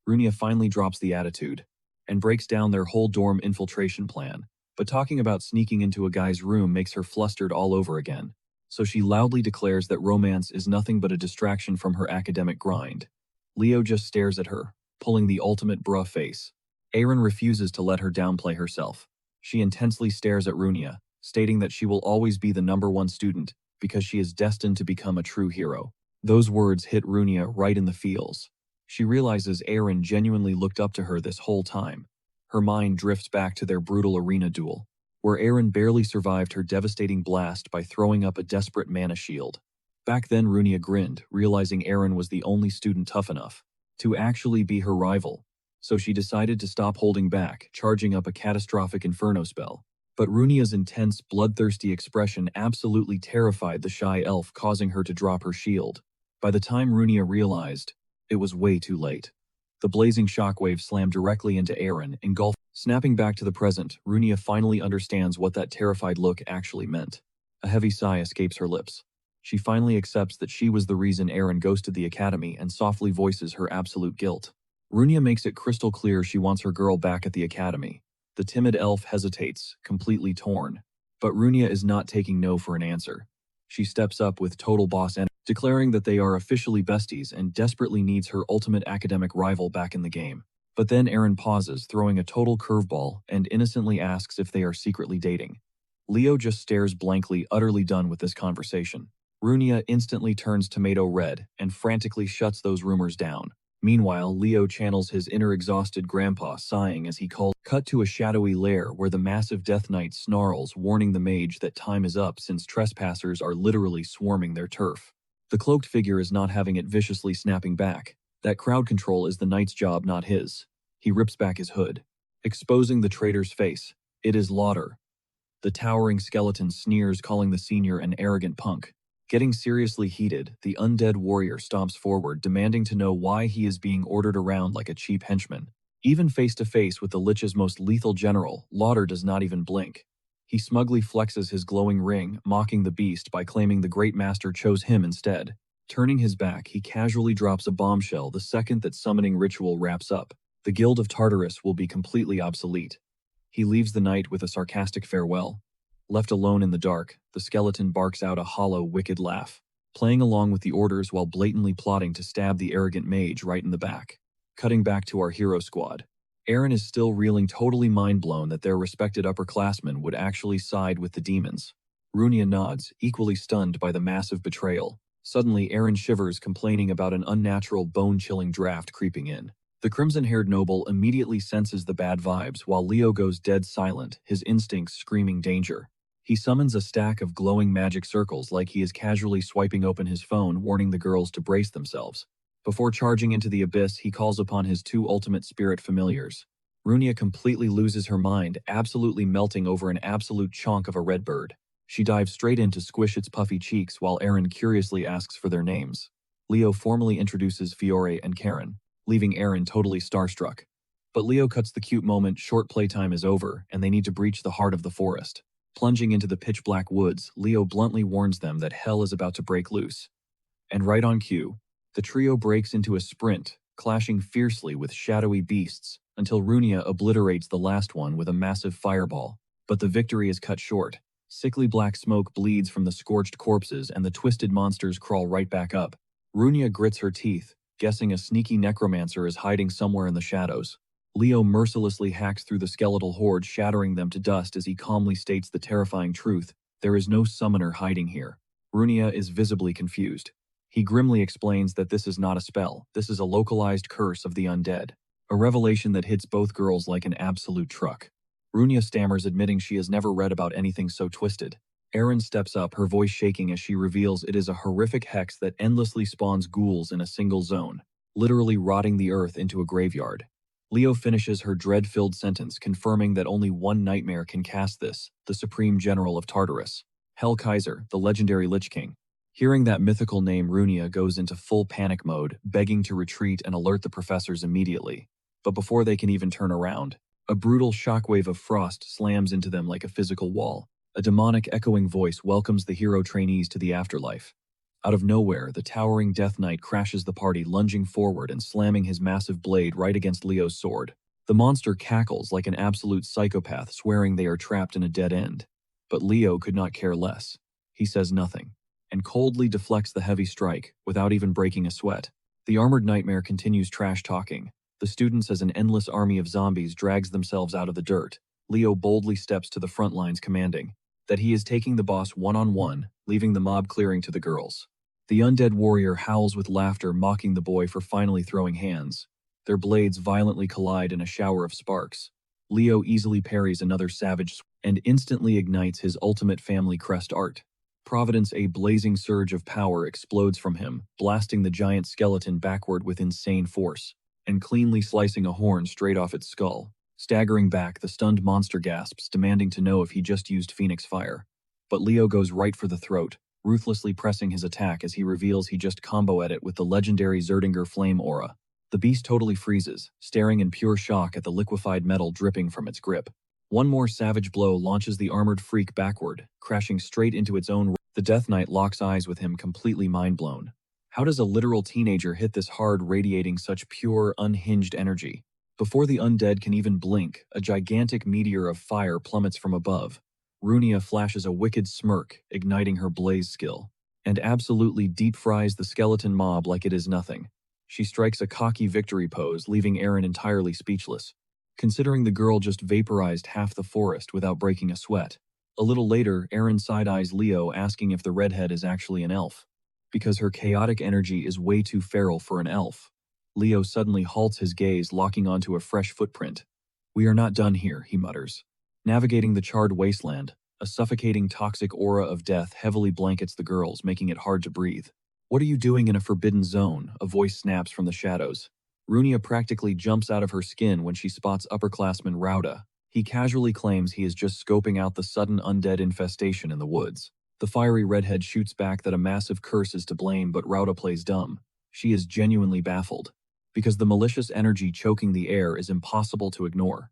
Runia finally drops the attitude and breaks down their whole dorm infiltration plan, but talking about sneaking into a guy's room makes her flustered all over again. so she loudly declares that romance is nothing but a distraction from her academic grind. Leo just stares at her, pulling the ultimate bruh face. Aaron refuses to let her downplay herself. She intensely stares at Runia, stating that she will always be the #1 student because she is destined to become a true hero. Those words hit Runia right in the feels. She realizes Aaron genuinely looked up to her this whole time. Her mind drifts back to their brutal arena duel, where Aaron barely survived her devastating blast by throwing up a desperate mana shield. Back then Runia grinned, realizing Aaron was the only student tough enough to actually be her rival, so she decided to stop holding back, charging up a catastrophic inferno spell. But Runia's intense, bloodthirsty expression absolutely terrified the shy elf, causing her to drop her shield. By the time Runia realized, it was way too late. The blazing shockwave slammed directly into Aaron, engulfing. Snapping back to the present, Runia finally understands what that terrified look actually meant. A heavy sigh escapes her lips. She finally accepts that she was the reason Aaron ghosted the academy and softly voices her absolute guilt. Runia makes it crystal clear she wants her girl back at the academy. The timid elf hesitates, completely torn. But Runia is not taking no for an answer. She steps up with total boss energy, declaring that they are officially besties and desperately needs her ultimate academic rival back in the game. But then Aaron pauses, throwing a total curveball, and innocently asks if they are secretly dating. Leo just stares blankly, utterly done with this conversation. Runia instantly turns tomato red and frantically shuts those rumors down. Meanwhile, Leo channels his inner exhausted grandpa, sighing as he calls. Cut to a shadowy lair where the massive Death Knight snarls, warning the mage that time is up since trespassers are literally swarming their turf. The cloaked figure is not having it, viciously snapping back. That crowd control is the knight's job, not his. He rips back his hood, exposing the traitor's face. It is Lauder. The towering skeleton sneers, calling the senior an arrogant punk. Getting seriously heated, the undead warrior stomps forward, demanding to know why he is being ordered around like a cheap henchman. Even face to face with the Lich's most lethal general, Lauder does not even blink. He smugly flexes his glowing ring, mocking the beast by claiming the great master chose him instead. Turning his back, he casually drops a bombshell the second that summoning ritual wraps up. The Guild of Tartarus will be completely obsolete. He leaves the knight with a sarcastic farewell. Left alone in the dark, the skeleton barks out a hollow, wicked laugh, playing along with the orders while blatantly plotting to stab the arrogant mage right in the back. Cutting back to our hero squad. Aaron is still reeling, totally mind-blown that their respected upperclassmen would actually side with the demons. Runia nods, equally stunned by the massive betrayal. Suddenly, Aaron shivers, complaining about an unnatural, bone-chilling draft creeping in. The crimson-haired noble immediately senses the bad vibes, while Leo goes dead silent, his instincts screaming danger. He summons a stack of glowing magic circles like he is casually swiping open his phone, warning the girls to brace themselves. Before charging into the abyss, he calls upon his 2 ultimate spirit familiars. Runia completely loses her mind, absolutely melting over an absolute chonk of a red bird. She dives straight in to squish its puffy cheeks while Aaron curiously asks for their names. Leo formally introduces Fiore and Karen, leaving Aaron totally starstruck. But Leo cuts the cute moment short. Playtime is over, and they need to breach the heart of the forest. Plunging into the pitch-black woods, Leo bluntly warns them that hell is about to break loose. And right on cue, the trio breaks into a sprint, clashing fiercely with shadowy beasts, until Runia obliterates the last one with a massive fireball. But the victory is cut short. Sickly black smoke bleeds from the scorched corpses and the twisted monsters crawl right back up. Runia grits her teeth, guessing a sneaky necromancer is hiding somewhere in the shadows. Leo mercilessly hacks through the skeletal horde, shattering them to dust as he calmly states the terrifying truth: there is no summoner hiding here. Runia is visibly confused. He grimly explains that this is not a spell, this is a localized curse of the undead. A revelation that hits both girls like an absolute truck. Runia stammers, admitting she has never read about anything so twisted. Aaron steps up, her voice shaking as she reveals it is a horrific hex that endlessly spawns ghouls in a single zone, literally rotting the earth into a graveyard. Leo finishes her dread-filled sentence, confirming that only one nightmare can cast this, the Supreme General of Tartarus, Hell Kaiser, the legendary Lich King. Hearing that mythical name, Runia goes into full panic mode, begging to retreat and alert the professors immediately. But before they can even turn around, a brutal shockwave of frost slams into them like a physical wall. A demonic, echoing voice welcomes the hero trainees to the afterlife. Out of nowhere, the towering Death Knight crashes the party, lunging forward and slamming his massive blade right against Leo's sword. The monster cackles like an absolute psychopath, swearing they are trapped in a dead end. But Leo could not care less. He says nothing. and coldly deflects the heavy strike without even breaking a sweat. The armored nightmare continues trash-talking. The students as an endless army of zombies drags themselves out of the dirt. Leo boldly steps to the front lines commanding that he is taking the boss one-on-one, leaving the mob clearing to the girls. The undead warrior howls with laughter, mocking the boy for finally throwing hands. Their blades violently collide in a shower of sparks. Leo easily parries another savage and instantly ignites his ultimate family crest art. Providence, a blazing surge of power explodes from him, blasting the giant skeleton backward with insane force, and cleanly slicing a horn straight off its skull. Staggering back, the stunned monster gasps, demanding to know if he just used Phoenix Fire. But Leo goes right for the throat, ruthlessly pressing his attack as he reveals he just comboed it with the legendary Zerdinger Flame Aura. The beast totally freezes, staring in pure shock at the liquefied metal dripping from its grip. One more savage blow launches the armored freak backward, crashing straight into its own. The Death Knight locks eyes with him, completely mind-blown. How does a literal teenager hit this hard, radiating such pure, unhinged energy? Before the undead can even blink, a gigantic meteor of fire plummets from above. Runia flashes a wicked smirk, igniting her blaze skill, and absolutely deep-fries the skeleton mob like it is nothing. She strikes a cocky victory pose, leaving Eren entirely speechless, considering the girl just vaporized half the forest without breaking a sweat. A little later, Eren side-eyes Leo, asking if the redhead is actually an elf, because her chaotic energy is way too feral for an elf. Leo suddenly halts his gaze, locking onto a fresh footprint. "We are not done here," he mutters. Navigating the charred wasteland, a suffocating toxic aura of death heavily blankets the girls, making it hard to breathe. "What are you doing in a forbidden zone?" a voice snaps from the shadows. Runia practically jumps out of her skin when she spots upperclassman Rauda. He casually claims he is just scoping out the sudden undead infestation in the woods. The fiery redhead shoots back that a massive curse is to blame, but Rauda plays dumb. She is genuinely baffled, because the malicious energy choking the air is impossible to ignore.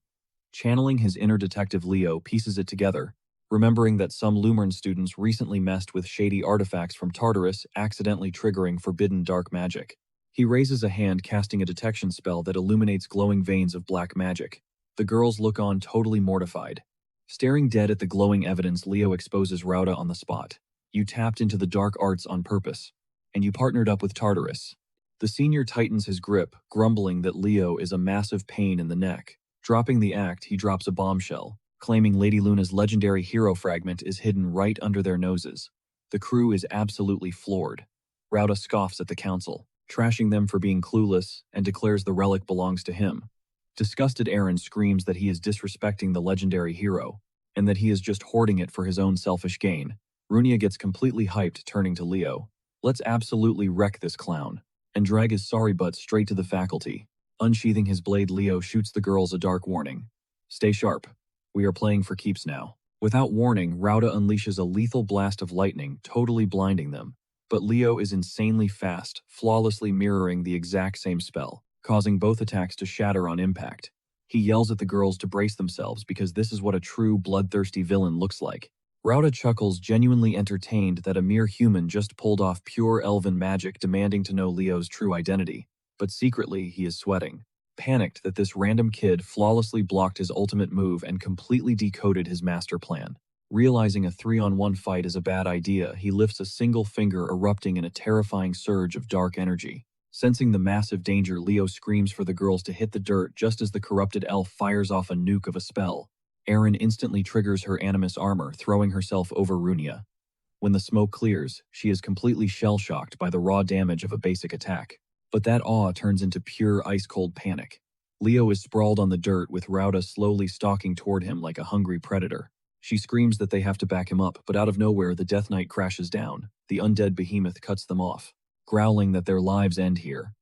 Channeling his inner detective, Leo pieces it together, remembering that some Lumern students recently messed with shady artifacts from Tartarus, accidentally triggering forbidden dark magic. He raises a hand, casting a detection spell that illuminates glowing veins of black magic. The girls look on, totally mortified. Staring dead at the glowing evidence, Leo exposes Rauda on the spot. "You tapped into the dark arts on purpose, and you partnered up with Tartarus." The senior tightens his grip, grumbling that Leo is a massive pain in the neck. Dropping the act, he drops a bombshell, claiming Lady Luna's legendary hero fragment is hidden right under their noses. The crew is absolutely floored. Rauda scoffs at the council, trashing them for being clueless, and declares the relic belongs to him. Disgusted Eren screams that he is disrespecting the legendary hero, and that he is just hoarding it for his own selfish gain. Runia gets completely hyped, turning to Leo. "Let's absolutely wreck this clown," and drag his sorry butt straight to the faculty. Unsheathing his blade, Leo shoots the girls a dark warning. "Stay sharp. We are playing for keeps now." Without warning, Rauda unleashes a lethal blast of lightning, totally blinding them. But Leo is insanely fast, flawlessly mirroring the exact same spell, causing both attacks to shatter on impact. He yells at the girls to brace themselves, because this is what a true bloodthirsty villain looks like. Rauda chuckles, genuinely entertained that a mere human just pulled off pure elven magic, demanding to know Leo's true identity. But secretly, he is sweating, panicked that this random kid flawlessly blocked his ultimate move and completely decoded his master plan. Realizing a 3-on-1 fight is a bad idea, he lifts a single finger, erupting in a terrifying surge of dark energy. Sensing the massive danger, Leo screams for the girls to hit the dirt just as the corrupted elf fires off a nuke of a spell. Eren instantly triggers her animus armor, throwing herself over Runia. When the smoke clears, she is completely shell-shocked by the raw damage of a basic attack. But that awe turns into pure ice-cold panic. Leo is sprawled on the dirt, with Rauda slowly stalking toward him like a hungry predator. She screams that they have to back him up, but out of nowhere the Death Knight crashes down. The undead behemoth cuts them off, growling that their lives end here.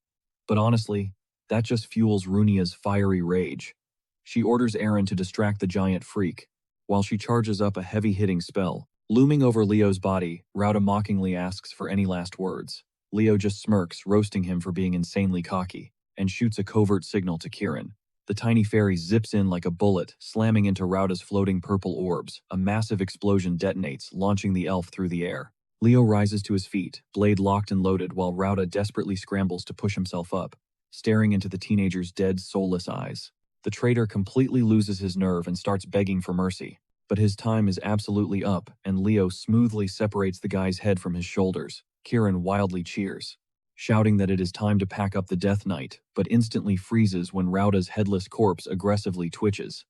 But honestly, that just fuels Runia's fiery rage. She orders Eren to distract the giant freak, while she charges up a heavy-hitting spell. Looming over Leo's body, Rauda mockingly asks for any last words. Leo just smirks, roasting him for being insanely cocky, and shoots a covert signal to Kirin. The tiny fairy zips in like a bullet, slamming into Rauda's floating purple orbs. A massive explosion detonates, launching the elf through the air. Leo rises to his feet, blade locked and loaded, while Rauda desperately scrambles to push himself up, staring into the teenager's dead, soulless eyes. The traitor completely loses his nerve and starts begging for mercy. But his time is absolutely up, and Leo smoothly separates the guy's head from his shoulders. Kieran wildly cheers, shouting that it is time to pack up the Death Knight, but instantly freezes when Rauda's headless corpse aggressively twitches.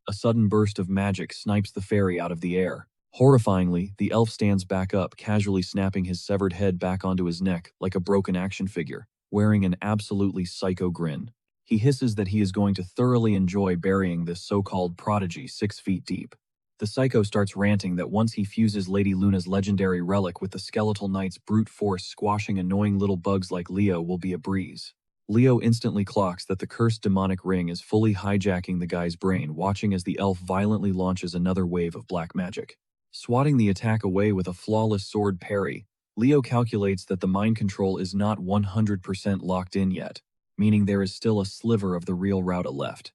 A sudden burst of magic snipes the fairy out of the air. Horrifyingly, the elf stands back up, casually snapping his severed head back onto his neck like a broken action figure, wearing an absolutely psycho grin. He hisses that he is going to thoroughly enjoy burying this so-called prodigy 6 feet deep. The psycho starts ranting that once he fuses Lady Luna's legendary relic with the skeletal knight's brute force, squashing annoying little bugs like Leo will be a breeze. Leo instantly clocks that the cursed demonic ring is fully hijacking the guy's brain, watching as the elf violently launches another wave of black magic. Swatting the attack away with a flawless sword parry, Leo calculates that the mind control is not 100% locked in yet, meaning there is still a sliver of the real Rauda left.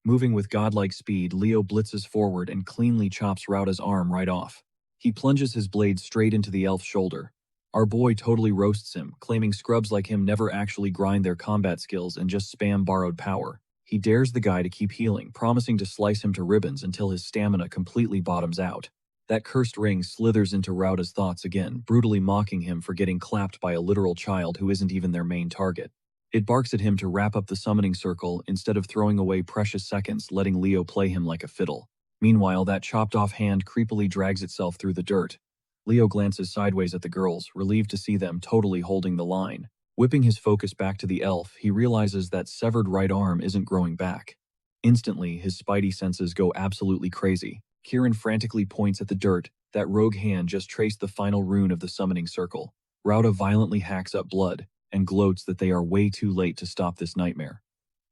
Moving with godlike speed, Leo blitzes forward and cleanly chops Rauda's arm right off. He plunges his blade straight into the elf's shoulder. Our boy totally roasts him, claiming scrubs like him never actually grind their combat skills and just spam borrowed power. He dares the guy to keep healing, promising to slice him to ribbons until his stamina completely bottoms out. That cursed ring slithers into Rauda's thoughts again, brutally mocking him for getting clapped by a literal child who isn't even their main target. It barks at him to wrap up the summoning circle instead of throwing away precious seconds, letting Leo play him like a fiddle. Meanwhile, that chopped-off hand creepily drags itself through the dirt. Leo glances sideways at the girls, relieved to see them totally holding the line. Whipping his focus back to the elf, he realizes that severed right arm isn't growing back. Instantly, his spidey senses go absolutely crazy. Kieran frantically points at the dirt. That rogue hand just traced the final rune of the summoning circle. Rauda violently hacks up blood and gloats that they are way too late to stop this nightmare.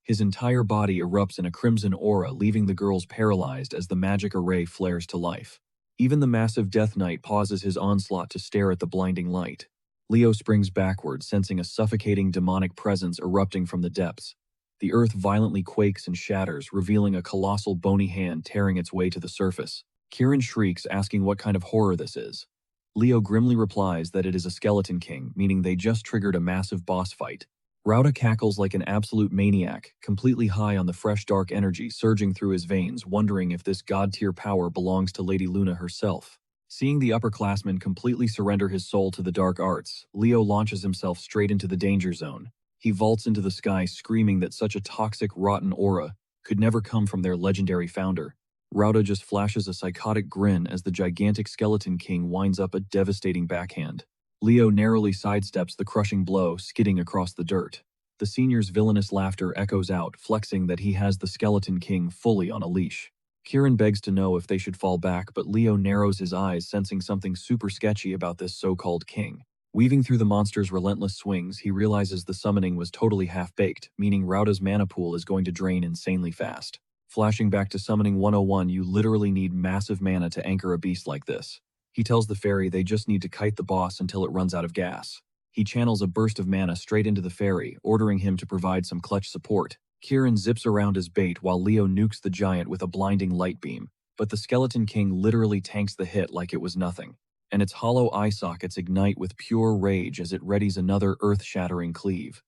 His entire body erupts in a crimson aura, leaving the girls paralyzed as the magic array flares to life. Even the massive Death Knight pauses his onslaught to stare at the blinding light. Leo springs backward, sensing a suffocating demonic presence erupting from the depths. The earth violently quakes and shatters, revealing a colossal bony hand tearing its way to the surface. Kieran shrieks, asking what kind of horror this is. Leo grimly replies that it is a skeleton king, meaning they just triggered a massive boss fight. Rauda cackles like an absolute maniac, completely high on the fresh dark energy surging through his veins, wondering if this god-tier power belongs to Lady Luna herself. Seeing the upperclassman completely surrender his soul to the dark arts, Leo launches himself straight into the danger zone. He vaults into the sky, screaming that such a toxic, rotten aura could never come from their legendary founder. Rauda just flashes a psychotic grin as the gigantic skeleton king winds up a devastating backhand. Leo narrowly sidesteps the crushing blow, skidding across the dirt. The senior's villainous laughter echoes out, flexing that he has the skeleton king fully on a leash. Kieran begs to know if they should fall back, but Leo narrows his eyes, sensing something super sketchy about this so-called king. Weaving through the monster's relentless swings, he realizes the summoning was totally half-baked, meaning Rauda's mana pool is going to drain insanely fast. Flashing back to Summoning 101, you literally need massive mana to anchor a beast like this. He tells the fairy they just need to kite the boss until it runs out of gas. He channels a burst of mana straight into the fairy, ordering him to provide some clutch support. Kieran zips around his bait while Leo nukes the giant with a blinding light beam, but the Skeleton King literally tanks the hit like it was nothing, and its hollow eye sockets ignite with pure rage as it readies another earth-shattering cleave.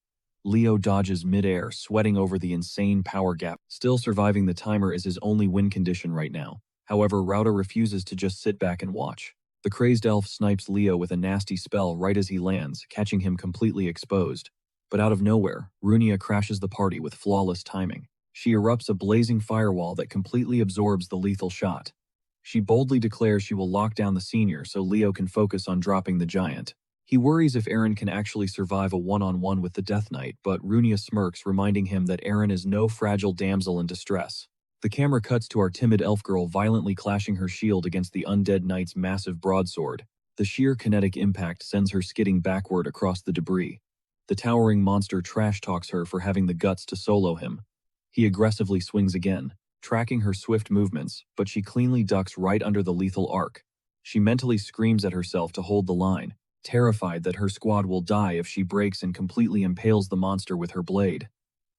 Leo dodges midair, sweating over the insane power gap. Still surviving the timer is his only win condition right now. However, Rauda refuses to just sit back and watch. The crazed elf snipes Leo with a nasty spell right as he lands, catching him completely exposed. But out of nowhere, Runia crashes the party with flawless timing. She erupts a blazing firewall that completely absorbs the lethal shot. She boldly declares she will lock down the senior so Leo can focus on dropping the giant. He worries if Eren can actually survive a one-on-one with the Death Knight, but Runia smirks, reminding him that Eren is no fragile damsel in distress. The camera cuts to our timid elf girl violently clashing her shield against the undead knight's massive broadsword. The sheer kinetic impact sends her skidding backward across the debris. The towering monster trash-talks her for having the guts to solo him. He aggressively swings again, tracking her swift movements, but she cleanly ducks right under the lethal arc. She mentally screams at herself to hold the line, terrified that her squad will die if she breaks and completely impales the monster with her blade.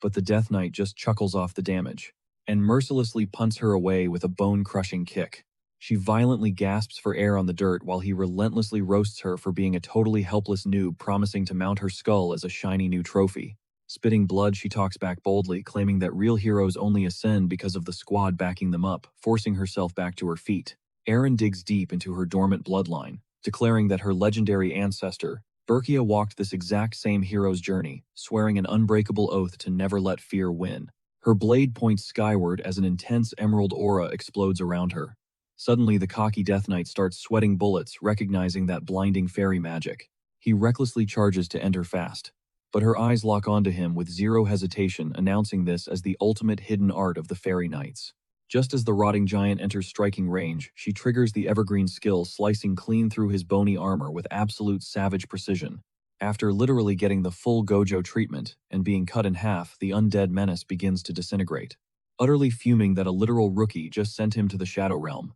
But the Death Knight just chuckles off the damage, and mercilessly punts her away with a bone-crushing kick. She violently gasps for air on the dirt while he relentlessly roasts her for being a totally helpless noob promising to mount her skull as a shiny new trophy. Spitting blood, she talks back boldly, claiming that real heroes only ascend because of the squad backing them up, forcing herself back to her feet. Eren digs deep into her dormant bloodline, declaring that her legendary ancestor, Berkia, walked this exact same hero's journey, swearing an unbreakable oath to never let fear win. Her blade points skyward as an intense emerald aura explodes around her. Suddenly, the cocky Death Knight starts sweating bullets, recognizing that blinding fairy magic. He recklessly charges to end her fast, but her eyes lock onto him with zero hesitation, announcing this as the ultimate hidden art of the fairy knights. Just as the rotting giant enters striking range, she triggers the evergreen skill, slicing clean through his bony armor with absolute savage precision. After literally getting the full Gojo treatment and being cut in half, the undead menace begins to disintegrate. Utterly fuming that a literal rookie just sent him to the Shadow Realm,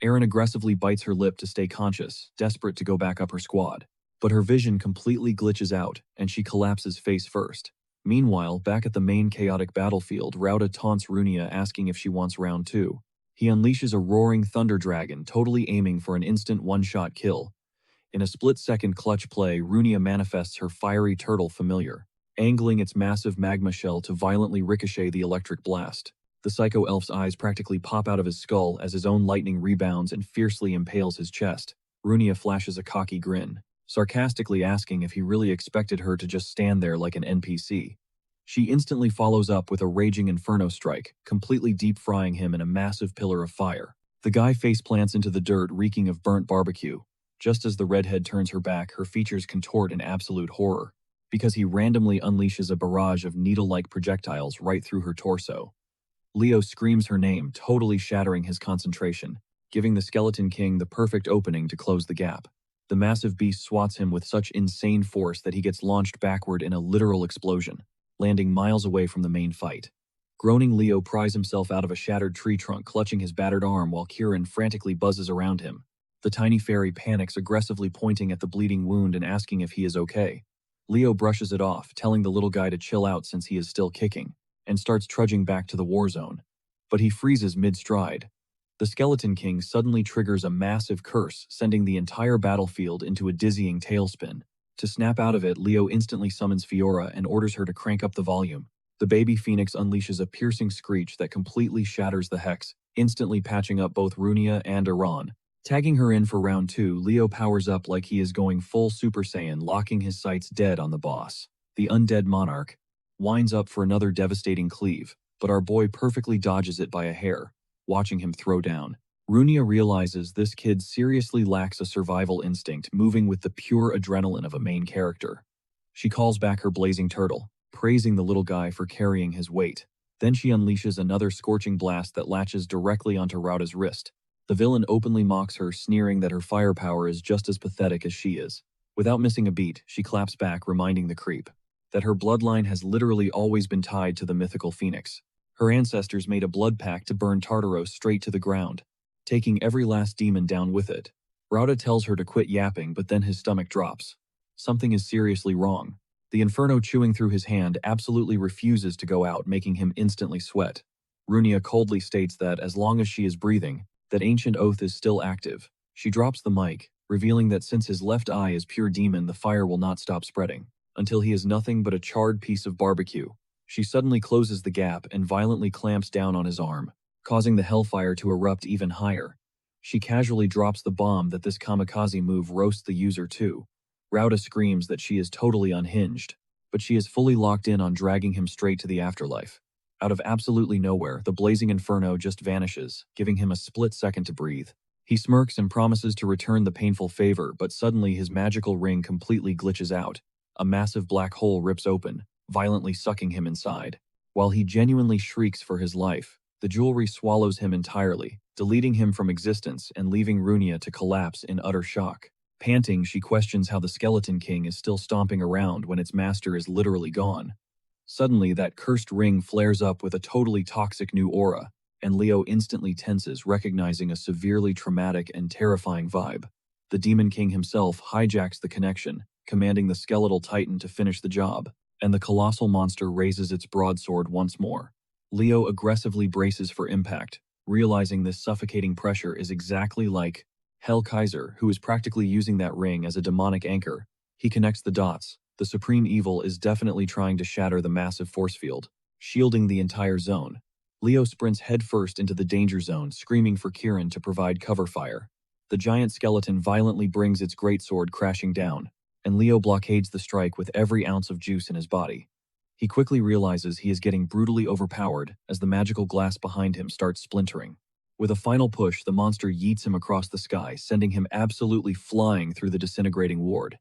Eren aggressively bites her lip to stay conscious, desperate to go back up her squad. But her vision completely glitches out, and she collapses face first. Meanwhile, back at the main chaotic battlefield, Rauda taunts Runia, asking if she wants round 2. He unleashes a roaring thunder dragon, totally aiming for an instant one-shot kill. In a split-second clutch play, Runia manifests her fiery turtle familiar, angling its massive magma shell to violently ricochet the electric blast. The Psycho Elf's eyes practically pop out of his skull as his own lightning rebounds and fiercely impales his chest. Runia flashes a cocky grin, sarcastically asking if he really expected her to just stand there like an NPC. She instantly follows up with a raging inferno strike, completely deep-frying him in a massive pillar of fire. The guy faceplants into the dirt, reeking of burnt barbecue. Just as the redhead turns her back, her features contort in absolute horror, because he randomly unleashes a barrage of needle-like projectiles right through her torso. Leo screams her name, totally shattering his concentration, giving the Skeleton King the perfect opening to close the gap. The massive beast swats him with such insane force that he gets launched backward in a literal explosion, landing miles away from the main fight. Groaning, Leo pries himself out of a shattered tree trunk, clutching his battered arm while Kieran frantically buzzes around him. The tiny fairy panics, aggressively pointing at the bleeding wound and asking if he is okay. Leo brushes it off, telling the little guy to chill out since he is still kicking, and starts trudging back to the war zone. But he freezes mid-stride. The Skeleton King suddenly triggers a massive curse, sending the entire battlefield into a dizzying tailspin. To snap out of it, Leo instantly summons Fiora and orders her to crank up the volume. The baby phoenix unleashes a piercing screech that completely shatters the hex, instantly patching up both Runia and Iran. Tagging her in for round 2, Leo powers up like he is going full Super Saiyan, locking his sights dead on the boss. The undead monarch winds up for another devastating cleave, but our boy perfectly dodges it by a hair, watching him throw down. Runia realizes this kid seriously lacks a survival instinct, moving with the pure adrenaline of a main character. She calls back her blazing turtle, praising the little guy for carrying his weight. Then she unleashes another scorching blast that latches directly onto Rauda's wrist. The villain openly mocks her, sneering that her firepower is just as pathetic as she is. Without missing a beat, she claps back, reminding the creep that her bloodline has literally always been tied to the mythical phoenix. Her ancestors made a blood pact to burn Tartaros straight to the ground, taking every last demon down with it. Rauda tells her to quit yapping, but then his stomach drops. Something is seriously wrong. The inferno chewing through his hand absolutely refuses to go out, making him instantly sweat. Runia coldly states that as long as she is breathing, that ancient oath is still active. She drops the mic, revealing that since his left eye is pure demon, the fire will not stop spreading until he is nothing but a charred piece of barbecue. She suddenly closes the gap and violently clamps down on his arm, causing the hellfire to erupt even higher. She casually drops the bomb that this kamikaze move roasts the user to. Rauda screams that she is totally unhinged, but she is fully locked in on dragging him straight to the afterlife. Out of absolutely nowhere, the blazing inferno just vanishes, giving him a split second to breathe. He smirks and promises to return the painful favor, but suddenly his magical ring completely glitches out. A massive black hole rips open, violently sucking him inside. While he genuinely shrieks for his life, the jewelry swallows him entirely, deleting him from existence and leaving Runia to collapse in utter shock. Panting, she questions how the Skeleton King is still stomping around when its master is literally gone. Suddenly, that cursed ring flares up with a totally toxic new aura, and Leo instantly tenses, recognizing a severely traumatic and terrifying vibe. The Demon King himself hijacks the connection, commanding the skeletal titan to finish the job, and the colossal monster raises its broadsword once more. Leo aggressively braces for impact, realizing this suffocating pressure is exactly like Hell Kaiser, who is practically using that ring as a demonic anchor. He connects the dots, The supreme evil is definitely trying to shatter the massive force field, shielding the entire zone. Leo sprints headfirst into the danger zone, screaming for Kieran to provide cover fire. The giant skeleton violently brings its greatsword crashing down, and Leo blockades the strike with every ounce of juice in his body. He quickly realizes he is getting brutally overpowered as the magical glass behind him starts splintering. With a final push, the monster yeets him across the sky, sending him absolutely flying through the disintegrating ward.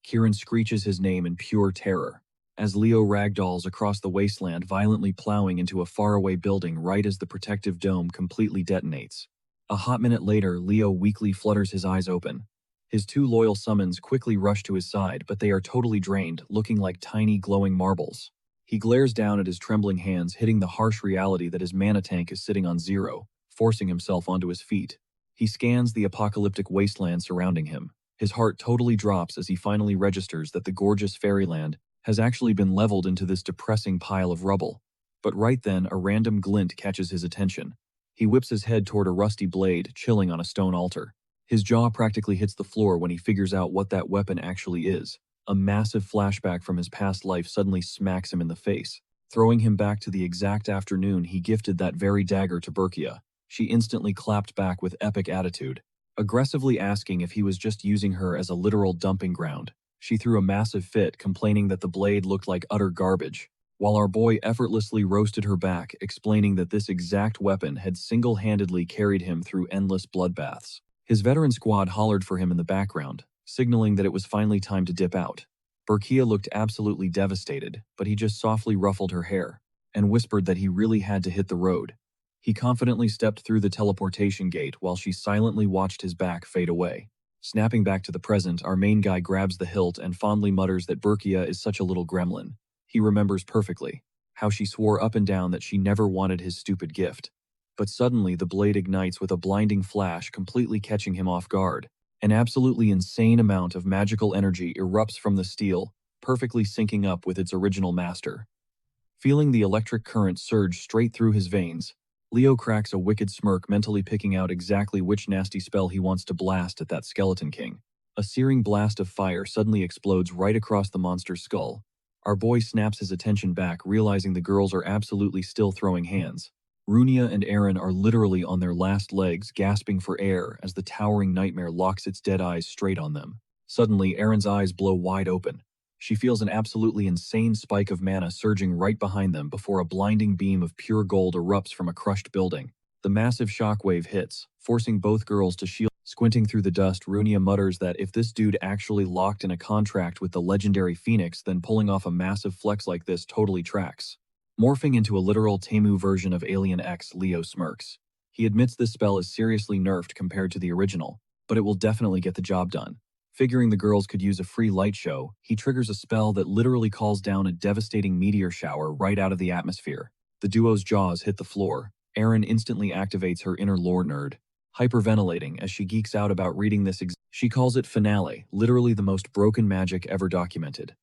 Kieran screeches his name in pure terror, as Leo ragdolls across the wasteland, violently plowing into a faraway building right as the protective dome completely detonates. A hot minute later, Leo weakly flutters his eyes open. His two loyal summons quickly rush to his side, but they are totally drained, looking like tiny glowing marbles. He glares down at his trembling hands, hitting the harsh reality that his mana tank is sitting on 0, forcing himself onto his feet. He scans the apocalyptic wasteland surrounding him. His heart totally drops as he finally registers that the gorgeous fairyland has actually been leveled into this depressing pile of rubble. But right then, a random glint catches his attention. He whips his head toward a rusty blade chilling on a stone altar. His jaw practically hits the floor when he figures out what that weapon actually is. A massive flashback from his past life suddenly smacks him in the face, throwing him back to the exact afternoon he gifted that very dagger to Berkia. She instantly clapped back with epic attitude, aggressively asking if he was just using her as a literal dumping ground. She threw a massive fit, complaining that the blade looked like utter garbage, while our boy effortlessly roasted her back, explaining that this exact weapon had single-handedly carried him through endless bloodbaths. His veteran squad hollered for him in the background, signaling that it was finally time to dip out. Berkia looked absolutely devastated, but he just softly ruffled her hair and whispered that he really had to hit the road. He confidently stepped through the teleportation gate while she silently watched his back fade away. Snapping back to the present, our main guy grabs the hilt and fondly mutters that Berkia is such a little gremlin. He remembers perfectly how she swore up and down that she never wanted his stupid gift. But suddenly the blade ignites with a blinding flash, completely catching him off guard. An absolutely insane amount of magical energy erupts from the steel, perfectly syncing up with its original master. Feeling the electric current surge straight through his veins, Leo cracks a wicked smirk, mentally picking out exactly which nasty spell he wants to blast at that skeleton king. A searing blast of fire suddenly explodes right across the monster's skull. Our boy snaps his attention back, realizing the girls are absolutely still throwing hands. Runia and Aaron are literally on their last legs, gasping for air as the towering nightmare locks its dead eyes straight on them. Suddenly, Aaron's eyes blow wide open. She feels an absolutely insane spike of mana surging right behind them before a blinding beam of pure gold erupts from a crushed building. The massive shockwave hits, forcing both girls to shield. Squinting through the dust, Runia mutters that if this dude actually locked in a contract with the legendary Phoenix, then pulling off a massive flex like this totally tracks. Morphing into a literal Temu version of Alien X, Leo smirks. He admits this spell is seriously nerfed compared to the original, but it will definitely get the job done. Figuring the girls could use a free light show, he triggers a spell that literally calls down a devastating meteor shower right out of the atmosphere. The duo's jaws hit the floor. Aaron instantly activates her inner lore nerd, hyperventilating as she geeks out about reading this. She calls it Finale, literally the most broken magic ever documented.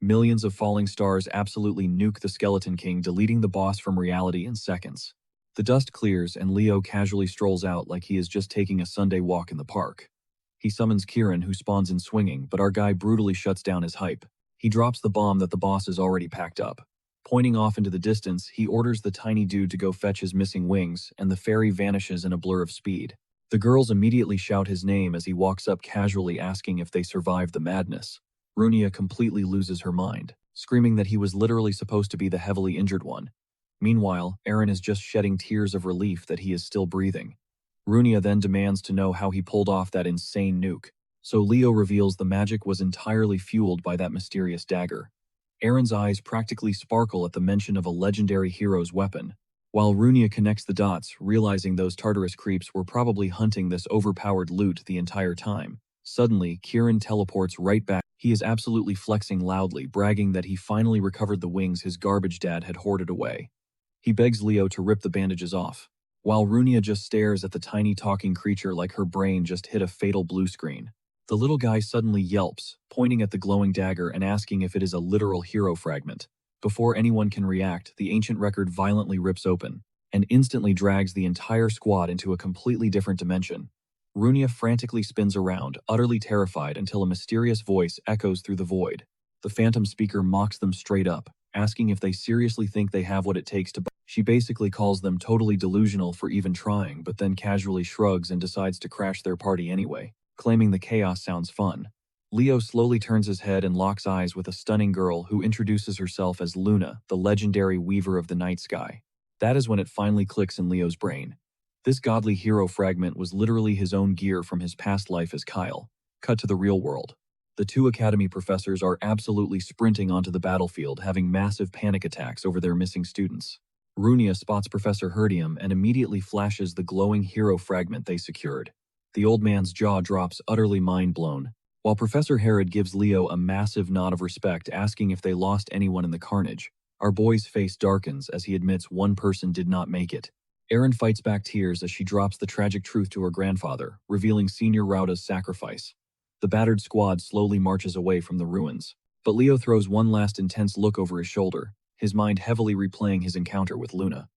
Millions of falling stars absolutely nuke the Skeleton King, deleting the boss from reality in seconds. The dust clears and Leo casually strolls out like he is just taking a Sunday walk in the park. He summons Kieran, who spawns in swinging, but our guy brutally shuts down his hype. He drops the bomb that the boss has already packed up. Pointing off into the distance, he orders the tiny dude to go fetch his missing wings, and the fairy vanishes in a blur of speed. The girls immediately shout his name as he walks up, casually asking if they survived the madness. Runia completely loses her mind, screaming that he was literally supposed to be the heavily injured one. Meanwhile, Aaron is just shedding tears of relief that he is still breathing. Runia then demands to know how he pulled off that insane nuke, so Leo reveals the magic was entirely fueled by that mysterious dagger. Aaron's eyes practically sparkle at the mention of a legendary hero's weapon, while Runia connects the dots, realizing those Tartarus creeps were probably hunting this overpowered loot the entire time. Suddenly, Kieran teleports right back. He is absolutely flexing loudly, bragging that he finally recovered the wings his garbage dad had hoarded away. He begs Leo to rip the bandages off, while Runia just stares at the tiny talking creature like her brain just hit a fatal blue screen. The little guy suddenly yelps, pointing at the glowing dagger and asking if it is a literal hero fragment. Before anyone can react, the ancient record violently rips open and instantly drags the entire squad into a completely different dimension. Runia frantically spins around, utterly terrified, until a mysterious voice echoes through the void. The phantom speaker mocks them straight up, asking if they seriously think they have what it takes to. She basically calls them totally delusional for even trying, but then casually shrugs and decides to crash their party anyway, claiming the chaos sounds fun. Leo slowly turns his head and locks eyes with a stunning girl who introduces herself as Luna, the legendary weaver of the night sky. That is when it finally clicks in Leo's brain. This godly hero fragment was literally his own gear from his past life as Kyle. Cut to the real world. The two academy professors are absolutely sprinting onto the battlefield, having massive panic attacks over their missing students. Runia spots Professor Herdium and immediately flashes the glowing hero fragment they secured. The old man's jaw drops, utterly mind-blown, while Professor Herod gives Leo a massive nod of respect, asking if they lost anyone in the carnage. Our boy's face darkens as he admits one person did not make it. Erin fights back tears as she drops the tragic truth to her grandfather, revealing Senior Rauda's sacrifice. The battered squad slowly marches away from the ruins, but Leo throws one last intense look over his shoulder, his mind heavily replaying his encounter with Luna.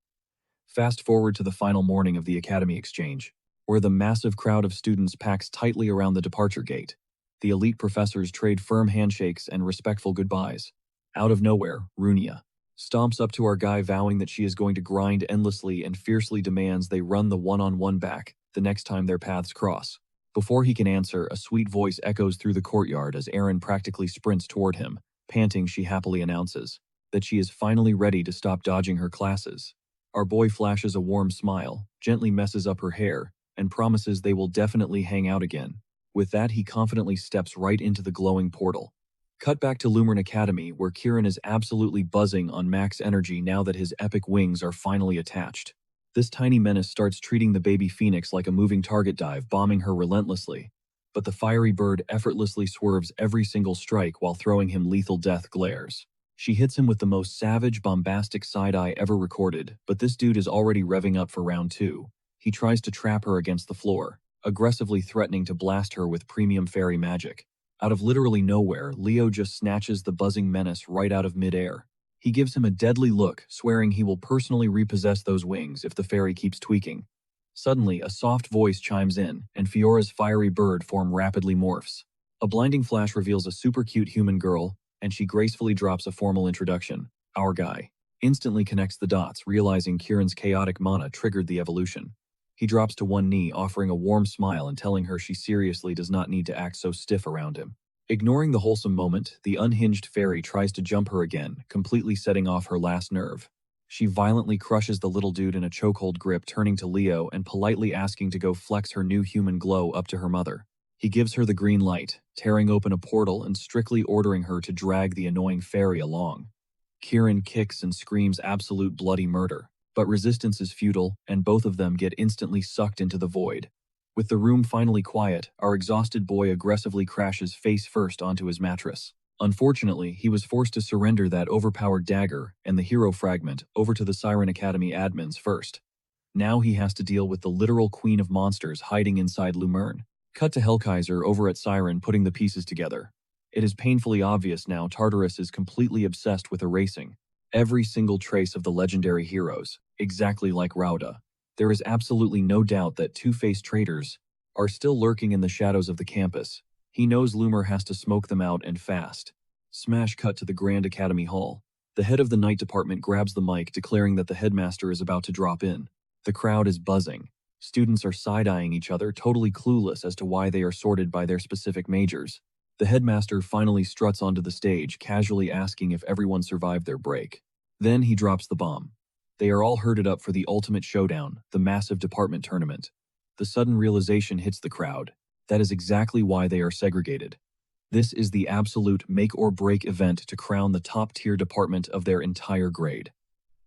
Fast forward to the final morning of the Academy Exchange, where the massive crowd of students packs tightly around the departure gate. The elite professors trade firm handshakes and respectful goodbyes. Out of nowhere, Runia stomps up to our guy, vowing that she is going to grind endlessly and fiercely demands they run the one-on-one back the next time their paths cross. Before he can answer, a sweet voice echoes through the courtyard as Erin practically sprints toward him. Panting, she happily announces that she is finally ready to stop dodging her classes. Our boy flashes a warm smile, gently messes up her hair, and promises they will definitely hang out again. With that, he confidently steps right into the glowing portal. Cut back to Lumen Academy, where Kieran is absolutely buzzing on max energy now that his epic wings are finally attached. This tiny menace starts treating the baby phoenix like a moving target, dive bombing her relentlessly. But the fiery bird effortlessly swerves every single strike while throwing him lethal death glares. She hits him with the most savage, bombastic side-eye ever recorded, but this dude is already revving up for round 2. He tries to trap her against the floor, aggressively threatening to blast her with premium fairy magic. Out of literally nowhere, Leo just snatches the buzzing menace right out of midair. He gives him a deadly look, swearing he will personally repossess those wings if the fairy keeps tweaking. Suddenly, a soft voice chimes in, and Fiora's fiery bird form rapidly morphs. A blinding flash reveals a super cute human girl, and she gracefully drops a formal introduction. Our guy instantly connects the dots, realizing Kieran's chaotic mana triggered the evolution. He drops to one knee, offering a warm smile and telling her she seriously does not need to act so stiff around him. Ignoring the wholesome moment, the unhinged fairy tries to jump her again, completely setting off her last nerve. She violently crushes the little dude in a chokehold grip, turning to Leo and politely asking to go flex her new human glow up to her mother. He gives her the green light, tearing open a portal and strictly ordering her to drag the annoying fairy along. Kieran kicks and screams absolute bloody murder, but resistance is futile, and both of them get instantly sucked into the void. With the room finally quiet, our exhausted boy aggressively crashes face first onto his mattress. Unfortunately, he was forced to surrender that overpowered dagger and the hero fragment over to the Siren Academy admins first. Now he has to deal with the literal queen of monsters hiding inside Lumerne. Cut to Hellkaiser over at Siren putting the pieces together. It is painfully obvious now Tartarus is completely obsessed with erasing every single trace of the legendary heroes, exactly like Rauda. There is absolutely no doubt that two-faced traitors are still lurking in the shadows of the campus. He knows Lumer has to smoke them out, and fast. Smash cut to the Grand Academy Hall. The head of the night department grabs the mic, declaring that the headmaster is about to drop in. The crowd is buzzing. Students are side-eyeing each other, totally clueless as to why they are sorted by their specific majors. The headmaster finally struts onto the stage, casually asking if everyone survived their break. Then he drops the bomb. They are all herded up for the ultimate showdown, the massive department tournament. The sudden realization hits the crowd. That is exactly why they are segregated. This is the absolute make-or-break event to crown the top-tier department of their entire grade.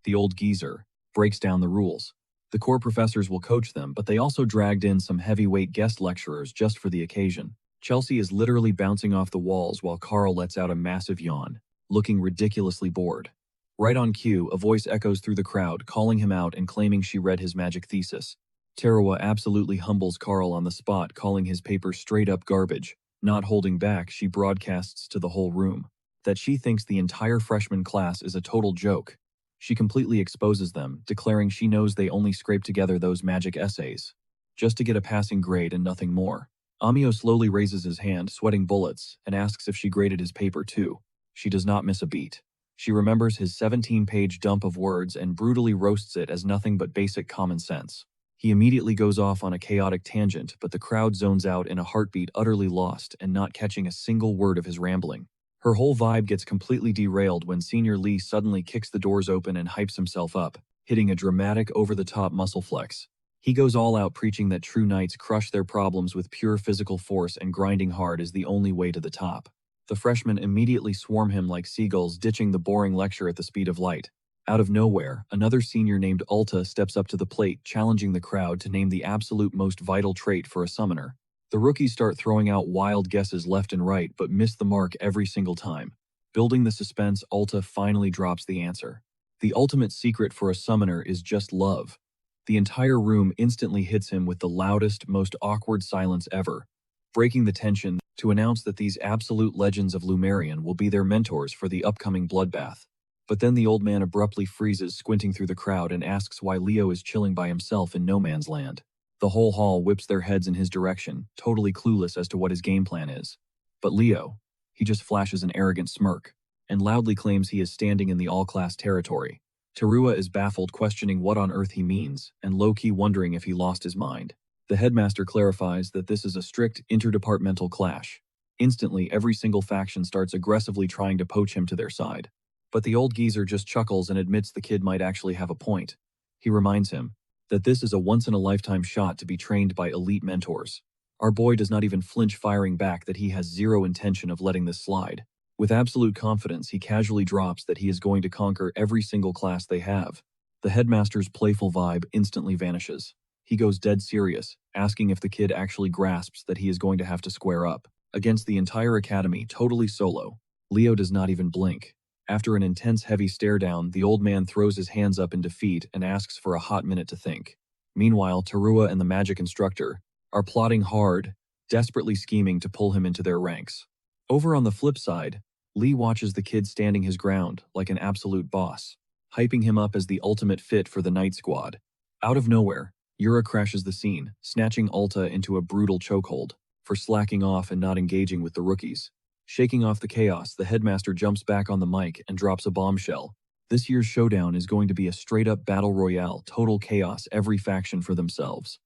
The old geezer breaks down the rules. The core professors will coach them, but they also dragged in some heavyweight guest lecturers just for the occasion. Chelsea is literally bouncing off the walls while Carl lets out a massive yawn, looking ridiculously bored. Right on cue, a voice echoes through the crowd, calling him out and claiming she read his magic thesis. Tarawa absolutely humbles Carl on the spot, calling his paper straight-up garbage. Not holding back, she broadcasts to the whole room that she thinks the entire freshman class is a total joke. She completely exposes them, declaring she knows they only scraped together those magic essays just to get a passing grade and nothing more. Amio slowly raises his hand, sweating bullets, and asks if she graded his paper too. She does not miss a beat. She remembers his 17-page dump of words and brutally roasts it as nothing but basic common sense. He immediately goes off on a chaotic tangent, but the crowd zones out in a heartbeat, utterly lost and not catching a single word of his rambling. Her whole vibe gets completely derailed when Senior Lee suddenly kicks the doors open and hypes himself up, hitting a dramatic over-the-top muscle flex. He goes all out preaching that true knights crush their problems with pure physical force and grinding hard is the only way to the top. The freshmen immediately swarm him like seagulls, ditching the boring lecture at the speed of light. Out of nowhere, another senior named Ulta steps up to the plate, challenging the crowd to name the absolute most vital trait for a summoner. The rookies start throwing out wild guesses left and right, but miss the mark every single time. Building the suspense, Ulta finally drops the answer. The ultimate secret for a summoner is just love. The entire room instantly hits him with the loudest, most awkward silence ever, breaking the tension to announce that these absolute legends of Lumerian will be their mentors for the upcoming bloodbath. But then the old man abruptly freezes, squinting through the crowd, and asks why Leo is chilling by himself in no man's land. The whole hall whips their heads in his direction, totally clueless as to what his game plan is. But Leo, he just flashes an arrogant smirk, and loudly claims he is standing in the all-class territory. Terua is baffled, questioning what on earth he means, and low-key wondering if he lost his mind. The headmaster clarifies that this is a strict interdepartmental clash. Instantly, every single faction starts aggressively trying to poach him to their side. But the old geezer just chuckles and admits the kid might actually have a point. He reminds him that this is a once-in-a-lifetime shot to be trained by elite mentors. Our boy does not even flinch, firing back that he has zero intention of letting this slide. With absolute confidence, he casually drops that he is going to conquer every single class they have. The headmaster's playful vibe instantly vanishes. He goes dead serious, asking if the kid actually grasps that he is going to have to square up against the entire academy totally solo. Leo does not even blink. After an intense heavy stare down, the old man throws his hands up in defeat and asks for a hot minute to think. Meanwhile, Terua and the magic instructor are plotting hard, desperately scheming to pull him into their ranks. Over on the flip side, Lee watches the kid standing his ground like an absolute boss, hyping him up as the ultimate fit for the night squad. Out of nowhere, Yura crashes the scene, snatching Ulta into a brutal chokehold for slacking off and not engaging with the rookies. Shaking off the chaos, the headmaster jumps back on the mic and drops a bombshell. This year's showdown is going to be a straight-up battle royale, total chaos, every faction for themselves.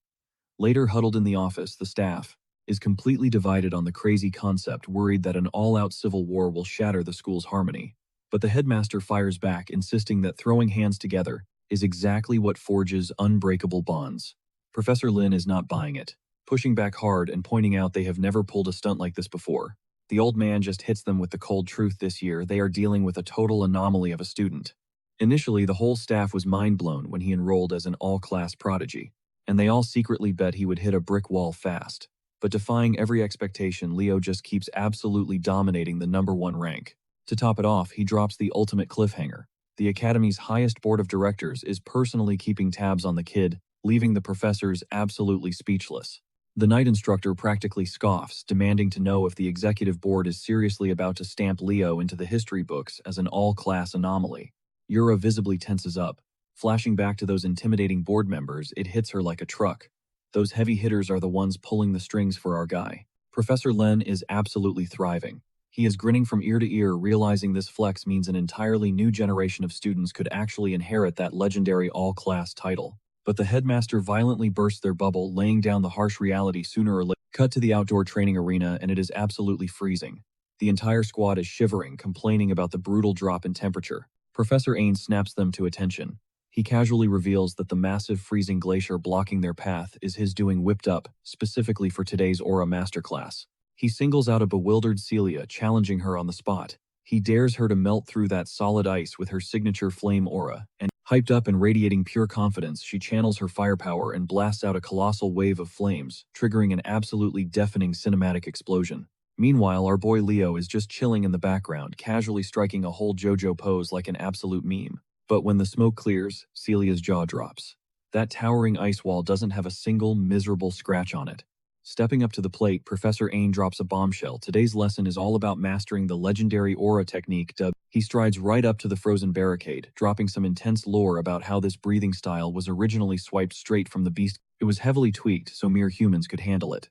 Later, huddled in the office, the staff is completely divided on the crazy concept, worried that an all-out civil war will shatter the school's harmony. But the headmaster fires back, insisting that throwing hands together is exactly what forges unbreakable bonds. Professor Lin is not buying it, pushing back hard and pointing out they have never pulled a stunt like this before. The old man just hits them with the cold truth: this year they are dealing with a total anomaly of a student. Initially, the whole staff was mind-blown when he enrolled as an all-class prodigy, and they all secretly bet he would hit a brick wall fast. But defying every expectation, Leo just keeps absolutely dominating the #1 rank. To top it off, he drops the ultimate cliffhanger. The Academy's highest board of directors is personally keeping tabs on the kid, leaving the professors absolutely speechless. The night instructor practically scoffs, demanding to know if the executive board is seriously about to stamp Leo into the history books as an all-class anomaly. Yura visibly tenses up. Flashing back to those intimidating board members, it hits her like a truck. Those heavy hitters are the ones pulling the strings for our guy. Professor Len is absolutely thriving. He is grinning from ear to ear, realizing this flex means an entirely new generation of students could actually inherit that legendary all-class title. But the headmaster violently bursts their bubble, laying down the harsh reality sooner or later. Cut to the outdoor training arena, and it is absolutely freezing. The entire squad is shivering, complaining about the brutal drop in temperature. Professor Ain snaps them to attention. He casually reveals that the massive freezing glacier blocking their path is his doing, whipped up specifically for today's Aura Masterclass. He singles out a bewildered Celia, challenging her on the spot. He dares her to melt through that solid ice with her signature flame aura, and hyped up and radiating pure confidence, she channels her firepower and blasts out a colossal wave of flames, triggering an absolutely deafening cinematic explosion. Meanwhile, our boy Leo is just chilling in the background, casually striking a whole JoJo pose like an absolute meme. But when the smoke clears, Celia's jaw drops. That towering ice wall doesn't have a single miserable scratch on it. Stepping up to the plate, Professor Ain drops a bombshell. Today's lesson is all about mastering the legendary aura technique dubbed. He strides right up to the frozen barricade, dropping some intense lore about how this breathing style was originally swiped straight from the beast. It was heavily tweaked so mere humans could handle it.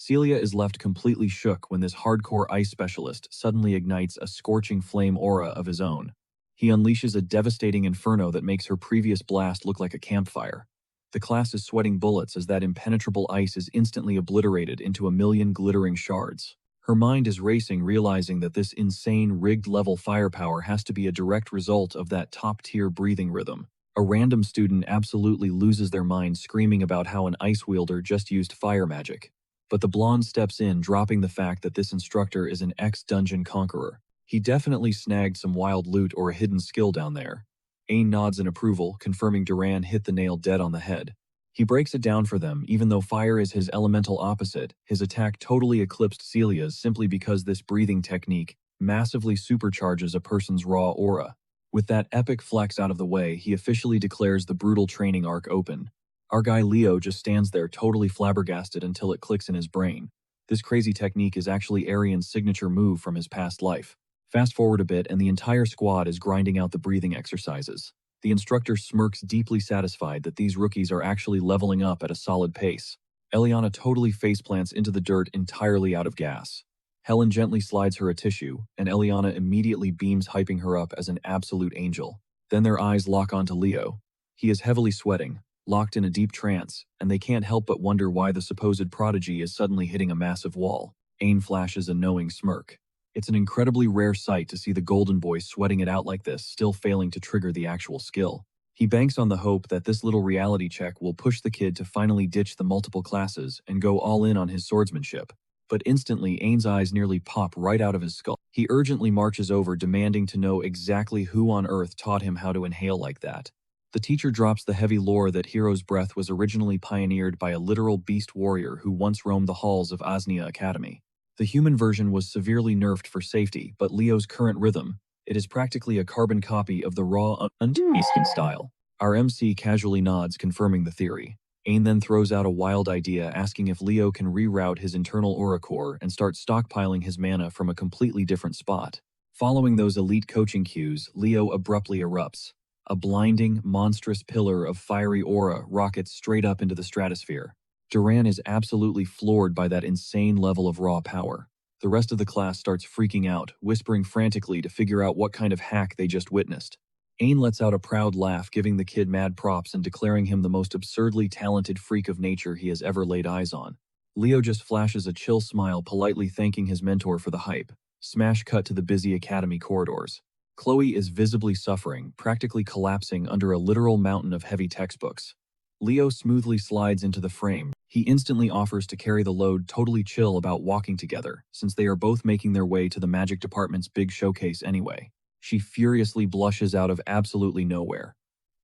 Celia is left completely shook when this hardcore ice specialist suddenly ignites a scorching flame aura of his own. He unleashes a devastating inferno that makes her previous blast look like a campfire. The class is sweating bullets as that impenetrable ice is instantly obliterated into a million glittering shards. Her mind is racing, realizing that this insane rigged-level firepower has to be a direct result of that top-tier breathing rhythm. A random student absolutely loses their mind screaming about how an ice wielder just used fire magic. But the blonde steps in, dropping the fact that this instructor is an ex-dungeon conqueror. He definitely snagged some wild loot or a hidden skill down there. Ain nods in approval, confirming Duran hit the nail dead on the head. He breaks it down for them. Even though fire is his elemental opposite, his attack totally eclipsed Celia's simply because this breathing technique massively supercharges a person's raw aura. With that epic flex out of the way, he officially declares the brutal training arc open. Our guy Leo just stands there totally flabbergasted until it clicks in his brain. This crazy technique is actually Arian's signature move from his past life. Fast forward a bit and the entire squad is grinding out the breathing exercises. The instructor smirks, deeply satisfied that these rookies are actually leveling up at a solid pace. Eliana totally faceplants into the dirt entirely out of gas. Helen gently slides her a tissue, and Eliana immediately beams, hyping her up as an absolute angel. Then their eyes lock onto Leo. He is heavily sweating, locked in a deep trance, and they can't help but wonder why the supposed prodigy is suddenly hitting a massive wall. Ain flashes a knowing smirk. It's an incredibly rare sight to see the golden boy sweating it out like this, still failing to trigger the actual skill. He banks on the hope that this little reality check will push the kid to finally ditch the multiple classes and go all in on his swordsmanship. But instantly, Ain's eyes nearly pop right out of his skull. He urgently marches over, demanding to know exactly who on earth taught him how to inhale like that. The teacher drops the heavy lore that Hero's Breath was originally pioneered by a literal beast warrior who once roamed the halls of Asnia Academy. The human version was severely nerfed for safety, but Leo's current rhythm, it is practically a carbon copy of the raw, untasted style. Our MC casually nods, confirming the theory. Ain then throws out a wild idea, asking if Leo can reroute his internal aura core and start stockpiling his mana from a completely different spot. Following those elite coaching cues, Leo abruptly erupts. A blinding, monstrous pillar of fiery aura rockets straight up into the stratosphere. Duran is absolutely floored by that insane level of raw power. The rest of the class starts freaking out, whispering frantically to figure out what kind of hack they just witnessed. Ain lets out a proud laugh, giving the kid mad props and declaring him the most absurdly talented freak of nature he has ever laid eyes on. Leo just flashes a chill smile, politely thanking his mentor for the hype. Smash cut to the busy academy corridors. Chloe is visibly suffering, practically collapsing under a literal mountain of heavy textbooks. Leo smoothly slides into the frame. He instantly offers to carry the load, totally chill about walking together, since they are both making their way to the magic department's big showcase anyway. She furiously blushes out of absolutely nowhere.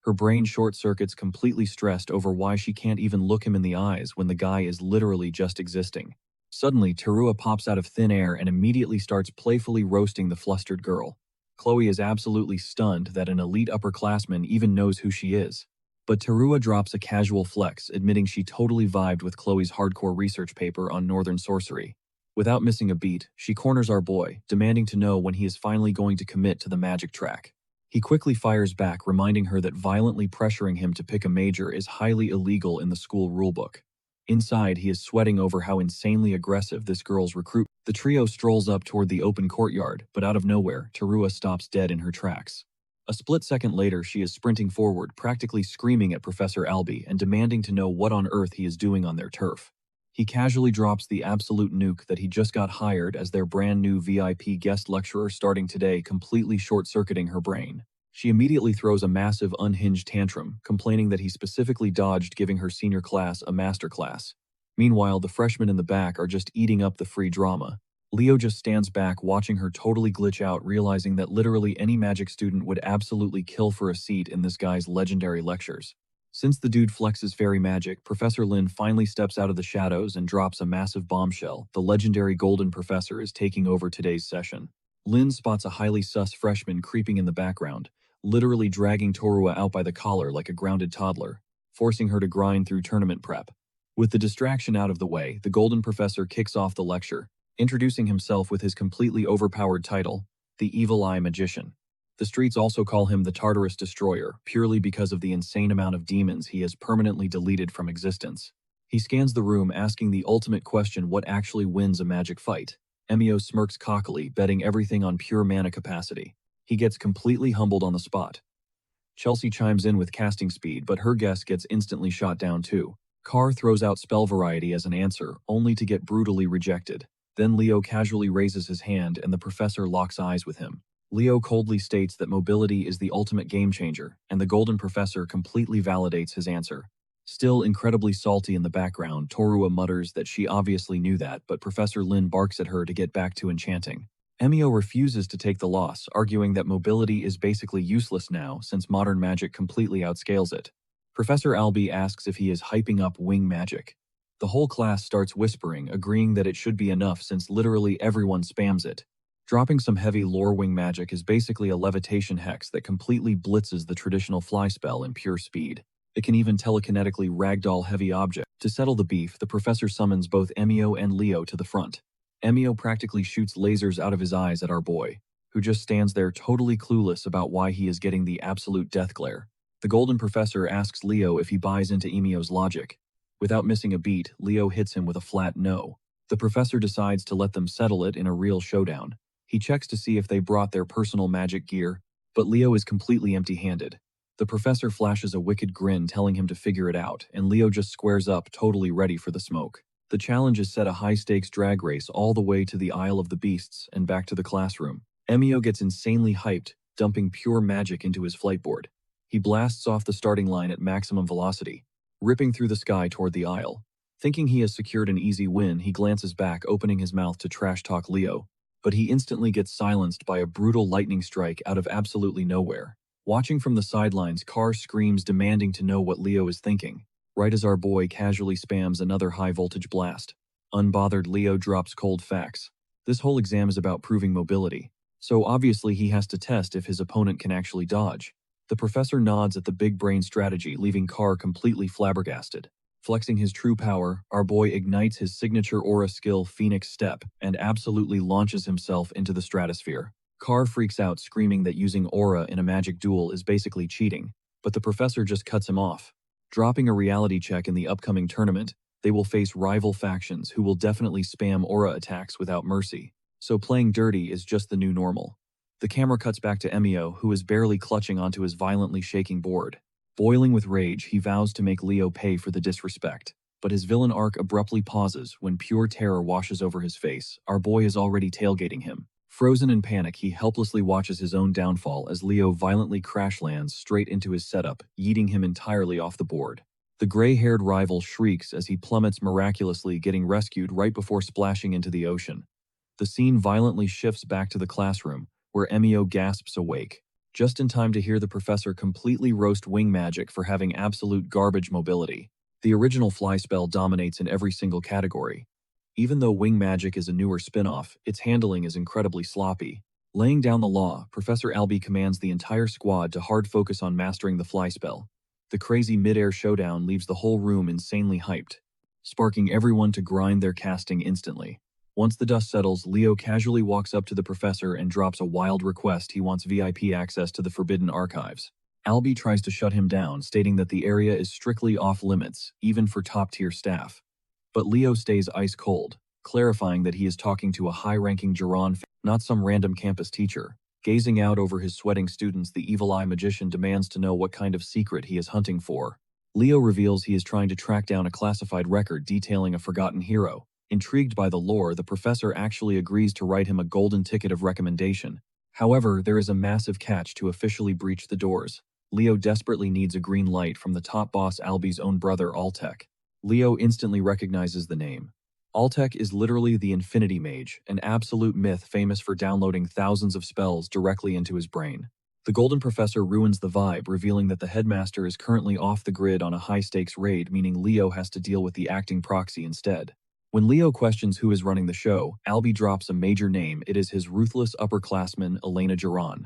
Her brain short-circuits, completely stressed over why she can't even look him in the eyes when the guy is literally just existing. Suddenly, Terua pops out of thin air and immediately starts playfully roasting the flustered girl. Chloe is absolutely stunned that an elite upperclassman even knows who she is. But Terua drops a casual flex, admitting she totally vibed with Chloe's hardcore research paper on Northern sorcery. Without missing a beat, she corners our boy, demanding to know when he is finally going to commit to the magic track. He quickly fires back, reminding her that violently pressuring him to pick a major is highly illegal in the school rulebook. Inside, he is sweating over how insanely aggressive this girl's recruit. The trio strolls up toward the open courtyard, but out of nowhere, Terua stops dead in her tracks. A split second later, she is sprinting forward, practically screaming at Professor Albie and demanding to know what on earth he is doing on their turf. He casually drops the absolute nuke that he just got hired as their brand new VIP guest lecturer starting today, completely short-circuiting her brain. She immediately throws a massive unhinged tantrum, complaining that he specifically dodged giving her senior class a masterclass. Meanwhile, the freshmen in the back are just eating up the free drama. Leo just stands back, watching her totally glitch out, realizing that literally any magic student would absolutely kill for a seat in this guy's legendary lectures. Since the dude flexes fairy magic, Professor Lin finally steps out of the shadows and drops a massive bombshell. The legendary Golden Professor is taking over today's session. Lin spots a highly sus freshman creeping in the background, literally dragging Torua out by the collar like a grounded toddler, forcing her to grind through tournament prep. With the distraction out of the way, the Golden Professor kicks off the lecture, introducing himself with his completely overpowered title, the Evil Eye Magician. The streets also call him the Tartarus Destroyer, purely because of the insane amount of demons he has permanently deleted from existence. He scans the room, asking the ultimate question: what actually wins a magic fight? Emio smirks cockily, betting everything on pure mana capacity. He gets completely humbled on the spot. Chelsea chimes in with casting speed, but her guess gets instantly shot down too. Carr throws out spell variety as an answer, only to get brutally rejected. Then Leo casually raises his hand and the professor locks eyes with him. Leo coldly states that mobility is the ultimate game changer, and the Golden Professor completely validates his answer. Still incredibly salty in the background, Torua mutters that she obviously knew that, but Professor Lin barks at her to get back to enchanting. Emio refuses to take the loss, arguing that mobility is basically useless now since modern magic completely outscales it. Professor Albi asks if he is hyping up wing magic. The whole class starts whispering, agreeing that it should be enough since literally everyone spams it. Dropping some heavy lore wing magic is basically a levitation hex that completely blitzes the traditional fly spell in pure speed. It can even telekinetically ragdoll heavy objects. To settle the beef, the professor summons both Emio and Leo to the front. Emio practically shoots lasers out of his eyes at our boy, who just stands there totally clueless about why he is getting the absolute death glare. The Golden Professor asks Leo if he buys into Emio's logic. Without missing a beat, Leo hits him with a flat no. The professor decides to let them settle it in a real showdown. He checks to see if they brought their personal magic gear, but Leo is completely empty-handed. The professor flashes a wicked grin telling him to figure it out, and Leo just squares up, totally ready for the smoke. The challenge is set a high-stakes drag race all the way to the Isle of the Beasts and back to the classroom. Emio gets insanely hyped, dumping pure magic into his flightboard. He blasts off the starting line at maximum velocity, ripping through the sky toward the Isle. Thinking he has secured an easy win, he glances back, opening his mouth to trash-talk Leo, but he instantly gets silenced by a brutal lightning strike out of absolutely nowhere. Watching from the sidelines, Carr screams, demanding to know what Leo is thinking, right as our boy casually spams another high-voltage blast. Unbothered, Leo drops cold facts. This whole exam is about proving mobility, so obviously he has to test if his opponent can actually dodge. The professor nods at the big brain strategy, leaving Carr completely flabbergasted. Flexing his true power, our boy ignites his signature aura skill, Phoenix Step, and absolutely launches himself into the stratosphere. Carr freaks out, screaming that using aura in a magic duel is basically cheating, but the professor just cuts him off. Dropping a reality check in the upcoming tournament, they will face rival factions who will definitely spam aura attacks without mercy, so playing dirty is just the new normal. The camera cuts back to Emio, who is barely clutching onto his violently shaking board. Boiling with rage, he vows to make Leo pay for the disrespect, but his villain arc abruptly pauses when pure terror washes over his face. Our boy is already tailgating him. Frozen in panic, he helplessly watches his own downfall as Leo violently crash lands straight into his setup, yeeting him entirely off the board. The gray-haired rival shrieks as he plummets, miraculously getting rescued right before splashing into the ocean. The scene violently shifts back to the classroom, where Emio gasps awake, just in time to hear the professor completely roast wing magic for having absolute garbage mobility. The original fly spell dominates in every single category. Even though wing magic is a newer spin-off, its handling is incredibly sloppy. Laying down the law, Professor Albi commands the entire squad to hard focus on mastering the fly spell. The crazy mid-air showdown leaves the whole room insanely hyped, sparking everyone to grind their casting instantly. Once the dust settles, Leo casually walks up to the professor and drops a wild request. He wants VIP access to the Forbidden Archives. Albi tries to shut him down, stating that the area is strictly off-limits, even for top-tier staff. But Leo stays ice-cold, clarifying that he is talking to a high-ranking Jiran, not some random campus teacher. Gazing out over his sweating students, the evil-eye magician demands to know what kind of secret he is hunting for. Leo reveals he is trying to track down a classified record detailing a forgotten hero. Intrigued by the lore, the professor actually agrees to write him a golden ticket of recommendation. However, there is a massive catch to officially breach the doors. Leo desperately needs a green light from the top boss Albi's own brother Altek. Leo instantly recognizes the name. Altek is literally the Infinity Mage, an absolute myth famous for downloading thousands of spells directly into his brain. The Golden Professor ruins the vibe, revealing that the headmaster is currently off the grid on a high-stakes raid, meaning Leo has to deal with the acting proxy instead. When Leo questions who is running the show, Albi drops a major name. It is his ruthless upperclassman, Elena Jiran.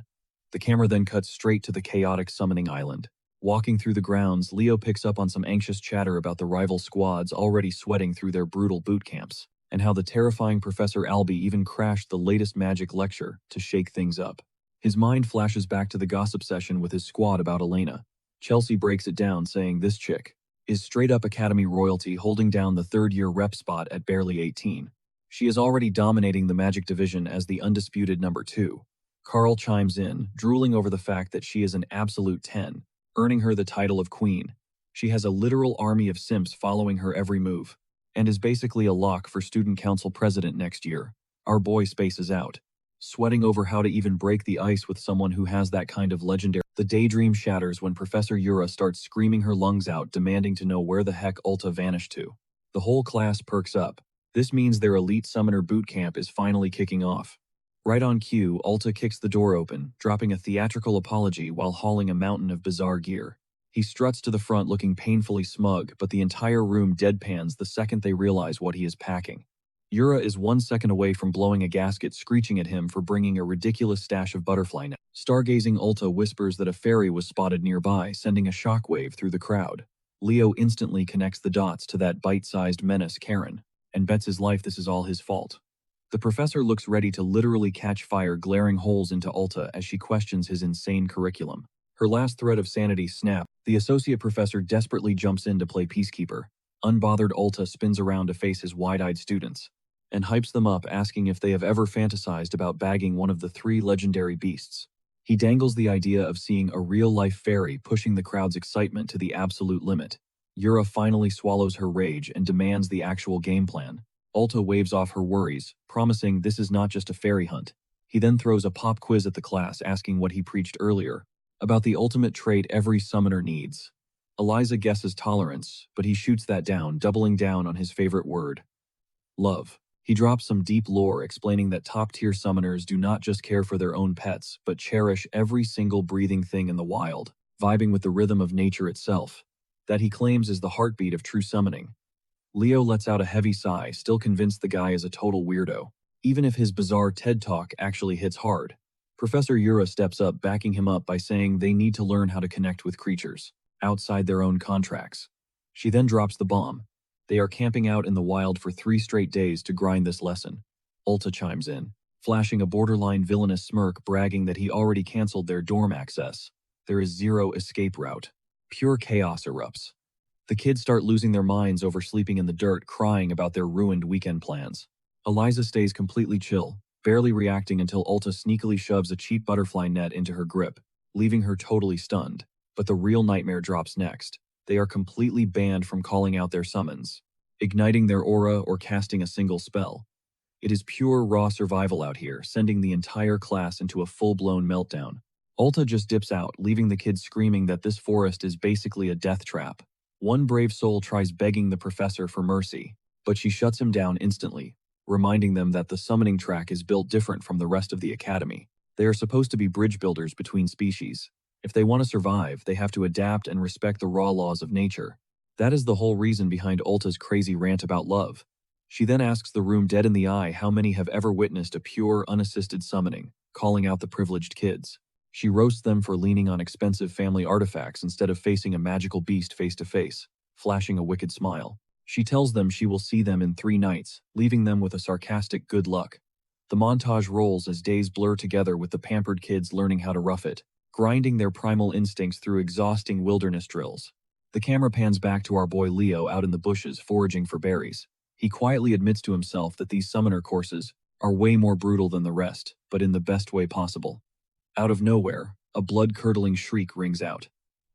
The camera then cuts straight to the chaotic summoning island. Walking through the grounds, Leo picks up on some anxious chatter about the rival squads already sweating through their brutal boot camps, and how the terrifying Professor Albi even crashed the latest magic lecture to shake things up. His mind flashes back to the gossip session with his squad about Elena. Chelsea breaks it down, saying, "This chick, is straight-up Academy royalty holding down the third-year rep spot at barely 18. She is already dominating the Magic division as the undisputed number 2. Carl chimes in, drooling over the fact that she is an absolute 10, earning her the title of queen. She has a literal army of simps following her every move, and is basically a lock for student council president next year. Our boy spaces out, sweating over how to even break the ice with someone who has that kind of legendary. The daydream shatters when Professor Yura starts screaming her lungs out, demanding to know where the heck Ulta vanished to. The whole class perks up. This means their elite summoner boot camp is finally kicking off. Right on cue, Ulta kicks the door open, dropping a theatrical apology while hauling a mountain of bizarre gear. He struts to the front looking painfully smug, but the entire room deadpans the second they realize what he is packing. Yura is 1 second away from blowing a gasket, screeching at him for bringing a ridiculous stash of butterfly nets. Stargazing Ulta whispers that a fairy was spotted nearby, sending a shockwave through the crowd. Leo instantly connects the dots to that bite-sized menace, Karen, and bets his life this is all his fault. The professor looks ready to literally catch fire, glaring holes into Ulta as she questions his insane curriculum. Her last thread of sanity snaps. The associate professor desperately jumps in to play peacekeeper. Unbothered, Ulta spins around to face his wide-eyed students and hypes them up, asking if they have ever fantasized about bagging one of the 3 legendary beasts. He dangles the idea of seeing a real-life fairy, pushing the crowd's excitement to the absolute limit. Yura finally swallows her rage and demands the actual game plan. Ulta waves off her worries, promising this is not just a fairy hunt. He then throws a pop quiz at the class, asking what he preached earlier, about the ultimate trait every summoner needs. Eliza guesses tolerance, but he shoots that down, doubling down on his favorite word: love. He drops some deep lore explaining that top-tier summoners do not just care for their own pets, but cherish every single breathing thing in the wild, vibing with the rhythm of nature itself. That he claims is the heartbeat of true summoning. Leo lets out a heavy sigh, still convinced the guy is a total weirdo, even if his bizarre TED Talk actually hits hard. Professor Yura steps up, backing him up by saying they need to learn how to connect with creatures outside their own contracts. She then drops the bomb. They are camping out in the wild for 3 straight days to grind this lesson. Ulta chimes in, flashing a borderline villainous smirk, bragging that he already canceled their dorm access. There is 0 escape route. Pure chaos erupts. The kids start losing their minds over sleeping in the dirt, crying about their ruined weekend plans. Eliza stays completely chill, barely reacting until Ulta sneakily shoves a cheap butterfly net into her grip, leaving her totally stunned. But the real nightmare drops next. They are completely banned from calling out their summons, igniting their aura, or casting a single spell. It is pure raw survival out here, sending the entire class into a full-blown meltdown. Ulta just dips out, leaving the kids screaming that this forest is basically a death trap. One brave soul tries begging the professor for mercy, but she shuts him down instantly, reminding them that the summoning track is built different from the rest of the academy. They are supposed to be bridge builders between species. If they want to survive, they have to adapt and respect the raw laws of nature. That is the whole reason behind Ulta's crazy rant about love. She then asks the room dead in the eye how many have ever witnessed a pure, unassisted summoning, calling out the privileged kids. She roasts them for leaning on expensive family artifacts instead of facing a magical beast face to face, flashing a wicked smile. She tells them she will see them in 3 nights, leaving them with a sarcastic good luck. The montage rolls as days blur together with the pampered kids learning how to rough it, grinding their primal instincts through exhausting wilderness drills. The camera pans back to our boy Leo out in the bushes foraging for berries. He quietly admits to himself that these summoner courses are way more brutal than the rest, but in the best way possible. Out of nowhere, a blood-curdling shriek rings out.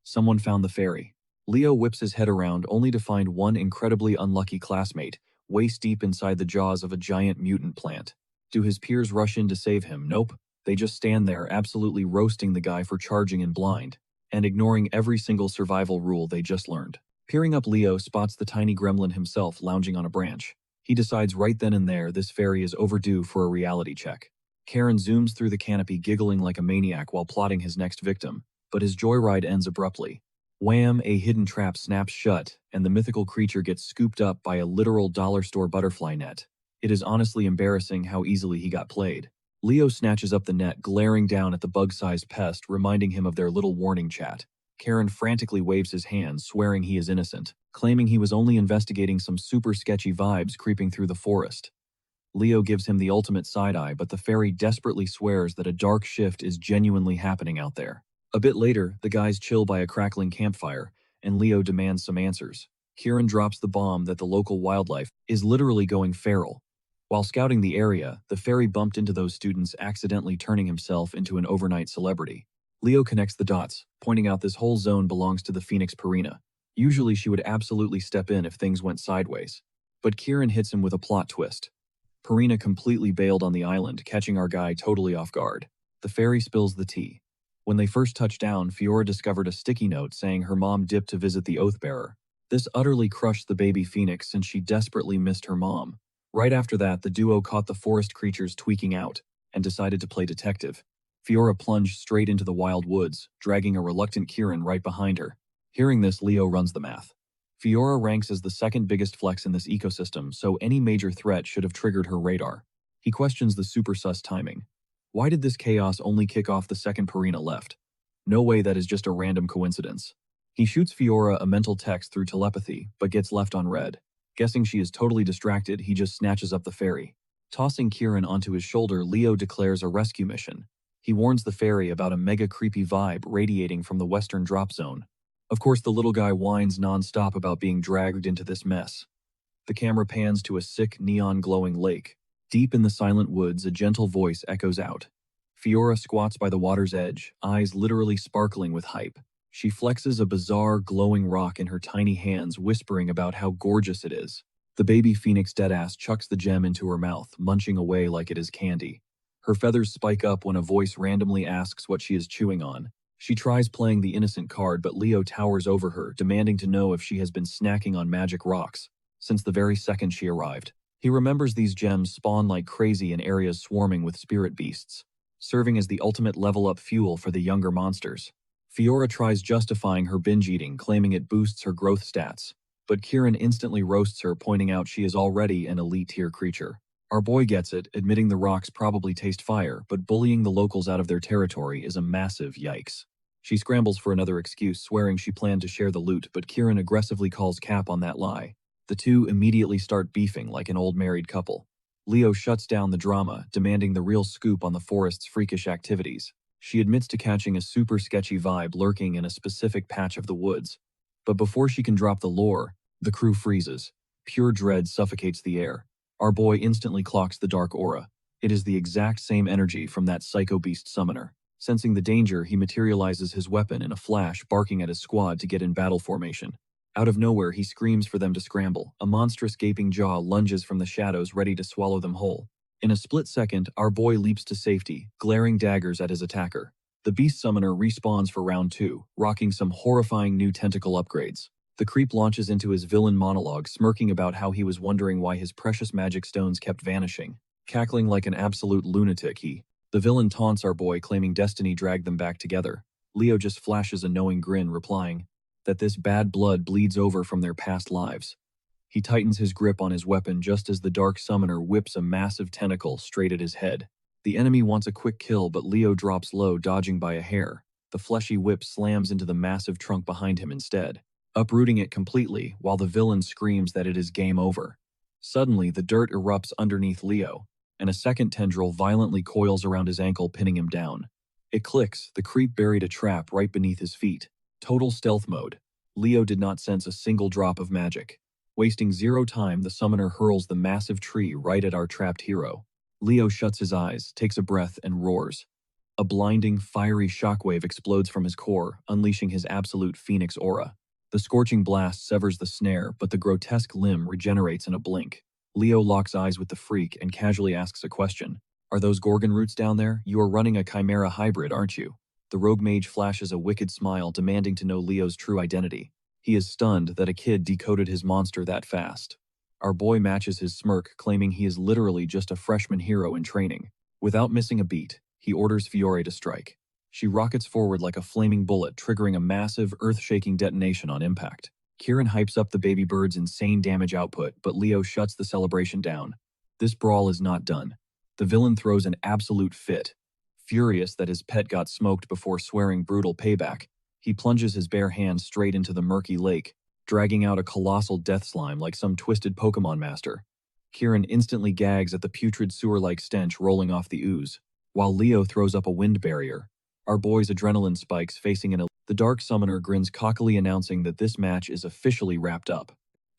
Someone found the fairy. Leo whips his head around only to find one incredibly unlucky classmate, waist-deep inside the jaws of a giant mutant plant. Do his peers rush in to save him? Nope. They just stand there, absolutely roasting the guy for charging in blind, and ignoring every single survival rule they just learned. Peering up, Leo spots the tiny gremlin himself lounging on a branch. He decides right then and there this fairy is overdue for a reality check. Karen zooms through the canopy, giggling like a maniac while plotting his next victim, but his joyride ends abruptly. Wham! A hidden trap snaps shut, and the mythical creature gets scooped up by a literal dollar store butterfly net. It is honestly embarrassing how easily he got played. Leo snatches up the net, glaring down at the bug-sized pest, reminding him of their little warning chat. Karen frantically waves his hand, swearing he is innocent, claiming he was only investigating some super sketchy vibes creeping through the forest. Leo gives him the ultimate side-eye, but the fairy desperately swears that a dark shift is genuinely happening out there. A bit later, the guys chill by a crackling campfire, and Leo demands some answers. Kieran drops the bomb that the local wildlife is literally going feral. While scouting the area, the fairy bumped into those students, accidentally turning himself into an overnight celebrity. Leo connects the dots, pointing out this whole zone belongs to the Phoenix Purina. Usually she would absolutely step in if things went sideways. But Kieran hits him with a plot twist. Purina completely bailed on the island, catching our guy totally off guard. The fairy spills the tea. When they first touched down, Fiora discovered a sticky note saying her mom dipped to visit the Oathbearer. This utterly crushed the baby Phoenix since she desperately missed her mom. Right after that, the duo caught the forest creatures tweaking out and decided to play detective. Fiora plunged straight into the wild woods, dragging a reluctant Kieran right behind her. Hearing this, Leo runs the math. Fiora ranks as the second biggest flex in this ecosystem, so any major threat should have triggered her radar. He questions the super sus timing. Why did this chaos only kick off the second Purina left? No way that is just a random coincidence. He shoots Fiora a mental text through telepathy, but gets left on read. Guessing she is totally distracted, he just snatches up the fairy. Tossing Kieran onto his shoulder, Leo declares a rescue mission. He warns the fairy about a mega creepy vibe radiating from the western drop zone. Of course, the little guy whines non-stop about being dragged into this mess. The camera pans to a sick, neon-glowing lake. Deep in the silent woods, a gentle voice echoes out. Fiora squats by the water's edge, eyes literally sparkling with hype. She flexes a bizarre, glowing rock in her tiny hands, whispering about how gorgeous it is. The baby Phoenix deadass chucks the gem into her mouth, munching away like it is candy. Her feathers spike up when a voice randomly asks what she is chewing on. She tries playing the innocent card, but Leo towers over her, demanding to know if she has been snacking on magic rocks since the very second she arrived. He remembers these gems spawn like crazy in areas swarming with spirit beasts, serving as the ultimate level-up fuel for the younger monsters. Fiora tries justifying her binge eating, claiming it boosts her growth stats, but Kieran instantly roasts her, pointing out she is already an elite-tier creature. Our boy gets it, admitting the rocks probably taste fire, but bullying the locals out of their territory is a massive yikes. She scrambles for another excuse, swearing she planned to share the loot, but Kieran aggressively calls cap on that lie. The two immediately start beefing like an old married couple. Leo shuts down the drama, demanding the real scoop on the forest's freakish activities. She admits to catching a super sketchy vibe lurking in a specific patch of the woods. But before she can drop the lore, the crew freezes. Pure dread suffocates the air. Our boy instantly clocks the dark aura. It is the exact same energy from that psycho beast summoner. Sensing the danger, he materializes his weapon in a flash, barking at his squad to get in battle formation. Out of nowhere, he screams for them to scramble. A monstrous gaping jaw lunges from the shadows, ready to swallow them whole. In a split second, our boy leaps to safety, glaring daggers at his attacker. The beast summoner respawns for round 2, rocking some horrifying new tentacle upgrades. The creep launches into his villain monologue, smirking about how he was wondering why his precious magic stones kept vanishing. Cackling like an absolute lunatic, the villain taunts our boy, claiming destiny dragged them back together. Leo just flashes a knowing grin, replying that this bad blood bleeds over from their past lives. He tightens his grip on his weapon just as the dark summoner whips a massive tentacle straight at his head. The enemy wants a quick kill, but Leo drops low, dodging by a hair. The fleshy whip slams into the massive trunk behind him instead, uprooting it completely, while the villain screams that it is game over. Suddenly, the dirt erupts underneath Leo, and a second tendril violently coils around his ankle, pinning him down. It clicks, the creep buried a trap right beneath his feet. Total stealth mode. Leo did not sense a single drop of magic. Wasting zero time, the summoner hurls the massive tree right at our trapped hero. Leo shuts his eyes, takes a breath, and roars. A blinding, fiery shockwave explodes from his core, unleashing his absolute phoenix aura. The scorching blast severs the snare, but the grotesque limb regenerates in a blink. Leo locks eyes with the freak and casually asks a question. Are those Gorgon roots down there? You are running a chimera hybrid, aren't you? The rogue mage flashes a wicked smile, demanding to know Leo's true identity. He is stunned that a kid decoded his monster that fast. Our boy matches his smirk, claiming he is literally just a freshman hero in training. Without missing a beat, he orders Fiora to strike. She rockets forward like a flaming bullet, triggering a massive, earth-shaking detonation on impact. Kieran hypes up the baby bird's insane damage output, but Leo shuts the celebration down. This brawl is not done. The villain throws an absolute fit. Furious that his pet got smoked before swearing brutal payback, he plunges his bare hand straight into the murky lake, dragging out a colossal death slime like some twisted Pokemon master. Kieran instantly gags at the putrid sewer-like stench rolling off the ooze, while Leo throws up a wind barrier. Our boy's adrenaline spikes, facing an The Dark Summoner grins cockily, announcing that this match is officially wrapped up.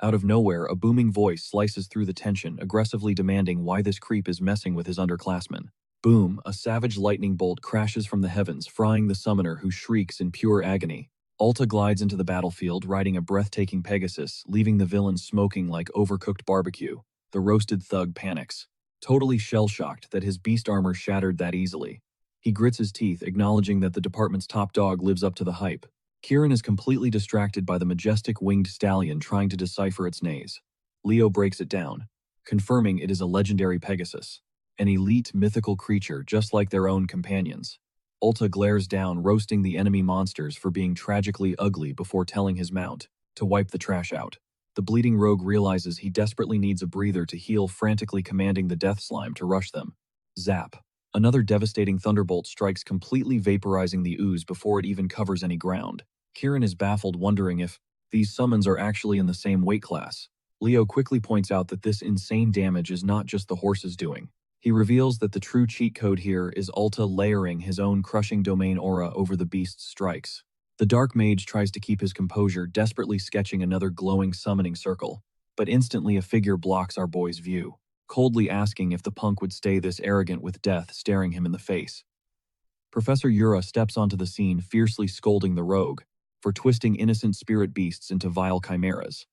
Out of nowhere, a booming voice slices through the tension, aggressively demanding why this creep is messing with his underclassmen. Boom, a savage lightning bolt crashes from the heavens, frying the summoner, who shrieks in pure agony. Alta glides into the battlefield, riding a breathtaking Pegasus, leaving the villain smoking like overcooked barbecue. The roasted thug panics, totally shell-shocked that his beast armor shattered that easily. He grits his teeth, acknowledging that the department's top dog lives up to the hype. Kieran is completely distracted by the majestic winged stallion trying to decipher its nays. Leo breaks it down, confirming it is a legendary Pegasus, an elite mythical creature just like their own companions. Ulta glares down, roasting the enemy monsters for being tragically ugly before telling his mount to wipe the trash out. The bleeding rogue realizes he desperately needs a breather to heal, frantically commanding the death slime to rush them. Zap. Another devastating thunderbolt strikes, completely vaporizing the ooze before it even covers any ground. Kieran is baffled, wondering if these summons are actually in the same weight class. Leo quickly points out that this insane damage is not just the horse's doing. He reveals that the true cheat code here is Alta layering his own crushing domain aura over the beast's strikes. The Dark Mage tries to keep his composure, desperately sketching another glowing summoning circle, but instantly a figure blocks our boy's view, coldly asking if the punk would stay this arrogant with death staring him in the face. Professor Yura steps onto the scene, fiercely scolding the rogue for twisting innocent spirit beasts into vile chimeras.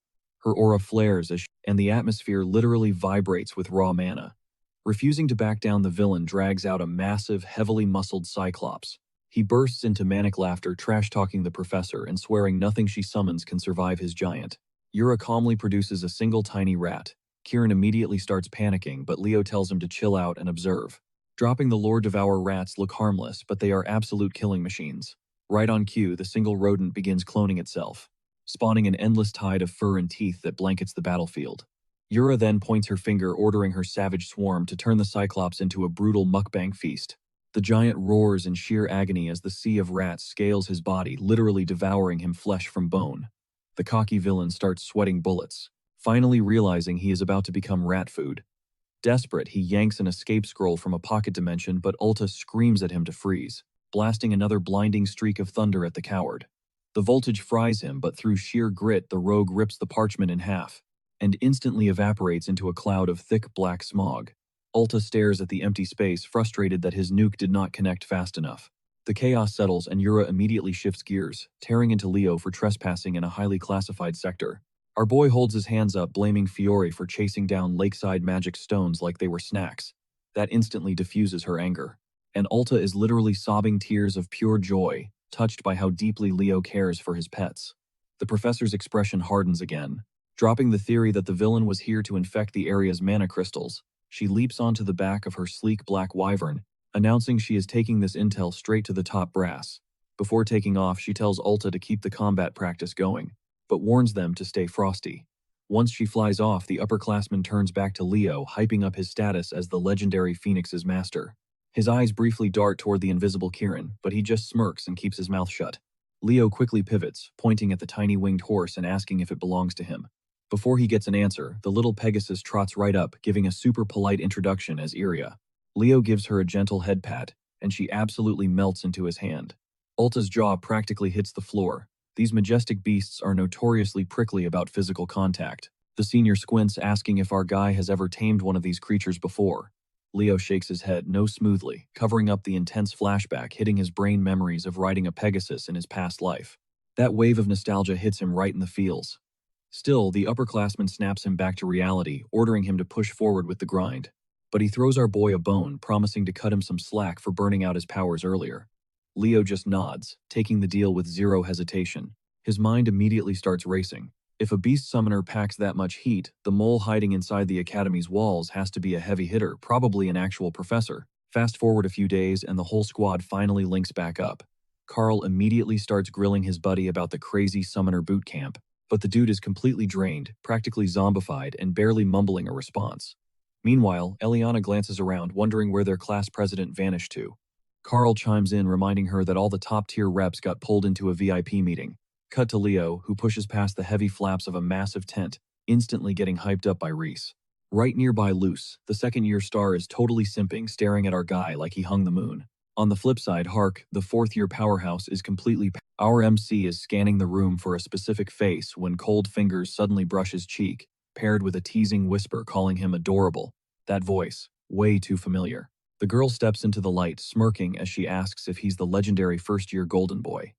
Her aura flares and the atmosphere literally vibrates with raw mana. Refusing to back down, the villain drags out a massive, heavily muscled Cyclops. He bursts into manic laughter, trash-talking the professor and swearing nothing she summons can survive his giant. Yura calmly produces a single tiny rat. Kieran immediately starts panicking, but Leo tells him to chill out and observe. Dropping the Lord Devour rats look harmless, but they are absolute killing machines. Right on cue, the single rodent begins cloning itself, spawning an endless tide of fur and teeth that blankets the battlefield. Yura then points her finger, ordering her savage swarm to turn the Cyclops into a brutal mukbang feast. The giant roars in sheer agony as the sea of rats scales his body, literally devouring him flesh from bone. The cocky villain starts sweating bullets, finally realizing he is about to become rat food. Desperate, he yanks an escape scroll from a pocket dimension, but Ulta screams at him to freeze, blasting another blinding streak of thunder at the coward. The voltage fries him, but through sheer grit, the rogue rips the parchment in half and instantly evaporates into a cloud of thick black smog. Ulta stares at the empty space, frustrated that his nuke did not connect fast enough. The chaos settles and Yura immediately shifts gears, tearing into Leo for trespassing in a highly classified sector. Our boy holds his hands up, blaming Fiore for chasing down lakeside magic stones like they were snacks. That instantly diffuses her anger, and Ulta is literally sobbing tears of pure joy, touched by how deeply Leo cares for his pets. The professor's expression hardens again. Dropping the theory that the villain was here to infect the area's mana crystals, she leaps onto the back of her sleek black wyvern, announcing she is taking this intel straight to the top brass. Before taking off, she tells Ulta to keep the combat practice going, but warns them to stay frosty. Once she flies off, the upperclassman turns back to Leo, hyping up his status as the legendary Phoenix's master. His eyes briefly dart toward the invisible Kieran, but he just smirks and keeps his mouth shut. Leo quickly pivots, pointing at the tiny winged horse and asking if it belongs to him. Before he gets an answer, the little Pegasus trots right up, giving a super polite introduction as Iria. Leo gives her a gentle head pat, and she absolutely melts into his hand. Ulta's jaw practically hits the floor. These majestic beasts are notoriously prickly about physical contact. The senior squints, asking if our guy has ever tamed one of these creatures before. Leo shakes his head no smoothly, covering up the intense flashback, hitting his brain memories of riding a Pegasus in his past life. That wave of nostalgia hits him right in the feels. Still, the upperclassman snaps him back to reality, ordering him to push forward with the grind. But he throws our boy a bone, promising to cut him some slack for burning out his powers earlier. Leo just nods, taking the deal with zero hesitation. His mind immediately starts racing. If a beast summoner packs that much heat, the mole hiding inside the academy's walls has to be a heavy hitter, probably an actual professor. Fast forward a few days and the whole squad finally links back up. Carl immediately starts grilling his buddy about the crazy summoner boot camp, but the dude is completely drained, practically zombified, and barely mumbling a response. Meanwhile, Eliana glances around, wondering where their class president vanished to. Carl chimes in, reminding her that all the top-tier reps got pulled into a VIP meeting. Cut to Leo, who pushes past the heavy flaps of a massive tent, instantly getting hyped up by Reese. Right nearby, Luce, the second-year star, is totally simping, staring at our guy like he hung the moon. On the flip side, Hark, the fourth-year powerhouse, is completely Our MC is scanning the room for a specific face when cold fingers suddenly brush his cheek, paired with a teasing whisper calling him adorable. That voice, way too familiar. The girl steps into the light, smirking as she asks if he's the legendary first-year golden boy.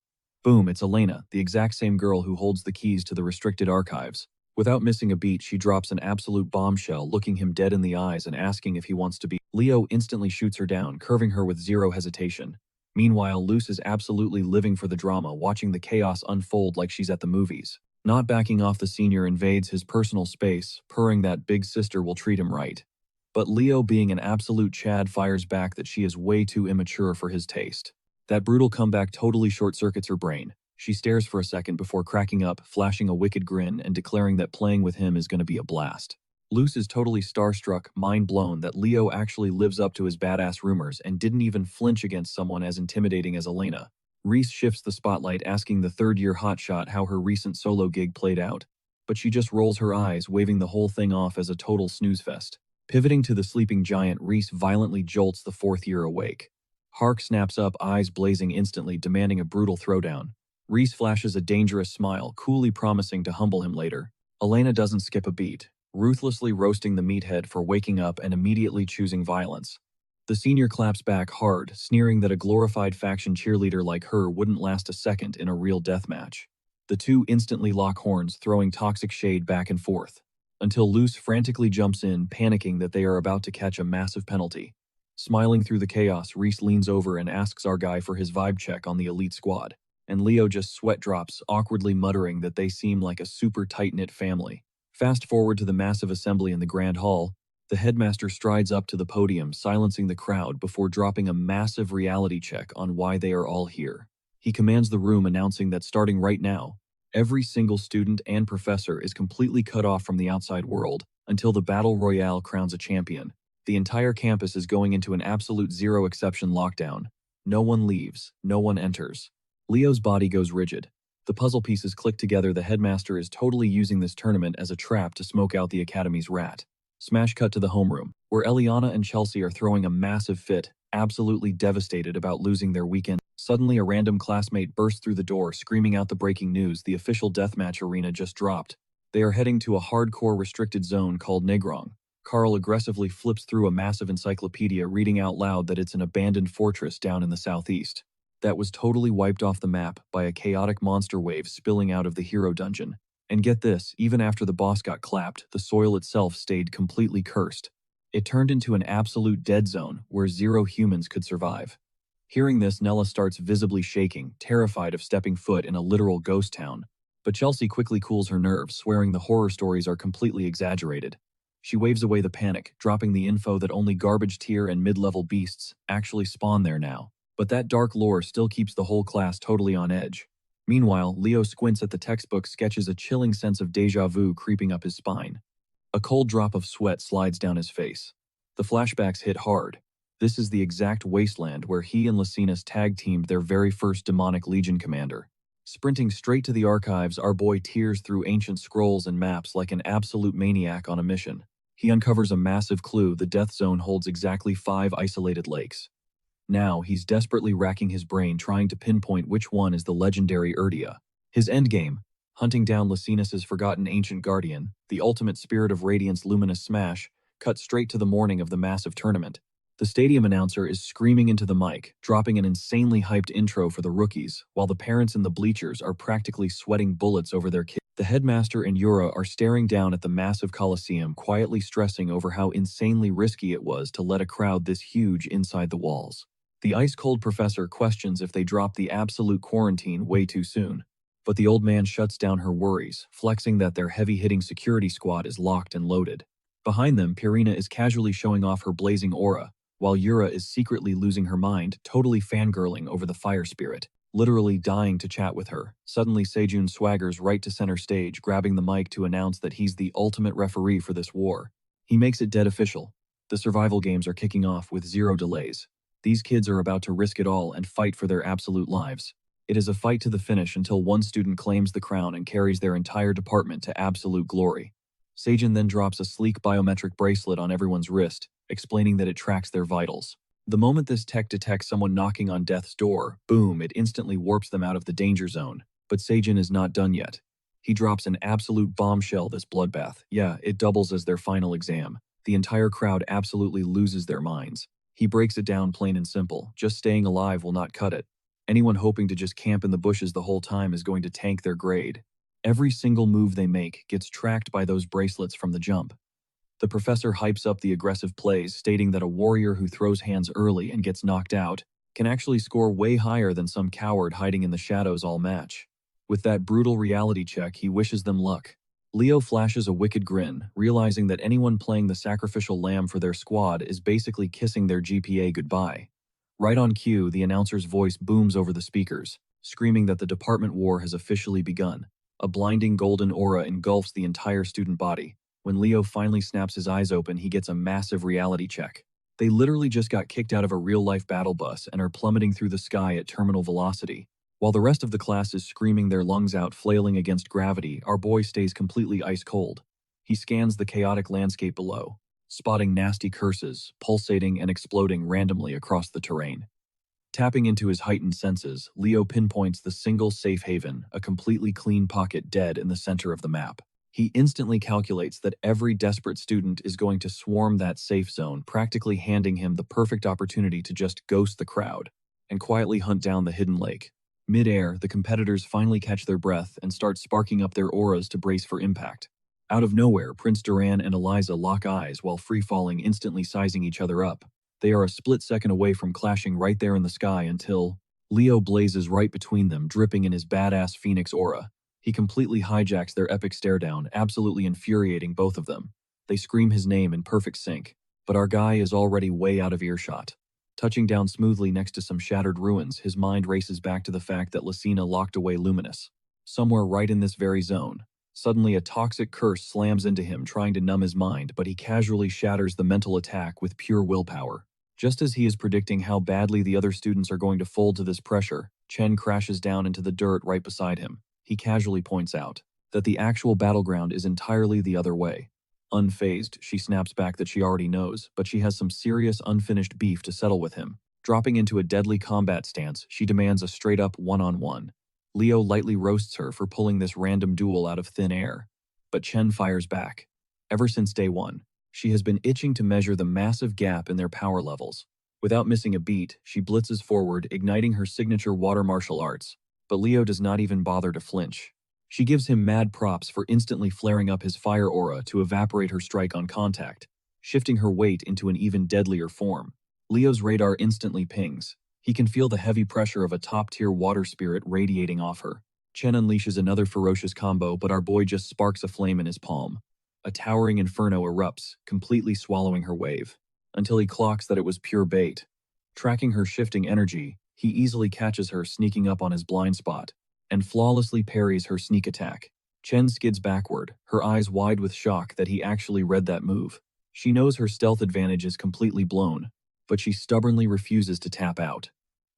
Boom, it's Elena, the exact same girl who holds the keys to the restricted archives. Without missing a beat, she drops an absolute bombshell, looking him dead in the eyes and asking if he wants to be. Leo instantly shoots her down, curving her with zero hesitation. Meanwhile, Luce is absolutely living for the drama, watching the chaos unfold like she's at the movies. Not backing off, the senior invades his personal space, purring that big sister will treat him right. But Leo, being an absolute Chad, fires back that she is way too immature for his taste. That brutal comeback totally short-circuits her brain. She stares for a second before cracking up, flashing a wicked grin and declaring that playing with him is going to be a blast. Luce is totally starstruck, mind blown that Leo actually lives up to his badass rumors and didn't even flinch against someone as intimidating as Elena. Reese shifts the spotlight, asking the third-year hotshot how her recent solo gig played out. But she just rolls her eyes, waving the whole thing off as a total snooze fest. Pivoting to the sleeping giant, Reese violently jolts the fourth year awake. Hark snaps up, eyes blazing instantly, demanding a brutal throwdown. Reese flashes a dangerous smile, coolly promising to humble him later. Elena doesn't skip a beat, ruthlessly roasting the meathead for waking up and immediately choosing violence. The senior claps back hard, sneering that a glorified faction cheerleader like her wouldn't last a second in a real deathmatch. The two instantly lock horns, throwing toxic shade back and forth, until Luce frantically jumps in, panicking that they are about to catch a massive penalty. Smiling through the chaos, Reese leans over and asks our guy for his vibe check on the elite squad, and Leo just sweat drops, awkwardly muttering that they seem like a super tight-knit family. Fast forward to the massive assembly in the Grand Hall. The headmaster strides up to the podium, silencing the crowd before dropping a massive reality check on why they are all here. He commands the room, announcing that starting right now, every single student and professor is completely cut off from the outside world until the Battle Royale crowns a champion. The entire campus is going into an absolute zero-exception lockdown. No one leaves, no one enters. Leo's body goes rigid. The puzzle pieces click together. The headmaster is totally using this tournament as a trap to smoke out the academy's rat. Smash cut to the homeroom, where Eliana and Chelsea are throwing a massive fit, absolutely devastated about losing their weekend. Suddenly, a random classmate bursts through the door, screaming out the breaking news: the official deathmatch arena just dropped. They are heading to a hardcore restricted zone called Negrong. Carl aggressively flips through a massive encyclopedia, reading out loud that it's an abandoned fortress down in the southeast that was totally wiped off the map by a chaotic monster wave spilling out of the hero dungeon. And get this, even after the boss got clapped, the soil itself stayed completely cursed. It turned into an absolute dead zone where zero humans could survive. Hearing this, Nella starts visibly shaking, terrified of stepping foot in a literal ghost town. But Chelsea quickly cools her nerves, swearing the horror stories are completely exaggerated. She waves away the panic, dropping the info that only garbage tier and mid-level beasts actually spawn there now. But that dark lore still keeps the whole class totally on edge. Meanwhile, Leo squints at the textbook, sketches a chilling sense of déjà vu creeping up his spine. A cold drop of sweat slides down his face. The flashbacks hit hard. This is the exact wasteland where he and Lacinus tag-teamed their very first demonic legion commander. Sprinting straight to the archives, our boy tears through ancient scrolls and maps like an absolute maniac on a mission. He uncovers a massive clue: the death zone holds exactly 5 isolated lakes. Now, he's desperately racking his brain, trying to pinpoint which one is the legendary Erdia. His endgame: hunting down Lacinus's forgotten ancient guardian, the ultimate spirit of radiance, Luminous Smash, cut straight to the morning of the massive tournament. The stadium announcer is screaming into the mic, dropping an insanely hyped intro for the rookies, while the parents in the bleachers are practically sweating bullets over their kids. The headmaster and Yura are staring down at the massive coliseum, quietly stressing over how insanely risky it was to let a crowd this huge inside the walls. The ice-cold professor questions if they dropped the absolute quarantine way too soon. But the old man shuts down her worries, flexing that their heavy-hitting security squad is locked and loaded. Behind them, Purina is casually showing off her blazing aura, while Yura is secretly losing her mind, totally fangirling over the fire spirit, literally dying to chat with her. Suddenly, Sejun swaggers right to center stage, grabbing the mic to announce that he's the ultimate referee for this war. He makes it dead official. The survival games are kicking off with zero delays. These kids are about to risk it all and fight for their absolute lives. It is a fight to the finish until one student claims the crown and carries their entire department to absolute glory. Sejun then drops a sleek biometric bracelet on everyone's wrist, explaining that it tracks their vitals. The moment this tech detects someone knocking on death's door, boom, it instantly warps them out of the danger zone. But Seijin is not done yet. He drops an absolute bombshell this bloodbath. Yeah, it doubles as their final exam. The entire crowd absolutely loses their minds. He breaks it down plain and simple. Just staying alive will not cut it. Anyone hoping to just camp in the bushes the whole time is going to tank their grade. Every single move they make gets tracked by those bracelets from the jump. The professor hypes up the aggressive plays, stating that a warrior who throws hands early and gets knocked out can actually score way higher than some coward hiding in the shadows all match. With that brutal reality check, he wishes them luck. Leo flashes a wicked grin, realizing that anyone playing the sacrificial lamb for their squad is basically kissing their GPA goodbye. Right on cue, the announcer's voice booms over the speakers, screaming that the department war has officially begun. A blinding golden aura engulfs the entire student body. When Leo finally snaps his eyes open, he gets a massive reality check. They literally just got kicked out of a real-life battle bus and are plummeting through the sky at terminal velocity. While the rest of the class is screaming their lungs out, flailing against gravity, our boy stays completely ice-cold. He scans the chaotic landscape below, spotting nasty curses, pulsating and exploding randomly across the terrain. Tapping into his heightened senses, Leo pinpoints the single safe haven, a completely clean pocket dead in the center of the map. He instantly calculates that every desperate student is going to swarm that safe zone, practically handing him the perfect opportunity to just ghost the crowd and quietly hunt down the hidden lake. Mid-air, the competitors finally catch their breath and start sparking up their auras to brace for impact. Out of nowhere, Prince Duran and Eliza lock eyes while free-falling, instantly sizing each other up. They are a split second away from clashing right there in the sky until Leo blazes right between them, dripping in his badass phoenix aura. He completely hijacks their epic stare-down, absolutely infuriating both of them. They scream his name in perfect sync, but our guy is already way out of earshot. Touching down smoothly next to some shattered ruins, his mind races back to the fact that Lucina locked away Luminous. Somewhere right in this very zone. Suddenly a toxic curse slams into him, trying to numb his mind, but he casually shatters the mental attack with pure willpower. Just as he is predicting how badly the other students are going to fold to this pressure, Chen crashes down into the dirt right beside him. He casually points out that the actual battleground is entirely the other way. Unfazed, she snaps back that she already knows, but she has some serious unfinished beef to settle with him. Dropping into a deadly combat stance, she demands a straight-up one-on-one. Leo lightly roasts her for pulling this random duel out of thin air, but Chen fires back. Ever since day one, she has been itching to measure the massive gap in their power levels. Without missing a beat, she blitzes forward, igniting her signature water martial arts. But Leo does not even bother to flinch. She gives him mad props for instantly flaring up his fire aura to evaporate her strike on contact, shifting her weight into an even deadlier form. Leo's radar instantly pings. He can feel the heavy pressure of a top-tier water spirit radiating off her. Chen unleashes another ferocious combo, but our boy just sparks a flame in his palm. A towering inferno erupts, completely swallowing her wave, until he clocks that it was pure bait. Tracking her shifting energy, he easily catches her sneaking up on his blind spot and flawlessly parries her sneak attack. Chen skids backward, her eyes wide with shock that he actually read that move. She knows her stealth advantage is completely blown, but she stubbornly refuses to tap out.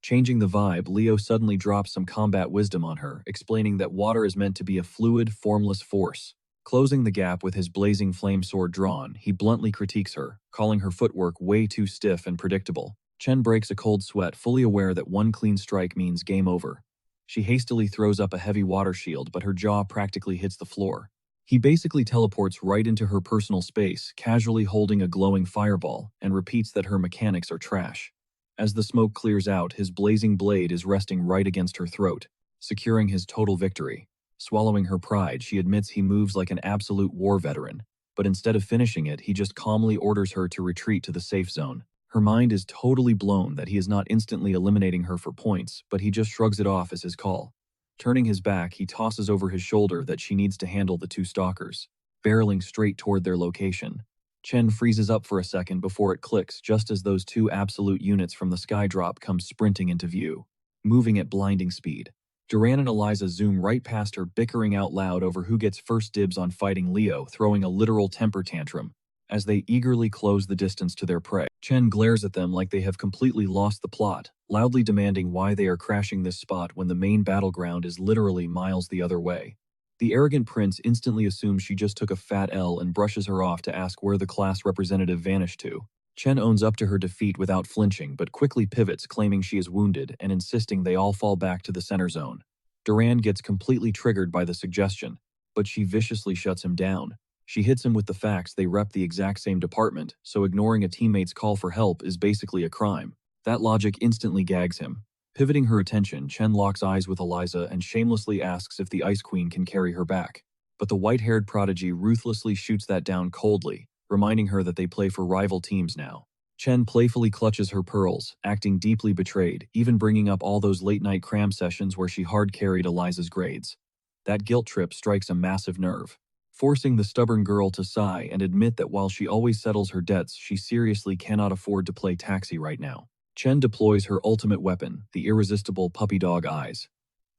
Changing the vibe, Leo suddenly drops some combat wisdom on her, explaining that water is meant to be a fluid, formless force. Closing the gap with his blazing flame sword drawn, he bluntly critiques her, calling her footwork way too stiff and predictable. Chen breaks a cold sweat, fully aware that one clean strike means game over. She hastily throws up a heavy water shield, but her jaw practically hits the floor. He basically teleports right into her personal space, casually holding a glowing fireball, and repeats that her mechanics are trash. As the smoke clears out, his blazing blade is resting right against her throat, securing his total victory. Swallowing her pride, she admits he moves like an absolute war veteran, but instead of finishing it, he just calmly orders her to retreat to the safe zone. Her mind is totally blown that he is not instantly eliminating her for points, but he just shrugs it off as his call. Turning his back, he tosses over his shoulder that she needs to handle the two stalkers, barreling straight toward their location. Chen freezes up for a second before it clicks, just as those two absolute units from the skydrop come sprinting into view, moving at blinding speed. Duran and Eliza zoom right past her, bickering out loud over who gets first dibs on fighting Leo, throwing a literal temper tantrum as they eagerly close the distance to their prey. Chen glares at them like they have completely lost the plot, loudly demanding why they are crashing this spot when the main battleground is literally miles the other way. The arrogant prince instantly assumes she just took a fat L and brushes her off to ask where the class representative vanished to. Chen owns up to her defeat without flinching but quickly pivots, claiming she is wounded and insisting they all fall back to the center zone. Duran gets completely triggered by the suggestion, but she viciously shuts him down. She hits him with the facts they rep the exact same department, so ignoring a teammate's call for help is basically a crime. That logic instantly gags him. Pivoting her attention, Chen locks eyes with Eliza and shamelessly asks if the Ice Queen can carry her back. But the white-haired prodigy ruthlessly shoots that down coldly, reminding her that they play for rival teams now. Chen playfully clutches her pearls, acting deeply betrayed, even bringing up all those late-night cram sessions where she hard-carried Eliza's grades. That guilt trip strikes a massive nerve, forcing the stubborn girl to sigh and admit that while she always settles her debts, she seriously cannot afford to play taxi right now. Chen deploys her ultimate weapon, the irresistible puppy dog eyes.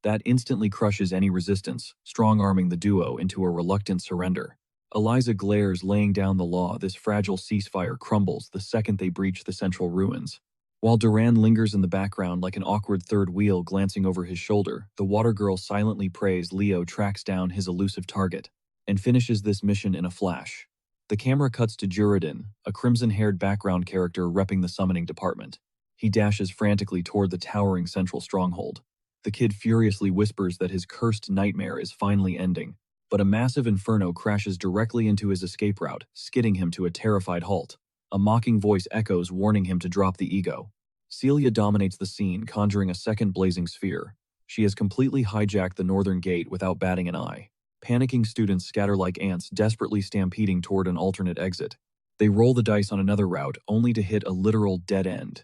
That instantly crushes any resistance, strong-arming the duo into a reluctant surrender. Eliza glares, laying down the law. This fragile ceasefire crumbles the second they breach the central ruins. While Duran lingers in the background like an awkward third wheel glancing over his shoulder, the water girl silently prays. Leo tracks down his elusive target and finishes this mission in a flash. The camera cuts to Juridin, a crimson-haired background character repping the summoning department. He dashes frantically toward the towering central stronghold. The kid furiously whispers that his cursed nightmare is finally ending, but a massive inferno crashes directly into his escape route, skidding him to a terrified halt. A mocking voice echoes, warning him to drop the ego. Celia dominates the scene, conjuring a second blazing sphere. She has completely hijacked the northern gate without batting an eye. Panicking students scatter like ants, desperately stampeding toward an alternate exit. They roll the dice on another route, only to hit a literal dead end.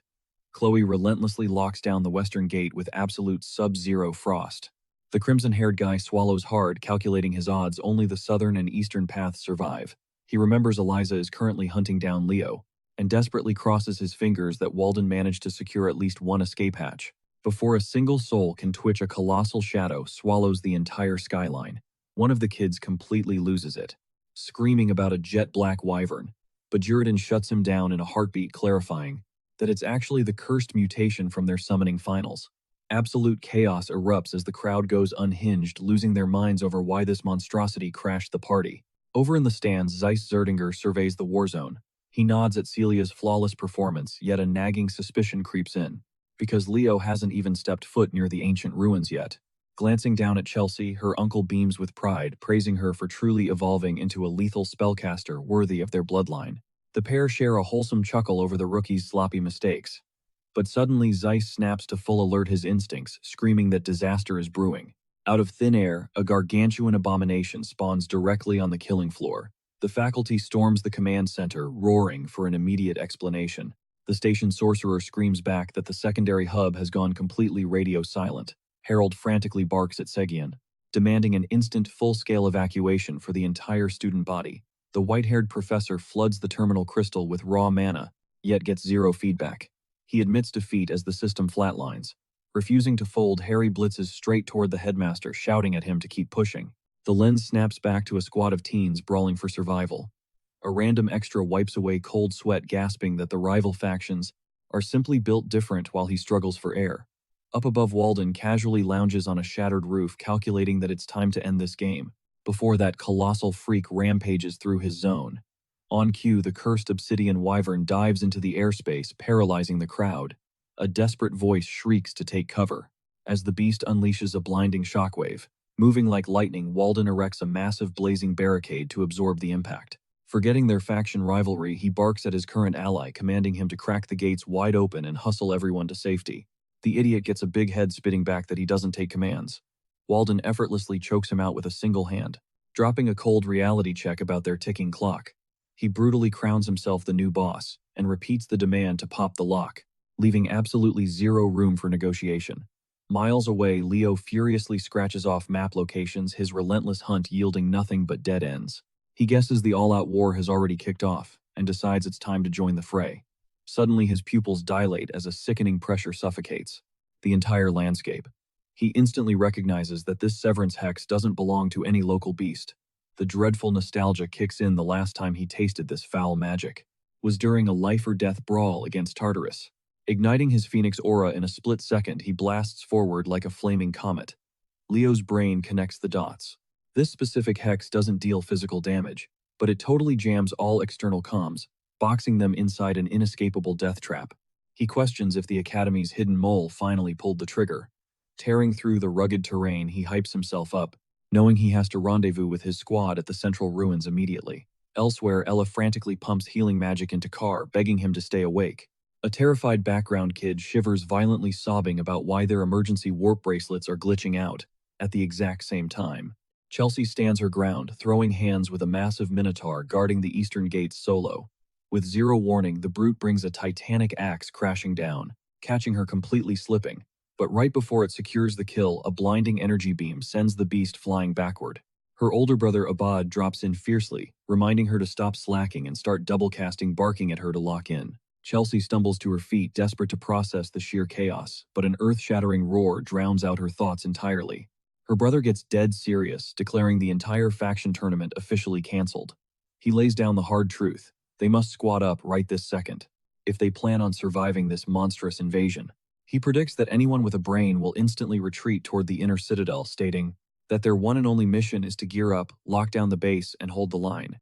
Chloe relentlessly locks down the western gate with absolute sub-zero frost. The crimson-haired guy swallows hard, calculating his odds. Only the southern and eastern paths survive. He remembers Eliza is currently hunting down Leo, and desperately crosses his fingers that Walden managed to secure at least one escape hatch. Before a single soul can twitch, a colossal shadow swallows the entire skyline. One of the kids completely loses it, screaming about a jet-black wyvern, but Juridin shuts him down in a heartbeat, clarifying that it's actually the cursed mutation from their summoning finals. Absolute chaos erupts as the crowd goes unhinged, losing their minds over why this monstrosity crashed the party. Over in the stands, Zeiss Zerdinger surveys the war zone. He nods at Celia's flawless performance, yet a nagging suspicion creeps in, because Leo hasn't even stepped foot near the ancient ruins yet. Glancing down at Chelsea, her uncle beams with pride, praising her for truly evolving into a lethal spellcaster worthy of their bloodline. The pair share a wholesome chuckle over the rookie's sloppy mistakes. But suddenly Zeiss snaps to full alert his instincts, screaming that disaster is brewing. Out of thin air, a gargantuan abomination spawns directly on the killing floor. The faculty storms the command center, roaring for an immediate explanation. The station sorcerer screams back that the secondary hub has gone completely radio silent. Harold frantically barks at Segian, demanding an instant full-scale evacuation for the entire student body. The white-haired professor floods the terminal crystal with raw mana, yet gets zero feedback. He admits defeat as the system flatlines. Refusing to fold, Harry blitzes straight toward the headmaster, shouting at him to keep pushing. The lens snaps back to a squad of teens brawling for survival. A random extra wipes away cold sweat, gasping that the rival factions are simply built different while he struggles for air. Up above, Walden casually lounges on a shattered roof, calculating that it's time to end this game, before that colossal freak rampages through his zone. On cue, the cursed obsidian wyvern dives into the airspace, paralyzing the crowd. A desperate voice shrieks to take cover, as the beast unleashes a blinding shockwave. Moving like lightning, Walden erects a massive blazing barricade to absorb the impact. Forgetting their faction rivalry, he barks at his current ally, commanding him to crack the gates wide open and hustle everyone to safety. The idiot gets a big head, spitting back that he doesn't take commands. Walden effortlessly chokes him out with a single hand, dropping a cold reality check about their ticking clock. He brutally crowns himself the new boss and repeats the demand to pop the lock, leaving absolutely zero room for negotiation. Miles away, Leo furiously scratches off map locations, his relentless hunt yielding nothing but dead ends. He guesses the all-out war has already kicked off and decides it's time to join the fray. Suddenly, his pupils dilate as a sickening pressure suffocates the entire landscape. He instantly recognizes that this Severance hex doesn't belong to any local beast. The dreadful nostalgia kicks in. The last time he tasted this foul magic was during a life-or-death brawl against Tartarus. Igniting his phoenix aura in a split second, he blasts forward like a flaming comet. Leo's brain connects the dots. This specific hex doesn't deal physical damage, but it totally jams all external comms, boxing them inside an inescapable death trap. He questions if the Academy's hidden mole finally pulled the trigger. Tearing through the rugged terrain, he hypes himself up, knowing he has to rendezvous with his squad at the central ruins immediately. Elsewhere, Ella frantically pumps healing magic into Carr, begging him to stay awake. A terrified background kid shivers violently, sobbing about why their emergency warp bracelets are glitching out at the exact same time. Chelsea stands her ground, throwing hands with a massive minotaur guarding the eastern gates solo. With zero warning, the brute brings a titanic axe crashing down, catching her completely slipping. But right before it secures the kill, a blinding energy beam sends the beast flying backward. Her older brother Abad drops in fiercely, reminding her to stop slacking and start double casting, barking at her to lock in. Chelsea stumbles to her feet, desperate to process the sheer chaos, but an earth-shattering roar drowns out her thoughts entirely. Her brother gets dead serious, declaring the entire faction tournament officially cancelled. He lays down the hard truth: they must squad up right this second, if they plan on surviving this monstrous invasion. He predicts that anyone with a brain will instantly retreat toward the inner citadel, stating that their one and only mission is to gear up, lock down the base, and hold the line.